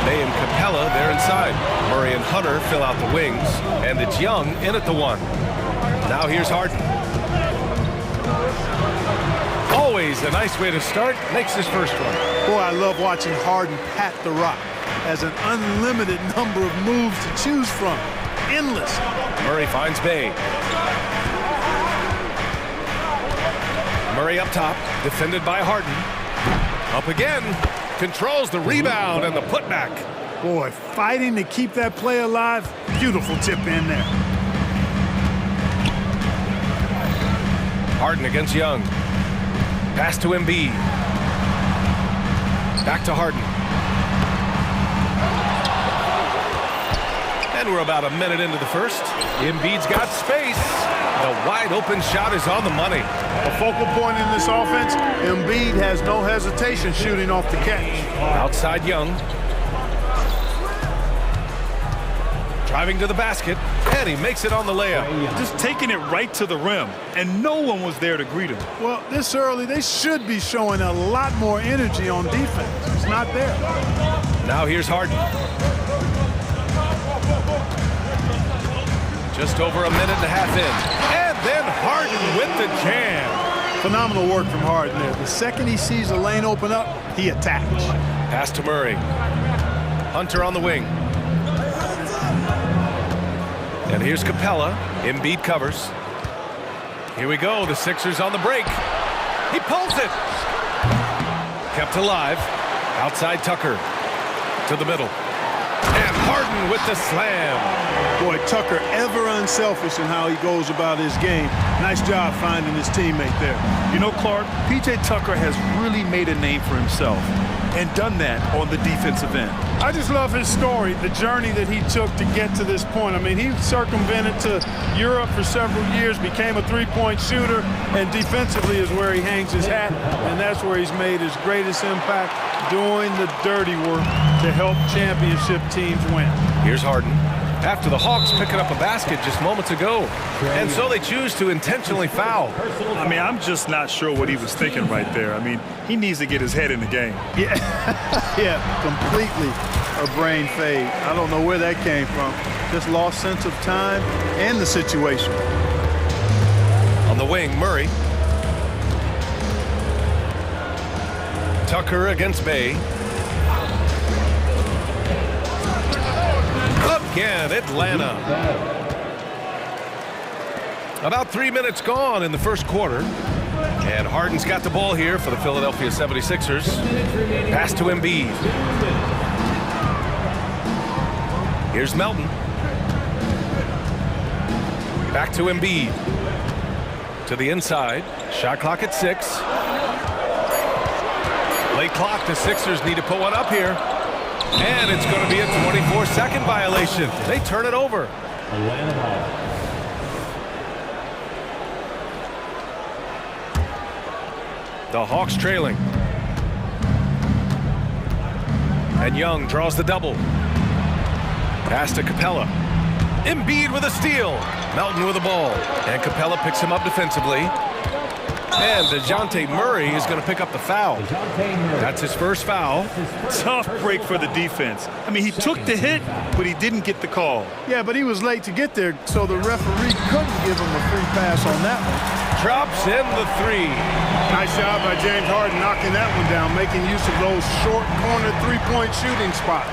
They and Capella, they're inside. Murray and Hunter fill out the wings. And it's Young in at the 1. Now here's Harden. Always a nice way to start. Makes his first one. Boy, I love watching Harden pat the rock. Has an unlimited number of moves to choose from. Endless. Murray finds Bay. Murray up top, defended by Harden. Up again, controls the rebound and the putback. Boy, fighting to keep that play alive. Beautiful tip in there. Harden against Young. Pass to Embiid. Back to Harden. And we're about a minute into the first. Embiid's got space. The wide open shot is on the money. A focal point in this offense, Embiid has no hesitation shooting off the catch. Outside Young. Driving to the basket, and he makes it on the layup. Just taking it right to the rim, and no one was there to greet him. Well, this early, they should be showing a lot more energy on defense. It's not there. Now here's Harden. Just over a minute and a half in. And then Harden with the jam. Phenomenal work from Harden there. The second he sees a lane open up, he attacks. Pass to Murray. Hunter on the wing. And here's Capella. Embiid covers. Here we go. The Sixers on the break. He pulls it. Kept alive. Outside Tucker. To the middle. And Harden with the slam. Boy, Tucker ever unselfish in how he goes about his game. Nice job finding his teammate there. You know, Clark, P.J. Tucker has really made a name for himself and done that on the defensive end. I just love his story, the journey that he took to get to this point. I mean, he circumvented to Europe for several years, became a three-point shooter, and defensively is where he hangs his hat, and that's where he's made his greatest impact, doing the dirty work to help championship teams win. Here's Harden. After the Hawks picking up a basket just moments ago. And so they choose to intentionally foul. I mean, I'm just not sure what he was thinking right there. I mean, he needs to get his head in the game. Yeah, yeah, completely a brain fade. I don't know where that came from. Just lost sense of time and the situation. On the wing, Murray. Tucker against Bay. Again, Atlanta. About 3 minutes gone in the first quarter. And Harden's got the ball here for the Philadelphia 76ers. Pass to Embiid. Here's Melton. Back to Embiid. To the inside. Shot clock at 6. Late clock. The Sixers need to put one up here. And it's going to be a 24-second violation. They turn it over. The Hawks trailing. And Young draws the double. Pass to Capella. Embiid with a steal. Melton with the ball. And Capella picks him up defensively. And DeJounte Murray is going to pick up the foul. That's his first foul. Tough break for the defense. I mean, he took the hit, but he didn't get the call. Yeah, but he was late to get there, so the referee couldn't give him a free pass on that one. Drops in the 3. Nice job by James Harden knocking that one down, making use of those short corner three-point shooting spots.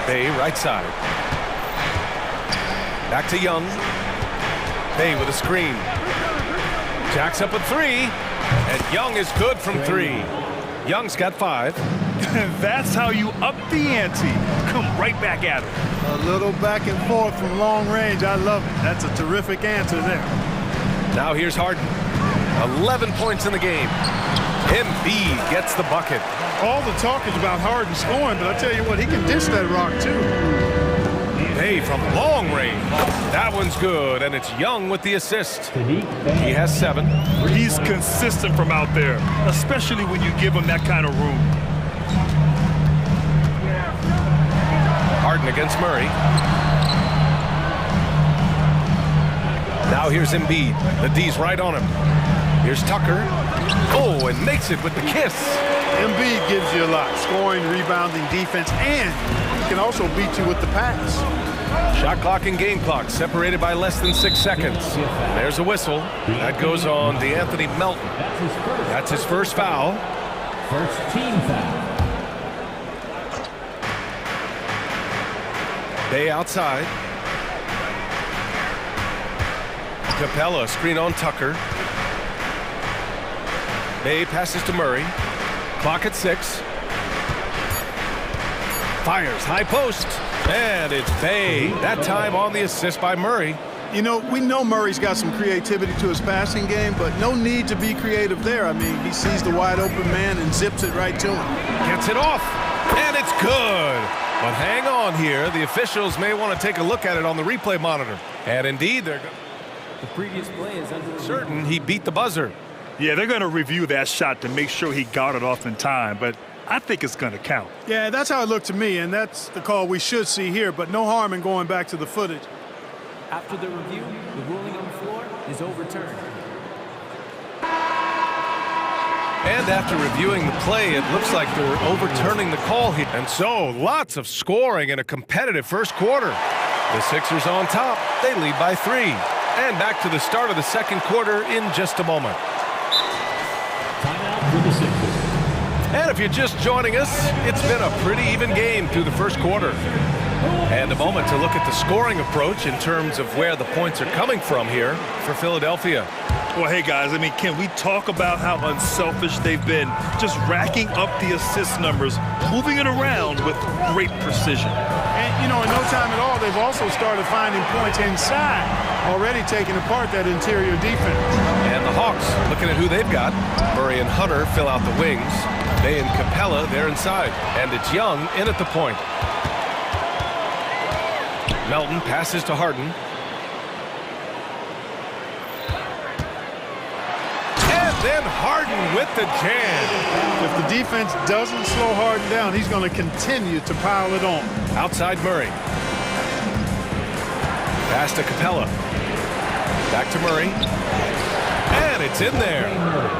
Bay right side. Back to Young. Bay with a screen. Jacks up a 3, and Young is good from 3. Young's got 5. That's how you up the ante. Come right back at him. A little back and forth from long range. I love it. That's a terrific answer there. Now here's Harden. 11 points in the game. Embiid gets the bucket. All the talk is about Harden scoring, but I tell you what, he can dish that rock too. Hey, from long range. That one's good, and it's Young with the assist. He has 7. He's consistent from out there, especially when you give him that kind of room. Harden against Murray. Now here's Embiid. The D's right on him. Here's Tucker. Oh, and makes it with the kiss. Embiid gives you a lot. Scoring, rebounding, defense, and he can also beat you with the pass. Shot clock and game clock separated by less than 6 seconds. There's a whistle. That goes on DeAnthony Melton. That's his first foul. First team foul. Bay outside. Capella, screen on Tucker. Bay passes to Murray. Clock at 6. Fires, high post. And it's Bay. That time on the assist by Murray. You know, we know Murray's got some creativity to his passing game, but no need to be creative there. I mean, he sees the wide open man and zips it right to him. Gets it off. And it's good. But hang on here. The officials may want to take a look at it on the replay monitor. And indeed, they're The previous play is under certain he beat the buzzer. Yeah, they're going to review that shot to make sure he got it off in time, but I think it's going to count. Yeah, that's how it looked to me, and that's the call we should see here, but no harm in going back to the footage. After the review, the ruling on the floor is overturned. And after reviewing the play, it looks like they're overturning the call here. And so, lots of scoring in a competitive first quarter. The Sixers on top. They lead by 3. And back to the start of the second quarter in just a moment. Timeout for the Sixers. And if you're just joining us, it's been a pretty even game through the first quarter. And a moment to look at the scoring approach in terms of where the points are coming from here for Philadelphia. Well, hey, guys, I mean, can we talk about how unselfish they've been? Just racking up the assist numbers, moving it around with great precision. And, you know, in no time at all, they've also started finding points inside, already taking apart that interior defense. And the Hawks, looking at who they've got. Murray and Hunter fill out the wings. Bay and Capella, they're inside. And it's Young in at the point. Melton passes to Harden. And then Harden with the jam. If the defense doesn't slow Harden down, he's going to continue to pile it on. Outside Murray. Pass to Capella. Back to Murray. And it's in there.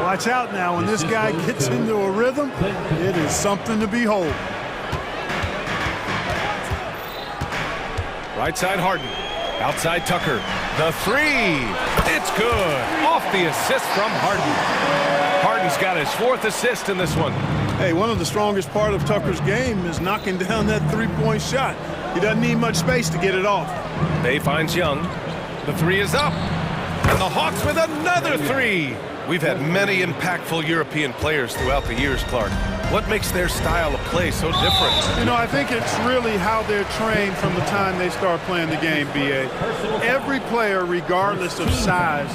Watch out now. When this guy gets into a rhythm, it is something to behold. Right side Harden. Outside Tucker. The 3. It's good. Off the assist from Harden. Harden's got his 4th assist in this one. Hey, one of the strongest part of Tucker's game is knocking down that three-point shot. He doesn't need much space to get it off. Bay finds Young. The 3 is up. And the Hawks with another 3. We've had many impactful European players throughout the years, Clark. What makes their style of play so different? You know, I think it's really how they're trained from the time they start playing the game, B.A. Every player, regardless of size,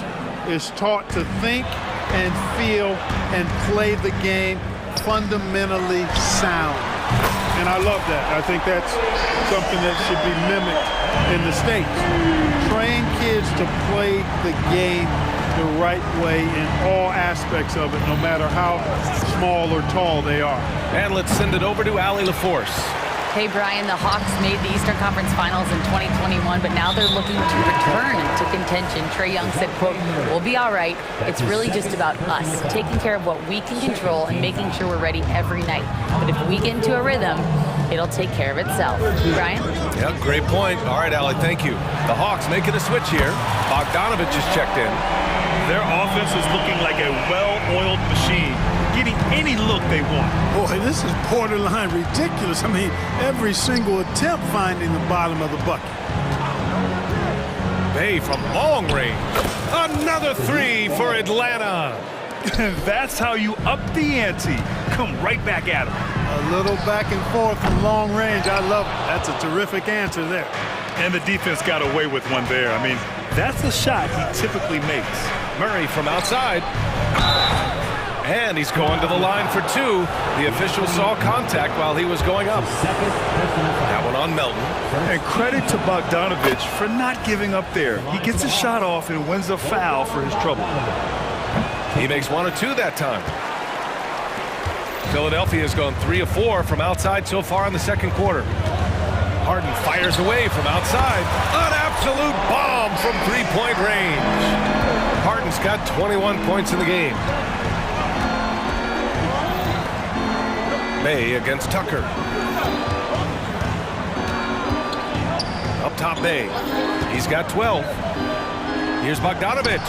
is taught to think and feel and play the game fundamentally sound. And I love that. I think that's something that should be mimicked in the States. Train kids to play the game the right way in all aspects of it, no matter how small or tall they are. And let's send it over to Allie LaForce. Hey, Brian, the Hawks made the Eastern Conference Finals in 2021, but now they're looking to return to contention. Trae Young said, quote, "We'll be all right. It's really just about us, taking care of what we can control and making sure we're ready every night. But if we get into a rhythm, it'll take care of itself." Brian? Yeah, great point. All right, Allie, thank you. The Hawks making a switch here. Bogdanovich is checked in. Their offense is looking like a well-oiled machine, getting any look they want. Boy, this is borderline ridiculous. I mean, every single attempt finding the bottom of the bucket. Bay from long range. Another 3 for Atlanta. That's how you up the ante. Come right back at them. A little back and forth from long range. I love it. That's a terrific answer there. And the defense got away with one there. I mean, that's a shot he typically makes. Murray from outside. And he's going to the line for 2. The official saw contact while he was going up. That one on Melton. And credit to Bogdanovich for not giving up there. He gets a shot off and wins a foul for his trouble. He makes 1 or 2 that time. Philadelphia has gone 3 of 4 from outside so far in the second quarter. Harden fires away from outside. An absolute bomb from three-point range. Harden's got 21 points in the game. May against Tucker. Up top, May. He's got 12. Here's Bogdanovic.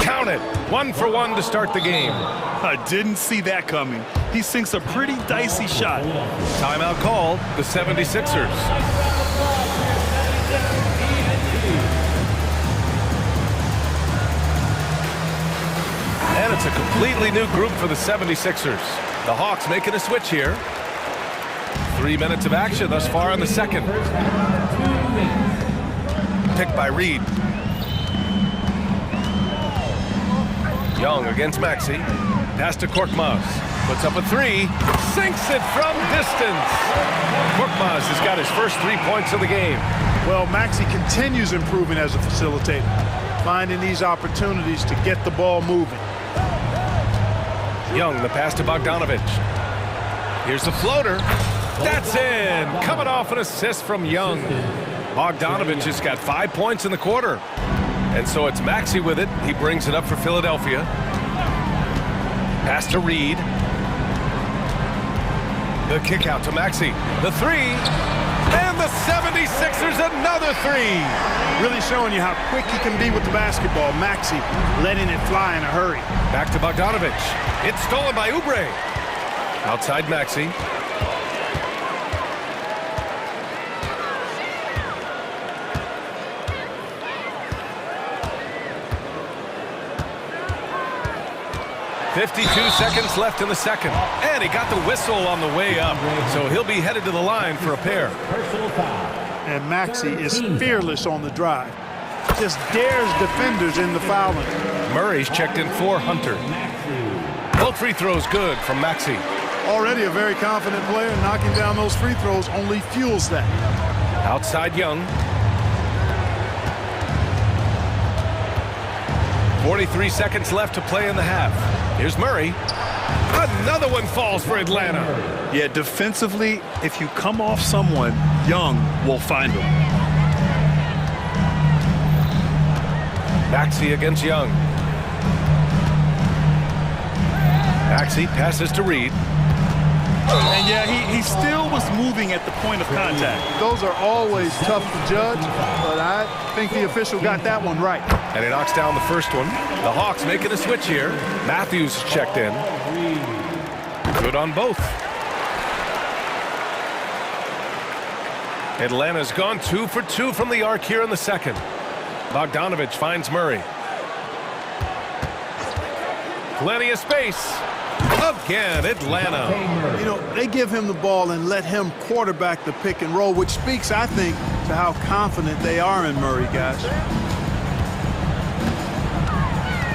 Count it. 1 for 1 to start the game. I didn't see that coming. He sinks a pretty dicey shot. Timeout called, the 76ers. And it's a completely new group for the 76ers. The Hawks making a switch here. 3 minutes of action thus far in the second. Picked by Reed. Young against Maxey. Pass to Korkmaz. Puts up a three. Sinks it from distance. Korkmaz has got his first 3 points of the game. Well, Maxey continues improving as a facilitator, finding these opportunities to get the ball moving. Young, the pass to Bogdanovic. Here's the floater. That's in. Coming off an assist from Young. Bogdanovic has got 5 points in the quarter. And so it's Maxey with it. He brings it up for Philadelphia. Pass to Reed. The kick out to Maxey. The three. And the 76ers another three. Really showing you how quick he can be with the basketball. Maxey letting it fly in a hurry. Back to Bogdanovic. It's stolen by Oubre. Outside Maxey. .52 seconds left in the second. And he got the whistle on the way up. So he'll be headed to the line for a pair. And Maxey is fearless on the drive. Just dares defenders in the foul line. Murray's checked in for Hunter. Both free throws good from Maxey. Already a very confident player. Knocking down those free throws only fuels that. Outside Young. 43 seconds left to play in the half. Here's Murray. Another one falls for Atlanta. Yeah, defensively, if you come off someone, Young will find him. Maxey against Young. Maxey passes to Reed. And yeah, he still was moving at the point of contact. Those are always tough to judge, but I think the official got that one right. And he knocks down the first one. The Hawks making a switch here. Matthews checked in. Good on both. Atlanta's gone 2 for 2 from the arc here in the second. Bogdanovic finds Murray. Plenty of space. Again, Atlanta. You know, they give him the ball and let him quarterback the pick and roll, which speaks, I think, to how confident they are in Murray, guys.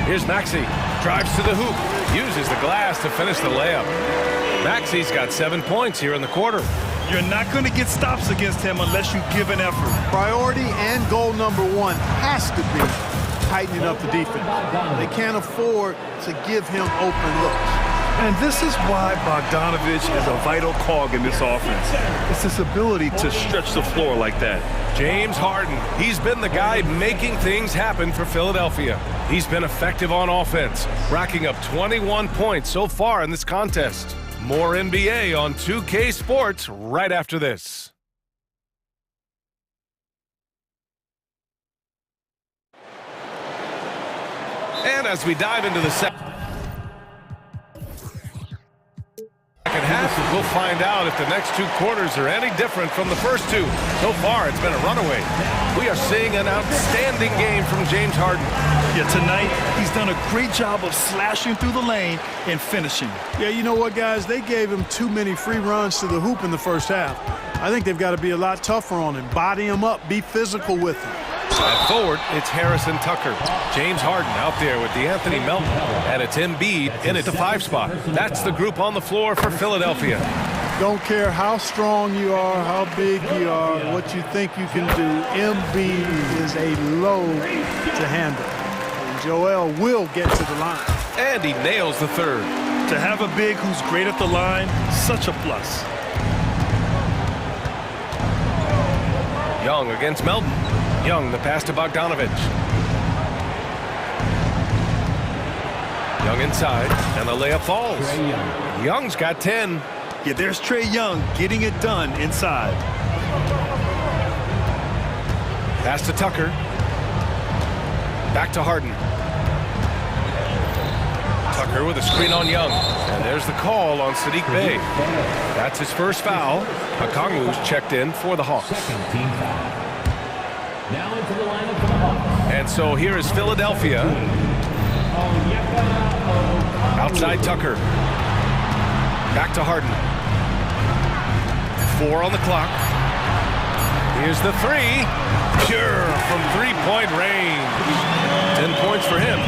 Here's Maxey. Drives to the hoop. Uses the glass to finish the layup. Maxey's got 7 points here in the quarter. You're not going to get stops against him unless you give an effort. Priority and goal number one has to be tightening up the defense. They can't afford to give him open looks. And this is why Bogdanovic is a vital cog in this offense. It's his ability to stretch the floor like that. James Harden, he's been the guy making things happen for Philadelphia. He's been effective on offense, racking up 21 points so far in this contest. More NBA on 2K Sports right after this. And as we dive into the second half, we'll find out if the next 2 quarters are any different from the first 2. So far, it's been a runaway. We are seeing an outstanding game from James Harden. Yeah, tonight, he's done a great job of slashing through the lane and finishing. Yeah, you know what, guys? They gave him too many free runs to the hoop in the first half. I think they've got to be a lot tougher on him. Body him up. Be physical with him. At forward, it's Harrison Tucker. James Harden out there with DeAnthony Melton. And it's Embiid in at the 5 spot. That's the group on the floor for Philadelphia. Don't care how strong you are, how big you are, what you think you can do. Embiid is a load to handle. And Joel will get to the line. And he nails the third. To have a big who's great at the line, such a plus. Young against Melton. Young, the pass to Bogdanovich. Young inside, and the layup falls. Young's got 10. Yeah, there's Trae Young getting it done inside. Pass to Tucker. Back to Harden. Tucker with a screen on Young. And there's the call on Sadiq Bey. That's his first foul. Okongwu's checked in for the Hawks. Now into the lineup for the Hawks. And so here is Philadelphia. Outside Tucker. Back to Harden. 4 on the clock. Here's the three. Pure from three-point range. 10 points for him.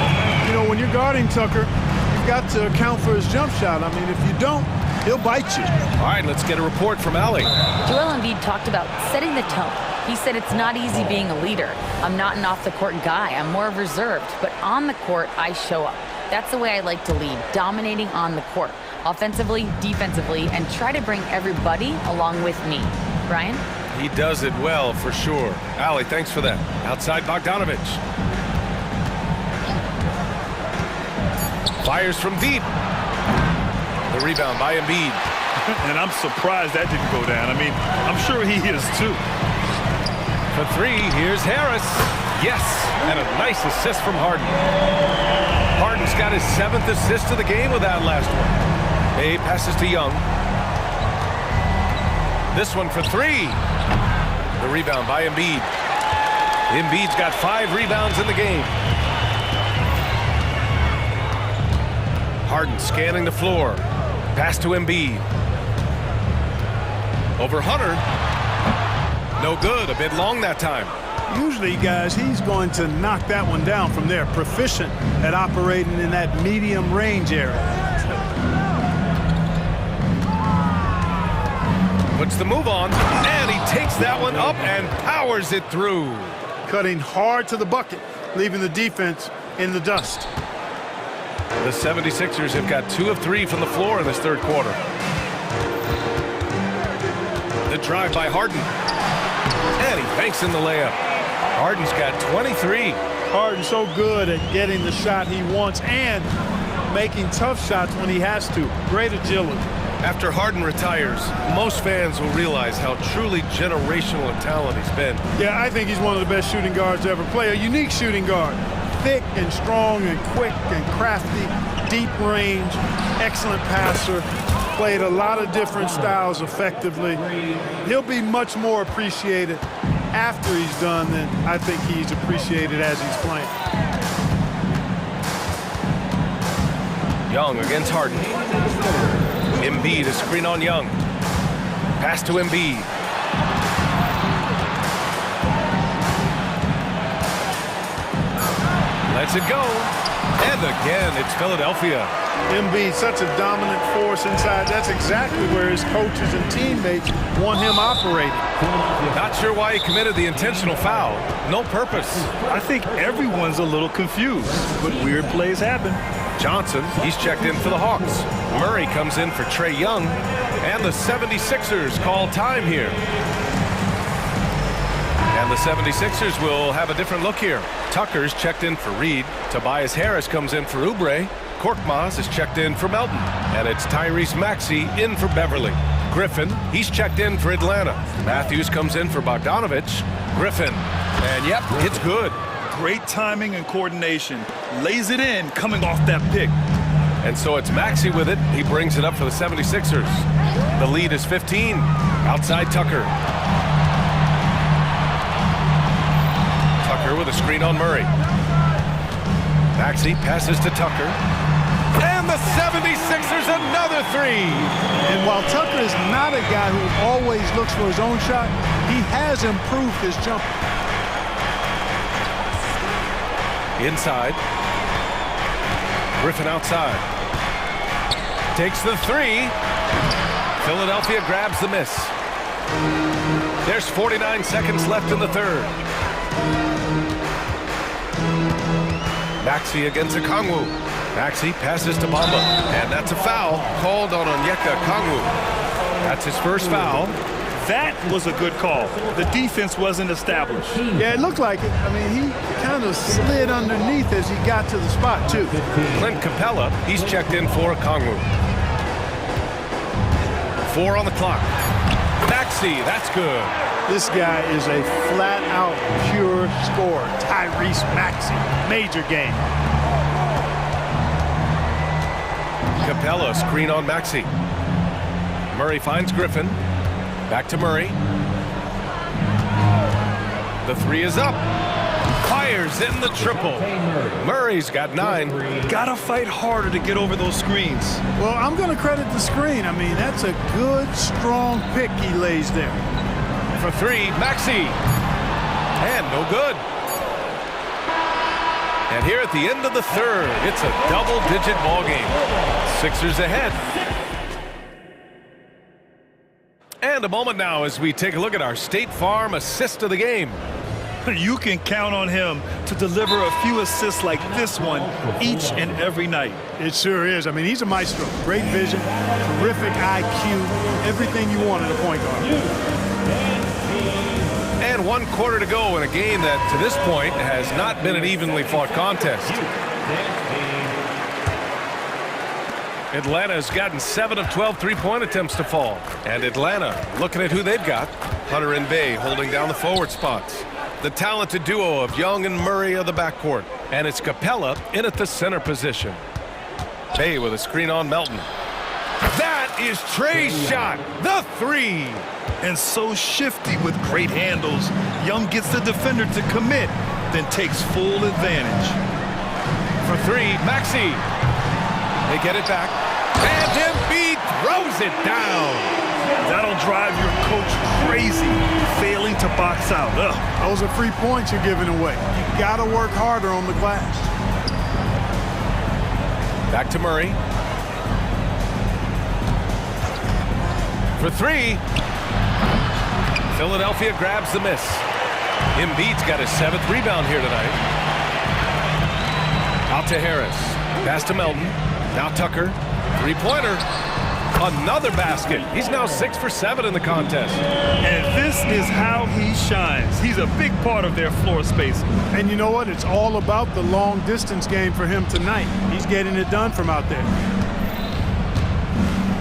You know, when you're guarding Tucker, you've got to account for his jump shot. I mean, if you don't, he'll bite you. All right, let's get a report from Allie. Joel Embiid talked about setting the tone. He said it's not easy being a leader. I'm not an off-the-court guy. I'm more reserved. But on the court, I show up. That's the way I like to lead, dominating on the court, offensively, defensively, and try to bring everybody along with me. Brian? He does it well, for sure. Allie, thanks for that. Outside Bogdanovich. Fires from deep. The rebound by Embiid. And I'm surprised that didn't go down. I mean, I'm sure he is too. For three, here's Harris. Yes, and a nice assist from Harden. Harden's got his 7th assist of the game with that last one. Bey passes to Young. This one for three. The rebound by Embiid. Embiid's got 5 rebounds in the game. Harden scanning the floor. Pass to Embiid. Over Hunter. No good. A bit long that time. Usually, guys, he's going to knock that one down from there. Proficient at operating in that medium range area. Puts the move on, and he takes that one up and powers it through. Cutting hard to the bucket, leaving the defense in the dust. The 76ers have got 2 of 3 from the floor in this third quarter. The drive by Harden. And he banks in the layup. Harden's got 23. Harden's so good at getting the shot he wants and making tough shots when he has to. Great agility. After Harden retires, most fans will realize how truly generational in talent he's been. Yeah, I think he's one of the best shooting guards to ever play. A unique shooting guard. Thick and strong and quick and crafty, deep range, excellent passer. Played a lot of different styles effectively. He'll be much more appreciated after he's done than I think he's appreciated as he's playing. Young against Harden. Embiid, a screen on Young. Pass to Embiid. Lets it go. And again, it's Philadelphia. Embiid, such a dominant force inside. That's exactly where his coaches and teammates want him operating. Not sure why he committed the intentional foul. No purpose. I think everyone's a little confused, but weird plays happen. Johnson, he's checked in for the Hawks. Murray comes in for Trae Young. And the 76ers call time here. And the 76ers will have a different look here. Tucker's checked in for Reed. Tobias Harris comes in for Oubre. Korkmaz is checked in for Melton. And it's Tyrese Maxey in for Beverly. Griffin, he's checked in for Atlanta. Matthews comes in for Bogdanovich. Griffin, and yep, it's good. Great timing and coordination. Lays it in coming off that pick. And so it's Maxey with it. He brings it up for the 76ers. The lead is 15. Outside Tucker. Tucker with a screen on Murray. Maxey passes to Tucker. And the 76ers another three. And while Tucker is not a guy who always looks for his own shot, he has improved his jump. Inside. Griffin outside. Takes the three. Philadelphia grabs the miss. There's 49 seconds left in the third. Maxey against Okongwu. Maxey passes to Bamba. And that's a foul called on Onyeka Okongwu. That's his first foul. That was a good call. The defense wasn't established. Yeah, it looked like it. I mean, he kind of slid underneath as he got to the spot, too. Clint Capella, he's checked in for Kongwu. 4 on the clock. Maxey, that's good. This guy is a flat-out pure scorer. Tyrese Maxey, major game. Capella, screen on Maxey. Murray finds Griffin. Back to Murray. The 3 is up. Fires in the triple. Murray's got 9. Gotta fight harder to get over those screens. Well, I'm going to credit the screen. I mean, that's a good, strong pick he lays there. For 3, Maxey. And no good. And here at the end of the 3rd, it's a double-digit ball game. Sixers ahead. And a moment now as we take a look at our State Farm assist of the game. You can count on him to deliver a few assists like this one each and every night. It sure is. I mean, he's a maestro. Great vision, terrific IQ, everything you want in a point guard. And 1 quarter to go in a game that, to this point, has not been an evenly fought contest. Atlanta's gotten 7 of 12 three-point attempts to fall. And Atlanta, looking at who they've got, Hunter and Bay holding down the forward spots. The talented duo of Young and Murray of the backcourt. And it's Capella in at the center position. Bay with a screen on Melton. That is Trey's shot, the 3. And so shifty with great handles. Young gets the defender to commit, then takes full advantage. For 3, Maxey. They get it back. And Embiid throws it down. That'll drive your coach crazy, failing to box out. Ugh. Those are free points you're giving away. You got to work harder on the glass. Back to Murray. For 3. Philadelphia grabs the miss. Embiid's got his 7th rebound here tonight. Out to Harris. Pass to Melton. Now Tucker. 3-pointer. Another basket. He's now 6 for 7 in the contest. And this is how he shines. He's a big part of their floor space. And you know what? It's all about the long distance game for him tonight. He's getting it done from out there.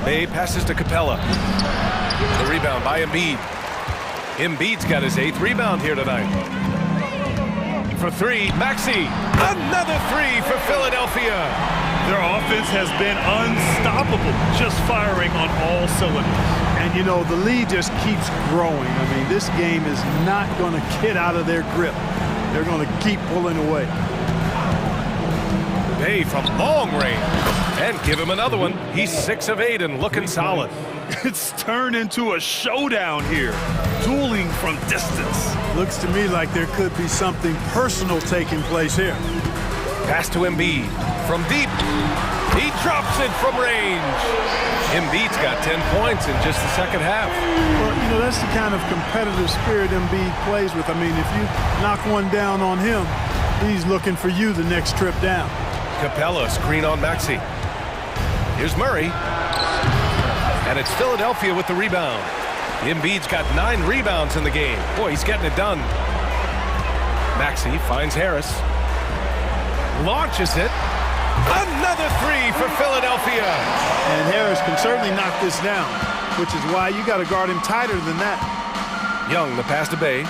Bay passes to Capella. The rebound by Embiid. Embiid's got his 8th rebound here tonight. For 3, Maxey. Another 3 for Philadelphia. Their offense has been unstoppable, just firing on all cylinders. And, you know, the lead just keeps growing. I mean, this game is not going to get out of their grip. They're going to keep pulling away. Bay from long range. And give him another one. He's 6 of 8 and looking solid. It's turned into a showdown here. Dueling from distance. Looks to me like there could be something personal taking place here. Pass to Embiid. From deep. He drops it from range. Embiid's got 10 points in just the second half. Well, you know, that's the kind of competitive spirit Embiid plays with. I mean, if you knock one down on him, he's looking for you the next trip down. Capella, screen on Maxey. Here's Murray. And it's Philadelphia with the rebound. Embiid's got 9 rebounds in the game. Boy, he's getting it done. Maxey finds Harris. Launches it. Another 3 for Philadelphia. And Harris can certainly knock this down, which is why you got to guard him tighter than that. Young, the pass to Bay.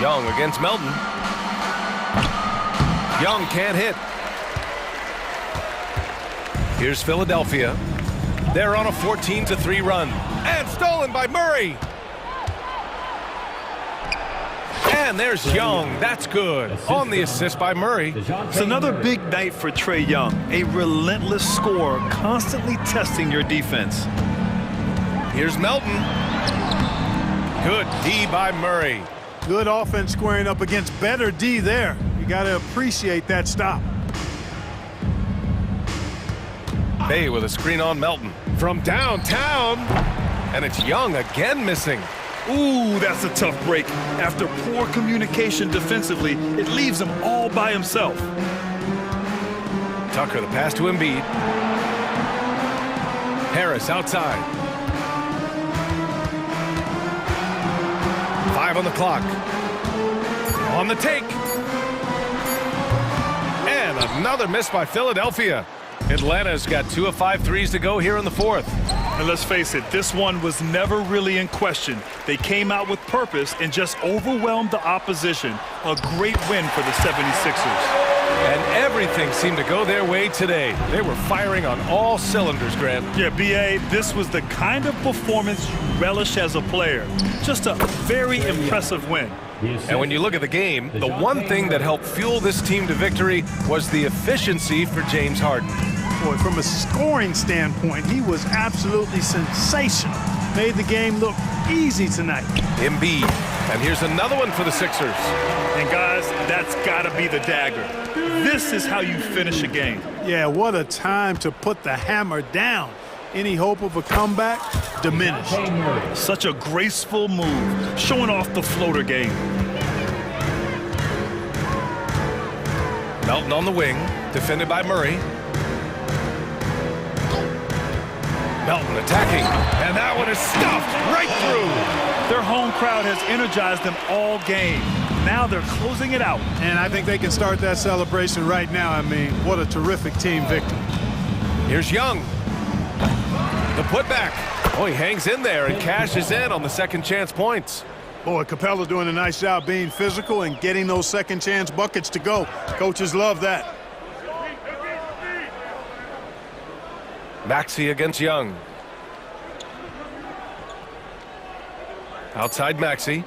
Young against Melton. Young can't hit. Here's Philadelphia. They're on a 14-3 run. And stolen by Murray. And there's Young. That's good. On the assist by Murray. It's another big night for Trae Young. A relentless scorer, constantly testing your defense. Here's Melton. Good D by Murray. Good offense squaring up against better D there. You got to appreciate that stop. Bay with a screen on Melton. From downtown. And it's Young again missing. Ooh, that's a tough break. After poor communication defensively, it leaves him all by himself. Tucker, the pass to Embiid. Harris outside. 5 on the clock. On the take. And another miss by Philadelphia. Atlanta's got 2 of 5 threes to go here in the fourth. And let's face it, this one was never really in question. They came out with purpose and just overwhelmed the opposition. A great win for the 76ers. And everything seemed to go their way today. They were firing on all cylinders, Grant. Yeah, B.A., this was the kind of performance you relish as a player. Just a very impressive win. And when you look at the game, the one thing that helped fuel this team to victory was the efficiency for James Harden. Boy, from a scoring standpoint, he was absolutely sensational. Made the game look easy tonight. Embiid. And here's another one for the Sixers. And guys, that's got to be the dagger. This is how you finish a game. Yeah, what a time to put the hammer down. Any hope of a comeback diminished. Such a graceful move, showing off the floater game. Melton on the wing, defended by Murray. Melton attacking, and that one is stuffed right through. Their home crowd has energized them all game. Now they're closing it out. And I think they can start that celebration right now. I mean, what a terrific team victory. Here's Young. The putback. Oh, he hangs in there and cashes in on the second chance points. Boy, Capella doing a nice job being physical and getting those second chance buckets to go. Coaches love that. Maxey against Young. Outside Maxey.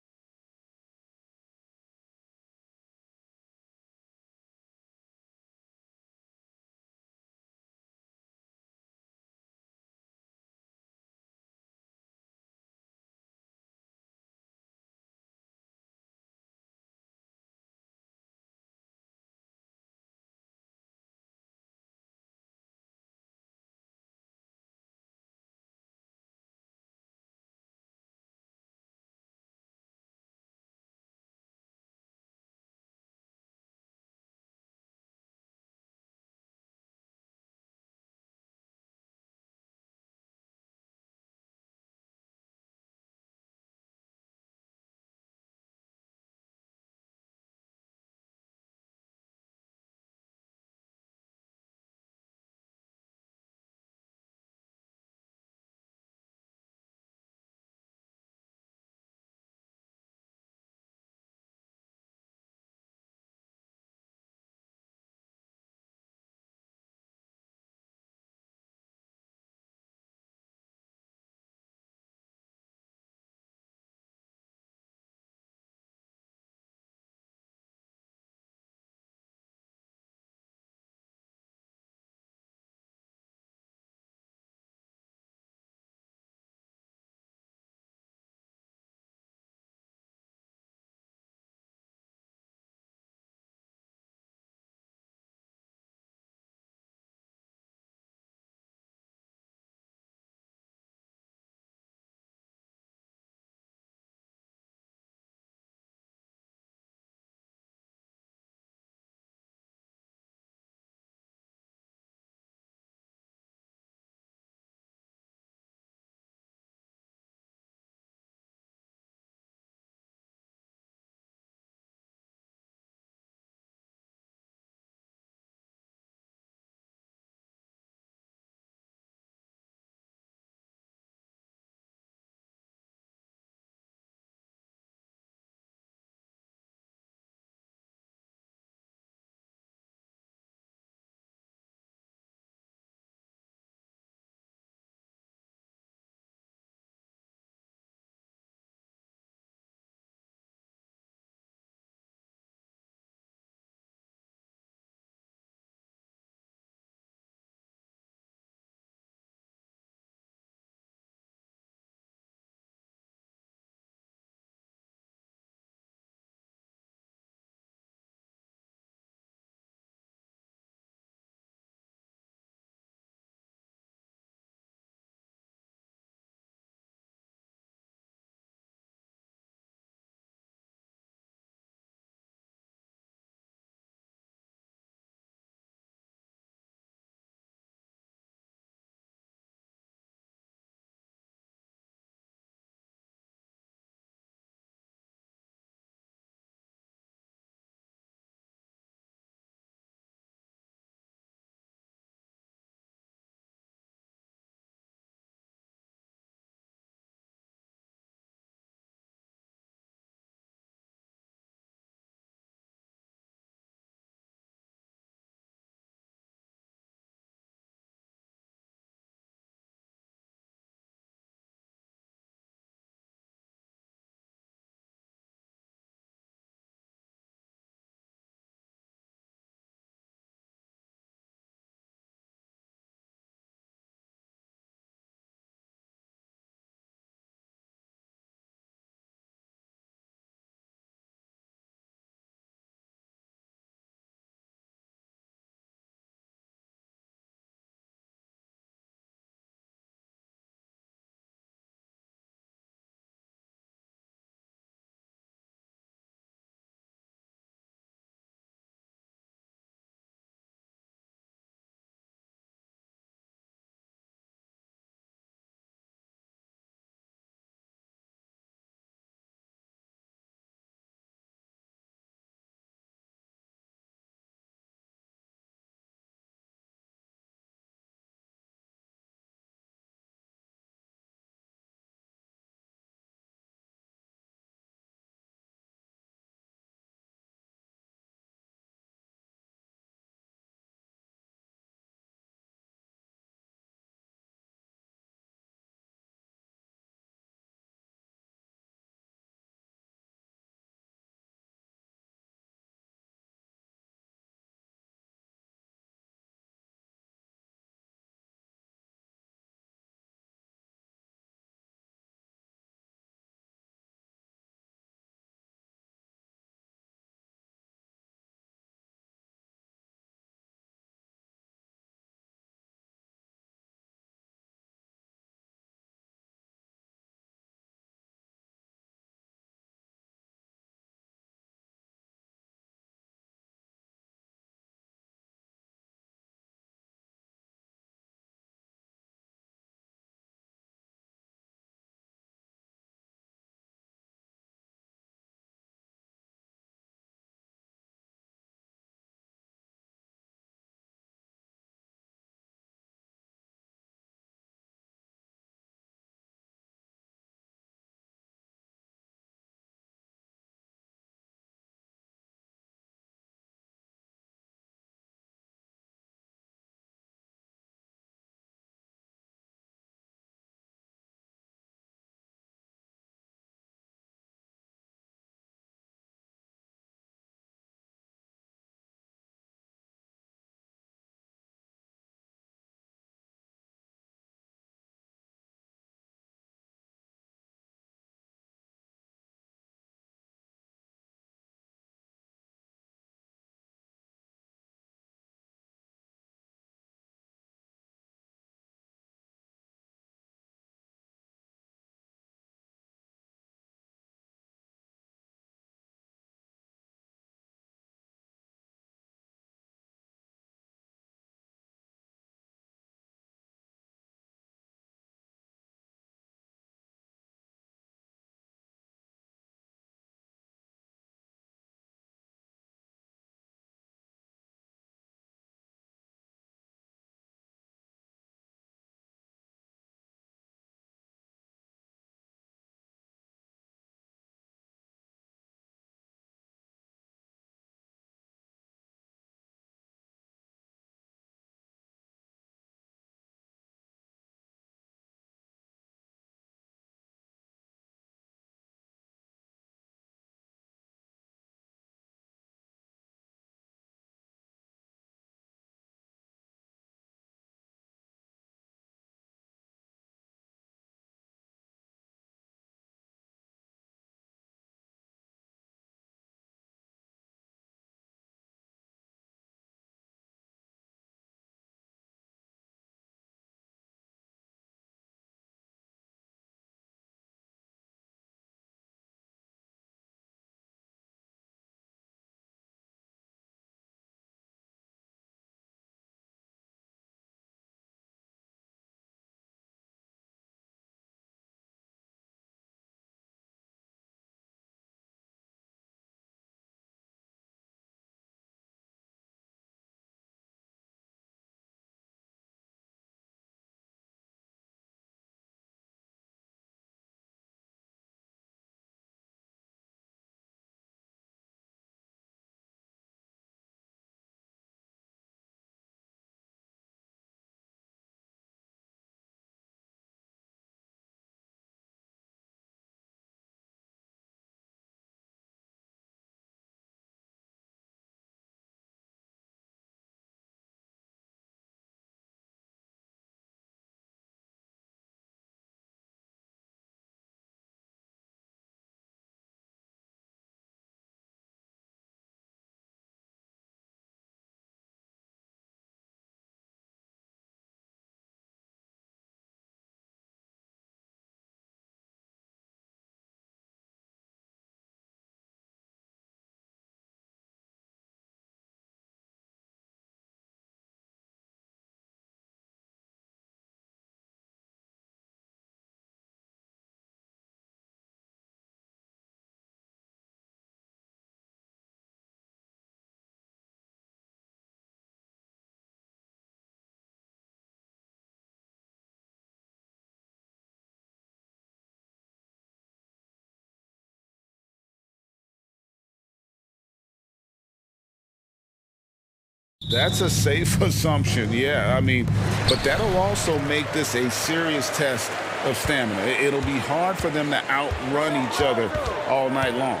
That's a safe assumption, yeah. I mean, but that'll also make this a serious test of stamina. It'll be hard for them to outrun each other all night long.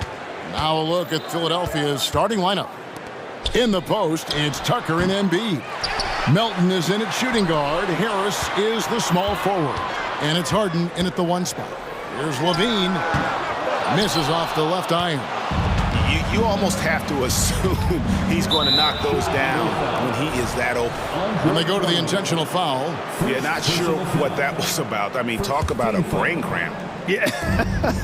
Now a look at Philadelphia's starting lineup. In the post, it's Tucker and Embiid. Melton is in at shooting guard. Harris is the small forward. And it's Harden in at the 1 spot. Here's Levine. Misses off the left iron. You almost have to assume he's going to knock those down when he is that open. When they go to the intentional foul. Yeah, not sure what that was about. I mean, talk about a brain cramp. Yeah,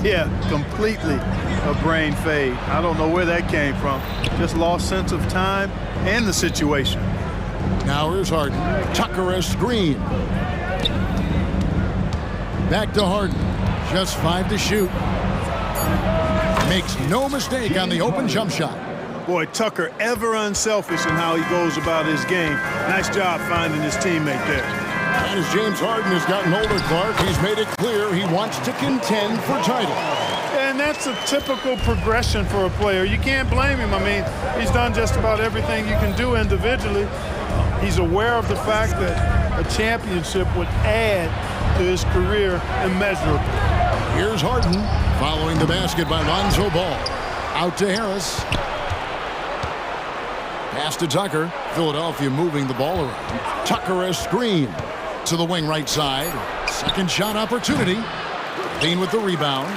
yeah, completely a brain fade. I don't know where that came from. Just lost sense of time and the situation. Now here's Harden. Tucker a screen. Back to Harden. Just 5 to shoot. Makes no mistake on the open jump shot. Boy, Tucker ever unselfish in how he goes about his game. Nice job finding his teammate there. And as James Harden has gotten older, Clark, he's made it clear he wants to contend for titles. And that's a typical progression for a player. You can't blame him. I mean, he's done just about everything you can do individually. He's aware of the fact that a championship would add to his career immeasurably. Here's Harden following the basket by Lonzo Ball. Out to Harris. Pass to Tucker. Philadelphia moving the ball around. Tucker a screen to the wing right side. Second shot opportunity. Dean with the rebound.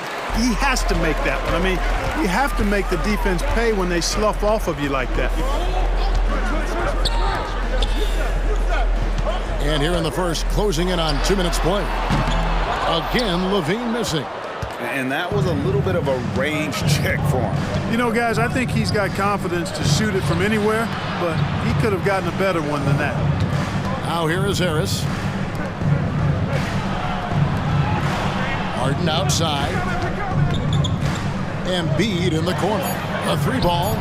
He has to make that one. I mean, you have to make the defense pay when they slough off of you like that. And here in the first, closing in on 2 minutes play. Again, Levine missing. And that was a little bit of a range check for him. You know, guys, I think he's got confidence to shoot it from anywhere, but he could have gotten a better one than that. Now here is Harris. Harden outside. Embiid in the corner. A 3-ball.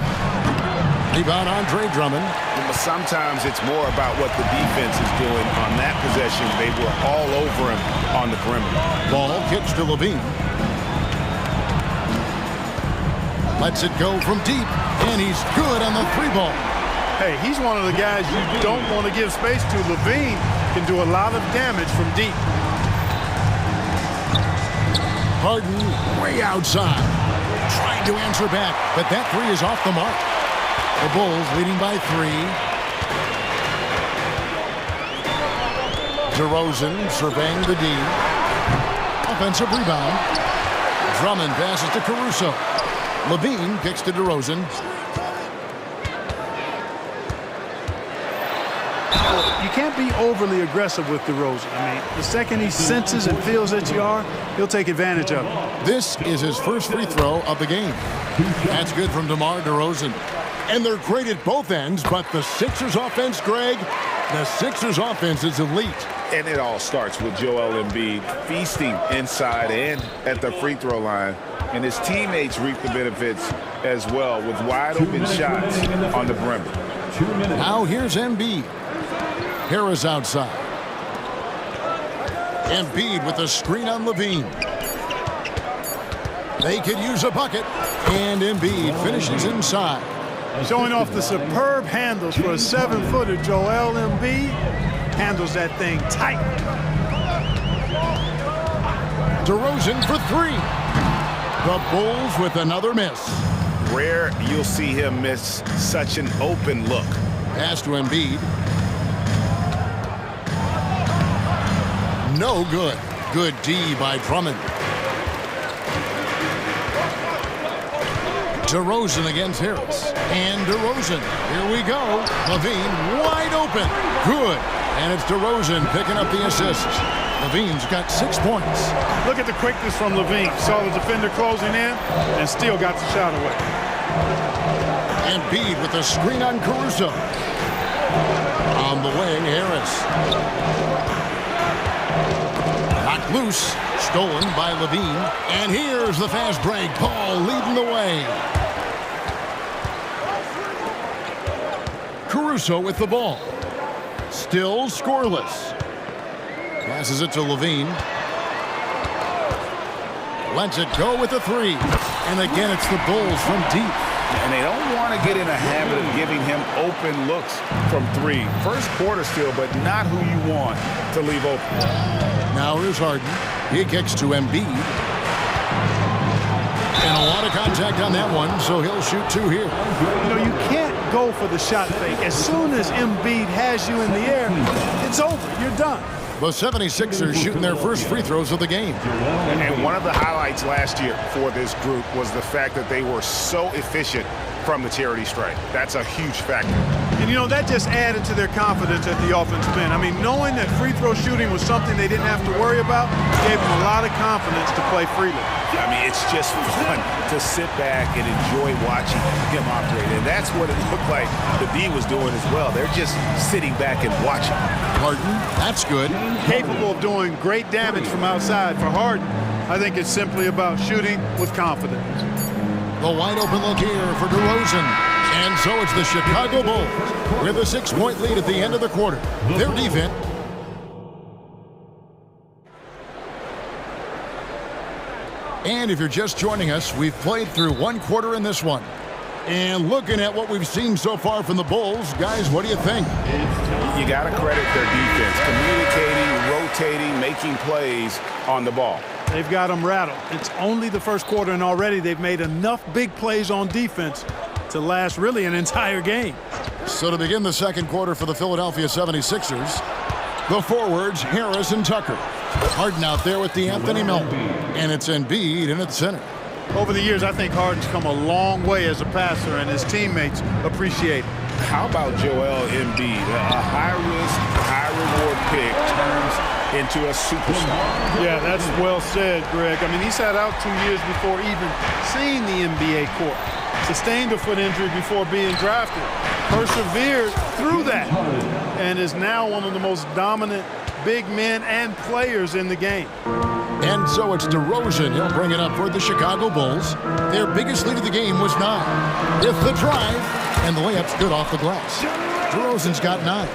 Rebound Andre Drummond. But sometimes it's more about what the defense is doing on that possession. They were all over him on the perimeter. Ball kicks to Levine. Lets it go from deep, and he's good on the 3-ball. Hey, he's one of the guys you don't want to give space to. Levine can do a lot of damage from deep. Harden way outside. Trying to answer back, but that 3 is off the mark. The Bulls leading by 3. DeRozan surveying the D. Offensive rebound. Drummond passes to Caruso. Levine kicks to DeRozan. You can't be overly aggressive with DeRozan. I mean, the second he senses and feels that you are, he'll take advantage of it. This is his first free throw of the game. That's good from DeMar DeRozan. And they're great at both ends, but the Sixers offense, Greg, the Sixers offense is elite. And it all starts with Joel Embiid feasting inside and at the free throw line. And his teammates reap the benefits as well with wide open shots on the perimeter. Now here's Embiid. Harris outside. Embiid with a screen on Levine. They could use a bucket, and Embiid finishes inside. Showing off the superb handles for a 7-footer, Joel Embiid handles that thing tight. DeRozan for 3. The Bulls with another miss. Rare you'll see him miss such an open look. Pass to Embiid. No good. Good D by Drummond. DeRozan against Harris. And DeRozan. Here we go. Levine wide open. Good. And it's DeRozan picking up the assist. Levine's got 6 points. Look at the quickness from Levine. Saw the defender closing in and still got the shot away. Embiid with a screen on Caruso. On the wing, Harris. Knocked loose. Stolen by Levine. And here's the fast break. Paul leading the way. Caruso with the ball. Still scoreless. Passes it to Levine. Lets it go with a 3. And again, it's the Bulls from deep. And they don't want to get in a habit of giving him open looks from three. First quarter still, but not who you want to leave open. Now here's Harden. He kicks to Embiid. And a lot of contact on that one, so he'll shoot two here. You know, you can't go for the shot fake. As soon as Embiid has you in the air, it's over. You're done. The 76ers shooting their first free throws of the game. And one of the highlights last year for this group was the fact that they were so efficient from the charity stripe. That's a huge factor. And, you know, that just added to their confidence at the offensive end. I mean, knowing that free throw shooting was something they didn't have to worry about gave them a lot of confidence to play freely. I mean, it's just fun to sit back and enjoy watching him operate. And that's what it looked like the D was doing as well. They're just sitting back and watching. Harden, that's good. Capable of doing great damage from outside. For Harden, I think it's simply about shooting with confidence. The wide open look here for DeRozan. And so it's the Chicago Bulls with a 6-point lead at the end of the quarter. Their defense. And if you're just joining us, we've played through one quarter in this one. And looking at what we've seen so far from the Bulls, guys, what do you think? You got to credit their defense, communicating, rotating, making plays on the ball. They've got them rattled. It's only the first quarter, and already they've made enough big plays on defense to last really an entire game. So to begin the second quarter for the Philadelphia 76ers, the forwards, Harris and Tucker. Harden out there with D'Anthony Melton. And it's Embiid in at center. Over the years, I think Harden's come a long way as a passer, and his teammates appreciate it. How about Joel Embiid? A high-risk, high-reward pick turns into a superstar. Yeah, that's well said, Greg. I mean, he sat out 2 years before even seeing the NBA court. Sustained a foot injury before being drafted. Persevered through that and is now one of the most dominant big men and players in the game. And so it's DeRozan. He'll bring it up for the Chicago Bulls. Their biggest lead of the game was 9. With the drive, and the layup's good off the glass. DeRozan's got 9.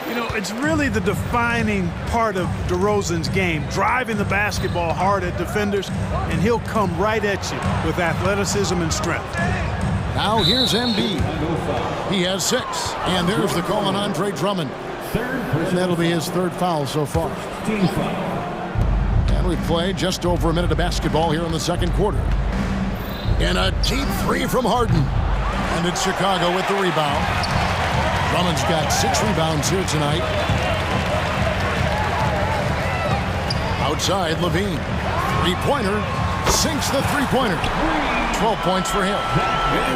You know, it's really the defining part of DeRozan's game, driving the basketball hard at defenders, and he'll come right at you with athleticism and strength. Now here's Embiid. He has 6. And there's the call on Andre Drummond. And that'll be his third foul so far. And we've played just over a minute of basketball here in the second quarter. And a deep three from Harden. And it's Chicago with the rebound. Drummond's got 6 rebounds here tonight. Outside, Levine. Three-pointer. Sinks the three-pointer. 12 points for him.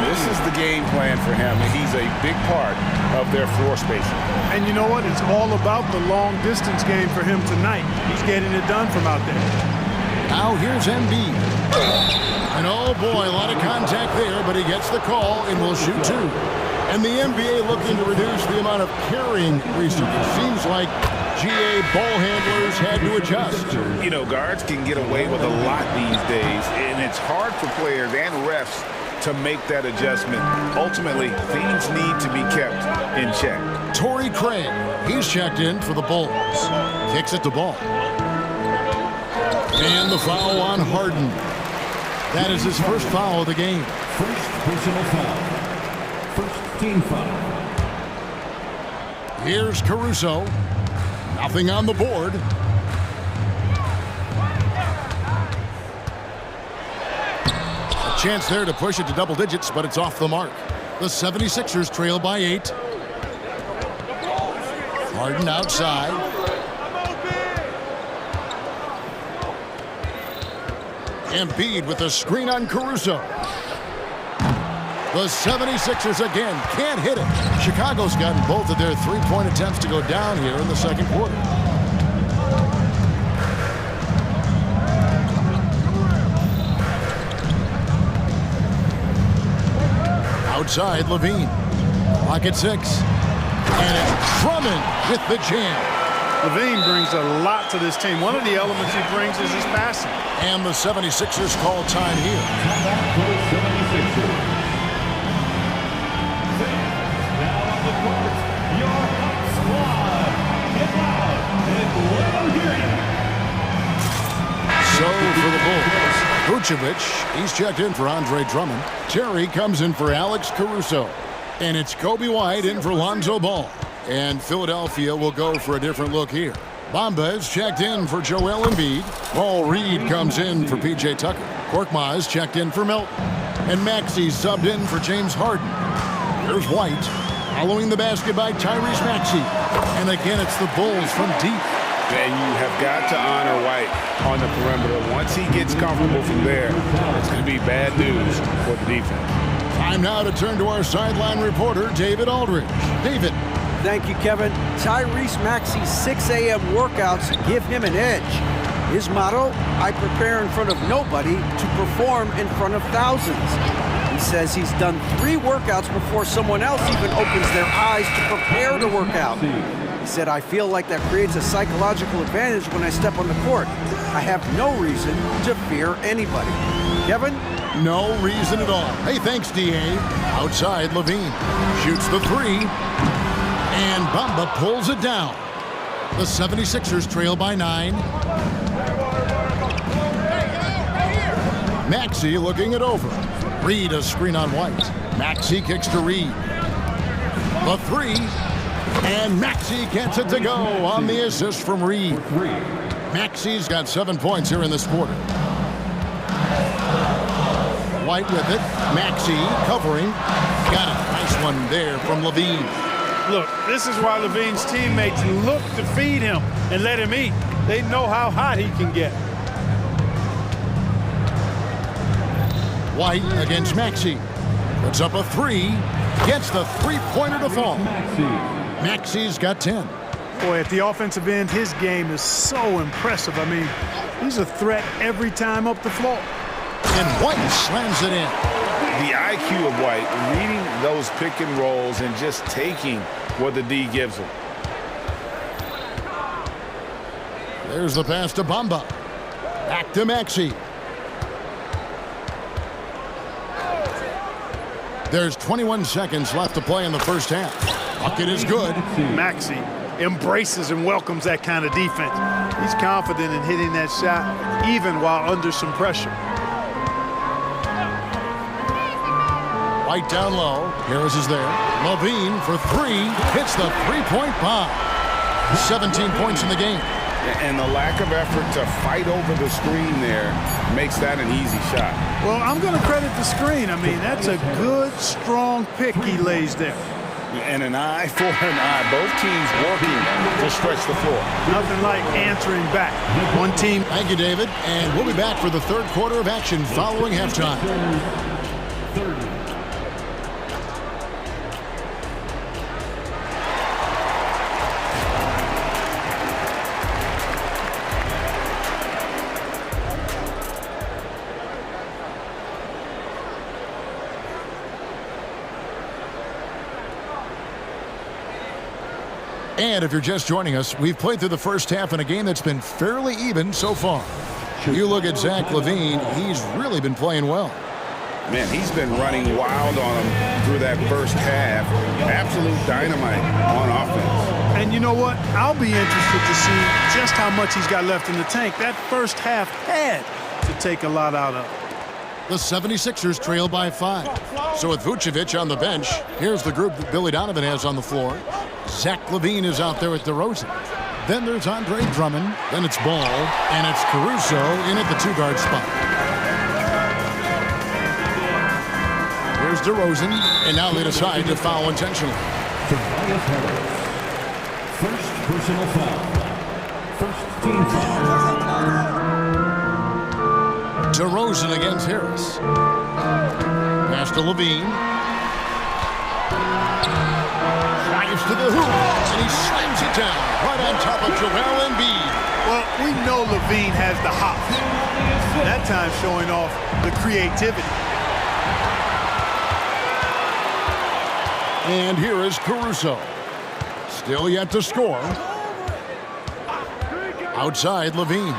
This is the game plan for him, and he's a big part of their floor spacing. And you know what? It's all about the long-distance game for him tonight. He's getting it done from out there. Now here's Embiid. And oh boy, a lot of contact there, but he gets the call and will shoot 2. And the NBA looking to reduce the amount of carrying receivers. Seems like GA ball handlers had to adjust. You know, guards can get away with a lot these days, and it's hard for players and refs to make that adjustment. Ultimately, things need to be kept in check. Torrey Craig, he's checked in for the Bulls. Kicks it to ball. And the foul on Harden. That is his first foul of the game. First personal foul. First team foul. Here's Caruso. Nothing on the board. A chance there to push it to double digits, but it's off the mark. The 76ers trail by 8. Harden outside. Embiid with a screen on Caruso. The 76ers again can't hit it. Chicago's gotten both of their three-point attempts to go down here in the second quarter. Outside, Levine. Clock at 6. And it's Drummond with the jam. Levine brings a lot to this team. One of the elements he brings is his passing. And the 76ers call time here. So for the Bulls, Vucevic, he's checked in for Andre Drummond. Terry comes in for Alex Caruso. And it's Kobe White in for Lonzo Ball. And Philadelphia will go for a different look here. Bamba is checked in for Joel Embiid. Paul Reed comes in for P.J. Tucker. Korkmaz is checked in for Milton. And Maxey's subbed in for James Harden. Here's White, following the basket by Tyrese Maxey. And again, it's the Bulls from deep. And you have got to honor White on the perimeter. Once he gets comfortable from there, it's going to be bad news for the defense. Time now to turn to our sideline reporter, David Aldridge. David. Thank you, Kevin. Tyrese Maxey's 6 a.m. workouts give him an edge. His motto, I prepare in front of nobody to perform in front of thousands. He says he's done 3 workouts before someone else even opens their eyes to prepare to work out. He said, I feel like that creates a psychological advantage when I step on the court. I have no reason to fear anybody. Kevin? No reason at all. Hey, thanks, D.A. Outside, Levine shoots the 3. And Bamba pulls it down. The 76ers trail by 9. Maxey looking it over. Reed a screen on White. Maxey kicks to Reed. The 3. And Maxey gets it to go on the assist from Reed. Maxey's got 7 points here in this quarter. White with it. Maxey covering. Got a nice one there from Levine. Look, this is why Levine's teammates look to feed him and let him eat. They know how hot he can get. White against Maxey. Puts up a 3. Gets the three-pointer to fall. Maxey's got 10. Boy, at the offensive end, his game is so impressive. I mean, he's a threat every time up the floor. And White slams it in. The IQ of White, reading those pick and rolls and just taking what the D gives him. There's the pass to Bamba. Back to Maxey. There's 21 seconds left to play in the first half. Bucket is good. Maxey embraces and welcomes that kind of defense. He's confident in hitting that shot even while under some pressure. White down low. Harris is there. Levine for 3. Hits the three-point bomb. 17 points in the game. And the lack of effort to fight over the screen there makes that an easy shot. Well, I'm going to credit the screen. I mean, that's a good, strong pick he lays there. And an eye for an eye. Both teams working to stretch the floor. Nothing like answering back. One team. Thank you, David. And we'll be back for the third quarter of action following halftime. And if you're just joining us, we've played through the first half in a game that's been fairly even so far. You look at Zach LaVine, he's really been playing well. Man, he's been running wild on him through that first half. Absolute dynamite on offense. And you know what? I'll be interested to see just how much he's got left in the tank. That first half had to take a lot out of it. The 76ers trail by 5. So with Vucevic on the bench, here's the group that Billy Donovan has on the floor. Zach LaVine is out there with DeRozan. Then there's Andre Drummond. Then it's Ball. And it's Caruso in at the 2-guard spot. Here's DeRozan. And now they decide to foul intentionally. First personal foul. First team foul. DeRozan against Harris. Pass to LaVine. Drives to the hoop, and he slams it down right on top of Joel Embiid. Well, we know LaVine has the hops. That time showing off the creativity. And here is Caruso. Still yet to score. Outside, LaVine.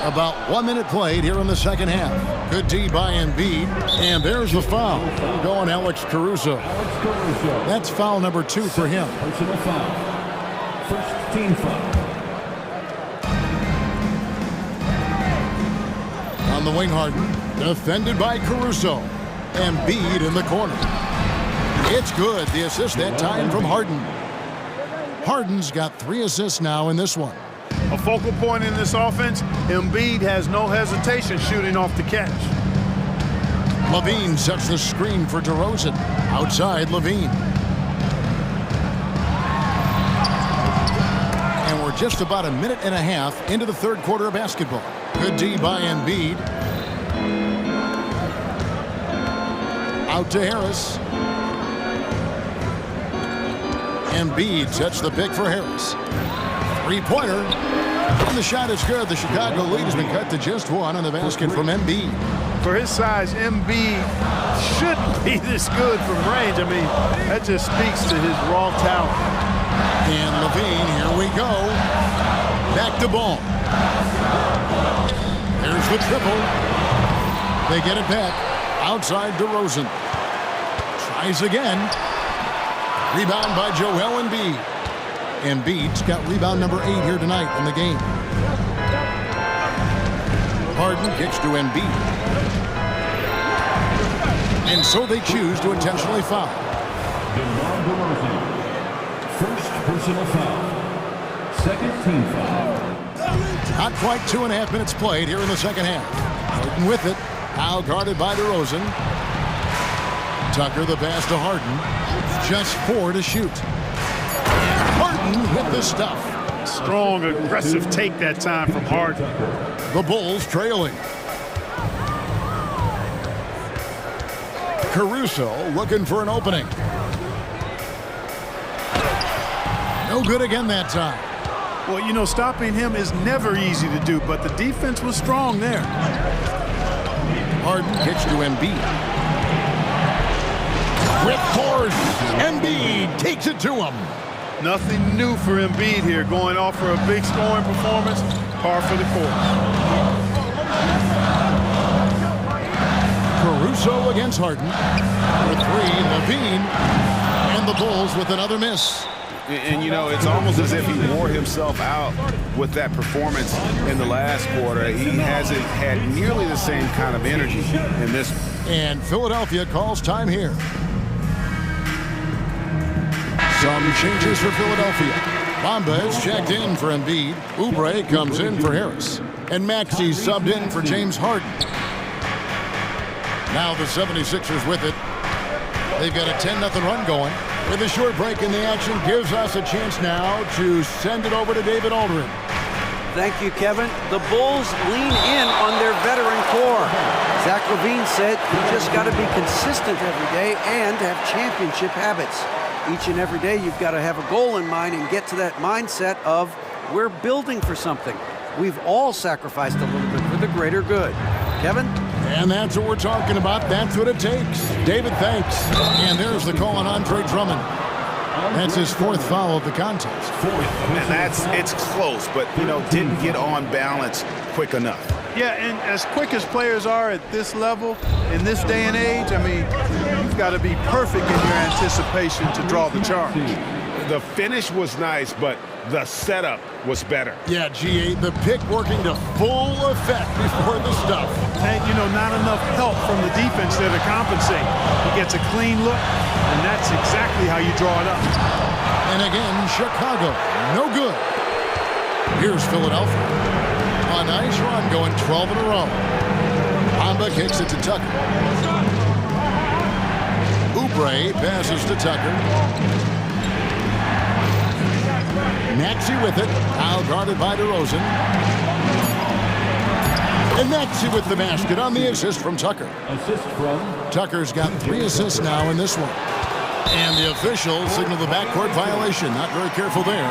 About 1 minute played here in the second half. Good D by Embiid. And there's the foul. Going Alex Caruso. That's foul number 2 for him. Personal foul. First team foul. On the wing, Harden. Defended by Caruso. Embiid in the corner. It's good. The assist that time from Harden. Harden's got 3 assists now in this one. A focal point in this offense, Embiid has no hesitation shooting off the catch. Levine sets the screen for DeRozan. Outside, Levine. And we're just about a minute and a half into the third quarter of basketball. Good D by Embiid. Out to Harris. Embiid sets the pick for Harris. Three-pointer. And the shot is good. The Chicago lead has been cut to just 1 on the basket from Embiid. For his size, Embiid shouldn't be this good from range. I mean, that just speaks to his raw talent. And Levine, here we go. Back to ball. There's the triple. They get it back. Outside DeRozan. Tries again. Rebound by Joel Embiid. Embiid's got rebound number 8 here tonight in the game. Harden kicks to Embiid. And so they choose to intentionally foul. First personal foul. Second team foul. Not quite 2.5 minutes played here in the second half. Harden with it. Now guarded by DeRozan. Tucker the pass to Harden. Just 4 to shoot. Harden with the stuff. Strong, aggressive take that time from Harden. The Bulls trailing. Caruso looking for an opening. No good again that time. Well, you know, stopping him is never easy to do, but the defense was strong there. Harden kicks to Embiid. With force, Embiid takes it to him. Nothing new for Embiid here, going off for a big scoring performance, par for the course. Caruso against Harden. For 3, Levine. And the Bulls with another miss. And, you know, it's almost as if he wore himself out with that performance in the last quarter. He hasn't had nearly the same kind of energy in this. And Philadelphia calls time here. Some changes for Philadelphia. Bamba is checked in for Embiid. Oubre comes in for Harris. And Maxey subbed in for James Harden. Now the 76ers with it. They've got a 10-0 run going. With a short break in the action, gives us a chance now to send it over to David Aldrin. Thank you, Kevin. The Bulls lean in on their veteran core. Zach LaVine said you just got to be consistent every day and have championship habits. Each and every day you've got to have a goal in mind and get to that mindset of we're building for something. We've all sacrificed a little bit for the greater good. Kevin? And that's what we're talking about. That's what it takes. David, thanks. And there's the call on Andre Drummond. That's his 4th foul of the contest. And it's close, but, you know, didn't get on balance quick enough. Yeah, and as quick as players are at this level, in this day and age, I mean, you've got to be perfect in your anticipation to draw the charge. The finish was nice, but the setup was better. Yeah, G8, the pick working to full effect before the stuff. And, you know, not enough help from the defense there to compensate. He gets a clean look, and that's exactly how you draw it up. And again, Chicago, no good. Here's Philadelphia. A nice run going 12 in a row. Bamba kicks it to Tucker. Oubre passes to Tucker. Maxey with it, now guarded by DeRozan. And Maxey with the basket on the assist from Tucker. Assist from Tucker's got 3 assists now in this one. And the officials signal the backcourt violation. Not very careful there.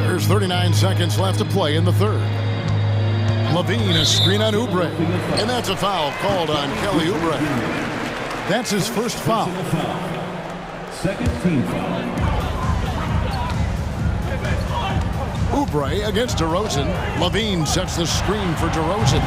There's 39 seconds left to play in the third. Levine, a screen on Oubre. And that's a foul called on Kelly Oubre. That's his first foul. second team foul. Oubre against DeRozan. Levine sets the screen for DeRozan.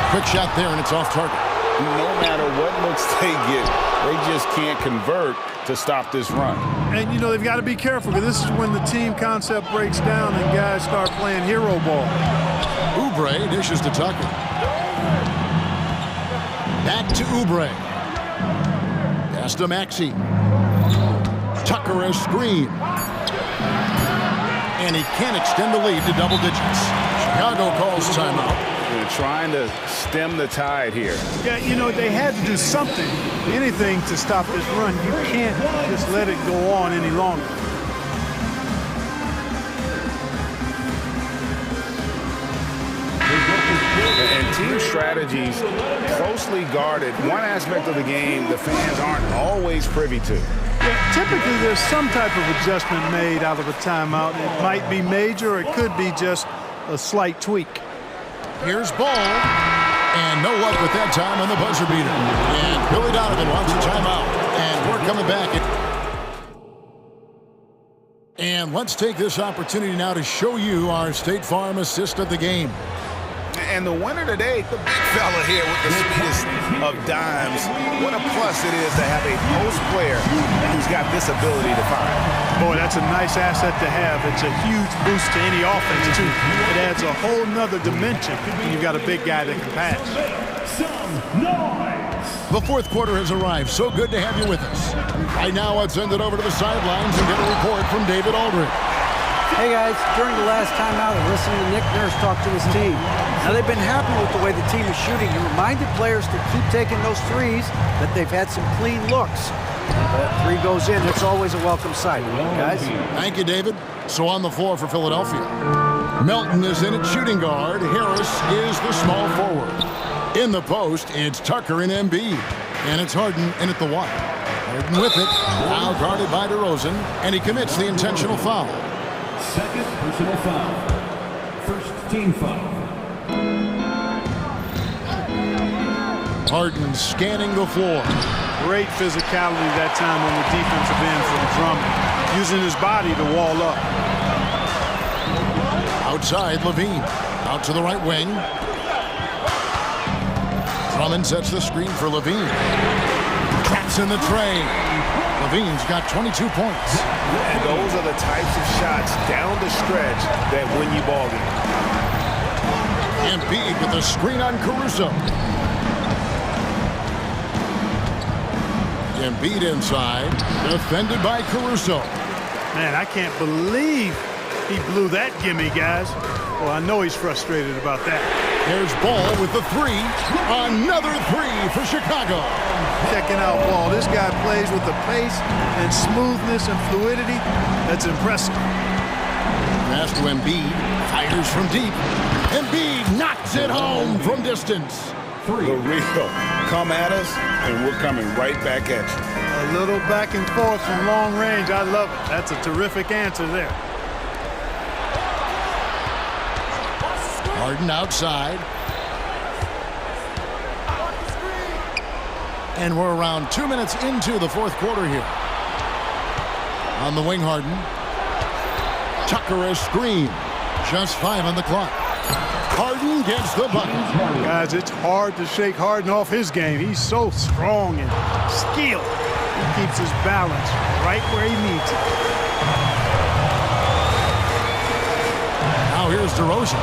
Quick shot there, and it's off target. No matter what looks they get, they just can't convert to stop this run. And, you know, they've got to be careful because this is when the team concept breaks down and guys start playing hero ball. Oubre dishes to Tucker. Back to Oubre. Pass to Maxey. Tucker a screen. And he can't extend the lead to double digits. Chicago calls timeout. They're trying to stem the tide here. Yeah, you know, they had to do something, anything to stop this run. You can't just let it go on any longer. And team strategies closely guarded. One aspect of the game the fans aren't always privy to. Yeah, typically there's some type of adjustment made out of a timeout. It might be major or it could be just a slight tweak. Here's Ball. And no luck with that time on the buzzer beater. And Billy Donovan wants a timeout. And we're coming back. And let's take this opportunity now to show you our State Farm assist of the game. And the winner today, the big fella here with the sweetest of dimes. What a plus it is to have a post player who's got this ability to find. Boy, that's a nice asset to have. It's a huge boost to any offense, too. It adds a whole nother dimension when you've got a big guy that can pass. The fourth quarter has arrived. So good to have you with us. Right now, let's send it over to the sidelines and get a report from David Aldridge. Hey guys, during the last timeout, I listened to Nick Nurse talk to his team. Now they've been happy with the way the team is shooting. He reminded players to keep taking those threes, that they've had some clean looks. That three goes in, it's always a welcome sight. Guys? Thank you, David. So on the floor for Philadelphia. Melton is in at shooting guard. Harris is the small forward. In the post, it's Tucker and Embiid. And it's Harden in at the one. Harden with it. Now guarded by DeRozan. And he commits the intentional foul. Second personal foul. First team foul. Harden scanning the floor. Great physicality that time on the defensive end for the Drummond, using his body to wall up. Outside, Levine. Out to the right wing. Drummond sets the screen for Levine. Traps in the tray. Levine's got 22 points. And those are the types of shots down the stretch that win you ball games. Embiid with a screen on Caruso. Embiid inside, defended by Caruso. Man, I can't believe he blew that gimme, guys. Well, I know he's frustrated about that. There's Ball with the three. Another three for Chicago. Checking out Ball. This guy plays with the pace and smoothness and fluidity. That's impressive. Pass to Embiid. Fires from deep. Embiid knocks it home from distance. The real. Come at us, and we're coming right back at you. A little back and forth from long range. I love it. That's a terrific answer there. Harden outside. And we're around 2 minutes into the fourth quarter here. On the wing, Harden. Tucker a screen. Just 5 on the clock. Harden gets the bucket. Guys, it's hard to shake Harden off his game. He's so strong and skilled. He keeps his balance right where he needs it. Now here's DeRozan.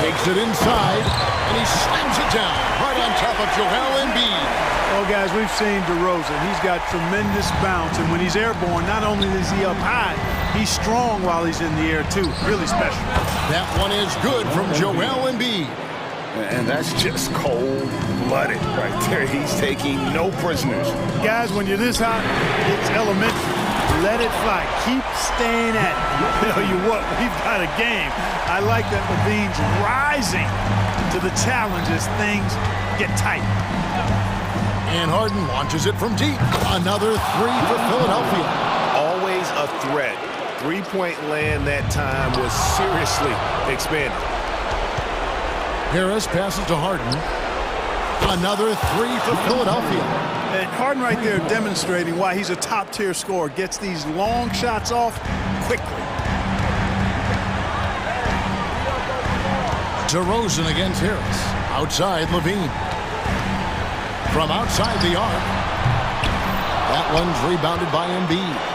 Takes it inside, and he slams it down right on top of Joel Embiid. Oh, guys, we've seen DeRozan. He's got tremendous bounce, and when he's airborne, not only is he up high, he's strong while he's in the air, too. Really special. That one is good from Joel Embiid. And that's just cold-blooded right there. He's taking no prisoners. Guys, when you're this hot, it's elementary. Let it fly. Keep staying at it. Tell you what, we've got a game. I like that Levine's rising to the challenge as things get tight. And Harden launches it from deep. Another three for Philadelphia. Always a threat. Three-point land that time was seriously expanded. Harris passes to Harden. Another three for Philadelphia. And Harden right there demonstrating why he's a top-tier scorer. Gets these long shots off quickly. DeRozan against Harris. Outside, Levine. from outside the arc. That one's rebounded by Embiid.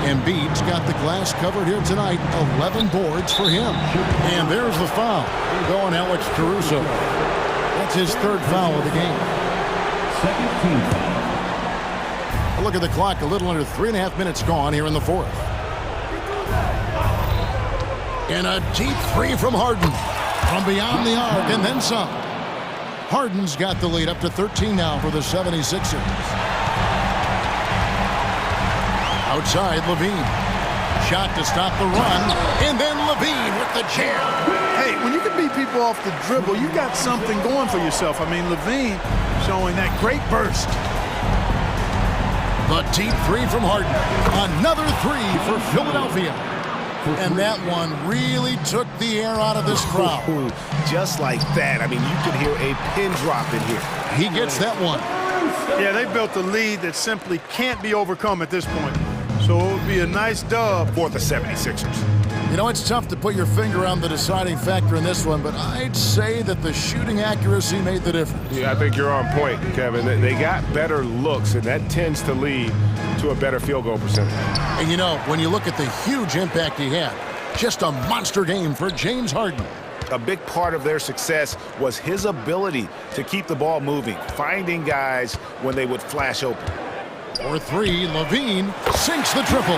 Embiid's got the glass covered here tonight. 11 boards for him. And there's the foul. Going Alex Caruso. That's his third foul of the game. Second team foul. A look at the clock. A little under 3.5 minutes gone here in the fourth. And a deep three from Harden. From beyond the arc and then some. Harden's got the lead up to 13 now for the 76ers. Outside, Levine. Shot to stop the run. And then Levine with the jam. Hey, when you can beat people off the dribble, you got something going for yourself. I mean, Levine showing that great burst. The deep three from Harden. Another three for Philadelphia. And that one really took the air out of this crowd. Just like that. I mean, you could hear a pin drop in here. He gets that one. Yeah, they built a lead that simply can't be overcome at this point. So it would be a nice dub for the 76ers. You know, it's tough to put your finger on the deciding factor in this one, but I'd say that the shooting accuracy made the difference. Yeah, I think you're on point, Kevin. They got better looks, and that tends to lead to a better field goal percentage. And you know, when you look at the huge impact he had, just a monster game for James Harden. A big part of their success was his ability to keep the ball moving, finding guys when they would flash open. For three, Levine sinks the triple.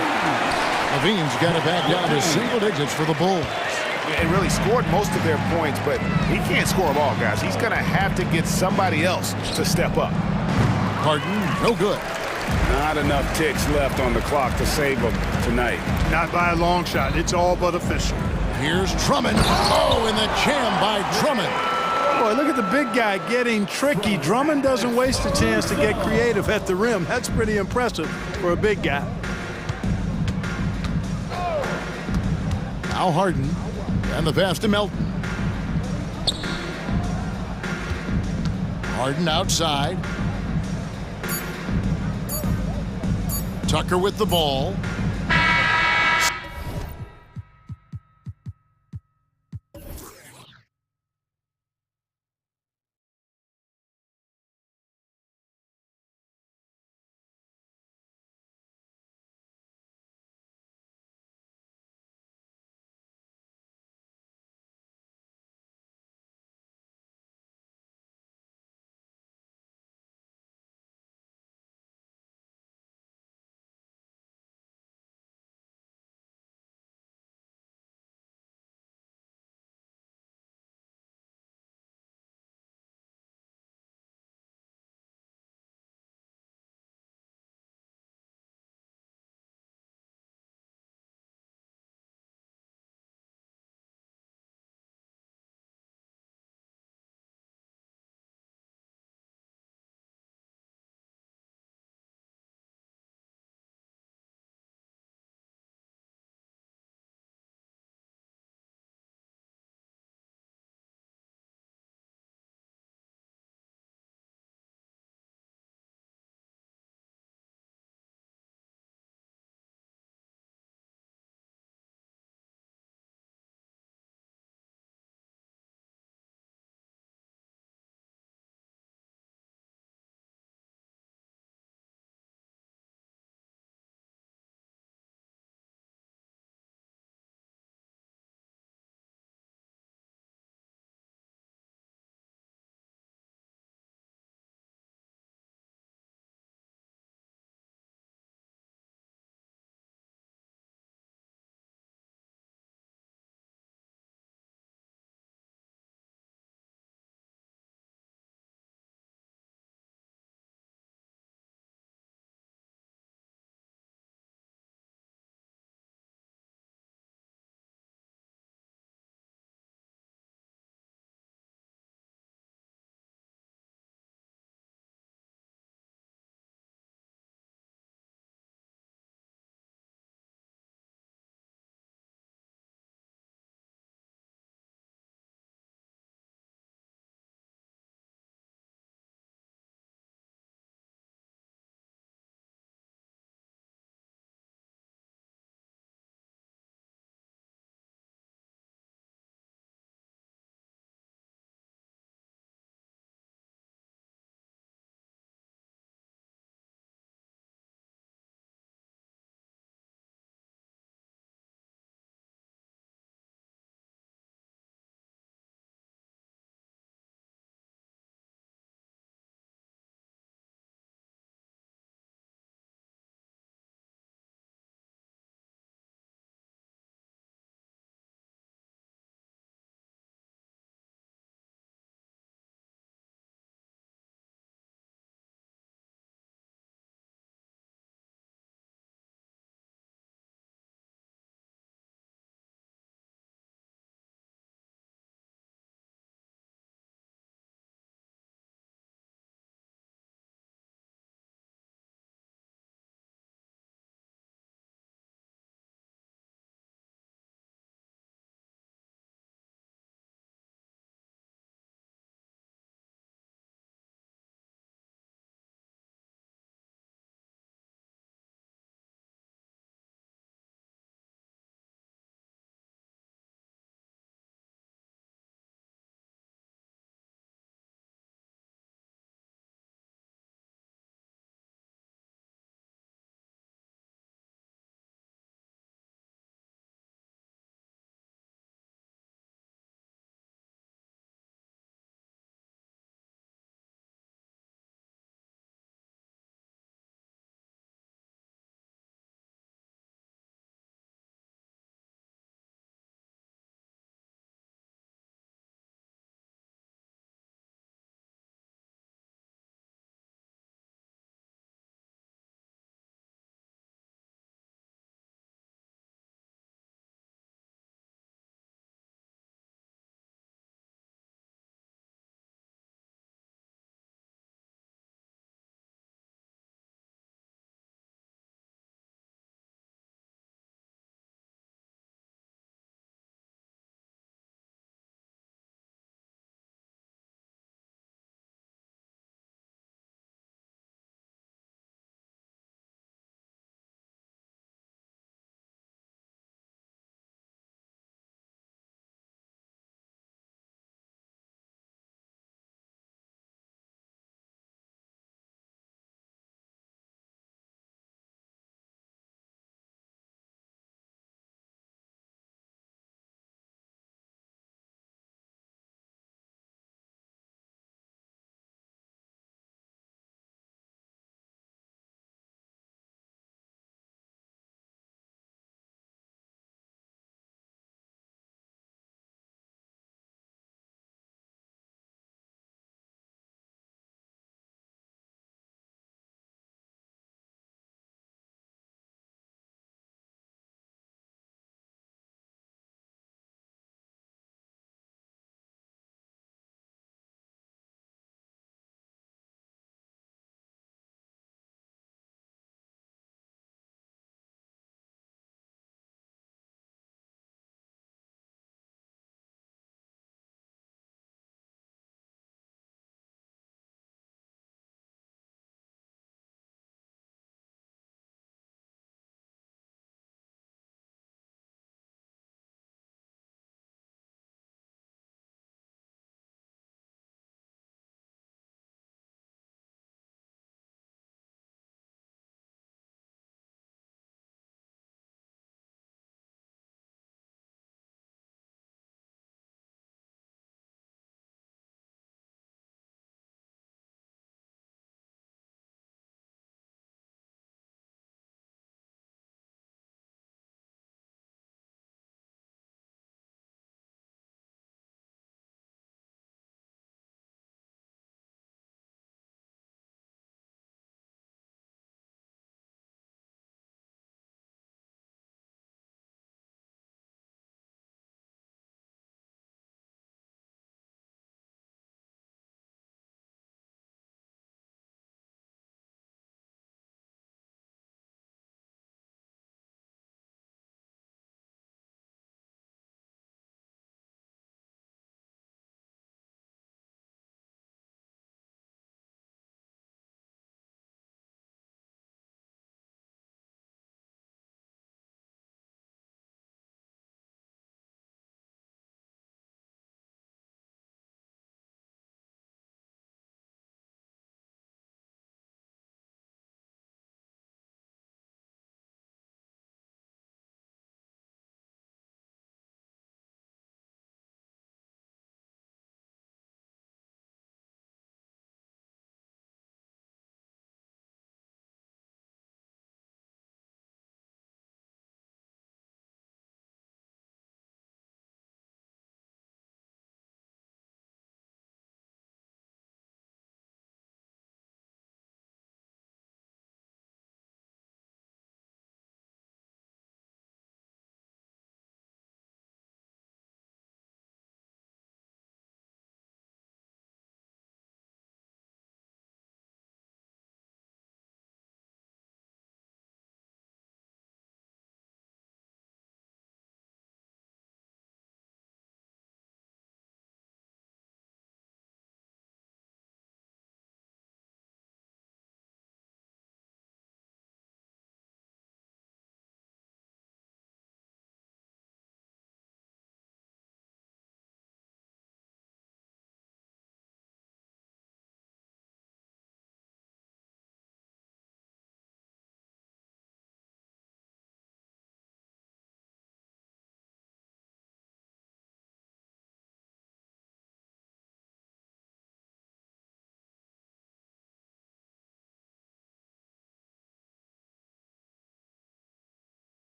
Levine's got it back down to single digits for the Bulls. And really scored most of their points, but he can't score them all, guys. He's going to have to get somebody else to step up. Harden, no good. Not enough ticks left on the clock to save them tonight. Not by a long shot. It's all but official. Here's Drummond. Oh, and the jam by Drummond. Boy, look at the big guy getting tricky. Drummond doesn't waste a chance to get creative at the rim. That's pretty impressive for a big guy. Now Harden. And the pass to Melton. Harden outside. Tucker with the ball.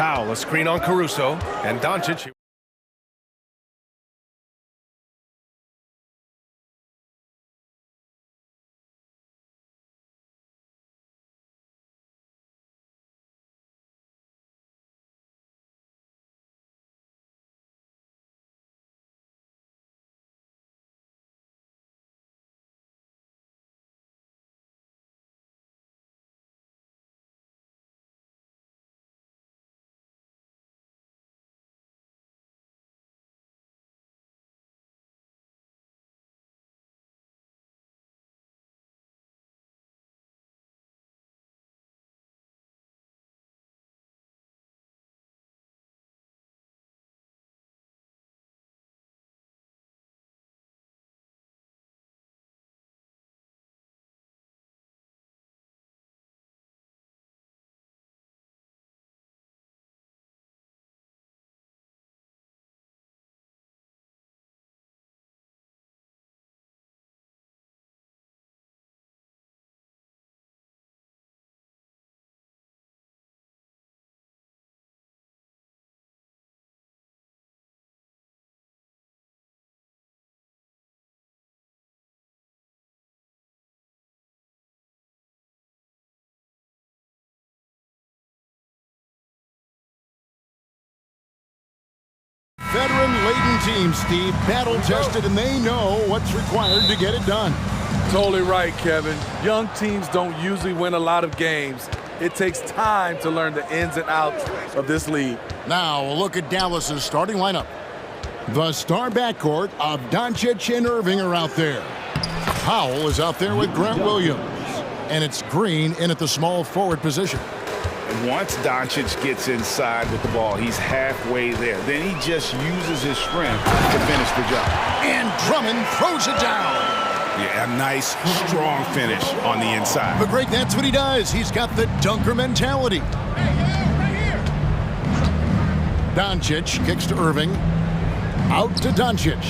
Powell, a screen on Caruso, and Doncic. Veteran-laden team, Steve, battle-tested, and they know what's required to get it done. Totally right, Kevin. Young teams don't usually win a lot of games. It takes time to learn the ins and outs of this league. Now, a look at Dallas's starting lineup. The star backcourt of Doncic and Irving are out there. Powell is out there with Grant Williams. And it's Green in at the small forward position. Once Doncic gets inside with the ball, he's halfway there. Then he just uses his strength to finish the job. And Drummond throws it down. Yeah, a nice, strong finish on the inside. But Greg, that's what he does. He's got the dunker mentality. Right here. Doncic kicks to Irving. Out to Doncic.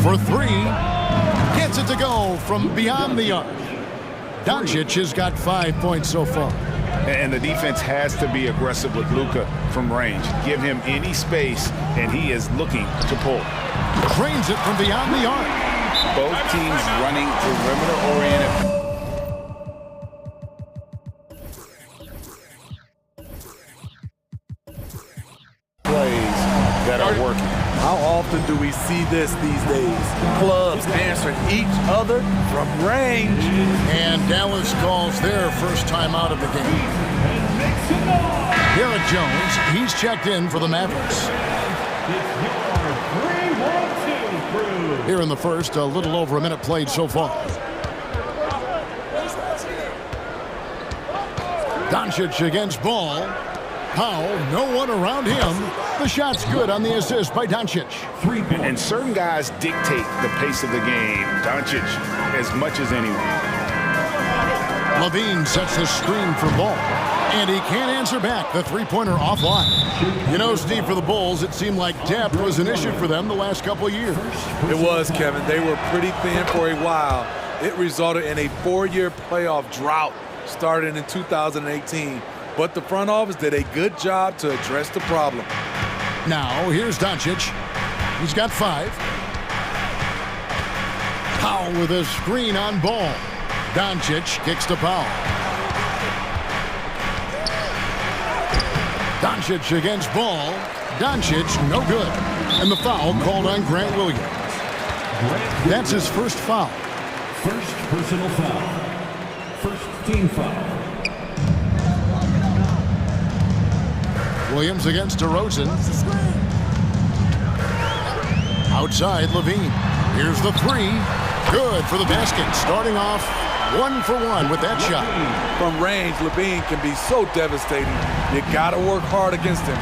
For three. Gets it to go from beyond the arc. Doncic has got 5 points so far. And the defense has to be aggressive with Luka from range. Give him any space, and he is looking to pull. Drains it from beyond the arc. Both teams running perimeter-oriented. Plays that are working. How often do we see this these days? Clubs answering each other from range. And Dallas calls their first time out of the game. Garrett Jones, he's checked in for the Mavericks. Here in the first, a little over a minute played so far. Doncic against Ball. Powell, no one around him. The shot's good on the assist by Doncic. And certain guys dictate the pace of the game. Doncic as much as anyone. Levine sets the screen for Ball. And he can't answer back. The three-pointer offline. You know, Steve, for the Bulls, it seemed like depth was an issue for them the last couple of years. It was, Kevin. They were pretty thin for a while. It resulted in a 4-year playoff drought starting in 2018. But the front office did a good job to address the problem. Now, here's Doncic. He's got 5. Powell with a screen on Ball. Doncic kicks to Powell. Doncic against Ball. Doncic, no good. And the foul called on Grant Williams. That's his first foul. First personal foul. First team foul. Williams against DeRozan. Outside, Levine. Here's the three. Good for the basket. Starting off 1 for 1 with that shot. From range, Levine can be so devastating. You got to work hard against him.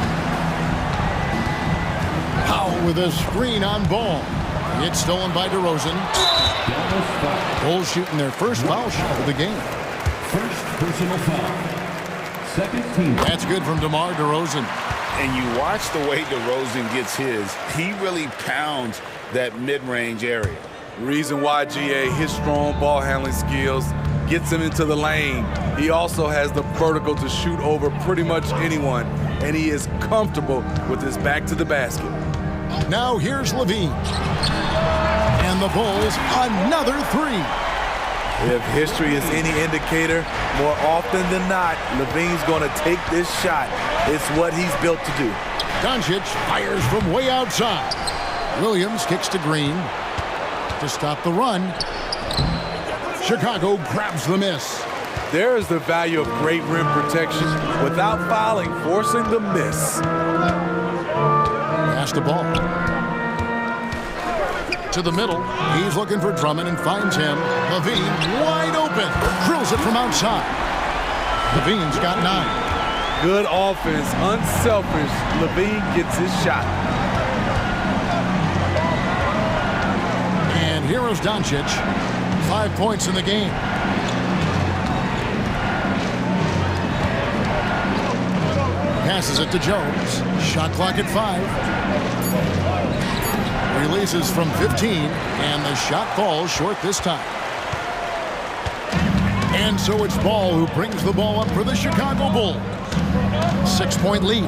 Powell with a screen on Ball. It's stolen by DeRozan. Bulls shooting their first foul shot of the game. First personal foul. Second team. That's good from DeMar DeRozan. And you watch the way DeRozan gets his. He really pounds that mid-range area. Reason why, GA, his strong ball handling skills gets him into the lane. He also has the vertical to shoot over pretty much anyone, and he is comfortable with his back to the basket. Now here's Levine. And the Bulls, another three. If history is any indicator, more often than not, Levine's going to take this shot. It's what he's built to do. Doncic fires from way outside. Williams kicks to Green to stop the run. Chicago grabs the miss. There is the value of great rim protection without fouling, forcing the miss. Pass the ball. To the middle. He's looking for Drummond and finds him. Levine wide open. Drills it from outside. Levine's got 9. Good offense, unselfish. Levine gets his shot. And here is Doncic. 5 points in the game. Passes it to Jones. Shot clock at 5. Releases from 15, and the shot falls short this time. And so it's Ball who brings the ball up for the Chicago Bulls. 6-point lead.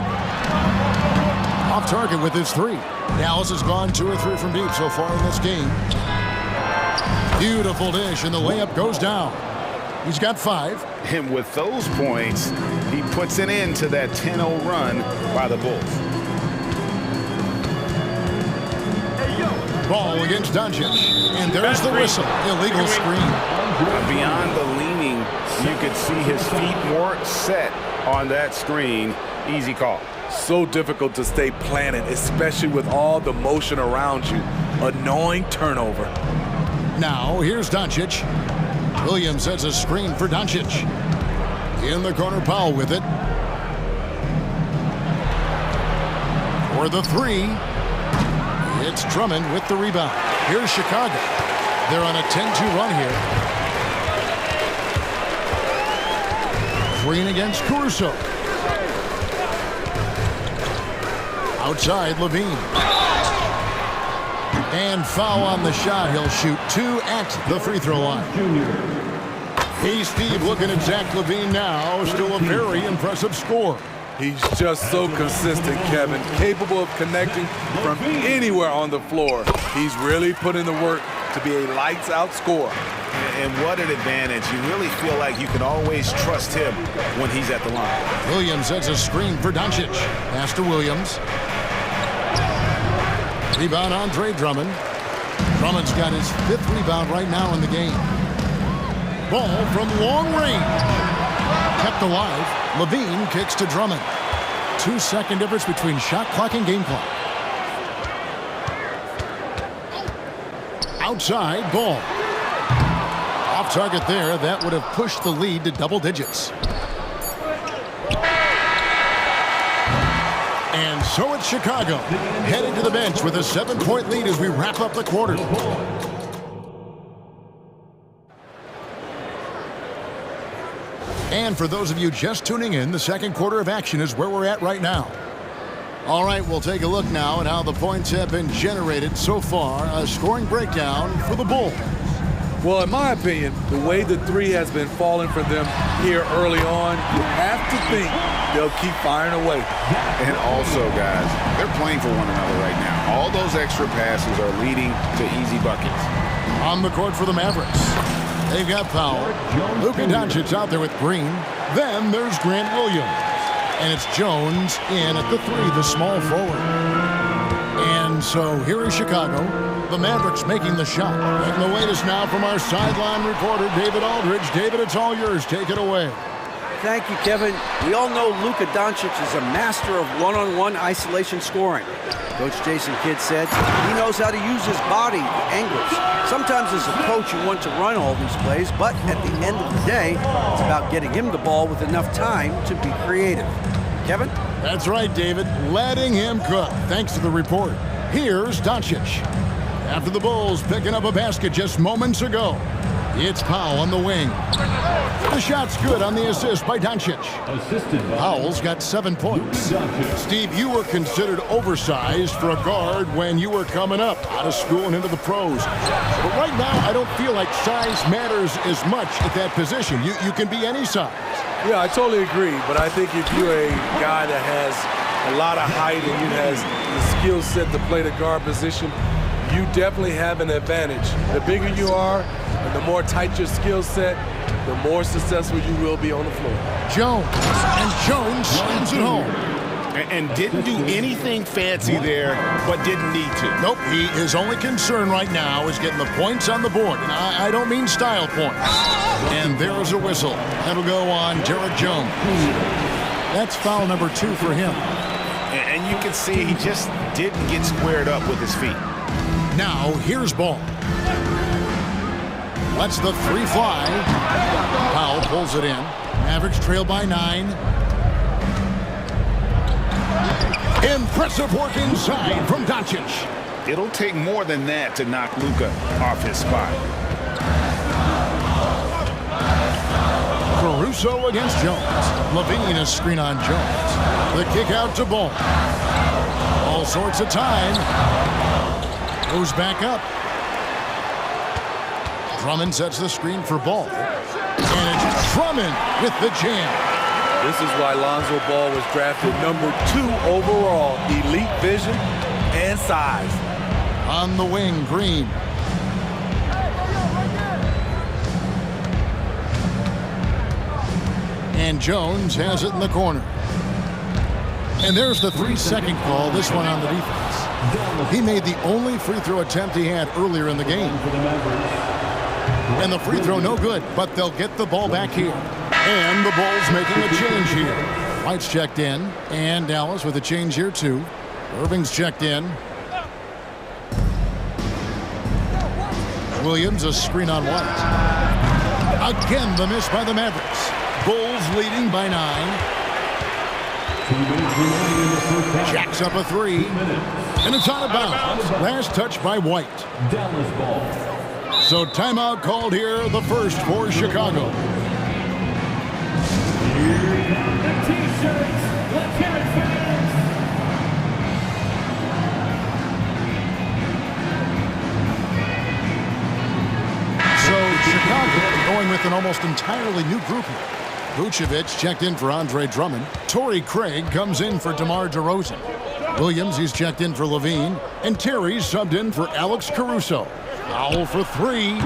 Off target with his 3. Dallas has gone 2 or 3 from deep so far in this game. Beautiful dish, and the layup goes down. He's got 5. And with those points, he puts an end to that 10-0 run by the Bulls. Ball against Doncic, and there's the whistle. Illegal screen. Beyond the leaning, you could see his feet weren't set on that screen. Easy call. So difficult to stay planted, especially with all the motion around you. Annoying turnover. Now, here's Doncic. Williams sets a screen for Doncic. In the corner, Powell with it. For the 3. It's Drummond with the rebound. Here's Chicago. They're on a 10-2 run here. Green against Caruso. Outside, Levine. And foul on the shot. He'll shoot 2 at the free throw line. Hey, Steve, looking at Zach Levine now. Still a very impressive score. He's just so consistent, Kevin. Capable of connecting from anywhere on the floor. He's really put in the work to be a lights-out scorer. And what an advantage. You really feel like you can always trust him when he's at the line. Williams sets a screen for Doncic. Pass to Williams. Rebound Andre Drummond. Drummond's got his 5th rebound right now in the game. Ball from long range. Kept alive. Levine kicks to Drummond. 2-second difference between shot clock and game clock. Outside, Ball. Off target there. That would have pushed the lead to double digits. And so it's Chicago, heading to the bench with a 7-point lead as we wrap up the quarter. And for those of you just tuning in, the second quarter of action is where we're at right now. All right, we'll take a look now at how the points have been generated so far. A scoring breakdown for the Bulls. Well, in my opinion, the way the 3 has been falling for them here early on, you have to think they'll keep firing away. And also, guys, they're playing for one another right now. All those extra passes are leading to easy buckets. On the court for the Mavericks. They've got Powell. Luka Doncic out there with Green. Then there's Grant Williams. And it's Jones in at the 3, the small forward. And so here is Chicago. The Mavericks making the shot. And the latest now from our sideline reporter, David Aldridge. David, it's all yours. Take it away. Thank you, Kevin. We all know Luka Doncic is a master of one-on-one isolation scoring. Coach Jason Kidd said he knows how to use his body, angles. Sometimes as a coach you want to run all these plays, but at the end of the day, it's about getting him the ball with enough time to be creative. Kevin? That's right, David. Letting him cook. Thanks to the report. Here's Doncic. After the Bulls picking up a basket just moments ago. It's Powell on the wing. The shot's good on the assist by Doncic. Powell's got 7 points. Steve, you were considered oversized for a guard when you were coming up out of school and into the pros. But right now, I don't feel like size matters as much at that position. You can be any size. Yeah, I totally agree. But I think if you're a guy that has a lot of height and you has the skill set to play the guard position, you definitely have an advantage. The bigger you are and the more tight your skill set, the more successful you will be on the floor. Jones slams it home. And didn't do anything fancy there, but didn't need to. Nope, his only concern right now is getting the points on the board. And I don't mean style points. And there's a whistle. That'll go on Derek Jones. That's foul number 2 for him. And you can see he just didn't get squared up with his feet. Now, here's ball. Lets the 3 fly. Powell pulls it in. Mavericks trail by 9. Impressive work inside from Doncic. It'll take more than that to knock Luka off his spot. Caruso against Jones. Levine a screen on Jones. The kick out to Ball. All sorts of time. Goes back up. Drummond sets the screen for Ball. And it's Drummond with the jam. This is why Lonzo Ball was drafted number 2 overall. Elite vision and size. On the wing, Green. And Jones has it in the corner. And there's the 3-second call, this one on the defense. He made the only free throw attempt he had earlier in the game. And the free throw no good, but they'll get the ball back here. And the Bulls making a change here. White's checked in, and Dallas with a change here too. Irving's checked in. Williams a screen on White. Again the miss by the Mavericks. Bulls leading by 9. Jacks up a 3. And it's out of bounds. Last touch by White. So timeout called here, the first for Chicago. So Chicago going with an almost entirely new group here. Vucevic checked in for Andre Drummond. Torrey Craig comes in for DeMar DeRozan. Williams, he's checked in for Levine. And Terry's subbed in for Alex Caruso. Foul for 3.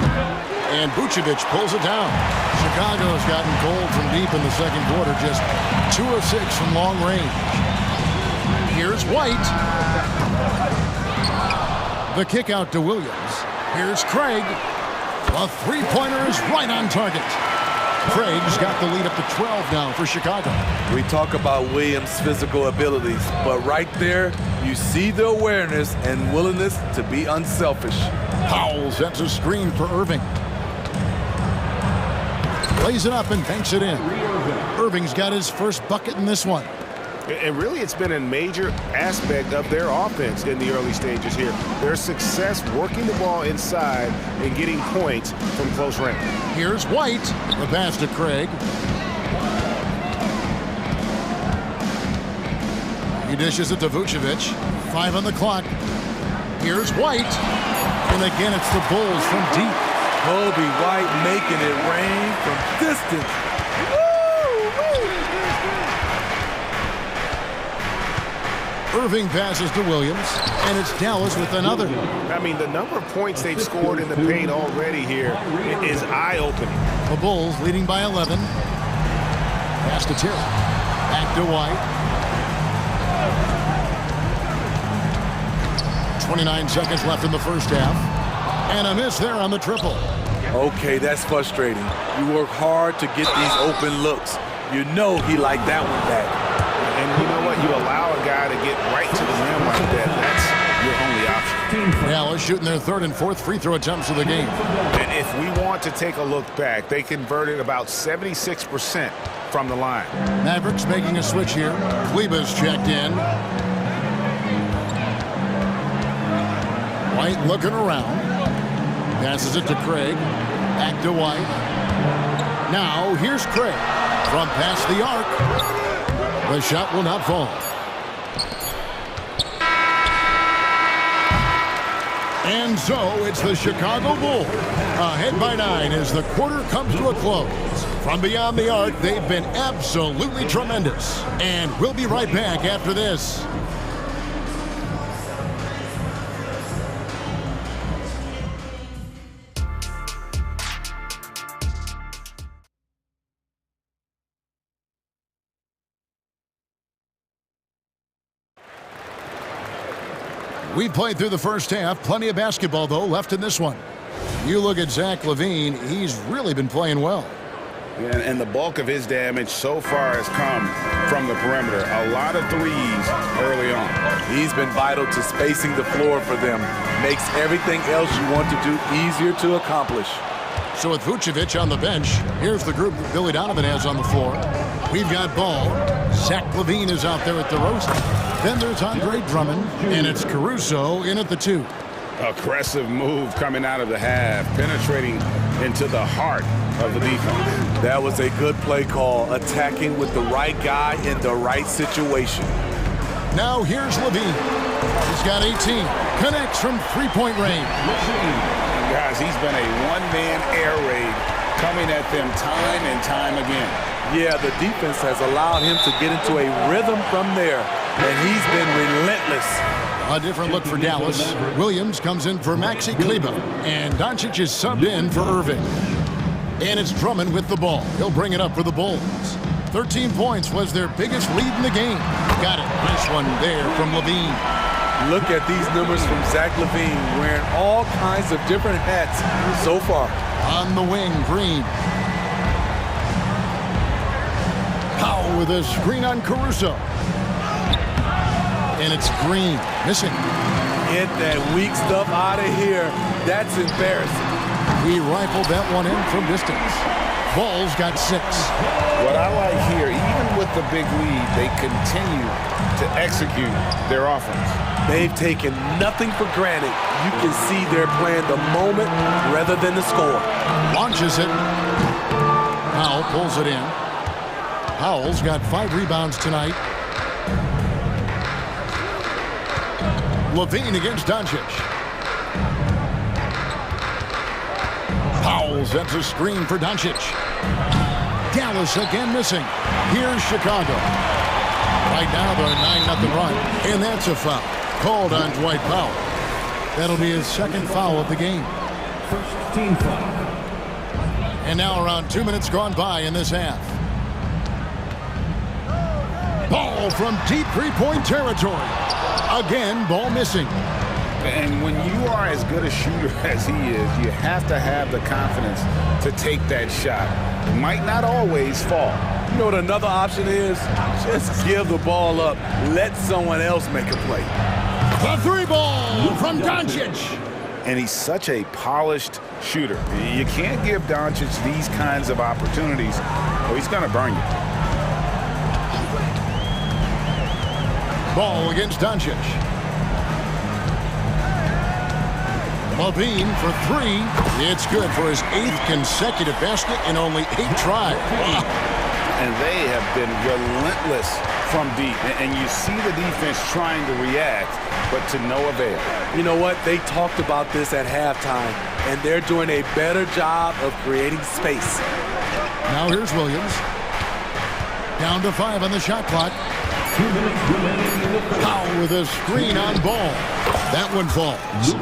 And Vucevic pulls it down. Chicago's gotten cold from deep in the second quarter. Just 2 of 6 from long range. Here's White. The kick out to Williams. Here's Craig. A 3-pointer is right on target. Craig's got the lead up to 12 now for Chicago. We talk about Williams' physical abilities, but right there, you see the awareness and willingness to be unselfish. Powell sets a screen for Irving. Lays it up and banks it in. Irving's got his first bucket in this one. And really, it's been a major aspect of their offense in the early stages here. Their success working the ball inside and getting points from close range. Here's White. The pass to Craig. He dishes it to Vucevic. 5 on the clock. Here's White. And again, it's the Bulls from deep. Kobe White making it rain from distance. Irving passes to Williams, and it's Dallas with another. I mean, the number of points they've scored in the paint already here is eye-opening. The Bulls leading by 11. Pass to Terry. Back to White. 29 seconds left in the first half. And a miss there on the triple. Okay, that's frustrating. You work hard to get these open looks. You know he liked that one back. And you know what? You allow a guy to get right to the rim like that. That's your only option. Dallas shooting their 3rd and 4th free throw attempts of the game. And if we want to take a look back, they converted about 76% from the line. Mavericks making a switch here. Kleba's checked in. White looking around. Passes it to Craig. Back to White. Now here's Craig from past the arc. The shot will not fall. And so it's the Chicago Bulls ahead by 9 as the quarter comes to a close. From beyond the arc, they've been absolutely tremendous. And we'll be right back after this. We played through the first half. Plenty of basketball, though, left in this one. You look at Zach LaVine, he's really been playing well. And the bulk of his damage so far has come from the perimeter. A lot of threes early on. He's been vital to spacing the floor for them. Makes everything else you want to do easier to accomplish. So with Vucevic on the bench, here's the group that Billy Donovan has on the floor. We've got Ball. Zach LaVine is out there at the roast. Then there's Andre Drummond, and it's Caruso in at the 2. Aggressive move coming out of the half, penetrating into the heart of the defense. That was a good play call, attacking with the right guy in the right situation. Now here's LaVine. He's got 18. Connects from three-point range. Guys, he's been a one-man air raid coming at them time and time again. Yeah, the defense has allowed him to get into a rhythm from there, and he's been relentless. A different look for Dallas. Williams comes in for Maxi Kleber, and Doncic is subbed in for Irving. And it's Drummond with the ball. He'll bring it up for the Bulls. 13 points was their biggest lead in the game. Got it. Nice one there from LaVine. Look at these numbers from Zach LaVine, wearing all kinds of different hats so far. On the wing, Green. Powell with a screen on Caruso. And it's Green, missing. Get that weak stuff out of here. That's embarrassing. We rifled that one in from distance. Ball's got 6. What I like here, even with the big lead, they continue to execute their offense. They've taken nothing for granted. You can see they're playing the moment rather than the score. Launches it. Powell pulls it in. Powell's got 5 rebounds tonight. LaVine against Doncic. Powell sets a screen for Doncic. Dallas again missing. Here's Chicago. Right now they're 9-0 run. And that's a foul called on Dwight Powell. That'll be his second foul of the game. First team foul. And now around 2 minutes gone by in this half. Ball from deep three-point territory. Again, ball missing. And when you are as good a shooter as he is, you have to have the confidence to take that shot. It might not always fall. You know what another option is? Just give the ball up. Let someone else make a play. The 3-ball from Doncic. And he's such a polished shooter. You can't give Doncic these kinds of opportunities or he's going to burn you. Ball against Doncic. LaVine for 3. It's good for his 8th consecutive basket in only 8 tries. Wow. And they have been relentless from deep. And you see the defense trying to react, but to no avail. You know what? They talked about this at halftime, and they're doing a better job of creating space. Now here's Williams. Down to 5 on the shot clock. 2 minutes remaining in the fourth. Powell with a screen on Ball. That one falls.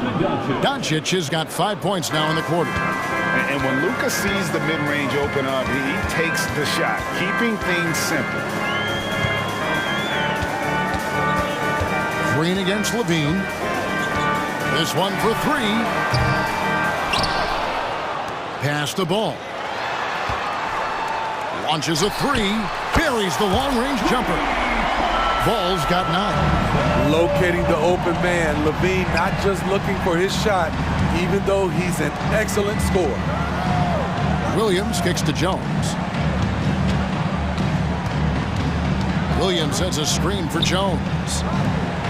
Doncic has got 5 points now in the quarter. And when Luka sees the mid-range open up, he takes the shot, keeping things simple. Green against LaVine. This one for 3. Pass the ball. Launches a 3. Buries the long-range jumper. Ball's got 9. Locating the open man. LaVine not just looking for his shot, even though he's an excellent scorer. Williams kicks to Jones. Williams sets a screen for Jones.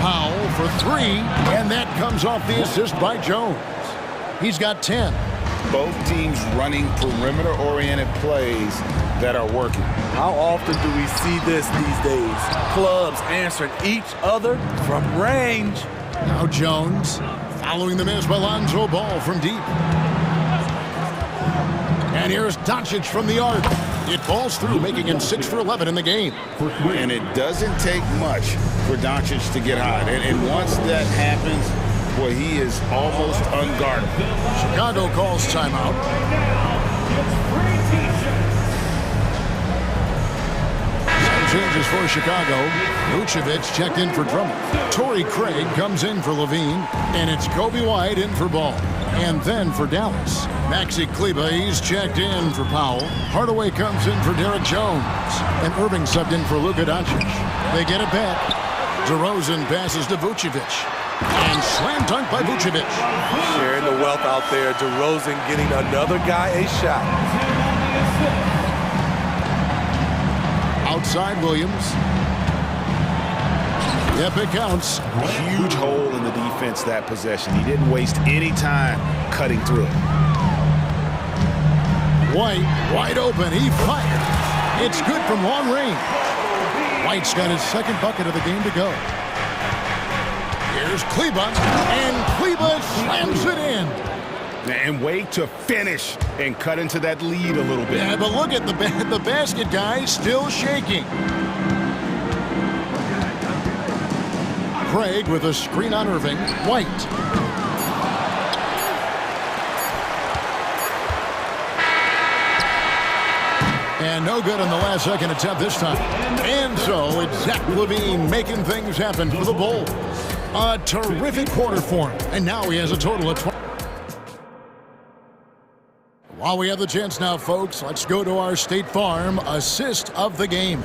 Powell for 3, and that comes off the assist by Jones. He's got 10. both teams running perimeter-oriented plays that are working. How often do we see this these days? Clubs answering each other from range. Now Jones following the miss by Lonzo Ball from deep. And here's Doncic from the arc. It falls through, making him 6 for 11 in the game. And it doesn't take much for Doncic to get hot. And once that happens, boy, he is almost unguardable. Chicago calls timeout. Changes for Chicago. Vucevic checked in for Drummond. Torrey Craig comes in for Levine. And it's Kobe White in for Ball. And then for Dallas, Maxi Kleber, he's checked in for Powell. Hardaway comes in for Derek Jones. And Irving subbed in for Luka Doncic. They get it back. DeRozan passes to Vucevic. And slam dunk by Vucevic. Sharing the wealth out there. DeRozan getting another guy a shot. Outside Williams. Yep, it counts. Huge hole in the defense that possession. He didn't waste any time cutting through it. White, wide open. He fires. It's good from long range. White's got his second bucket of the game to go. Here's Kleber, and Kleber slams it in. And wait to finish and cut into that lead a little bit. Yeah, but look at the basket guy still shaking. Craig with a screen on Irving. White. And no good on the last second attempt this time. And so it's Zach LaVine making things happen for the Bulls. A terrific quarter for him. And now he has a total of 20. While we have the chance now, folks, let's go to our State Farm assist of the game.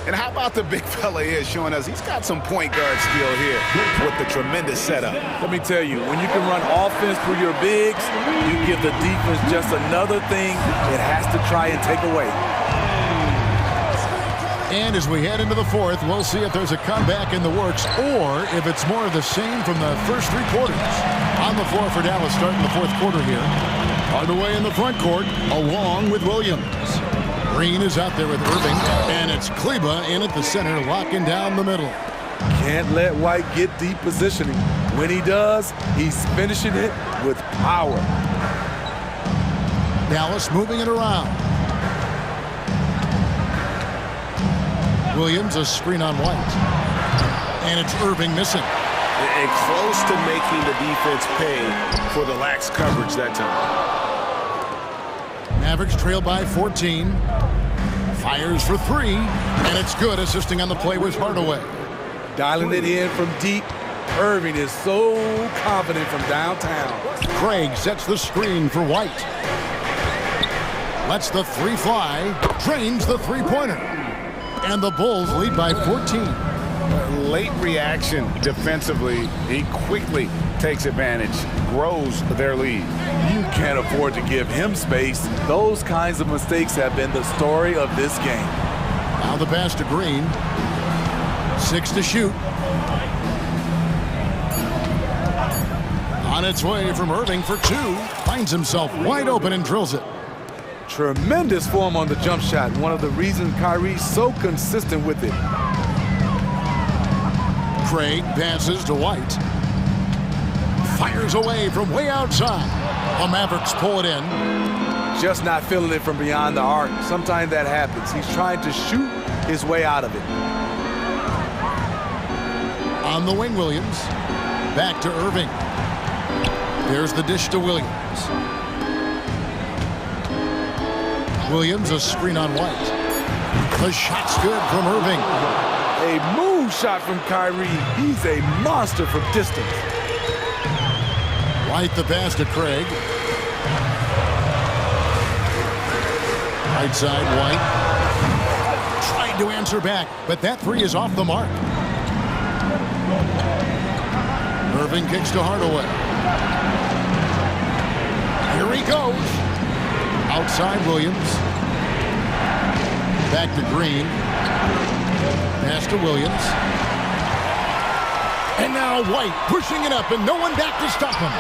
And how about the big fella here showing us he's got some point guard skill here with the tremendous setup. Let me tell you, when you can run offense through your bigs, you give the defense just another thing it has to try and take away. And as we head into the fourth, we'll see if there's a comeback in the works or if it's more of the same from the first 3 quarters. On the floor for Dallas starting the fourth quarter here. Hardaway in the front court along with Williams. Green is out there with Irving, and it's Kleber in at the center, locking down the middle. Can't let White get deep positioning. When he does, he's finishing it with power. Dallas moving it around. Williams, a screen on White. And it's Irving missing. And close to making the defense pay for the lax coverage that time. Mavericks trail by 14. Fires for 3. And it's good. Assisting on the play was Hardaway. Dialing it in from deep. Irving is so confident from downtown. Craig sets the screen for White. Lets the 3 fly. Drains the 3-pointer. And the Bulls lead by 14. Late reaction defensively. He quickly takes advantage, grows their lead. You can't afford to give him space. Those kinds of mistakes have been the story of this game. Now the pass to Green. 6 to shoot. On its way from Irving for 2. Finds himself wide open and drills it. Tremendous form on the jump shot. One of the reasons Kyrie's so consistent with it. Craig passes to White. Fires away from way outside. The Mavericks pull it in. Just not feeling it from beyond the arc. Sometimes that happens. He's trying to shoot his way out of it. On the wing, Williams. Back to Irving. There's the dish to Williams. Williams, a screen on White. The shot's good from Irving. A move shot from Kyrie. He's a monster from distance. White the pass to Craig. Right side, White. Tried to answer back, but that 3 is off the mark. Irving kicks to Hardaway. Here he goes. Outside Williams. Back to Green. Pass to Williams. And now White pushing it up and no one back to stop him.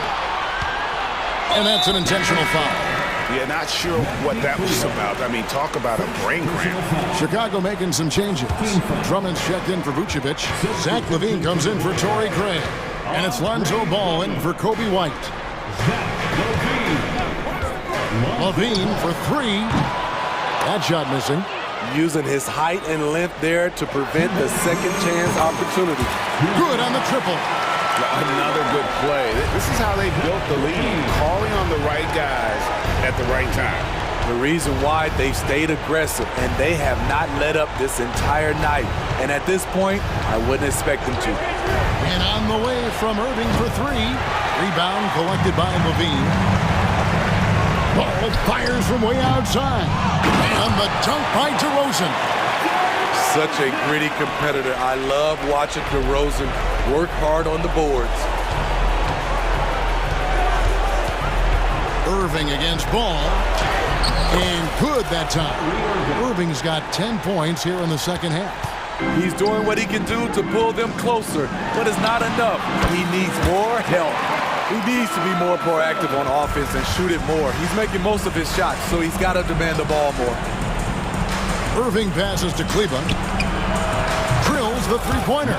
And that's an intentional foul. Yeah, not sure what that was about. I mean, talk about a brain cramp. Chicago making some changes. Drummond's checked in for Vucevic. Zach LaVine comes in for Torrey Craig. And it's Lonzo Ball in for Kobe White. LaVine for three. That shot missing. Using his height and length there to prevent the second chance opportunity. Good on the triple. Another good play. This is how they built the lead, calling on the right guys at the right time. The reason why they've stayed aggressive, and they have not let up this entire night. And at this point, I wouldn't expect them to. And on the way from Irving for three. Rebound collected by LaVine. Ball fires from way outside. And the dunk by DeRozan. Such a gritty competitor. I love watching DeRozan work hard on the boards. Irving against Ball. And good that time. Irving's got 10 points here in the second half. He's doing what he can do to pull them closer, but it's not enough. He needs more help. He needs to be more proactive on offense and shoot it more. He's making most of his shots, so he's got to demand the ball more. Irving passes to Kleba. Drills the three-pointer.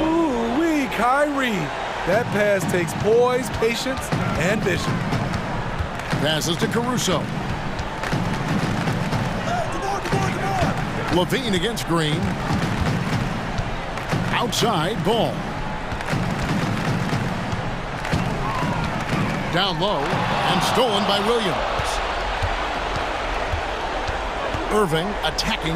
Ooh-wee, Kyrie. That pass takes poise, patience, and vision. Passes to Caruso. LaVine against Green. Outside, Ball. Down low, and stolen by Williams. Irving attacking.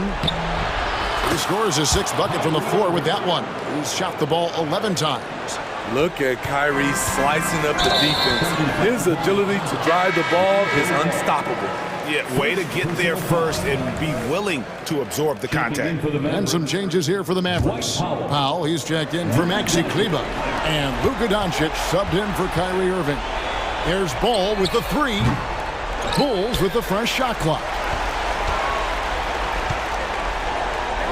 He scores his sixth bucket from the floor with that one. He's shot the ball 11 times. Look at Kyrie slicing up the defense. His agility to drive the ball is unstoppable. Yeah, way to get there first and be willing to absorb the contact. And some changes here for the Mavericks. Powell, he's checked in for Maxi Kleba. And Luka Doncic subbed in for Kyrie Irving. There's Ball with the three. Bulls with the fresh shot clock.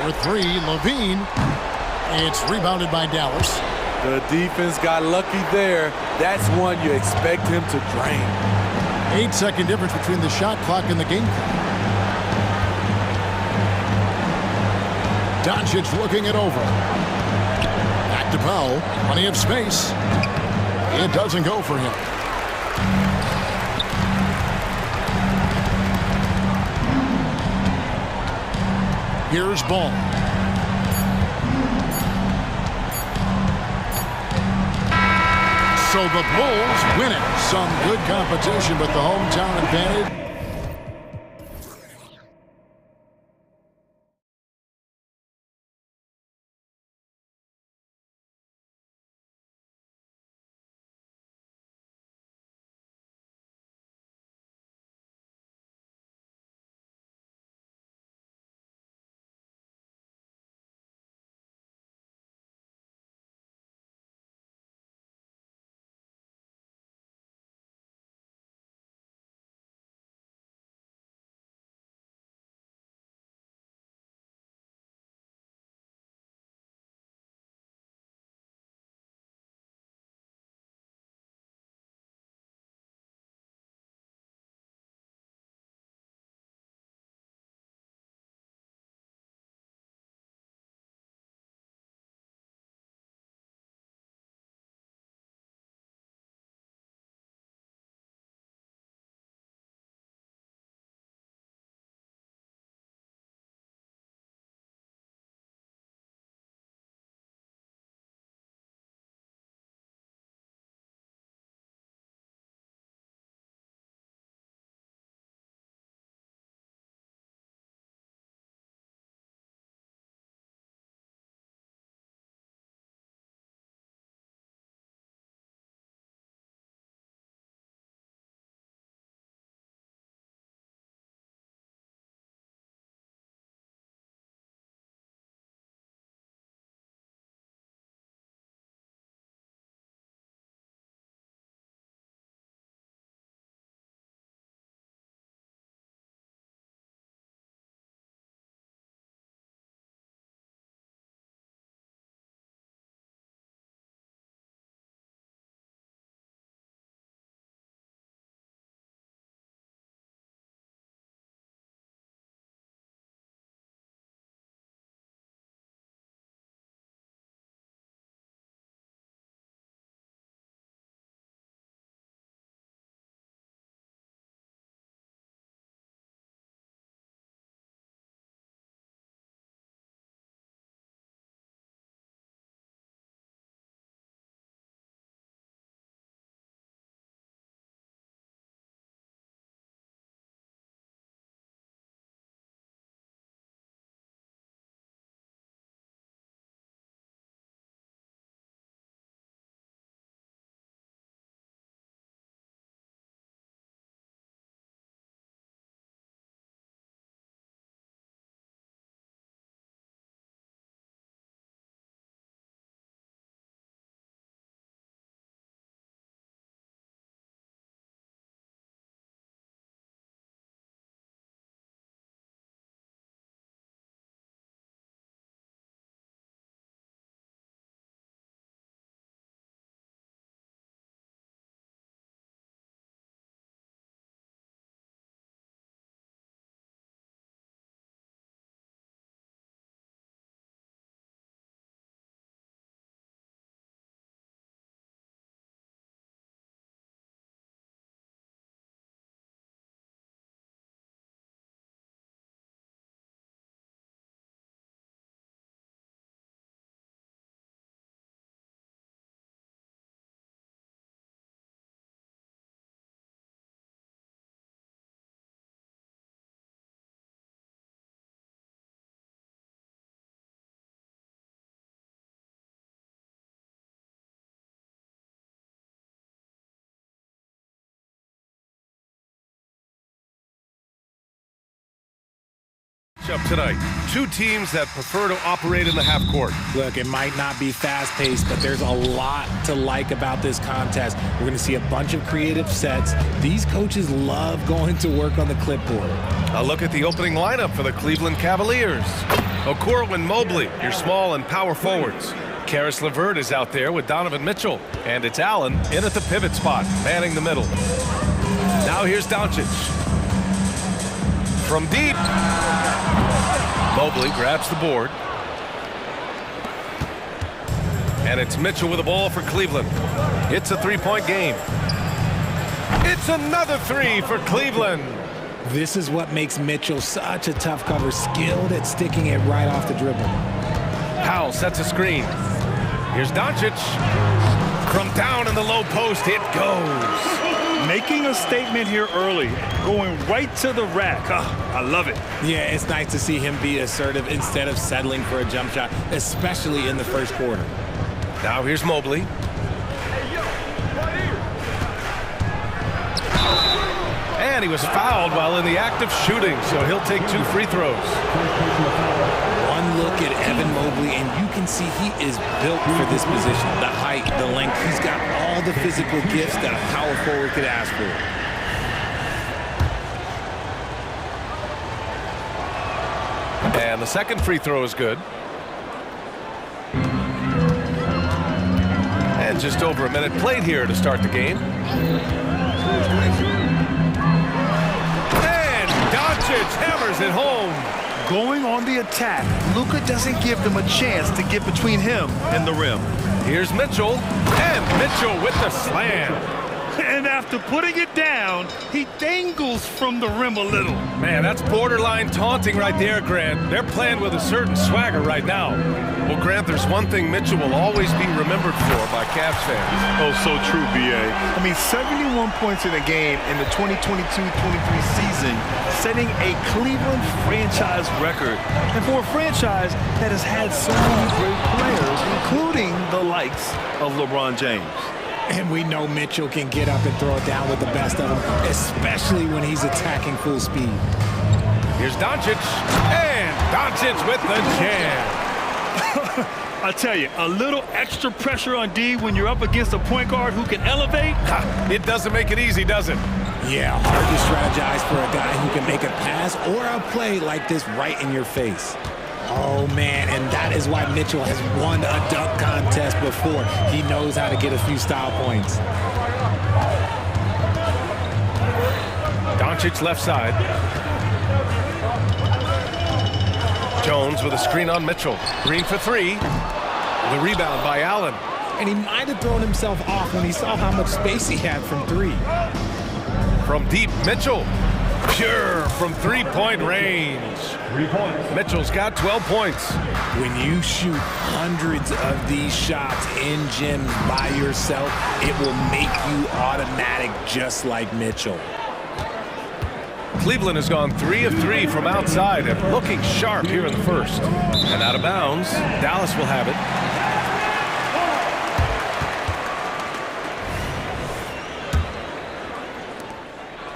For three, LaVine. It's rebounded by Dallas. The defense got lucky there. That's one you expect him to drain. 8-second difference between the shot clock and the game clock. Doncic looking it over. Back to Powell. Plenty of space. It doesn't go for him. Here's Ball. So the Bulls win it. Some good competition, but the hometown advantage Up tonight, two teams that prefer to operate in the half court. Look, it might not be fast-paced, but there's a lot to like about this contest. We're going to see a bunch of creative sets. These coaches love going to work on the clipboard. A look at the opening lineup for the Cleveland Cavaliers. Okoro and Mobley, your small and power forwards. Karis LeVert is out there with Donovan Mitchell. And it's Allen in at the pivot spot, manning the middle. Now here's Doncic. From deep. Mobley grabs the board. And it's Mitchell with the ball for Cleveland. It's a three-point game. It's another three for Cleveland. This is what makes Mitchell such a tough cover, skilled at sticking it right off the dribble. Powell sets a screen. Here's Doncic. From down in the low post, it goes. Making a statement here early, going right to the rack. I love it. Yeah, it's nice to see him be assertive instead of settling for a jump shot, especially in the first quarter. Now here's Mobley. And he was fouled while in the act of shooting, so he'll take 2 free throws. One look at Evan Mobley, and you can see he is built for this position. The height, the length, he's got all the physical gifts that a power forward could ask for. And the second free throw is good. And just over a minute played here to start the game. And Doncic hammers it home. Going on the attack, Luka doesn't give them a chance to get between him and the rim. Here's Mitchell, and Mitchell with the slam. And after putting it down, he dangles from the rim a little. Man, that's borderline taunting right there, Grant. They're playing with a certain swagger right now. Well, Grant, there's one thing Mitchell will always be remembered for by Cavs fans. Oh, so true, B.A. I mean, 71 points in a game in the 2022-23 season, setting a Cleveland franchise record. And for a franchise that has had so many great players, including the likes of LeBron James. And we know Mitchell can get up and throw it down with the best of them, especially when he's attacking full speed. Here's Doncic, and Doncic with the jam. I tell you, a little extra pressure on D when you're up against a point guard who can elevate. It doesn't make it easy, does it? Yeah, hard to strategize for a guy who can make a pass or a play like this right in your face. Oh, man, and that is why Mitchell has won a dunk contest before. He knows how to get a few style points. Doncic left side. Jones with a screen on Mitchell. Green for 3. The rebound by Allen. And he might have thrown himself off when he saw how much space he had from 3. From deep, Mitchell. Pure from three-point range. 3 points. Mitchell's got 12 points. When you shoot hundreds of these shots in gyms by yourself, it will make you automatic just like Mitchell. Cleveland has gone 3 of 3 from outside and looking sharp here in the first. And out of bounds, Dallas will have it.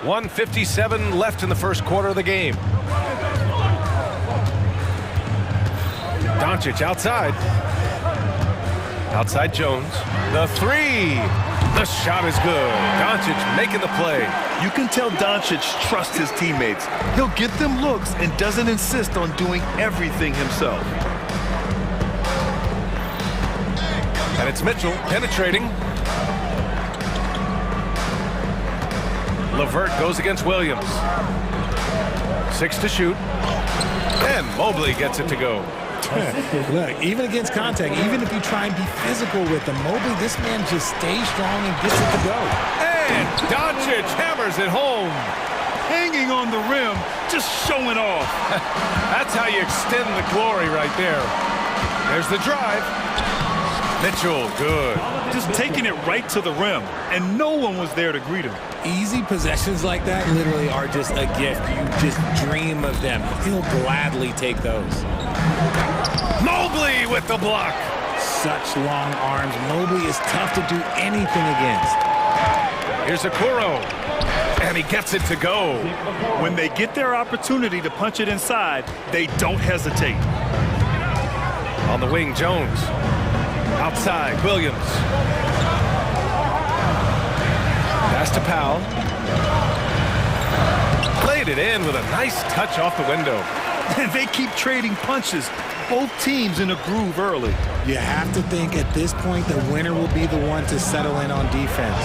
.157 left in the first quarter of the game. Doncic outside. Outside Jones. The 3. The shot is good. Doncic making the play. You can tell Doncic trusts his teammates. He'll get them looks and doesn't insist on doing everything himself. And it's Mitchell penetrating. LeVert goes against Williams. 6 to shoot. And Mobley gets it to go. Look, even against contact, even if you try and be physical with him, Mobley, this man just stays strong and gets it to go. And Doncic hammers it home. Hanging on the rim, just showing off. That's how you extend the glory right there. There's the drive. Mitchell, good. Just taking it right to the rim, and no one was there to greet him. Easy possessions like that literally are just a gift. You just dream of them. He'll gladly take those. Mobley with the block. Such long arms. Mobley is tough to do anything against. Here's Okoro, and he gets it to go. When they get their opportunity to punch it inside, they don't hesitate. On the wing, Jones. Outside, Williams. Pass to Powell. Played it in with a nice touch off the window. And they keep trading punches. Both teams in a groove early. You have to think at this point the winner will be the one to settle in on defense.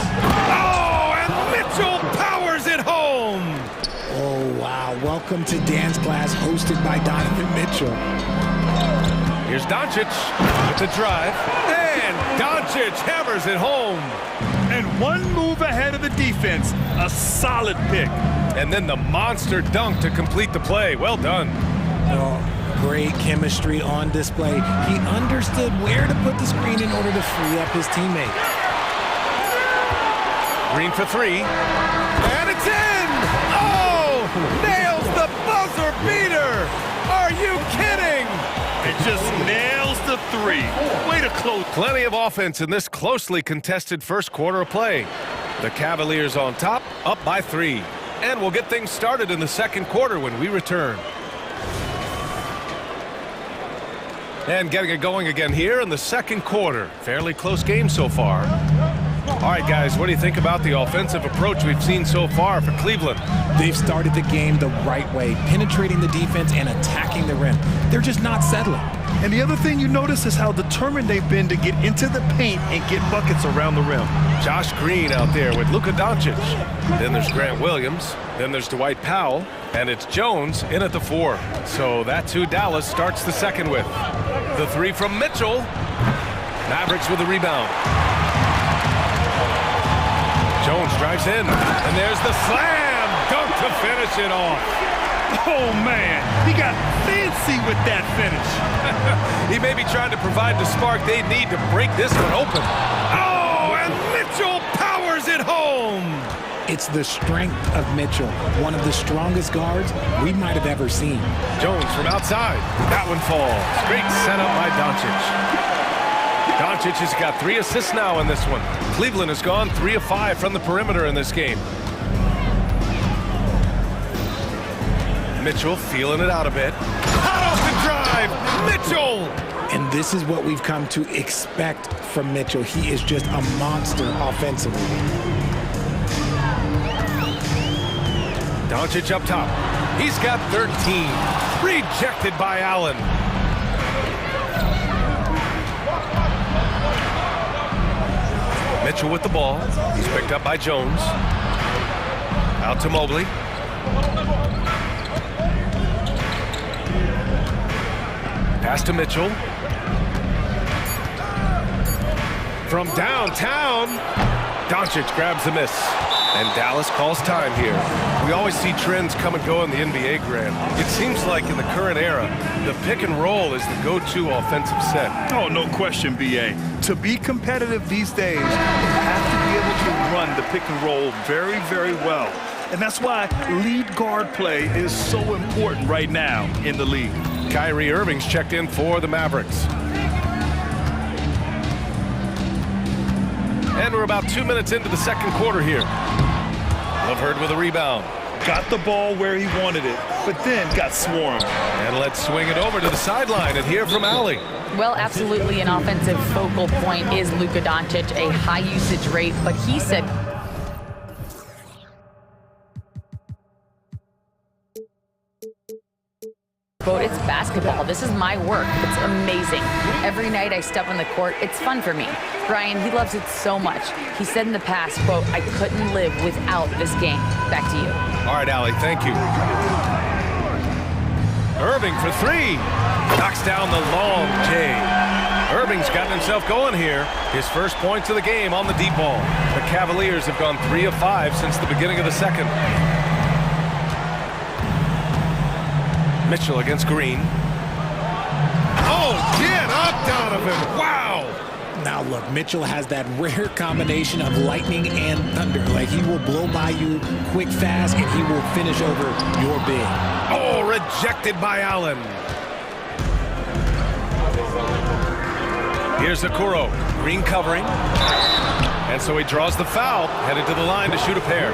Oh, and Mitchell powers it home. Oh, wow. Welcome to dance class hosted by Donovan Mitchell. Here's Doncic with the drive. And Doncic hammers it home. And one move ahead of the defense. A solid pick. And then the monster dunk to complete the play. Well done. Oh, great chemistry on display. He understood where to put the screen in order to free up his teammate. Green for three. And it's in! Oh! Nails the buzzer beater! Are you kidding? It just nails the three. Way to close. Plenty of offense in this closely contested first quarter of play. The Cavaliers on top, up by 3. And we'll get things started in the second quarter when we return. And getting it going again here in the second quarter. Fairly close game so far. All right, guys, what do you think about the offensive approach we've seen so far for Cleveland? They've started the game the right way, penetrating the defense and attacking the rim. They're just not settling. And the other thing you notice is how determined they've been to get into the paint and get buckets around the rim. Josh Green out there with Luka Doncic. Then there's Grant Williams. Then there's Dwight Powell. And it's Jones in at the 4. So that's who Dallas starts the second with. The 3 from Mitchell. Mavericks with the rebound. Jones drives in, and there's the slam dunk to finish it off. Oh, man, he got fancy with that finish. He may be trying to provide the spark they need to break this one open. Oh, and Mitchell powers it home. It's the strength of Mitchell, one of the strongest guards we might have ever seen. Jones from outside. That one falls. Great setup by Doncic. Doncic has got 3 assists now in this one. Cleveland has gone 3 of 5 from the perimeter in this game. Mitchell feeling it out a bit. Hot off the drive, Mitchell! And this is what we've come to expect from Mitchell. He is just a monster offensively. Doncic up top. He's got 13. Rejected by Allen. Mitchell with the ball. He's picked up by Jones. Out to Mobley. Pass to Mitchell. From downtown, Doncic grabs the miss. And Dallas calls time here. We always see trends come and go in the NBA, Grant. It seems like in the current era, the pick and roll is the go-to offensive set. Oh, no question, B.A. To be competitive these days, you have to be able to run the pick and roll very, very well. And that's why lead guard play is so important right now in the league. Kyrie Irving's checked in for the Mavericks. And we're about 2 minutes into the second quarter here. Lovehurd with a rebound. Got the ball where he wanted it, but then got swarmed. And let's swing it over to the sideline and hear from Allie. Well, absolutely an offensive focal point is Luka Doncic, a high usage rate, but he said quote, "It's basketball. This is my work. It's amazing. Every night I step on the court, it's fun for me." Brian, he loves it so much. He said in the past, quote, "I couldn't live without this game." Back to you. All right, Allie, thank you. Irving for 3. Knocks down the long J. Irving's gotten himself going here. His first points of the game on the deep ball. The Cavaliers have gone 3 of 5 since the beginning of the second. Mitchell against Green. Oh, get up, Donovan. Wow. Now look, Mitchell has that rare combination of lightning and thunder. Like, he will blow by you quick, fast, and he will finish over your big. Oh, rejected by Allen. Here's Okoro. Green covering. And so he draws the foul, headed to the line to shoot a pair.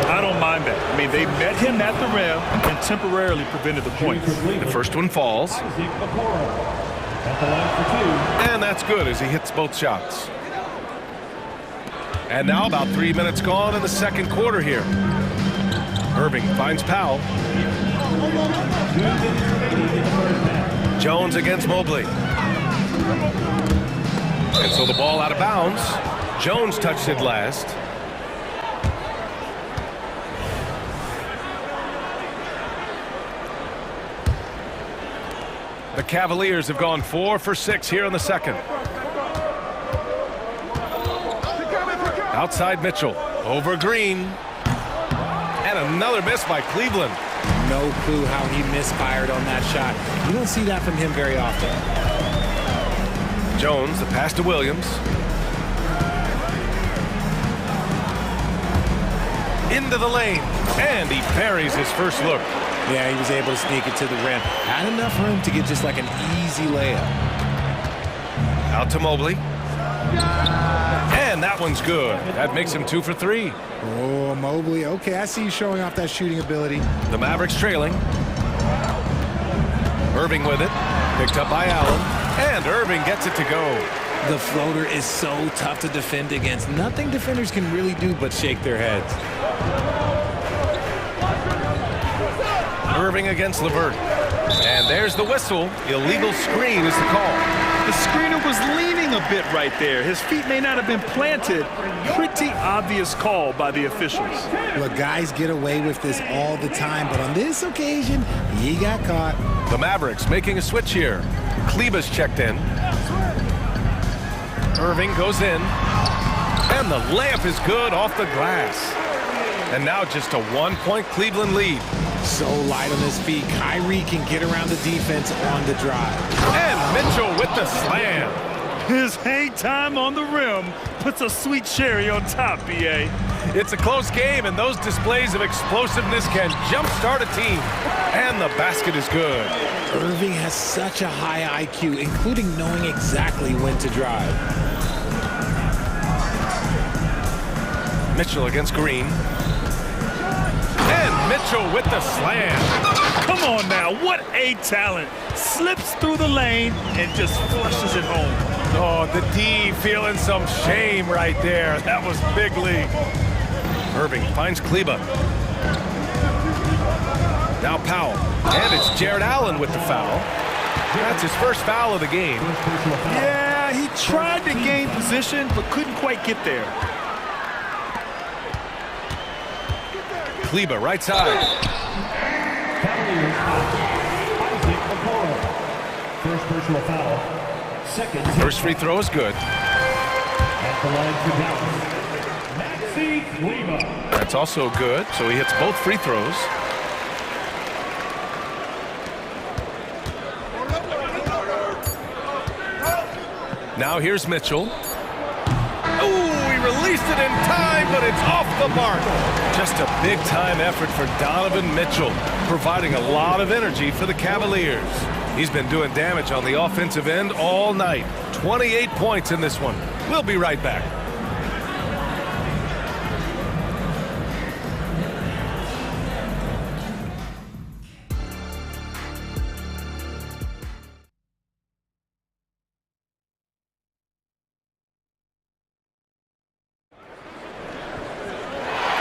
I don't mind that. I mean, they met him at the rim and temporarily prevented the points. The first one falls. And that's good as he hits both shots. And now about 3 minutes gone in the second quarter here. Irving finds Powell. Jones against Mobley. And so the ball out of bounds. Jones touched it last. The Cavaliers have gone 4 for 6 here in the second. Outside Mitchell, over Green. And another miss by Cleveland. No clue how he misfired on that shot. You don't see that from him very often. Jones, the pass to Williams. Into the lane, and he buries his first look. Yeah, he was able to sneak it to the rim. Had enough room to get just like an easy layup. Out to Mobley. And that one's good. That makes him 2 for 3. Oh, Mobley. Okay, I see you showing off that shooting ability. The Mavericks trailing. Irving with it. Picked up by Allen. And Irving gets it to go. The floater is so tough to defend against. Nothing defenders can really do but shake their heads. Irving against LeVert. And there's the whistle. Illegal screen is the call. The screener was leaning a bit right there. His feet may not have been planted. Pretty obvious call by the officials. Look, guys get away with this all the time, but on this occasion, he got caught. The Mavericks making a switch here. Kleba's checked in. Irving goes in. And the layup is good off the glass. And now just a 1-point Cleveland lead. So light on his feet. Kyrie can get around the defense on the drive. And Mitchell with the slam. His hang time on the rim puts a sweet cherry on top, B.A. It's a close game, and those displays of explosiveness can jumpstart a team. And the basket is good. Irving has such a high IQ, including knowing exactly when to drive. Mitchell against Green. And Mitchell with the slam. Come on now, what a talent. Slips through the lane and just flushes it home. Oh, the D feeling some shame right there. That was big league. Irving finds Kleba. Now Powell. And it's Jared Allen with the foul. That's his first foul of the game. Yeah, he tried to gain position, but couldn't quite get there. Kleba, right side. First personal foul. Second. First free throw is good. At the line to balance. Maxi Kleba. That's also good, so he hits both free throws. Now here's Mitchell. Oh, he released it in time, but it's off the mark. Just a big-time effort for Donovan Mitchell, providing a lot of energy for the Cavaliers. He's been doing damage on the offensive end all night. 28 points in this one. We'll be right back.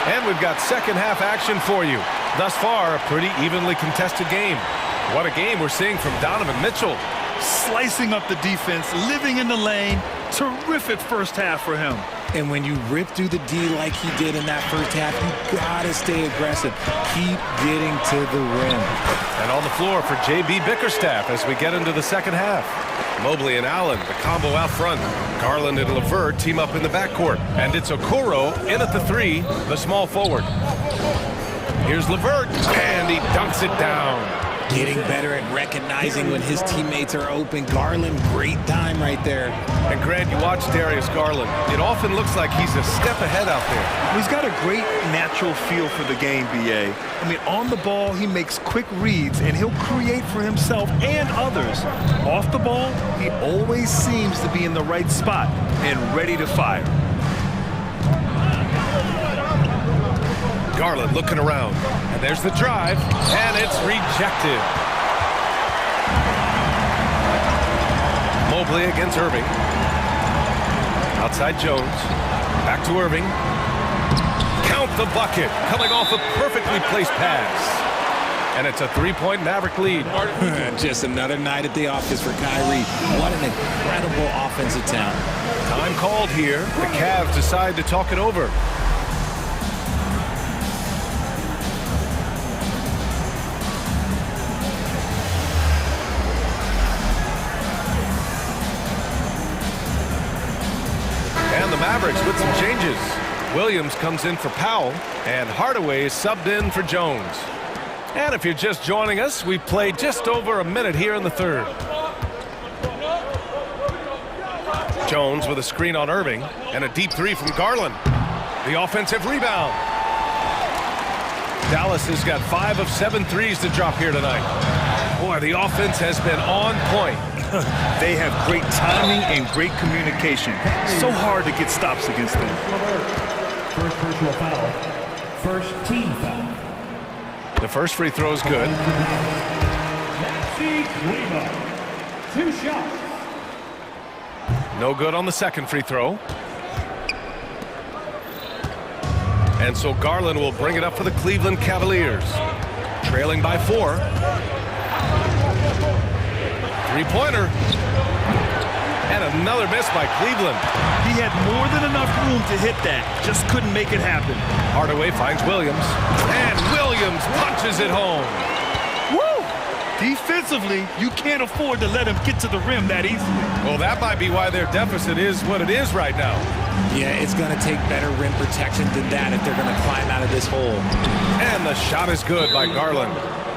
And we've got second half action for you. Thus far, a pretty evenly contested game. What a game we're seeing from Donovan Mitchell. Slicing up the defense, living in the lane. Terrific first half for him. And when you rip through the D like he did in that first half, you gotta stay aggressive. Keep getting to the rim. And on the floor for J.B. Bickerstaff as we get into the second half. Mobley and Allen, the combo out front. Garland and LeVert team up in the backcourt. And it's Okoro in at the 3, the small forward. Here's LeVert, and he dunks it down. Getting better at recognizing when his teammates are open. Garland, great time right there. And Grant, you watch Darius Garland. It often looks like he's a step ahead out there. He's got a great natural feel for the game, BA. I mean, on the ball, he makes quick reads, and he'll create for himself and others. Off the ball, he always seems to be in the right spot and ready to fire. Garland looking around, and there's the drive, and it's rejected. Mobley against Irving. Outside Jones. Back to Irving. Count the bucket, coming off a perfectly placed pass. And it's a three-point Maverick lead. Just another night at the office for Kyrie. What an incredible offensive talent. Time called here. The Cavs decide to talk it over. And the Mavericks with some changes. Williams comes in for Powell, and Hardaway is subbed in for Jones. And if you're just joining us, we've played just over a minute here in the third. Jones with a screen on Irving, and a deep three from Garland. The offensive rebound. Dallas has got 5 of 7 threes to drop here tonight. Boy, the offense has been on point. They have great timing and great communication. So hard to get stops against them. First personal foul. First team foul. The first free throw is good. Maxi Lima. 2 shots. No good on the second free throw. And so Garland will bring it up for the Cleveland Cavaliers. Trailing by 4. Three-pointer. And another miss by Cleveland. He had more than enough room to hit that. Just couldn't make it happen. Hardaway finds Williams. And Williams punches it home. Woo! Defensively, you can't afford to let him get to the rim that easily. Well, that might be why their deficit is what it is right now. Yeah, it's going to take better rim protection than that if they're going to climb out of this hole. And the shot is good by Garland.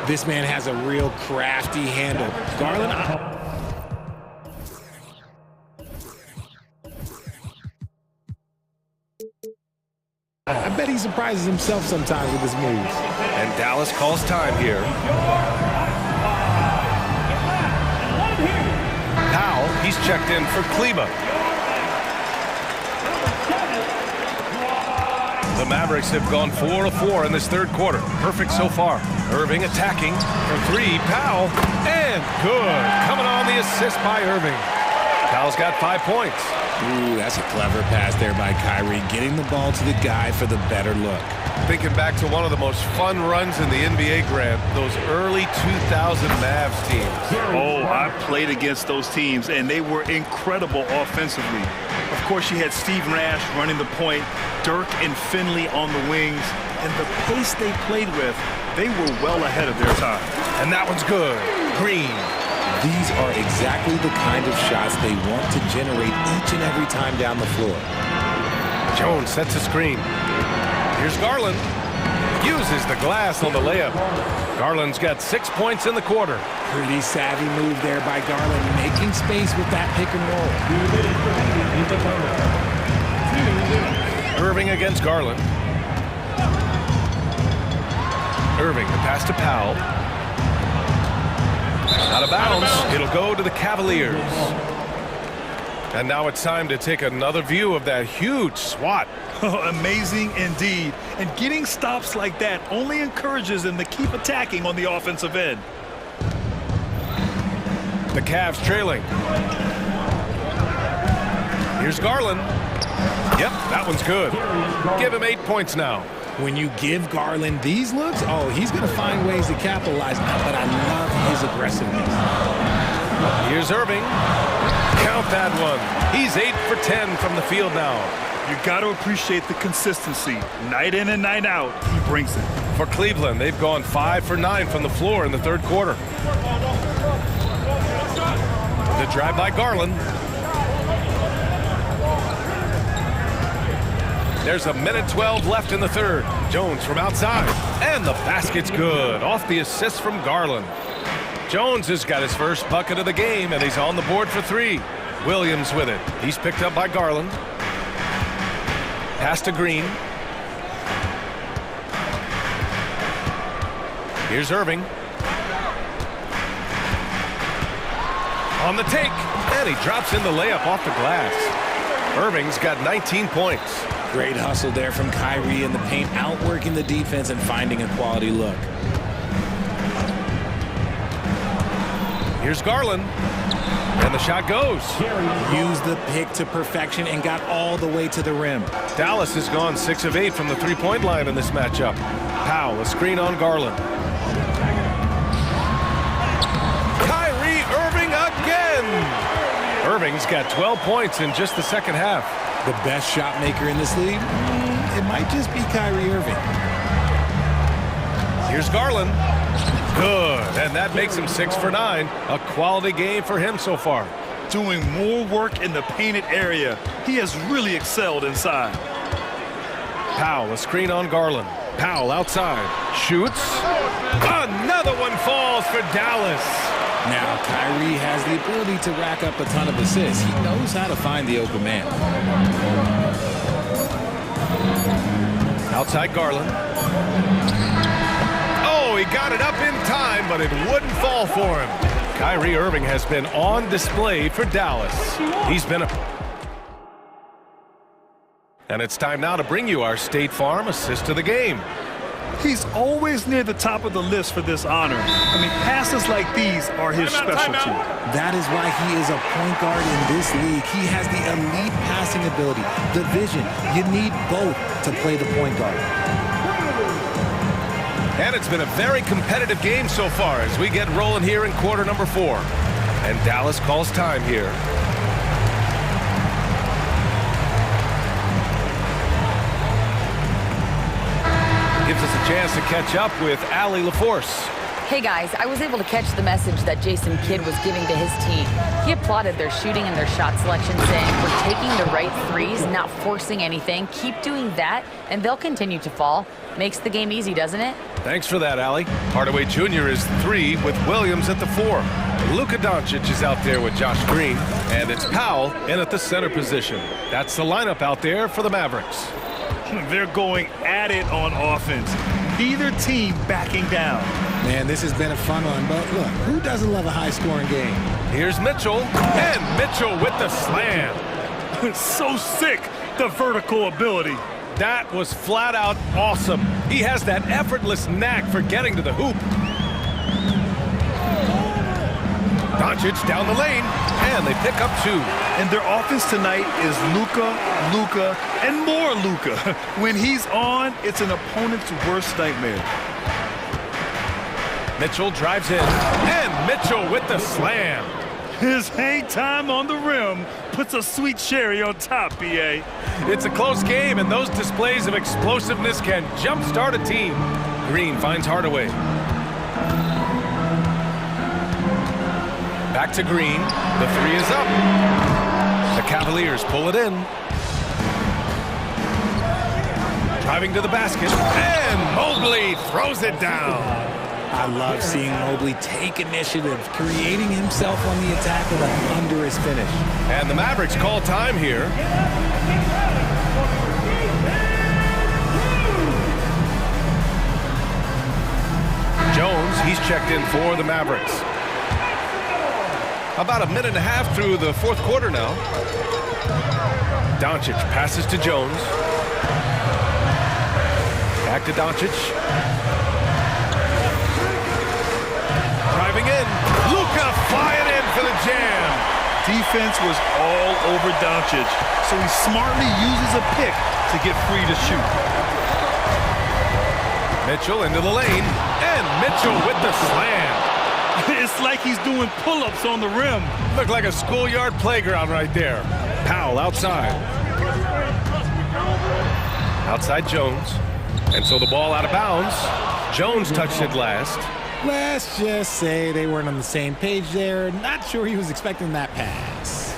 This man has a real crafty handle. Garland, I bet he surprises himself sometimes with his moves. And Dallas calls time here. Powell, he's checked in for Kleba. The Mavericks have gone 4 of 4 in this third quarter. Perfect so far. Irving attacking for 3. Powell, and good. Coming on the assist by Irving. Powell's got 5 points. Ooh, that's a clever pass there by Kyrie, getting the ball to the guy for the better look. Thinking back to one of the most fun runs in the NBA, Grant, those early 2000 Mavs teams. Oh, I played against those teams, and they were incredible offensively. Of course, you had Steve Nash running the point, Dirk and Finley on the wings, and the pace they played with, they were well ahead of their time. And that one's good. Green. These are exactly the kind of shots they want to generate each and every time down the floor. Jones sets a screen. Here's Garland. Uses the glass on the layup. Garland's got 6 points in the quarter. Pretty savvy move there by Garland, making space with that pick and roll. Irving against Garland. Irving, the pass to Powell. Out of bounds. It'll go to the Cavaliers. And now it's time to take another view of that huge swat. Amazing indeed. And getting stops like that only encourages them to keep attacking on the offensive end. The Cavs trailing. Here's Garland. Yep, that one's good. Give him 8 points now. When you give Garland these looks, oh, he's going to find ways to capitalize now, but I love his aggressiveness. Here's Irving. Count that one. He's 8 for 10 from the field now. You got to appreciate the consistency. Night in and night out, he brings it. For Cleveland, they've gone 5 for 9 from the floor in the third quarter. The drive by Garland. There's a minute 12 left in the third. Jones from outside. And the basket's good. Off the assist from Garland. Jones has got his first bucket of the game, and he's on the board for 3. Williams with it. He's picked up by Garland. Pass to Green. Here's Irving. On the take, and he drops in the layup off the glass. Irving's got 19 points. Great hustle there from Kyrie in the paint, outworking the defense and finding a quality look. Here's Garland, and the shot goes. Used the pick to perfection and got all the way to the rim. Dallas has gone 6 of 8 from the three-point line in this matchup. Powell, a screen on Garland. Kyrie Irving again! Irving's got 12 points in just the second half. The best shot maker in this league? It might just be Kyrie Irving. Here's Garland. Good, and that makes him 6 for 9. A quality game for him so far. Doing more work in the painted area. He has really excelled inside. Powell, a screen on Garland. Powell outside. Shoots. Another one falls for Dallas. Now, Kyrie has the ability to rack up a ton of assists. He knows how to find the open man. Outside Garland. Oh, he got it up in time, but it wouldn't fall for him. Kyrie Irving has been on display for Dallas. He's been And it's time now to bring you our State Farm assist of the game. He's always near the top of the list for this honor. I mean, passes like these are his specialty. That is why he is a point guard in this league. He has the elite passing ability, the vision. You need both to play the point guard. And it's been a very competitive game so far as we get rolling here in quarter number 4. And Dallas calls time here. Gives us a chance to catch up with Allie LaForce. Hey guys, I was able to catch the message that Jason Kidd was giving to his team. He applauded their shooting and their shot selection, saying, we're taking the right threes, not forcing anything. Keep doing that, and they'll continue to fall. Makes the game easy, doesn't it? Thanks for that, Allie. Hardaway Jr. is 3 with Williams at the 4. Luka Doncic is out there with Josh Green, and it's Powell in at the center position. That's the lineup out there for the Mavericks. They're going at it on offense. Neither team backing down. Man, this has been a fun one, but look, who doesn't love a high-scoring game? Here's Mitchell, and Mitchell with the slam. So sick, the vertical ability. That was flat out awesome. He has that effortless knack for getting to the hoop. Doncic down the lane, and they pick up 2. And their offense tonight is Luka, and more Luka. When he's on, it's an opponent's worst nightmare. Mitchell drives in, and Mitchell with the slam. His hang time on the rim puts a sweet cherry on top, B.A. It's a close game, and those displays of explosiveness can jumpstart a team. Green finds Hardaway. Back to Green. The 3 is up. The Cavaliers pull it in. Driving to the basket, and Mobley throws it down. I love seeing Mobley take initiative, creating himself on the attack with a thunderous finish. And the Mavericks call time here. Jones, he's checked in for the Mavericks. About a minute and a half through the 4th quarter now. Doncic passes to Jones. Back to Doncic. Driving in. Luka flying in for the jam. Defense was all over Doncic, so he smartly uses a pick to get free to shoot. Mitchell into the lane, and Mitchell with the slam. It's like he's doing pull-ups on the rim. Looked like a schoolyard playground right there. Powell outside. Outside Jones. And so the ball out of bounds. Jones touched it last. Let's just say they weren't on the same page there. Not sure he was expecting that pass.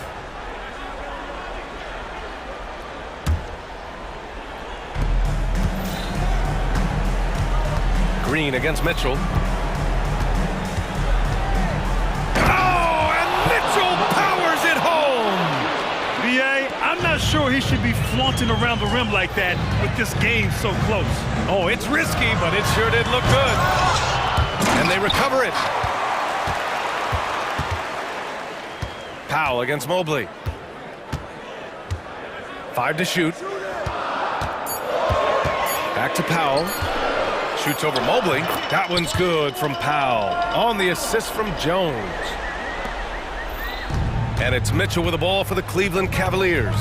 Green against Mitchell. sure he should be flaunting around the rim like that with this game so close. Oh, it's risky, but it sure did look good. And they recover it. Powell against Mobley. 5 to shoot. Back to Powell. Shoots over Mobley. That one's good from Powell. On the assist from Jones. And it's Mitchell with the ball for the Cleveland Cavaliers.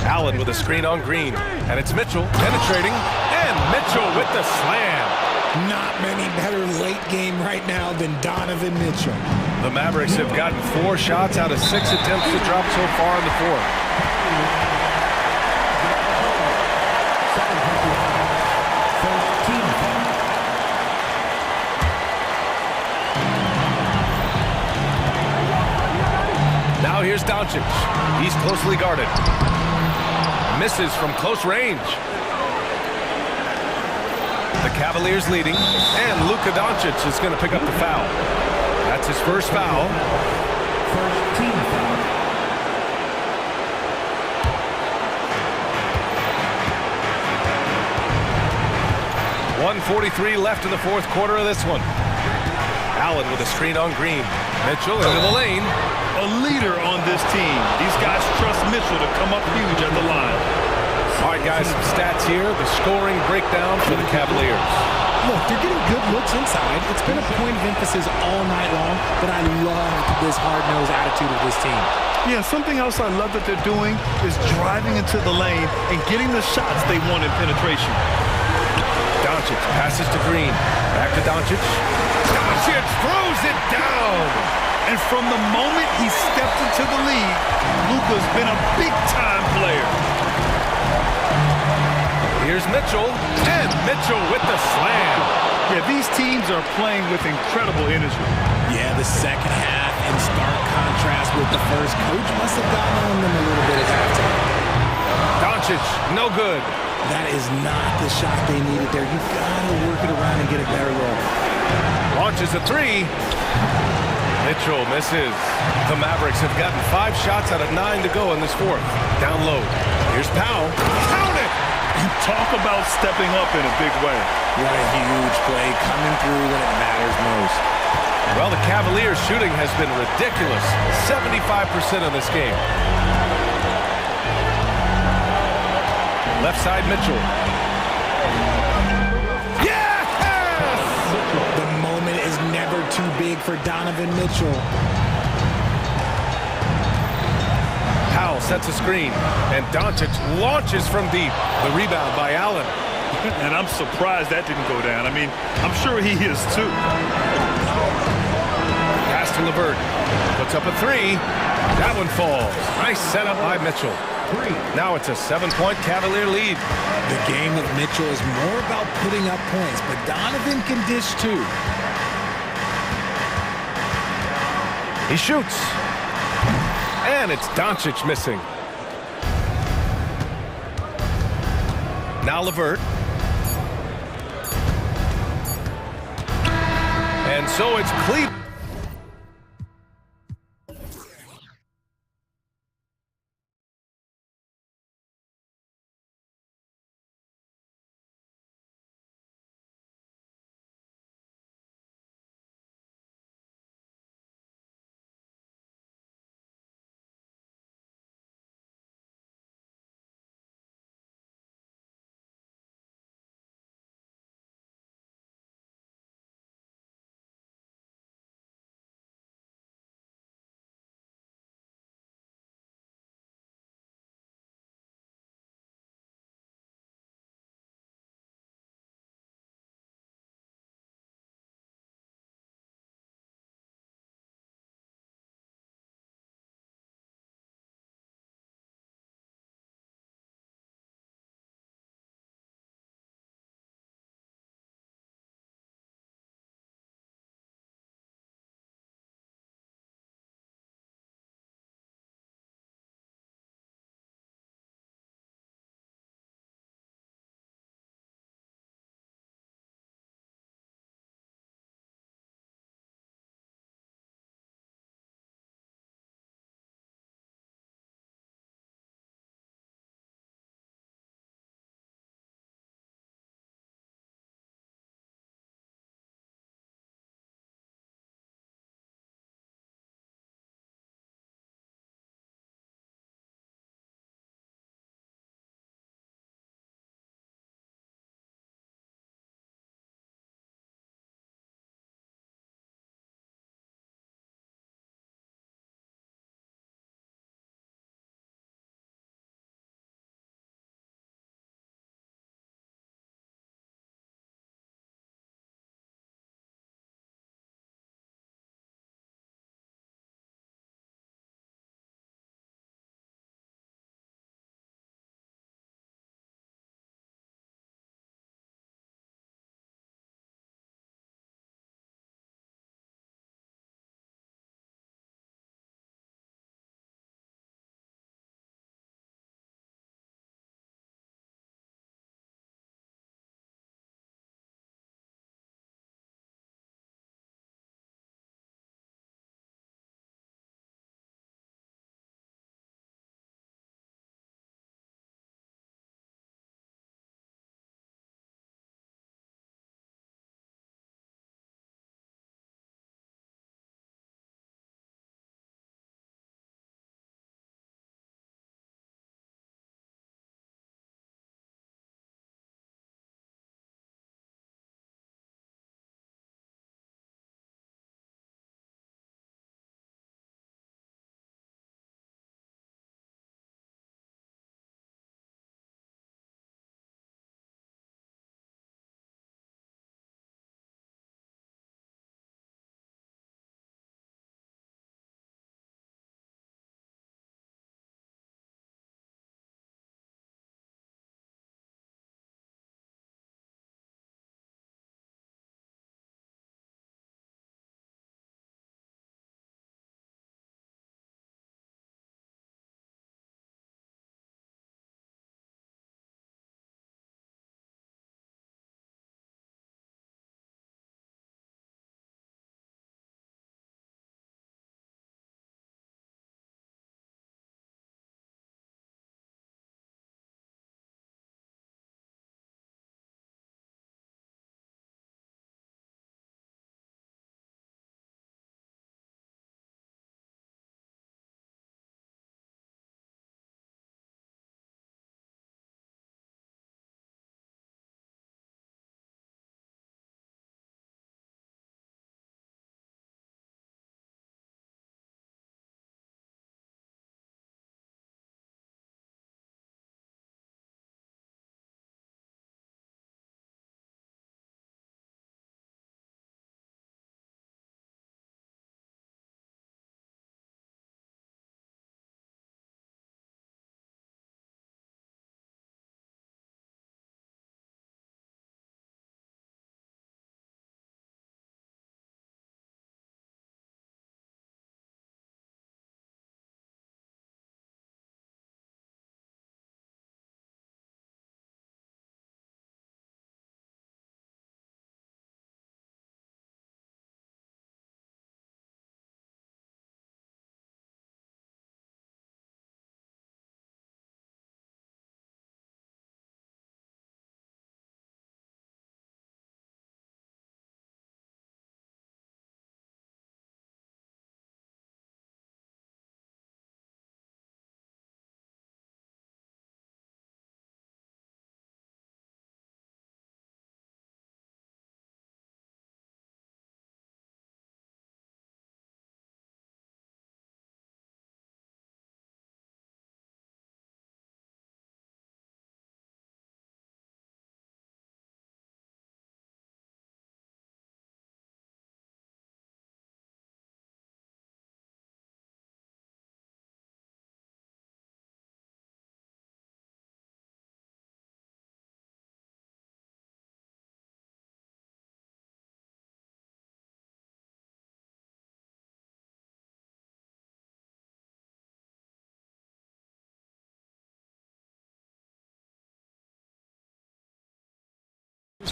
Allen with a screen on Green. And it's Mitchell penetrating. And Mitchell with the slam. Not many better late game right now than Donovan Mitchell. The Mavericks have gotten 4 shots out of 6 attempts to drop so far in the fourth. Now here's Doncic. He's closely guarded. Misses from close range. The Cavaliers leading, and Luka Doncic is going to pick up the foul. That's his first foul. First team foul. .143 left in the fourth quarter of this one. Allen with a screen on Green. Mitchell into the lane. A leader on this team. These guys trust Mitchell to come up huge at the line. All right, guys, some stats here. The scoring breakdown for the Cavaliers. Look, they're getting good looks inside. It's been a point of emphasis all night long, but I love this hard-nosed attitude of this team. Yeah, something else I love that they're doing is driving into the lane and getting the shots they want in penetration. Doncic passes to Green. Back to Doncic. Doncic throws it down. And from the moment he stepped into the league, Luka's been a big-time player. Here's Mitchell, and Mitchell with the slam. Yeah, these teams are playing with incredible energy. Yeah, the second half in stark contrast with the first. Coach must have gotten on them a little bit at halftime. Doncic, no good. That is not the shot they needed there. You've got to work it around and get a better look. Launches a 3. Mitchell misses. The Mavericks have gotten 5 shots out of 9 to go in this fourth. Down low. Here's Powell. Count it! Talk about stepping up in a big way. What a huge play, coming through when it matters most. Well, the Cavaliers' shooting has been ridiculous. 75% in this game. Left side, Mitchell. Yes! The moment is never too big for Donovan Mitchell. Powell sets a screen, and Doncic launches from deep. The rebound by Allen. And I'm surprised that didn't go down. I mean, I'm sure he is too. Pass to LeVert. Puts up a 3. That one falls. Nice setup by Mitchell. Now it's a 7-point Cavalier lead. The game with Mitchell is more about putting up points, but Donovan can dish too. He shoots. And it's Doncic missing. Now LeVert. And so it's Cleveland.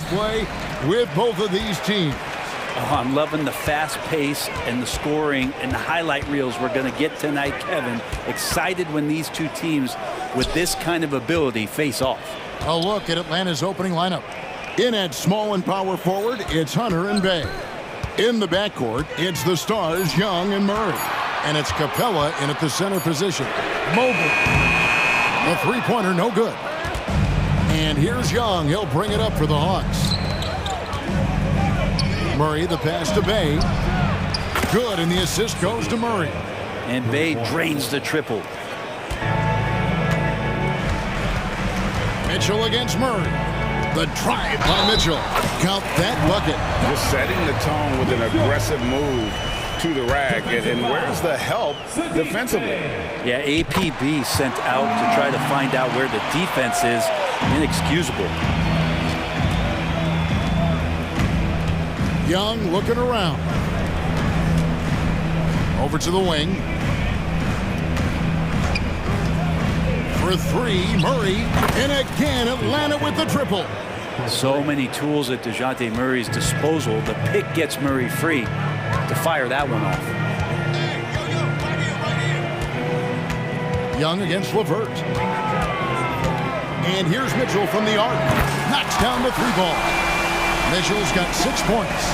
Play with both of these teams. Oh, I'm loving the fast pace and the scoring and the highlight reels we're going to get tonight, Kevin. Excited when these two teams with this kind of ability face off. A look at Atlanta's opening lineup. In at small and power forward, it's Hunter and Bay. In the backcourt, it's the stars Young and Murray. And it's Capella in at the center position. Mobley. The three-pointer, no good. And here's Young. He'll bring it up for the Hawks. Murray, the pass to Bay. Good, and the assist goes to Murray. And Bay drains the triple. Mitchell against Murray. The drive by Mitchell. Count that bucket. Just setting the tone with an aggressive move to the rack. And where's the help defensively? Yeah, APB sent out to try to find out where the defense is. Inexcusable. Young looking around. Over to the wing. For three, Murray. And again, Atlanta with the triple. So many tools at DeJounte Murray's disposal. The pick gets Murray free to fire that one off. Young against LeVert. And here's Mitchell from the arc. Knocks down the three ball. Mitchell's got 6 points.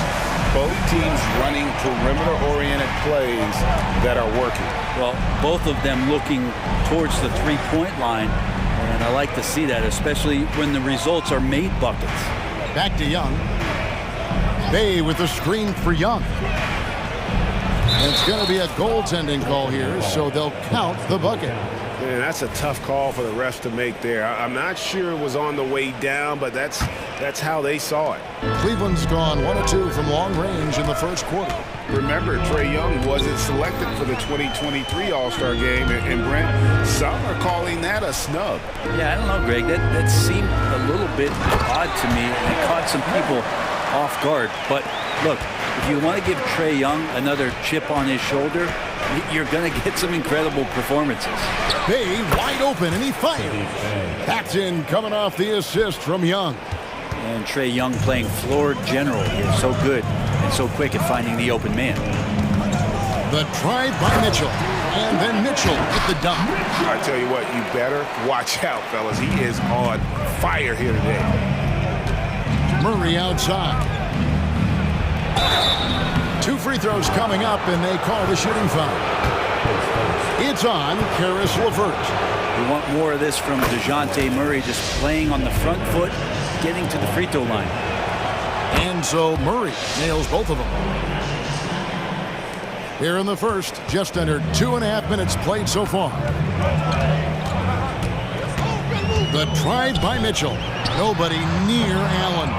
Both teams running perimeter-oriented plays that are working. Well, both of them looking towards the three-point line. And I like to see that, especially when the results are made buckets. Back to Young. Bay with the screen for Young. It's going to be a goaltending call here, so they'll count the bucket. Man, that's a tough call for the refs to make there. I'm not sure it was on the way down, but that's how they saw it. Cleveland's gone 1 of 2 from long range in the first quarter. Remember, Trae Young wasn't selected for the 2023 All-Star game, and Brent, some are calling that a snub. Yeah, I don't know, Greg. That seemed a little bit odd to me, and it caught some people off guard. But look, if you want to give Trae Young another chip on his shoulder, you're going to get some incredible performances. Bay wide open, and he fires. Paxton coming off the assist from Young. And Trae Young playing floor general here. So good and so quick at finding the open man. The drive by Mitchell. And then Mitchell with the dunk. I tell you what, you better watch out, fellas. He is on fire here today. Murray outside. 2 free throws coming up, and they call the shooting foul. It's on Caris LeVert. We want more of this from DeJounte Murray, just playing on the front foot, getting to the free throw line. And so Murray nails both of them. Here in the first, just under 2.5 minutes played so far. The drive by Mitchell. Nobody near Allen.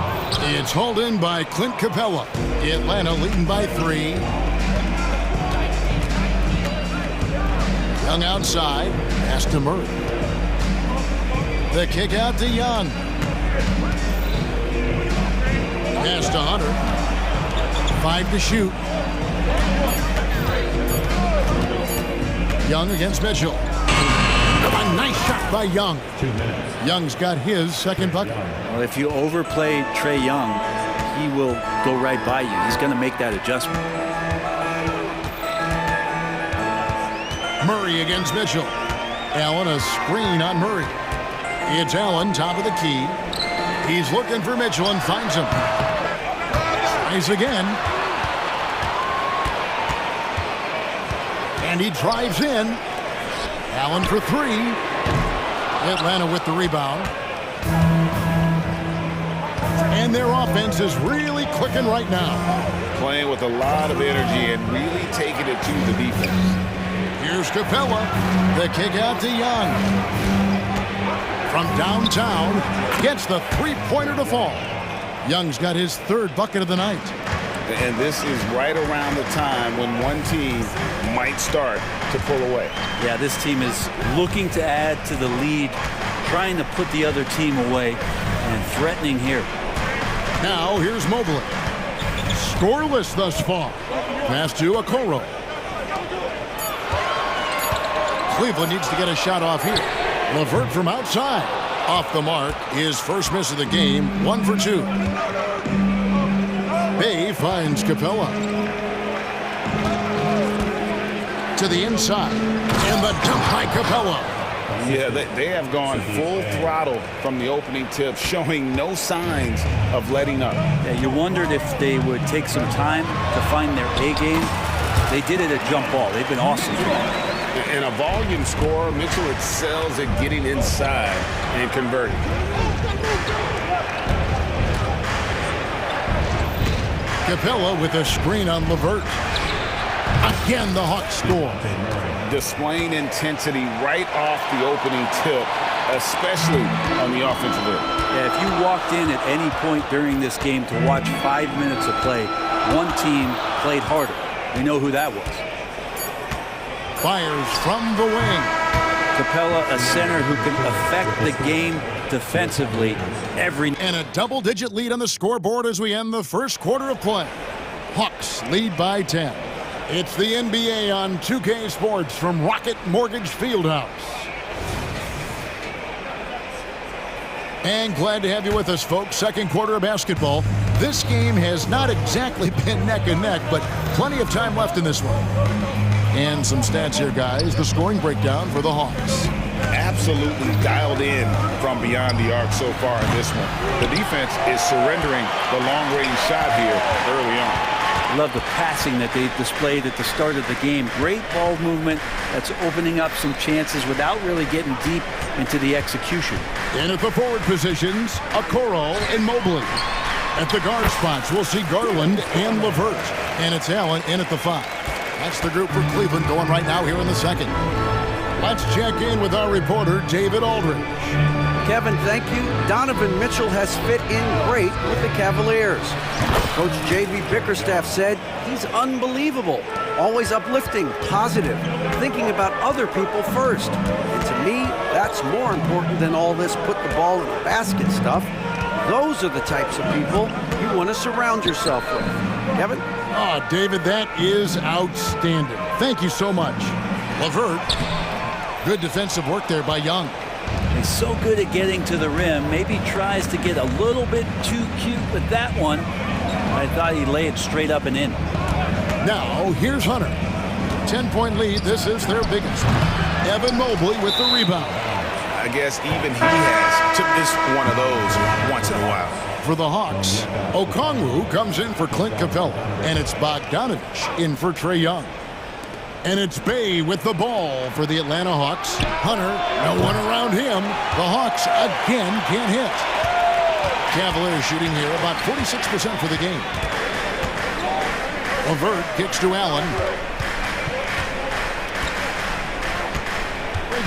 It's hauled in by Clint Capella. Atlanta leading by 3. Young outside. Pass to Murray. The kick out to Young. Pass to Hunter. 5 to shoot. Young against Mitchell. A nice shot by Young. Young's got his second bucket. Well, if you overplay Trae Young, he will go right by you. He's going to make that adjustment. Murray against Mitchell. Allen a screen on Murray. It's Allen, top of the key. He's looking for Mitchell and finds him. Tries again. And he drives in. Allen for 3. Atlanta with the rebound. And their offense is really clicking right now. Playing with a lot of energy and really taking it to the defense. Here's Capella. The kick out to Young. From downtown, gets the three-pointer to fall. Young's got his 3rd bucket of the night. And this is right around the time when one team might start to pull away. Yeah, this team is looking to add to the lead, trying to put the other team away, and threatening here. Now here's Mobley. Scoreless thus far. Pass to Okoro. Cleveland needs to get a shot off here. LeVert from outside. Off the mark, his first miss of the game, 1 for 2. Bay finds Capella. To the inside, and the jump by Capella. Yeah, they have gone full throttle from the opening tip, showing no signs of letting up. Yeah, you wondered if they would take some time to find their A game. They did it at jump ball. They've been awesome. And a volume scorer, Mitchell excels at getting inside and converting. Capella with a screen on Levert. Again, the Hawks score. Displaying intensity right off the opening tip, especially on the offensive end. Yeah, if you walked in at any point during this game to watch 5 minutes of play, one team played harder. We know who that was. Fires from the wing. Capella, a center who can affect the game defensively every... And a double-digit lead on the scoreboard as we end the first quarter of play. Hawks lead by 10. It's the NBA on 2K Sports from Rocket Mortgage Fieldhouse. And glad to have you with us, folks. Second quarter of basketball. This game has not exactly been neck and neck, but plenty of time left in this one. And some stats here, guys. The scoring breakdown for the Hawks. Absolutely dialed in from beyond the arc so far in this one. The defense is surrendering the long-range shot here early on. Love the passing that they displayed at the start of the game. Great ball movement that's opening up some chances without really getting deep into the execution. And at the forward positions, Okoro and Mobley. At the guard spots, we'll see Garland and Levert. And it's Allen in at the 5. That's the group for Cleveland going right now here in the second. Let's check in with our reporter, David Aldridge. Kevin, thank you. Donovan Mitchell has fit in great with the Cavaliers. Coach J.B. Bickerstaff said he's unbelievable, always uplifting, positive, thinking about other people first. And to me, that's more important than all this put the ball in the basket stuff. Those are the types of people you want to surround yourself with. Kevin? Oh, David, that is outstanding. Thank you so much. Levert, good defensive work there by Young. He's so good at getting to the rim. Maybe tries to get a little bit too cute with that one. I thought he'd lay it straight up and in. Now, here's Hunter. 10-point lead. This is their biggest. Evan Mobley with the rebound. I guess even he has to miss one of those once in a while. For the Hawks, Okongwu comes in for Clint Capella. And it's Bogdanovich in for Trae Young. And it's Bay with the ball for the Atlanta Hawks. Hunter, no one around him. The Hawks again can't hit. Cavaliers shooting here about 46% for the game. Levert kicks to Allen.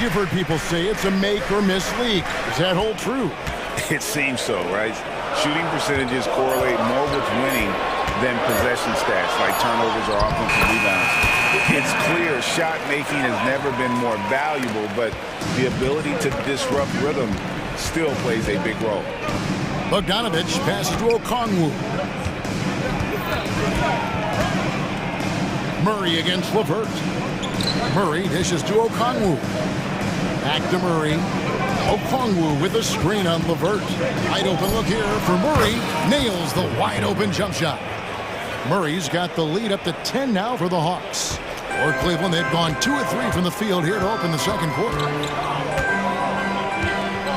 You've heard people say it's a make or miss league. Does that hold true? It seems so, right? Shooting percentages correlate more with winning than possession stats like turnovers or offensive rebounds. It's clear shot making has never been more valuable, but the ability to disrupt rhythm still plays a big role. Bogdanovich passes to Okongwu. Murray against Levert. Murray dishes to Okongwu. Back to Murray. Okongwu with a screen on Levert. Wide open look here for Murray. Nails the wide open jump shot. Murray's got the lead up to 10 now for the Hawks. For Cleveland, they've gone 2 of 3 from the field here to open the second quarter.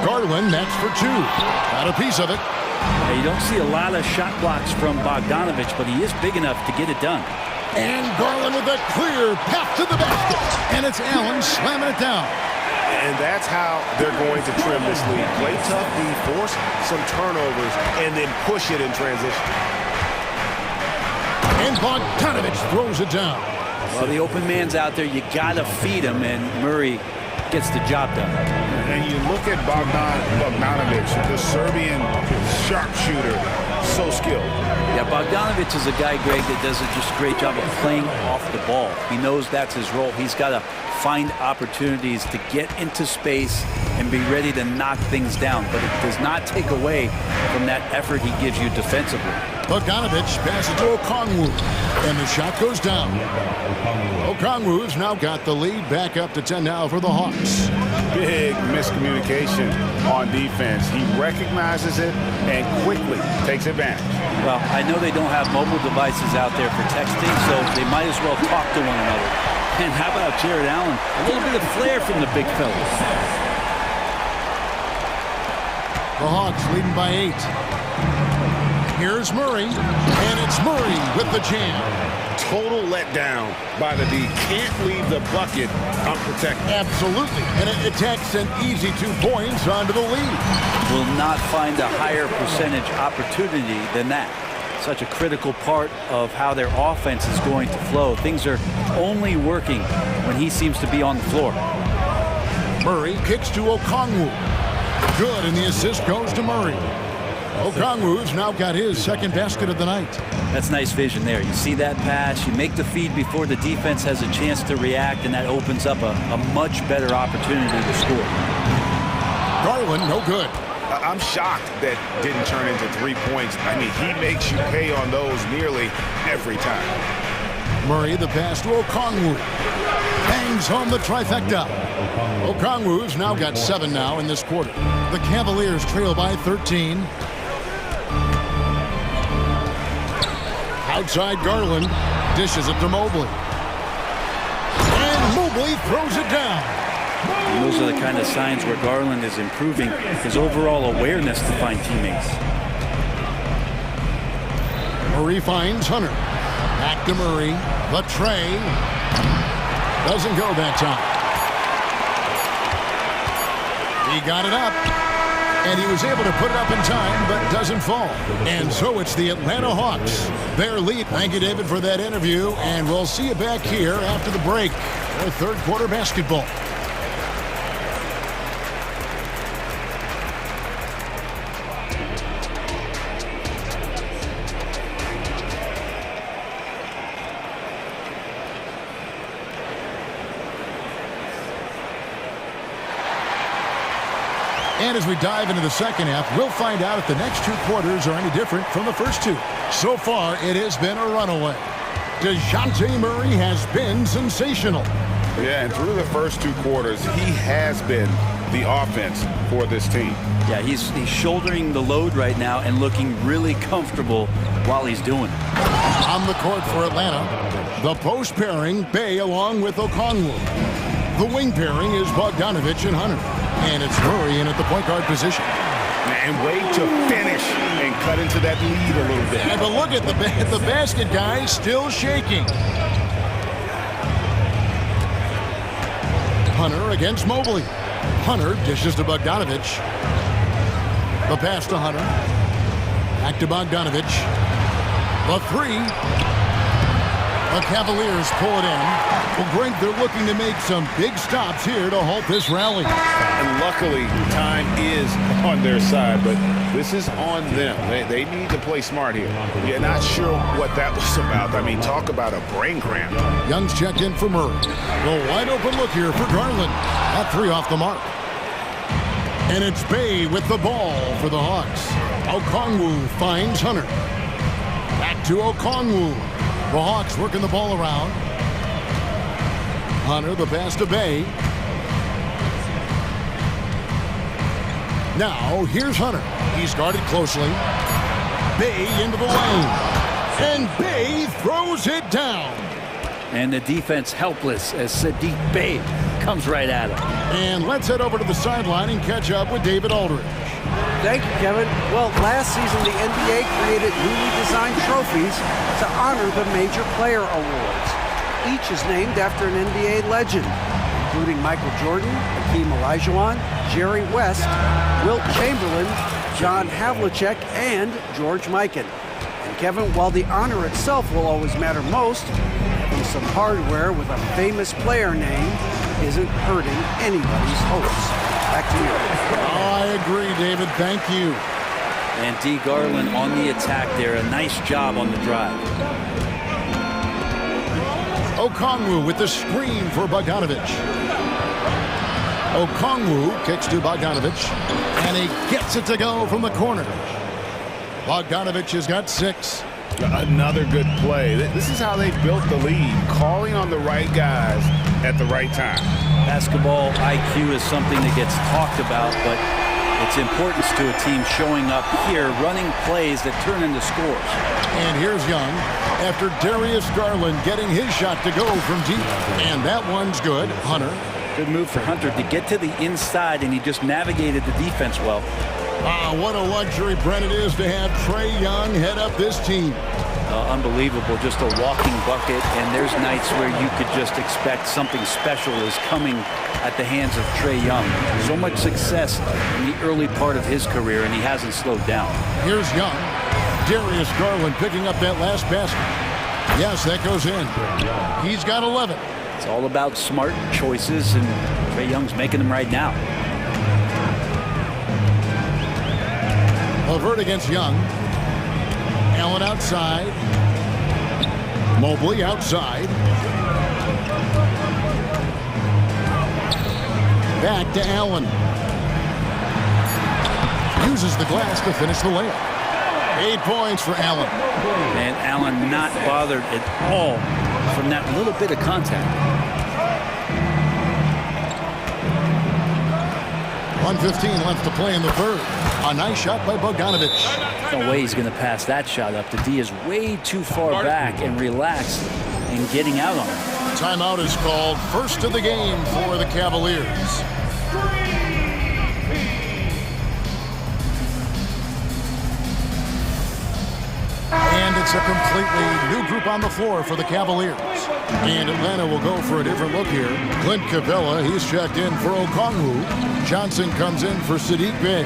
Garland, that's for 2. Got a piece of it. Yeah, you don't see a lot of shot blocks from Bogdanovich, but he is big enough to get it done. And Garland with a clear path to the basket. And it's Allen slamming it down. And that's how they're going to trim this lead. Play tough D, force some turnovers, and then push it in transition. And Bogdanovich throws it down. Well, the open man's out there. You got to feed him, and Murray gets the job done. And you look at Bogdanovich, the Serbian sharpshooter, so skilled. Yeah, Bogdanovich is a guy, Greg, that does just a great job of playing off the ball. He knows that's his role. He's got to find opportunities to get into space and be ready to knock things down. But it does not take away from that effort he gives you defensively. Bogdanovich passes to Okongwu, and the shot goes down. Okongwu's now got the lead back up to 10 now for the Hawks. Big miscommunication on defense. He recognizes it and quickly takes advantage. Well, I know they don't have mobile devices out there for texting, so they might as well talk to one another. And how about Jared Allen? A little bit of flair from the big fellas. The Hawks leading by 8. Here's Murray, and it's Murray with the jam. Total letdown by the D. Can't leave the bucket unprotected. Absolutely, and it takes an easy 2 points onto the lead. Will not find a higher percentage opportunity than that. Such a critical part of how their offense is going to flow. Things are only working when he seems to be on the floor. Murray kicks to Okongwu. Good, and the assist goes to Murray. Okongwu's now got his second basket of the night. That's nice vision there. You see that pass, you make the feed before the defense has a chance to react, and that opens up a much better opportunity to score. Garland, no good. I'm shocked that didn't turn into 3 points. I mean, he makes you pay on those nearly every time. Murray, the pass to Okongwu. Bangs home the trifecta. Okongwu's now got 7 now in this quarter. The Cavaliers trail by 13. Outside Garland, dishes it to Mobley. And Mobley throws it down. And those are the kind of signs where Garland is improving his overall awareness to find teammates. Murray finds Hunter. Back to Murray. The tray. Doesn't go that time. He got it up. And he was able to put it up in time, but doesn't fall. And so it's the Atlanta Hawks. Their lead. Thank you, David, for that interview. And we'll see you back here after the break for third quarter basketball. And as we dive into the second half, we'll find out if the next 2 quarters are any different from the first 2. So far, it has been a runaway. DeJounte Murray has been sensational. Yeah, and through the first 2 quarters, he has been the offense for this team. Yeah, he's shouldering the load right now and looking really comfortable while he's doing it. On the court for Atlanta, the post pairing, Bay along with Okongwu. The wing pairing is Bogdanovich and Hunter. And it's Murray in at the point guard position. And wait to finish and cut into that lead a little bit. But look at the basket, guys, still shaking. Hunter against Mobley. Hunter dishes to Bogdanovich. The pass to Hunter. Back to Bogdanovich. The 3. The Cavaliers pull it in. Well, Greg, they're looking to make some big stops here to halt this rally. And luckily, time is on their side, but this is on them. They need to play smart here. You're not sure what that was about. I mean, talk about a brain cramp. Young's checked in for Murray. The wide open look here for Garland. That 3 off the mark. And it's Bay with the ball for the Hawks. Okongwu finds Hunter. Back to Okongwu. The Hawks working the ball around. Hunter, the pass to Bay. Now, here's Hunter. He's guarded closely. Bay into the lane. And Bay throws it down. And the defense helpless as Sadiq Bey comes right at him. And let's head over to the sideline and catch up with David Aldridge. Thank you, Kevin. Well, last season, the NBA created newly designed trophies to honor the major player awards. Each is named after an NBA legend, including Michael Jordan, Hakeem Olajuwon, Jerry West, Wilt Chamberlain, John Havlicek, and George Mikan. And Kevin, while the honor itself will always matter most, having some hardware with a famous player name isn't hurting anybody's hopes. Back to you. I agree, David. Thank you. And D. Garland on the attack there. A nice job on the drive. Okongwu with the screen for Bogdanovich. Okongwu kicks to Bogdanovich, and he gets it to go from the corner. Bogdanovich has got 6. Another good play. This is how they built the lead, calling on the right guys at the right time. Basketball IQ is something that gets talked about, but its importance to a team showing up here, running plays that turn into scores. And here's Young after Darius Garland getting his shot to go from deep. And that one's good. Hunter. Good move for Hunter to get to the inside, and he just navigated the defense well. What a luxury, Brent, it is to have Trae Young head up this team. Unbelievable, just a walking bucket, and there's nights where you could just expect something special is coming at the hands of Trae Young. So much success in the early part of his career, and he hasn't slowed down. Here's Young. Darius Garland picking up that last basket. Yes, that goes in. He's got 11. It's all about smart choices, and Trae Young's making them right now. LeVert against Young. Allen outside. Mobley outside. Back to Allen. Uses the glass to finish the layup. 8 points for Allen. And Allen not bothered at all from that little bit of contact. 1:15 left to play in the third. A nice shot by Bogdanovich. No way he's going to pass that shot up. The D is way too far back and relaxed in getting out on him. Timeout is called. First of the game for the Cavaliers. And it's a completely new group on the floor for the Cavaliers. And Atlanta will go for a different look here. Clint Capella, he's checked in for Okongwu. Johnson comes in for Sadiq Bey.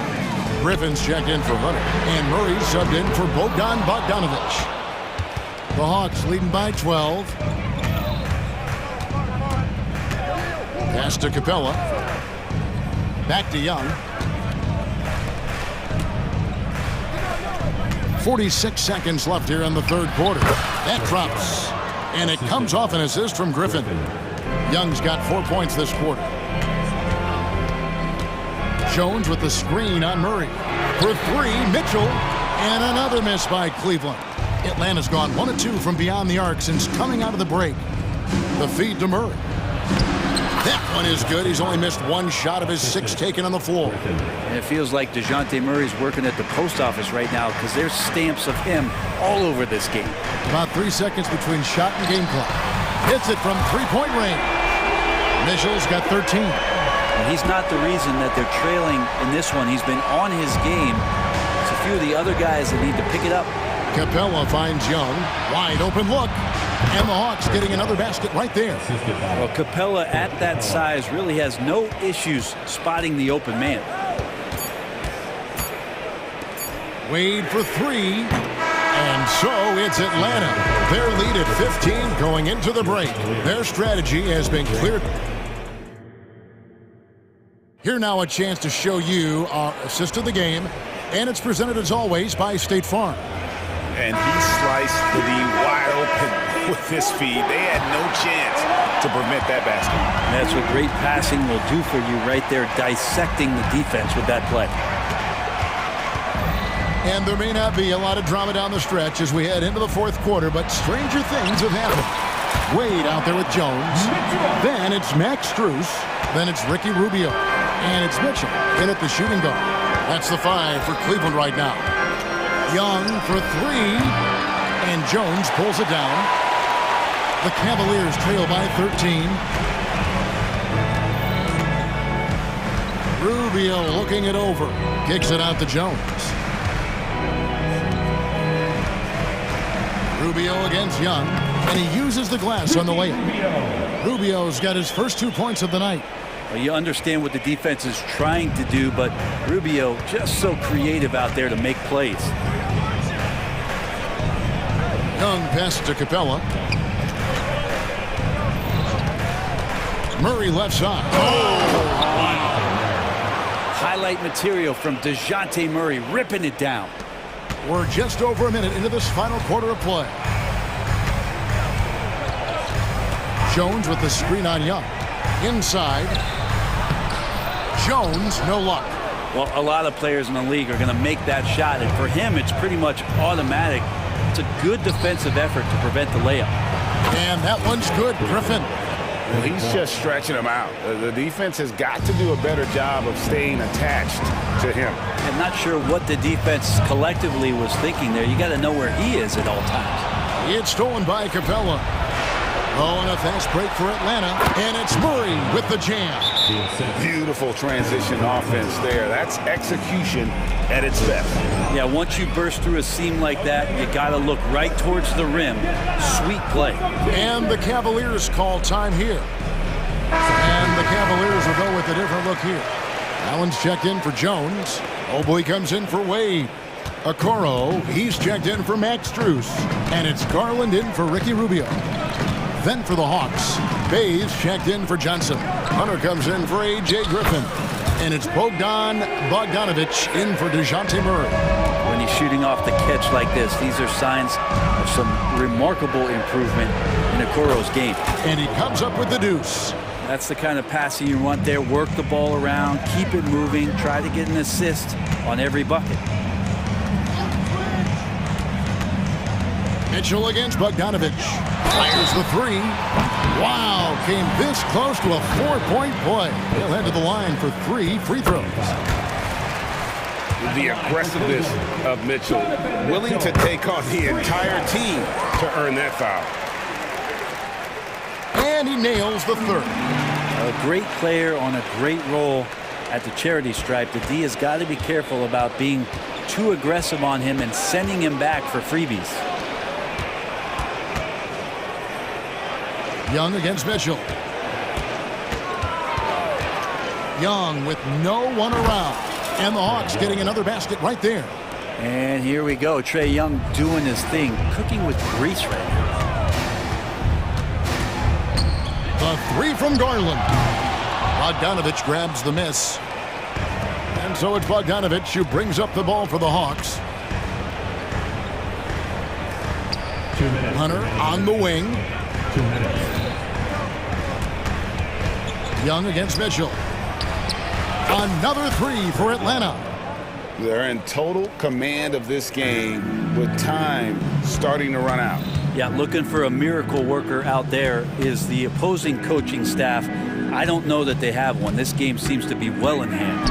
Griffin's checked in for Hunter. And Murray subbed in for Bogdan Bogdanovich. The Hawks leading by 12. Pass to Capella. Back to Young. 46 seconds left here in the third quarter. That drops. And it comes off an assist from Griffin. Young's got 4 points this quarter. Jones with the screen on Murray. For 3, Mitchell. And another miss by Cleveland. Atlanta's gone 1 of 2 from beyond the arc since coming out of the break. The feed to Murray. That one is good. He's only missed 1 shot of his 6 taken on the floor. And it feels like DeJounte Murray's working at the post office right now because there's stamps of him all over this game. About 3 seconds between shot and game clock. Hits it from 3-point range. Mitchell's got 13. And he's not the reason that they're trailing in this one. He's been on his game. It's a few of the other guys that need to pick it up. Capella finds Young. Wide open look. And the Hawks getting another basket right there. Well, Capella at that size really has no issues spotting the open man. Wade for 3. And so it's Atlanta. Their lead at 15 going into the break. Their strategy has been clear. Here now a chance to show you our assist of the game. And it's presented as always by State Farm. And he sliced the D wide open with his feed. They had no chance to prevent that basket. That's what great passing will do for you right there, dissecting the defense with that play. And there may not be a lot of drama down the stretch as we head into the fourth quarter, but stranger things have happened. Wade out there with Jones. Then it's Max Strus. Then it's Ricky Rubio. And it's Mitchell in at the shooting guard. That's the 5 for Cleveland right now. Young for 3. And Jones pulls it down. The Cavaliers trail by 13. Rubio looking it over. Kicks it out to Jones. Rubio against Young, and he uses the glass on the layup. Rubio's got his first 2 points of the night. Well, you understand what the defense is trying to do, but Rubio just so creative out there to make plays. Young passes to Capella. Murray left side. Oh, wow. Highlight material from DeJounte Murray ripping it down. We're just over a minute into this final quarter of play. Jones with the screen on Young. Inside. Jones, no luck. Well, a lot of players in the league are going to make that shot, and for him, it's pretty much automatic. It's a good defensive effort to prevent the layup. And that one's good, Griffin. Well, he's just stretching him out. The defense has got to do a better job of staying attached to him. I'm not sure what the defense collectively was thinking there. You got to know where he is at all times. It's stolen by Capella. Oh, and a fast break for Atlanta. And it's Murray with the jam. Beautiful transition offense there. That's execution at its best. Yeah, once you burst through a seam like that, you got to look right towards the rim. Sweet play. And the Cavaliers call time here. And the Cavaliers will go with a different look here. Allen's checked in for Jones. Mobley comes in for Wade. Okoro, he's checked in for Max Strus. And it's Garland in for Ricky Rubio. Then for the Hawks, Bays checked in for Johnson. Hunter comes in for A.J. Griffin. And it's Bogdanovich in for DeJounte Murray. When he's shooting off the catch like this, these are signs of some remarkable improvement in Okoro's game. And he comes up with the deuce. That's the kind of passing you want there. Work the ball around, keep it moving, try to get an assist on every bucket. Mitchell against Bogdanovich. Fires the three. Wow, came this close to a 4-point play. He'll head to the line for 3 free throws. The aggressiveness of Mitchell, willing to take on the entire team to earn that foul. And he nails the third. A great player on a great role at the charity stripe. The D has got to be careful about being too aggressive on him and sending him back for freebies. Young against Mitchell. Young with no one around. And the Hawks getting another basket right there. And here we go. Trae Young doing his thing. Cooking with grease right now. The three from Garland. Bogdanovich grabs the miss. And so it's Bogdanovich who brings up the ball for the Hawks. 2 minutes. Hunter on the wing. 2 minutes. Young against Mitchell. Another three for Atlanta. They're in total command of this game with time starting to run out. Yeah, looking for a miracle worker out there is the opposing coaching staff. I don't know that they have one. This game seems to be well in hand.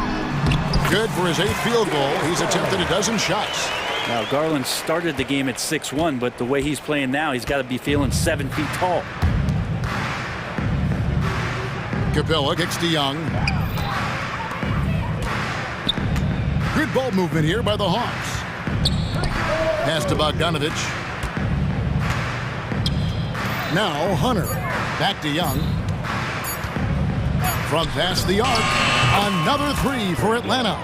Good for his 8th field goal. He's attempted a dozen shots. Now, Garland started the game at 6'1", but the way he's playing now, he's got to be feeling 7 feet tall. Capella kicks to Young. Good ball movement here by the Hawks. Pass to Bogdanovich. Now Hunter. Back to Young. From past the arc. Another three for Atlanta.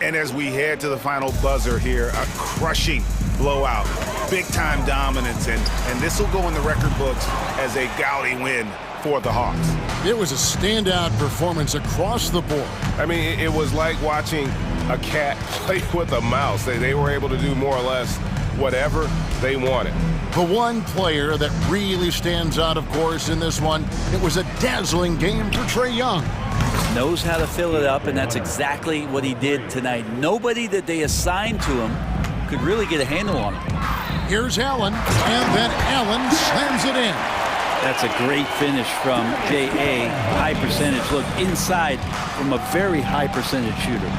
And as we head to the final buzzer here, a crushing blowout. Big-time dominance, and this will go in the record books as a gaudy win for the Hawks. It was a standout performance across the board. I mean, it was like watching a cat play with a mouse. They were able to do more or less whatever they wanted. The one player that really stands out, of course, in this one, it was a dazzling game for Trae Young. Knows how to fill it up, and that's exactly what he did tonight. Nobody that they assigned to him could really get a handle on him. Here's Allen, and then Allen slams it in. That's a great finish from J.A. High percentage look inside from a very high percentage shooter.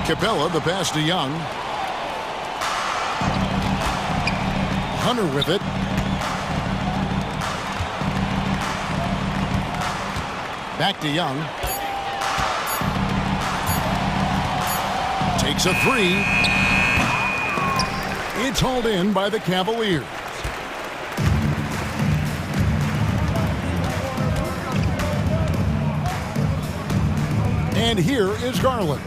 Capella, the pass to Young. Hunter with it. Back to Young. Takes a three. It's hauled in by the Cavaliers. And here is Garland.